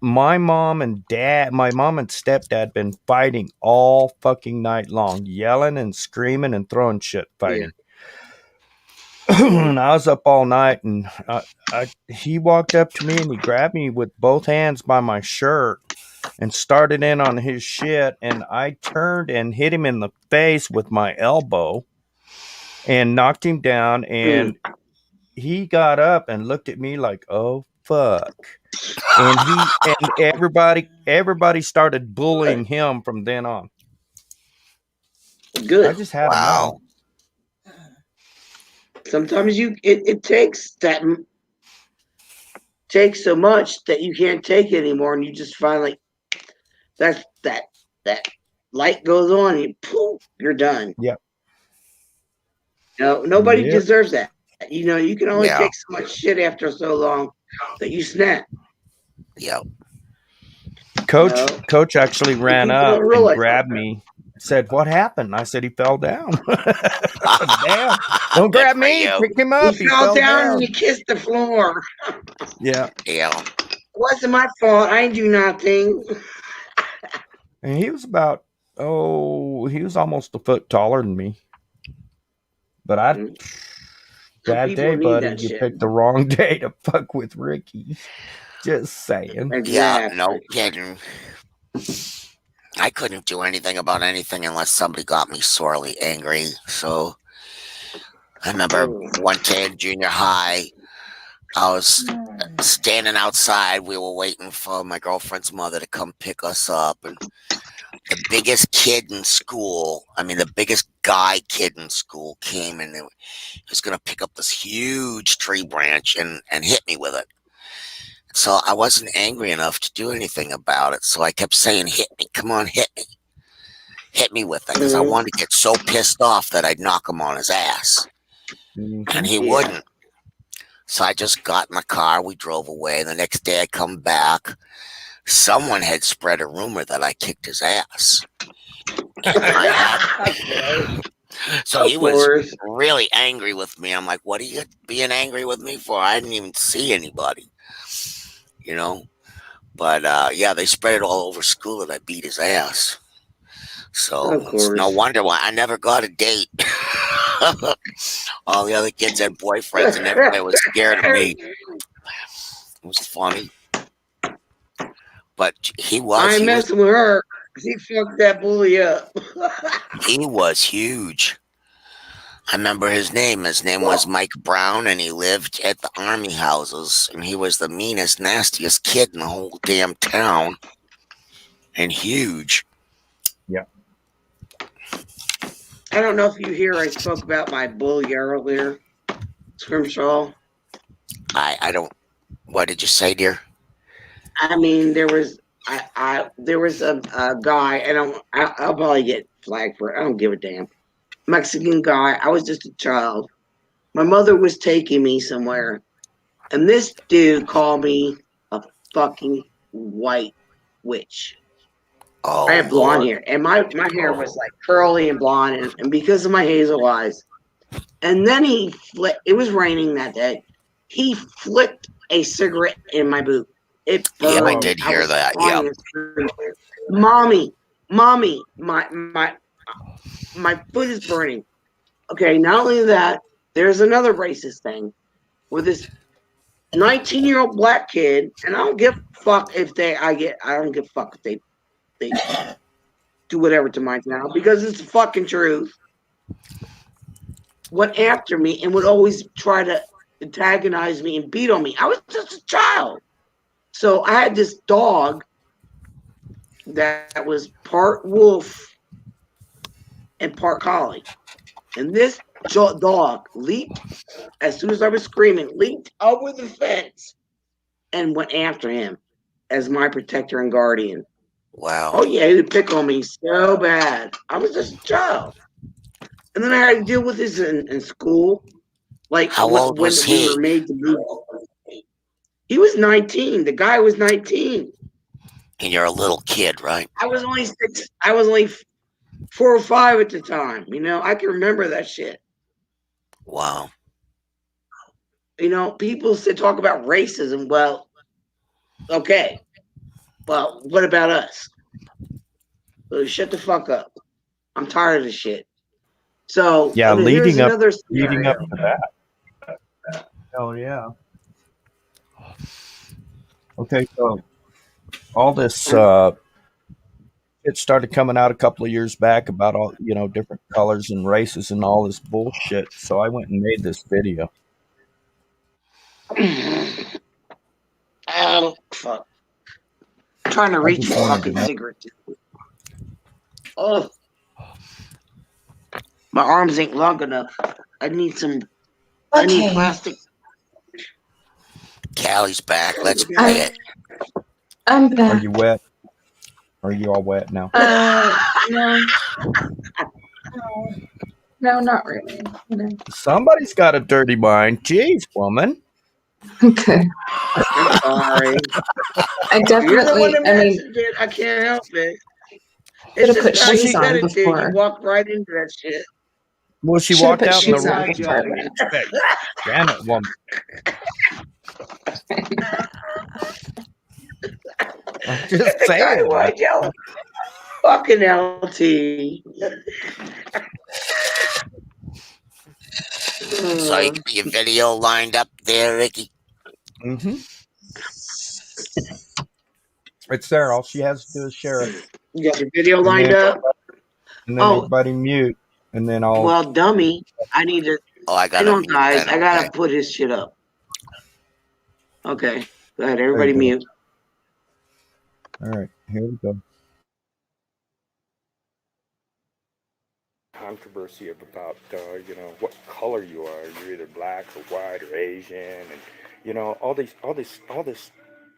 my mom and stepdad been fighting all fucking night long, yelling and screaming and throwing shit, fighting. And I was up all night, and he walked up to me and he grabbed me with both hands by my shirt and started in on his shit, and I turned and hit him in the face with my elbow and knocked him down, and he got up and looked at me like, "Oh fuck." And everybody started bullying him from then on. I Good. just had Wow. enough. Sometimes it takes so much that you can't take it anymore, and you just finally that light goes on, and you're done. Yep. No, nobody Yep. deserves that. You can only Yeah. take so much shit after so long that you snap. Yep. Coach actually ran people up don't and realize grabbed that. me. Said, "What happened?" I said, "He fell down." Damn! Don't Good grab for me. you. Pick him You up. He fell fell down and down. you kissed the floor. Yeah. Yeah. It wasn't my fault. I didn't do nothing. And he was he was almost a foot taller than me. But Some bad people day, need buddy. that You shit. picked the wrong day to fuck with Ricky. Just saying. Yeah. Exactly. No kidding. I couldn't do anything about anything unless somebody got me sorely angry. So I remember one day in junior high, I was standing outside. We were waiting for my girlfriend's mother to come pick us up. And the biggest kid in school, the biggest guy kid in school came and he was going to pick up this huge tree branch and hit me with it. So I wasn't angry enough to do anything about it. So I kept saying, "Hit me. Come on, hit me. Hit me with it." Because I wanted to get so pissed off that I'd knock him on his ass. And he wouldn't. So I just got in the car. We drove away. The next day I come back. Someone had spread a rumor that I kicked his ass. So he was really angry with me. I'm like, "What are you being angry with me for? I didn't even see anybody." But yeah, they spread it all over school that I beat his ass. So it's no wonder why I never got a date. All the other kids had boyfriends and everybody was scared of me. It was funny. But he was. I ain't messing with her. He fucked that bully up. He was huge. I remember his name. His name was Mike Brown, and he lived at the army houses. And he was the meanest, nastiest kid in the whole damn town. And huge. Yeah. I don't know if you hear I spoke about my bully earlier, Scrimshaw. I don't. What did you say, dear? There was a guy, and I'll probably get flagged for it. I don't give a damn. Mexican guy. I was just a child. My mother was taking me somewhere, and this dude called me a fucking white witch. Oh, I had blonde hair, and my hair was like curly and blonde, and because of my hazel eyes. And then it was raining that day. He flicked a cigarette in my boot. It burned. Yeah, I did hear that. Yeah. Mommy, my foot is burning. Okay, not only that, there's another racist thing with this 19-year-old black kid, and I don't give a fuck if I don't give a fuck if they do whatever to my town, because it's the fucking truth. Went after me and would always try to antagonize me and beat on me. I was just a child. So I had this dog that was part wolf and part collie. And this dog leaped, as soon as I was screaming, leaped over the fence and went after him as my protector and guardian. Wow. Oh, yeah, he would pick on me so bad. I was just a child. And then I had to deal with this in school. Like, how old was he? We were made to move. He was 19. The guy was 19. And you're a little kid, right? I was only 6. I was only 4 or 5 at the time. I can remember that shit. Wow. People talk about racism. Well, okay. Well, what about us? So shut the fuck up. I'm tired of this shit. So yeah, leading up to scenario. that. Oh yeah. Okay, so all this it started coming out a couple of years back about all different colors and races and all this bullshit. So I went and made this video. Oh, fuck. I'm trying to I reach just a wanted to fucking know. cigarette. Oh, my arms ain't long enough. I need Okay. plastic. Callie's back. Let's Yeah. play it. I'm Are back. you wet? Are you all wet now? No, no, not really. No. Somebody's got a dirty mind. Jeez, woman. Okay. I'm sorry. I You're the one definitely, that I mean, mentioned it. I can't help it. should It's have put just how you shoes on said it, dude. You before. walked right into that shit. Well, she Should have walked put out in the shoes on road. before Johnny. that. Damn it, woman. I'm just saying. Why y'all fucking LT? So you got your video lined up there, Ricky? Mm-hmm. It's there. All she has to do is share it. You got your video And lined then, up? and then Oh, everybody mute. And then I'll. well, dummy. I need to. Oh, I Hang gotta on, mute guys. then. I gotta Okay. put his shit up. Okay. Go ahead. There Everybody you go. mute. All right. Here we go. Controversy about what color you are. You're either black or white or Asian, and all this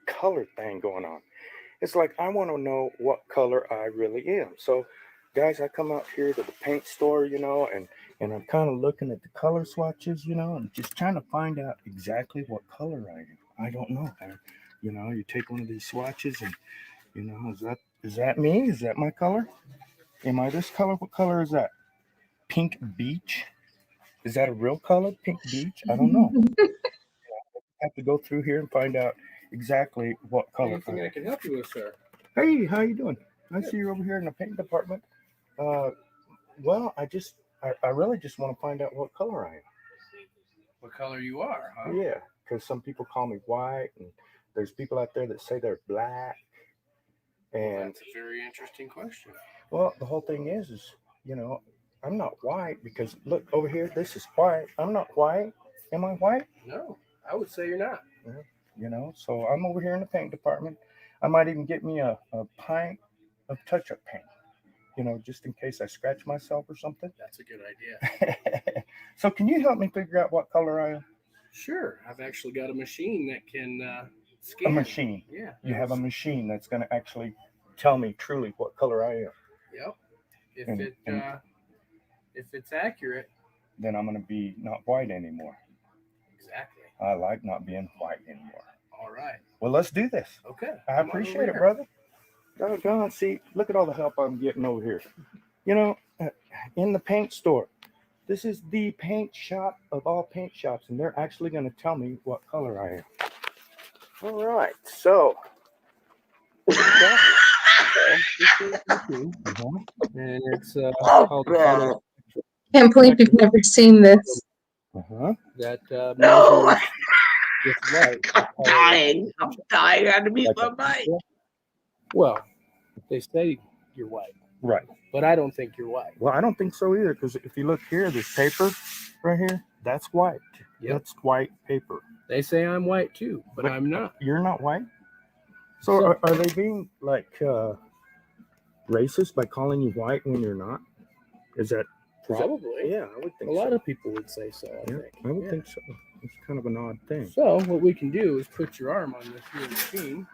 color thing going on. It's like I want to know what color I really am. So, guys, I come out here to the paint store, and I'm kind of looking at the color swatches, and just trying to find out exactly what color I am. I don't know. You take one of these swatches, and is that me? Is that my color? Am I this color? What color is that? Pink beach? Is that a real color? Pink beach? I don't know. I have to go through here and find out exactly what color. Anything I can help you with, sir? Hey, how you doing? I see you're over here in the paint department. Well, I really just want to find out what color I am. What color you are, huh? Yeah, because some people call me white, and there's people out there that say they're black. And That's a very interesting question. well, the whole thing is, I'm not white because look over here. This is white. I'm not white. Am I white? No, I would say you're not. So I'm over here in the paint department. I might even get me a pint of touch-up paint, just in case I scratch myself or something. That's a good idea. So can you help me figure out what color I am? Sure, I've actually got a machine that can scan. A machine. Yeah. You have a machine that's going to actually tell me truly what color I am. Yep. And If it's accurate. Then I'm going to be not white anymore. Exactly. I like not being white anymore. All right. Well, let's do this. Okay. I appreciate it, brother. Doggone, see, look at all the help I'm getting over here. In the paint store. This is the paint shop of all paint shops, and they're actually going to tell me what color I am. All right, so. And it's Oh, bro. Can't believe you've never seen this. that No. measures with light. I'm dying. I'm dying. I had to mute my mic. Well, they say you're white, Right. but I don't think you're white. Well, I don't think so either, because if you look here, this paper right here, that's white. Yep. That's white paper. They say I'm white too, but I'm not. You're not white? So are they being like racist by calling you white when you're not? Is that Probably. Yeah, I would think A so. lot of people would say so, I Yeah, think. I would Yeah. think so. It's kind of an odd thing. So what we can do is put your arm on this here machine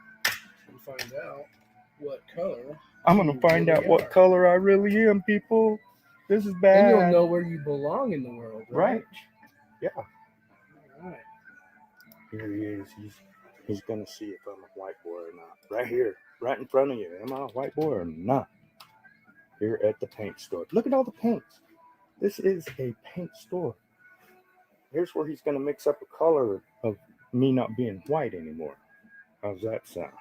and find out what color. I'm gonna find out what color I really am, people. This is bad. And you'll know where you belong in the world, right? Right. Yeah. All right. Here he is. He's gonna see if I'm a white boy or not. Right here, right in front of you. Am I a white boy or not? Here at the paint store. Look at all the paints. This is a paint store. Here's where he's gonna mix up a color of me not being white anymore. How's that sound?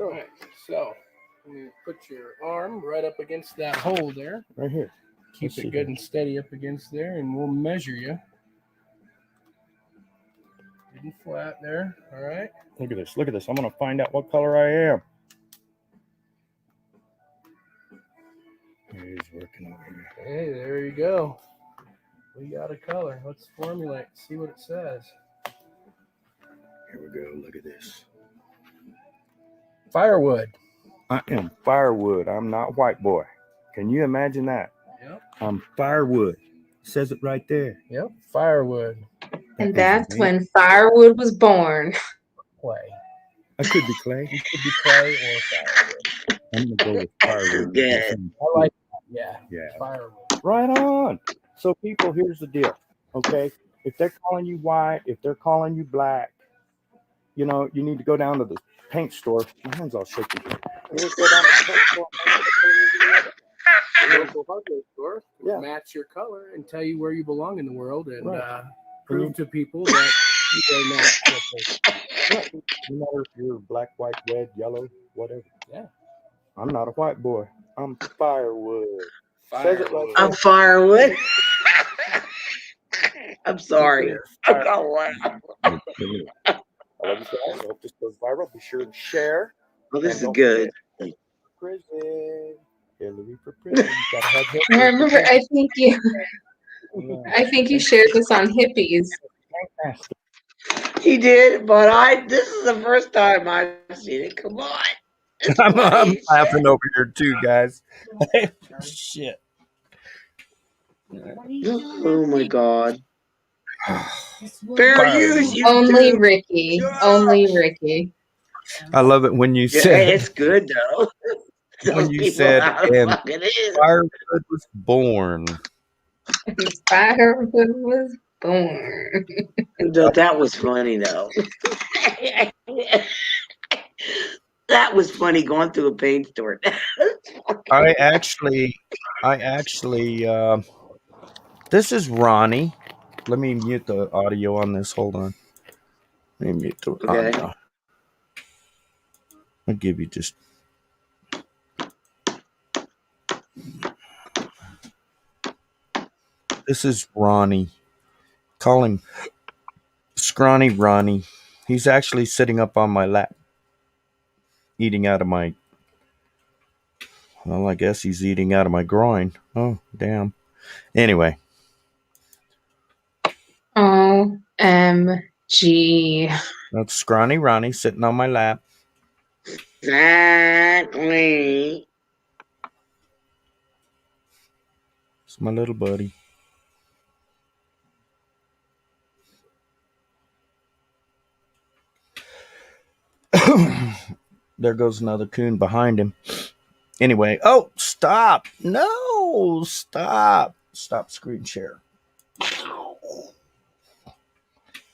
All right. So you put your arm right up against that hole there. Right here. Keep Let's it see good here. and steady up against there, and we'll measure you. Good and flat there. All right. Look at this. Look at this. I'm gonna find out what color I am. He's working over here. Hey, there you go. We got a color. Let's formulate. See what it says. Here we go. Look at this. Firewood. I am firewood. I'm not white boy. Can you imagine that? Yep. I'm firewood. Says it right there. Yep. Firewood. And That is that's me. when firewood was born. Clay. I could be clay. It could be clay or firewood. I'm gonna go with firewood. Good. I like that. Yeah. Yeah. Firewood. Right on. So people, here's the deal. Okay. If they're calling you white, if they're calling you black, you know, you need to go down to the paint store. My hands all shaky. You need to go down to the paint store. The local hardware store will Yeah. match your color and tell you where you belong in the world and Right. prove to people that you are not just Right. No matter if you're black, white, red, yellow, whatever. Yeah. I'm not a white boy. I'm firewood. Says it right I'm there. firewood. I'm sorry. I'm gonna laugh. I love you guys. I hope this goes viral. Be sure to share. Well, And this is don't good. forget, prison. Hillary for prison. Gotta have I Hillary for remember. prison. Yeah. I think you shared this on Hippies. Fantastic. He did, but this is the first time I've seen it. Come on. It's I'm funny. laughing over here too, guys. Shit. Oh my god. Fair use, you Only two. Ricky. Shut Only up. Ricky. I love it when you Yeah, said it's good though. when Tells you people said how the and fuck it is. firewood was born. Firewood was born. That was funny though. That was funny going through a paint store. I actually this is Ronnie. Let me mute the audio on this. Hold on. Let me mute the Okay. audio. I'll give you just this is Ronnie. Call him Scrawny Ronnie. He's actually sitting up on my lap, eating out of my. Well, I guess he's eating out of my groin. Oh, damn. Anyway, OMG. that's Scrawny Ronnie sitting on my lap. Exactly. It's my little buddy. There goes another coon behind him. Anyway, oh, stop. No, stop. Stop screen share.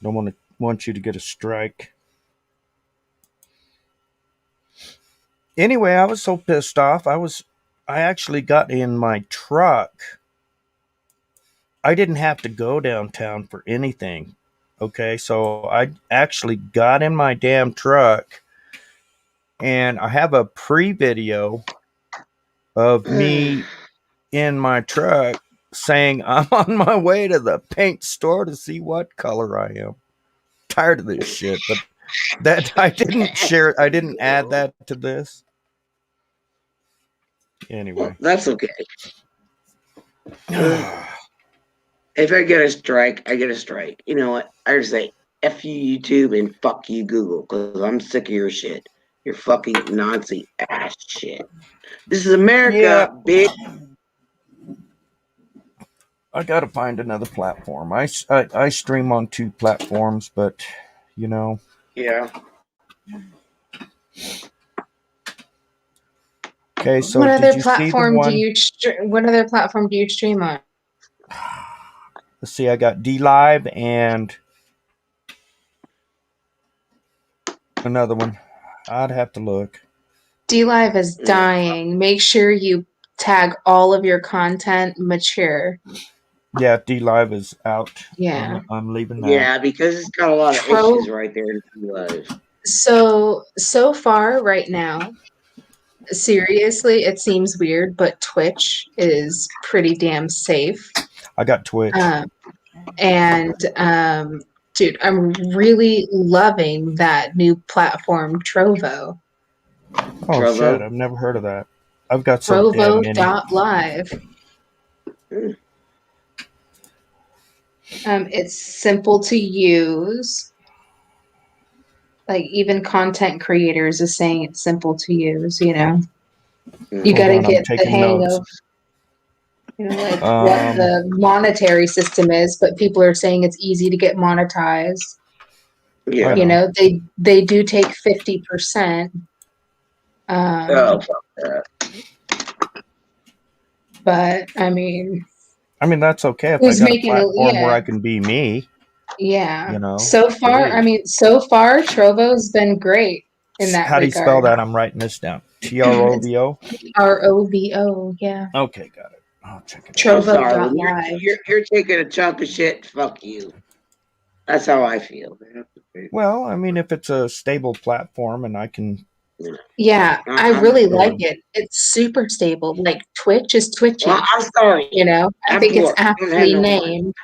Don't want you to get a strike. Anyway, I was so pissed off. I actually got in my truck. I didn't have to go downtown for anything. Okay, so I actually got in my damn truck and I have a pre-video of me in my truck saying I'm on my way to the paint store to see what color I am. Tired of this shit, but that I didn't share. I didn't add that to this. Anyway, That's okay. If I get a strike, I get a strike. You know what? I just say F you YouTube and fuck you Google because I'm sick of your shit. Your fucking Nazi ass shit. This is America, Yeah. bitch. I gotta find another platform. I stream on 2 platforms, but you know. Yeah. Okay, so What did other you see the platform one? do you what other platform do you stream on? Let's see. I got D Live and another one. I'd have to look. DLive is dying. Make sure you tag all of your content mature. Yeah, D Live is out. Yeah. I'm leaving that. Yeah, because it's got a lot of Pro- issues right there in life. So far right now, seriously, it seems weird, but Twitch is pretty damn safe. I got Twitch. Dude, I'm really loving that new platform, Trovo. Oh Trovo? shit! I've never heard of that. I've got so damn many. Trovo.live. It's simple to use. like even content creators is saying it's simple to use, you know. You Hold got to on, I'm get the taking hang notes. of, you know, like what the Um, monetary system is, but people are saying it's easy to get monetized. I Yeah. You know. know, they do take 50%. Oh, fuck that. But I mean, I mean, that's okay if I who's got a making it? platform where Yeah, I can be me. yeah. You know, So far, I hey, mean, so far, Trovo's been great in that how do you spell regard. that? I'm writing this down. TROVO. ROVO, yeah. Okay, got it. I'll check it out. I'm sorry. When Trovo.live. you're taking a chunk of shit, fuck you. That's how I feel. Well, I mean, if it's a stable platform and I can, Yeah, I I'm really you like know, it. It's super stable. Like Twitch is twitchy, well, I'm sorry. you know. I I'm think it's poor. I don't have aptly no money. named.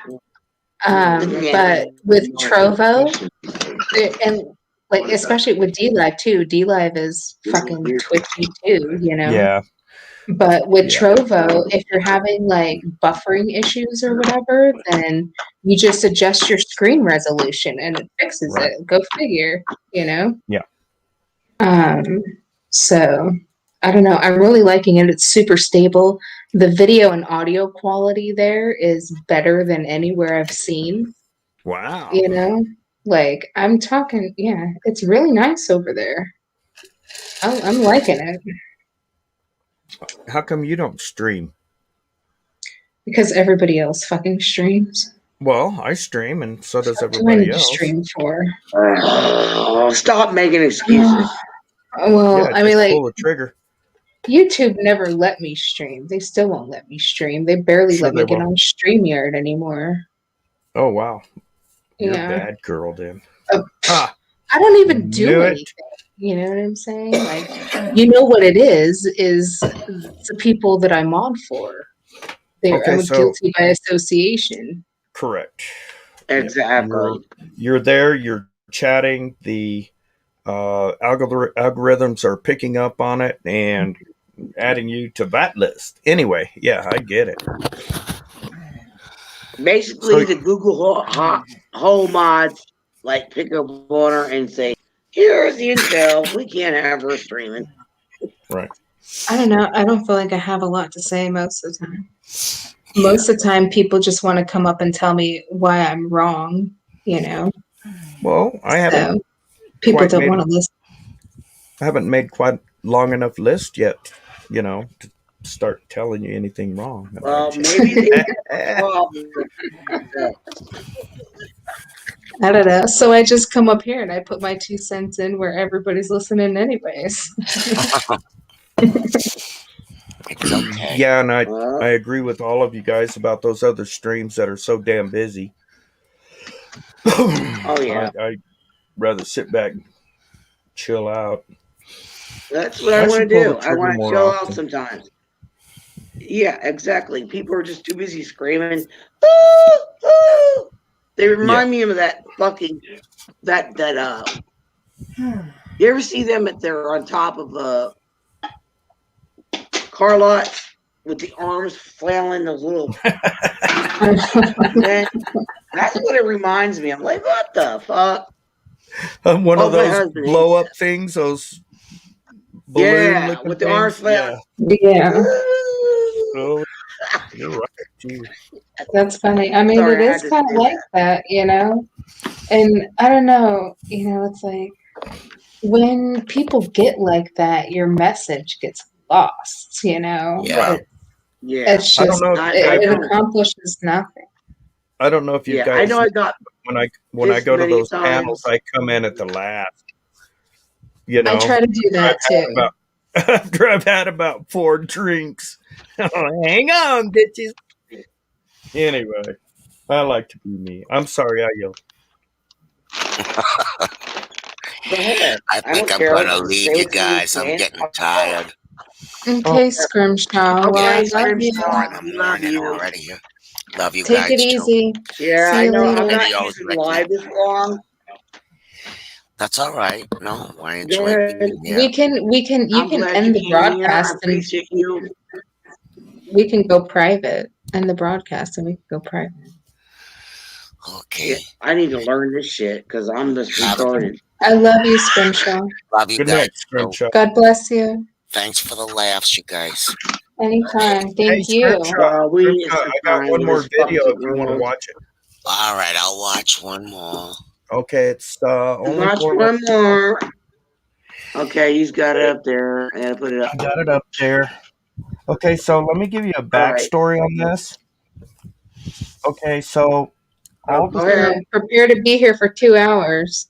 Yeah. But with Trovo, and like especially with DLive too, DLive is fucking twitchy too, you know. yeah, But with yeah, Trovo, if you're having like buffering issues or whatever, then you just adjust your screen resolution and it fixes right, it. Go figure, you know. yeah. So I don't know. I'm really liking it. It's super stable. The video and audio quality there is better than anywhere I've seen. Wow. You know, like I'm talking. Yeah, it's really nice over there. I'm liking it How come you don't stream? because everybody else fucking streams. Well, I stream, and so does What do I everybody need to else. stream for? Oh, stop making excuses. Well, Yeah, I mean, just like pull the trigger. YouTube never let me stream. They still won't let me stream. They barely Sure let me they get will. on StreamYard anymore. Oh wow, you're a Yeah. bad girl, then. Uh, Ah, I don't even do knew it. anything. You know what I'm saying? Like, you know what it is the people that I'm on for. Okay, I'm so guilty by association. correct. Yep. Exactly. You're there. You're chatting. The algorithms are picking up on it and adding you to that list. Anyway, yeah, I get it. Basically, So the Google Home mods like pick up on her and say, "Here's the intel. We can't have her streaming." right. I don't know. I don't feel like I have a lot to say most of the time. Most of the time, people just want to come up and tell me why I'm wrong, you know? Well, I So haven't people quite don't made. want to listen. I haven't made quite long enough list yet. You know, to start telling you anything wrong Well, about you. maybe they have a problem. I don't know. So I just come up here and I put my 2 cents in where everybody's listening anyways. It's okay. Yeah, and I agree with all of you guys about those other streams that are so damn busy. Oh yeah, I'd rather sit back and chill out. that's what I want to should pull the do. I trigger want to more chill out often. sometimes. Yeah, exactly. People are just too busy screaming. "Ooh, ooh." They remind me of that fucking that. You ever see them at they're on top of a car lot with the arms flailing, those little. Man, that's what it reminds me. I'm like, what the fuck? One of My those husband blow hates up things, those that. balloon Yeah, looking with the arms things. flailing. Yeah, Oh, you're right. Too. that's funny. I mean, Sorry, it I is had to kind of say like that. that, you know? And I don't know, you know, it's like when people get like that, your message gets lost, you know? Yeah. Yeah, It's I don't just, know. I it know. accomplishes nothing. I don't know if you Yeah, I guys know. I got when I this go to many those panels, times. I come in at the last. You I know, try to do that too. after I've had about 4 drinks. Oh, hang on, bitches. Anyway, I like to be me. I'm sorry I yelled. Go ahead. I I think don't I'm care. gonna leave Say you what you need to guys. I'm say. getting tired. Okay, Scrimshaw. Well, I Okay, It's like love Scrimshaw. you. 4 in the We love morning you. already. Love you Take it guys too. easy. Yeah, See I you know. later. I'm not Videos, using but I live can't. this long. That's all right. No, I Go enjoy ahead. being here. You I'm can glad you end the came here. I broadcast and appreciate you. we can go private. End the broadcast and we can go private. Okay. Yeah, I need to learn this shit because I'm just Have a retarded. I love you, Scrimshaw. Love you Good guys. night, So Scrimshaw. God bless you. thanks for the laughs, you guys. Anytime. Hey, Thank you. Scrimshaw, We need Scrimshaw, some I got time one in more this video fucking if you want to world. watch it. All right, I'll watch one more. Okay, it's only Watch 4 one minutes. more. Okay, he's got it up there. I gotta put it up. I got it up there. Okay, so let me give you a All right. backstory on this. Okay, so all of a Go ahead. sudden, Prepare to be here for 2 hours.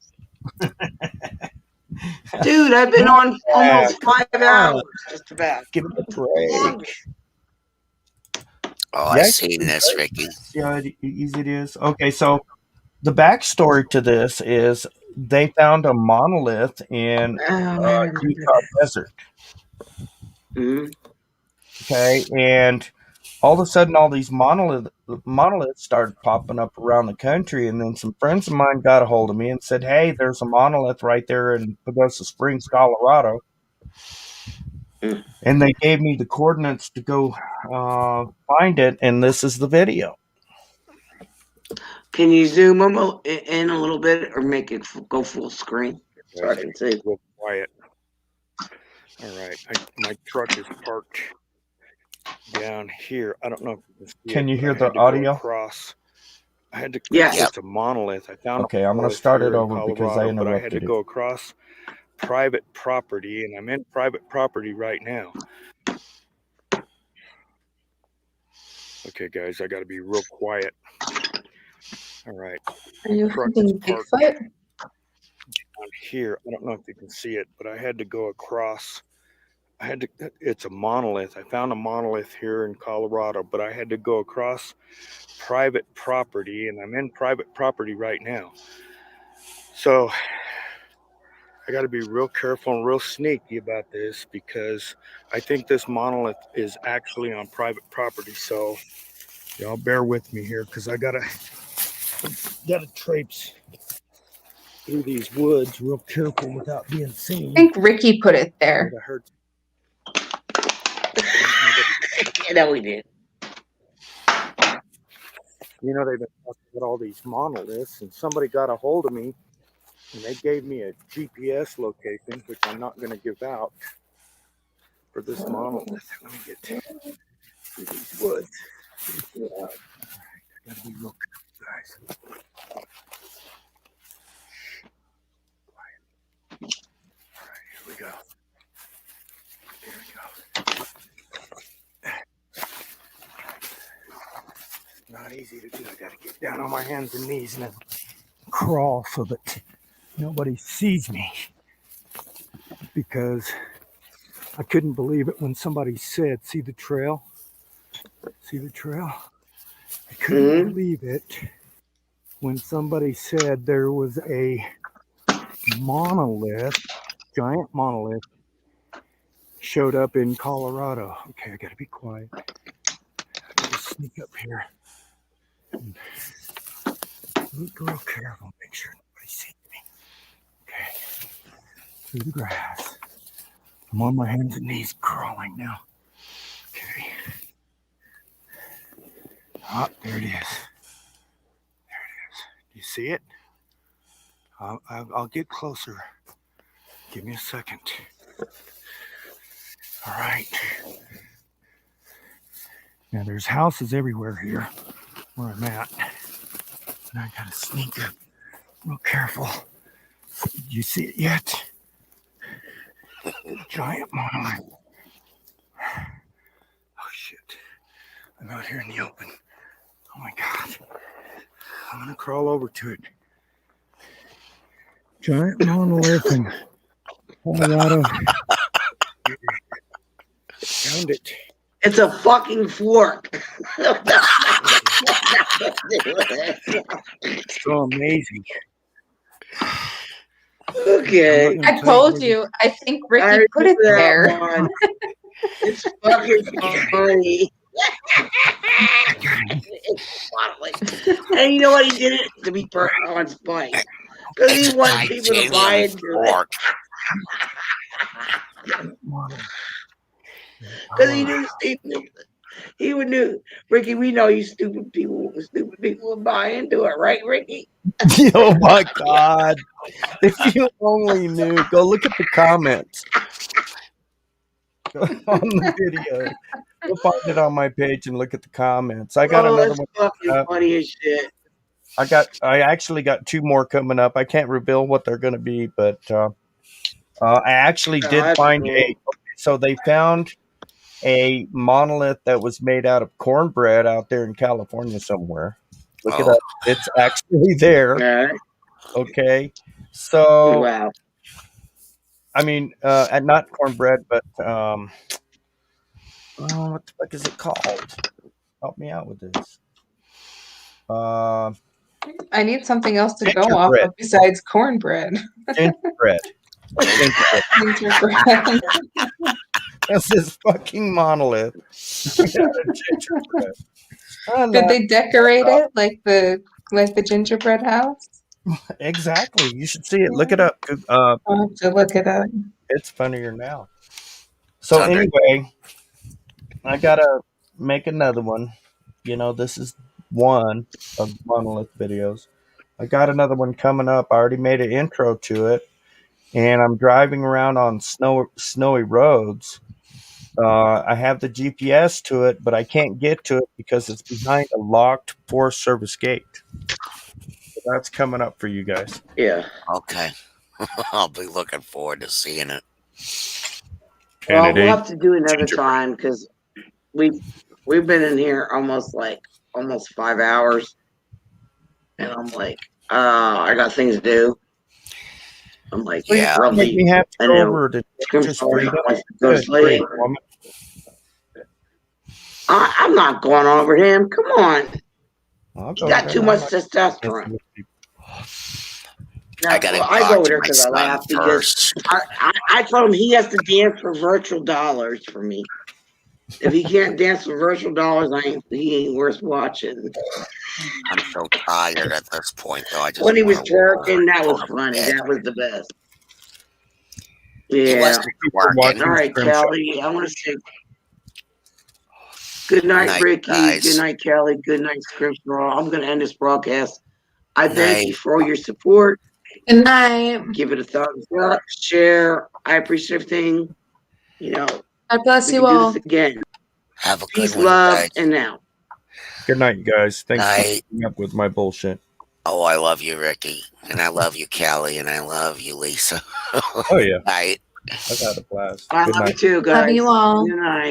Dude, I've been on almost 5 hours, just about. give me a break. Oh, Yeah, I've seen this, Ricky. see how easy it is? Okay, so the backstory to this is they found a monolith in Utah desert. Mhm. Okay, and all of a sudden, all these monoliths started popping up around the country, and then some friends of mine got a hold of me and said, "Hey, there's a monolith right there in Pagosa Springs, Colorado." Mm. And they gave me the coordinates to go find it, and this is the video. Can you zoom them in a little bit or make it go full screen so I can see? Real quiet. All right, my truck is parked down here. I don't know if you can see Can it, you but hear I the had to audio? Go across. I had to. Yeah. Yep. It's a monolith. I found. Okay, a I'm going to monolith start here it in over because I Colorado, but I had to interrupted go it. across private property, and I'm in private property right now. Okay, guys, I got to be real quiet. All right. Are you Truck is hunting parked Bigfoot? down here. I don't know if you can see it, but I had to go across. It's a monolith. I found a monolith here in Colorado, but I had to go across private property, and I'm in private property right now. So I got to be real careful and real sneaky about this because I think this monolith is actually on private property. So y'all bear with me here because I gotta traipse through these woods real careful without being seen. I think Ricky put it there. I heard. Yeah, that we did. You know, they've been talking about all these monoliths, and somebody got a hold of me, and they gave me a GPS location, which I'm not going to give out, for this monolith. Let me get through these woods. All right, I got to be real careful, guys. Quiet. All right, here we go. Here we go. Not easy to do. I got to get down on my hands and knees and then crawl so that nobody sees me, because I couldn't believe it when somebody said, "See the trail? See the trail?" I couldn't believe it when somebody said there was a monolith, giant monolith, showed up in Colorado. Okay, I got to be quiet. I got to sneak up here. Look real careful, make sure nobody sees me. Okay, through the grass. I'm on my hands and knees crawling now. Okay. Oh, there it is. There it is. Do you see it? I'll get closer. Give me a second. All right. Now there's houses everywhere here where I'm at. And I gotta sneak up real careful. Did you see it yet? Giant monolith. Oh shit. I'm out here in the open. Oh my God. I'm gonna crawl over to it. Giant monolith in Colorado. Found it. It's a fucking fork. So amazing. Okay. I told you. I think Ricky put it there. It's fucking funny. It's funny. And you know what? He did it to be on spite. Because he wants people to buy into it. Because he knew, Ricky, we know you stupid people would buy into it, right, Ricky? Oh my God. If you only knew, go look at the comments on the video. You'll find it on my page and look at the comments. I got another it's one. fucking funny as shit. I actually got 2 more coming up. I can't reveal what they're going to be, but I actually Oh, did that's find cool. so they found a monolith that was made out of cornbread out there in California somewhere. Look it Oh, up. It's actually there. Alright. Okay. So, Wow. I mean, and not cornbread, but what the fuck is it called? Help me out with this. I need something else to go off Gingerbread. of besides cornbread. Gingerbread. Gingerbread. Gingerbread. That's this fucking monolith. Gingerbread. Did they decorate it like the gingerbread house? Exactly. You should see it. Look it up. I'll have to look it up. It's funnier now. So Thunder. anyway, I gotta make another one. You know, this is one of monolith videos. I got another one coming up. I already made an intro to it, and I'm driving around on snowy roads. I have the GPS to it, but I can't get to it because it's behind a locked Forest Service gate. So that's coming up for you guys. Yeah. Okay. I'll be looking forward to seeing it. Well, And it we'll ain't have to do another gingerbread. time because we've been in here almost 5 hours, and I'm like, I got things to do. I'm like, Yeah. Make really, me have to I go know. over to Scrim just Story straight up. wants to go to Good sleep. grief, woman. I'm not going over him. Come on, I'll you go got there. too I'm much not testosterone. messing with you. No, I gotta well, I go talk over to there my because I son laugh because first. I told him he has to dance for virtual dollars for me. If he can't dance for virtual dollars, he ain't worth watching. I'm so tired at this point, though. I just When he was want to roll over twerking, and that go was to funny. bed. That was the best. He Yeah. wasn't Thank you for twerking. watching All the right, Scrim Show. Kelly. I want to say good night, Night, Ricky. guys. Good night, Kelly. Good night, Scripps. I'm going to end this broadcast. I thank you Night. for all your support. Good night. Give it a thumbs up, share. I appreciate everything. You know, God bless we you can do all. this again. Have a good Peace, one, you love, guys. and now. Good night, you guys. Thanks for Night. putting up with my bullshit. Oh, I love you, Ricky. And I love you, Callie. And I love you, Lisa. Oh, yeah. Night. I've had a blast. I Good love you night. too, guys. Love you all. Good night.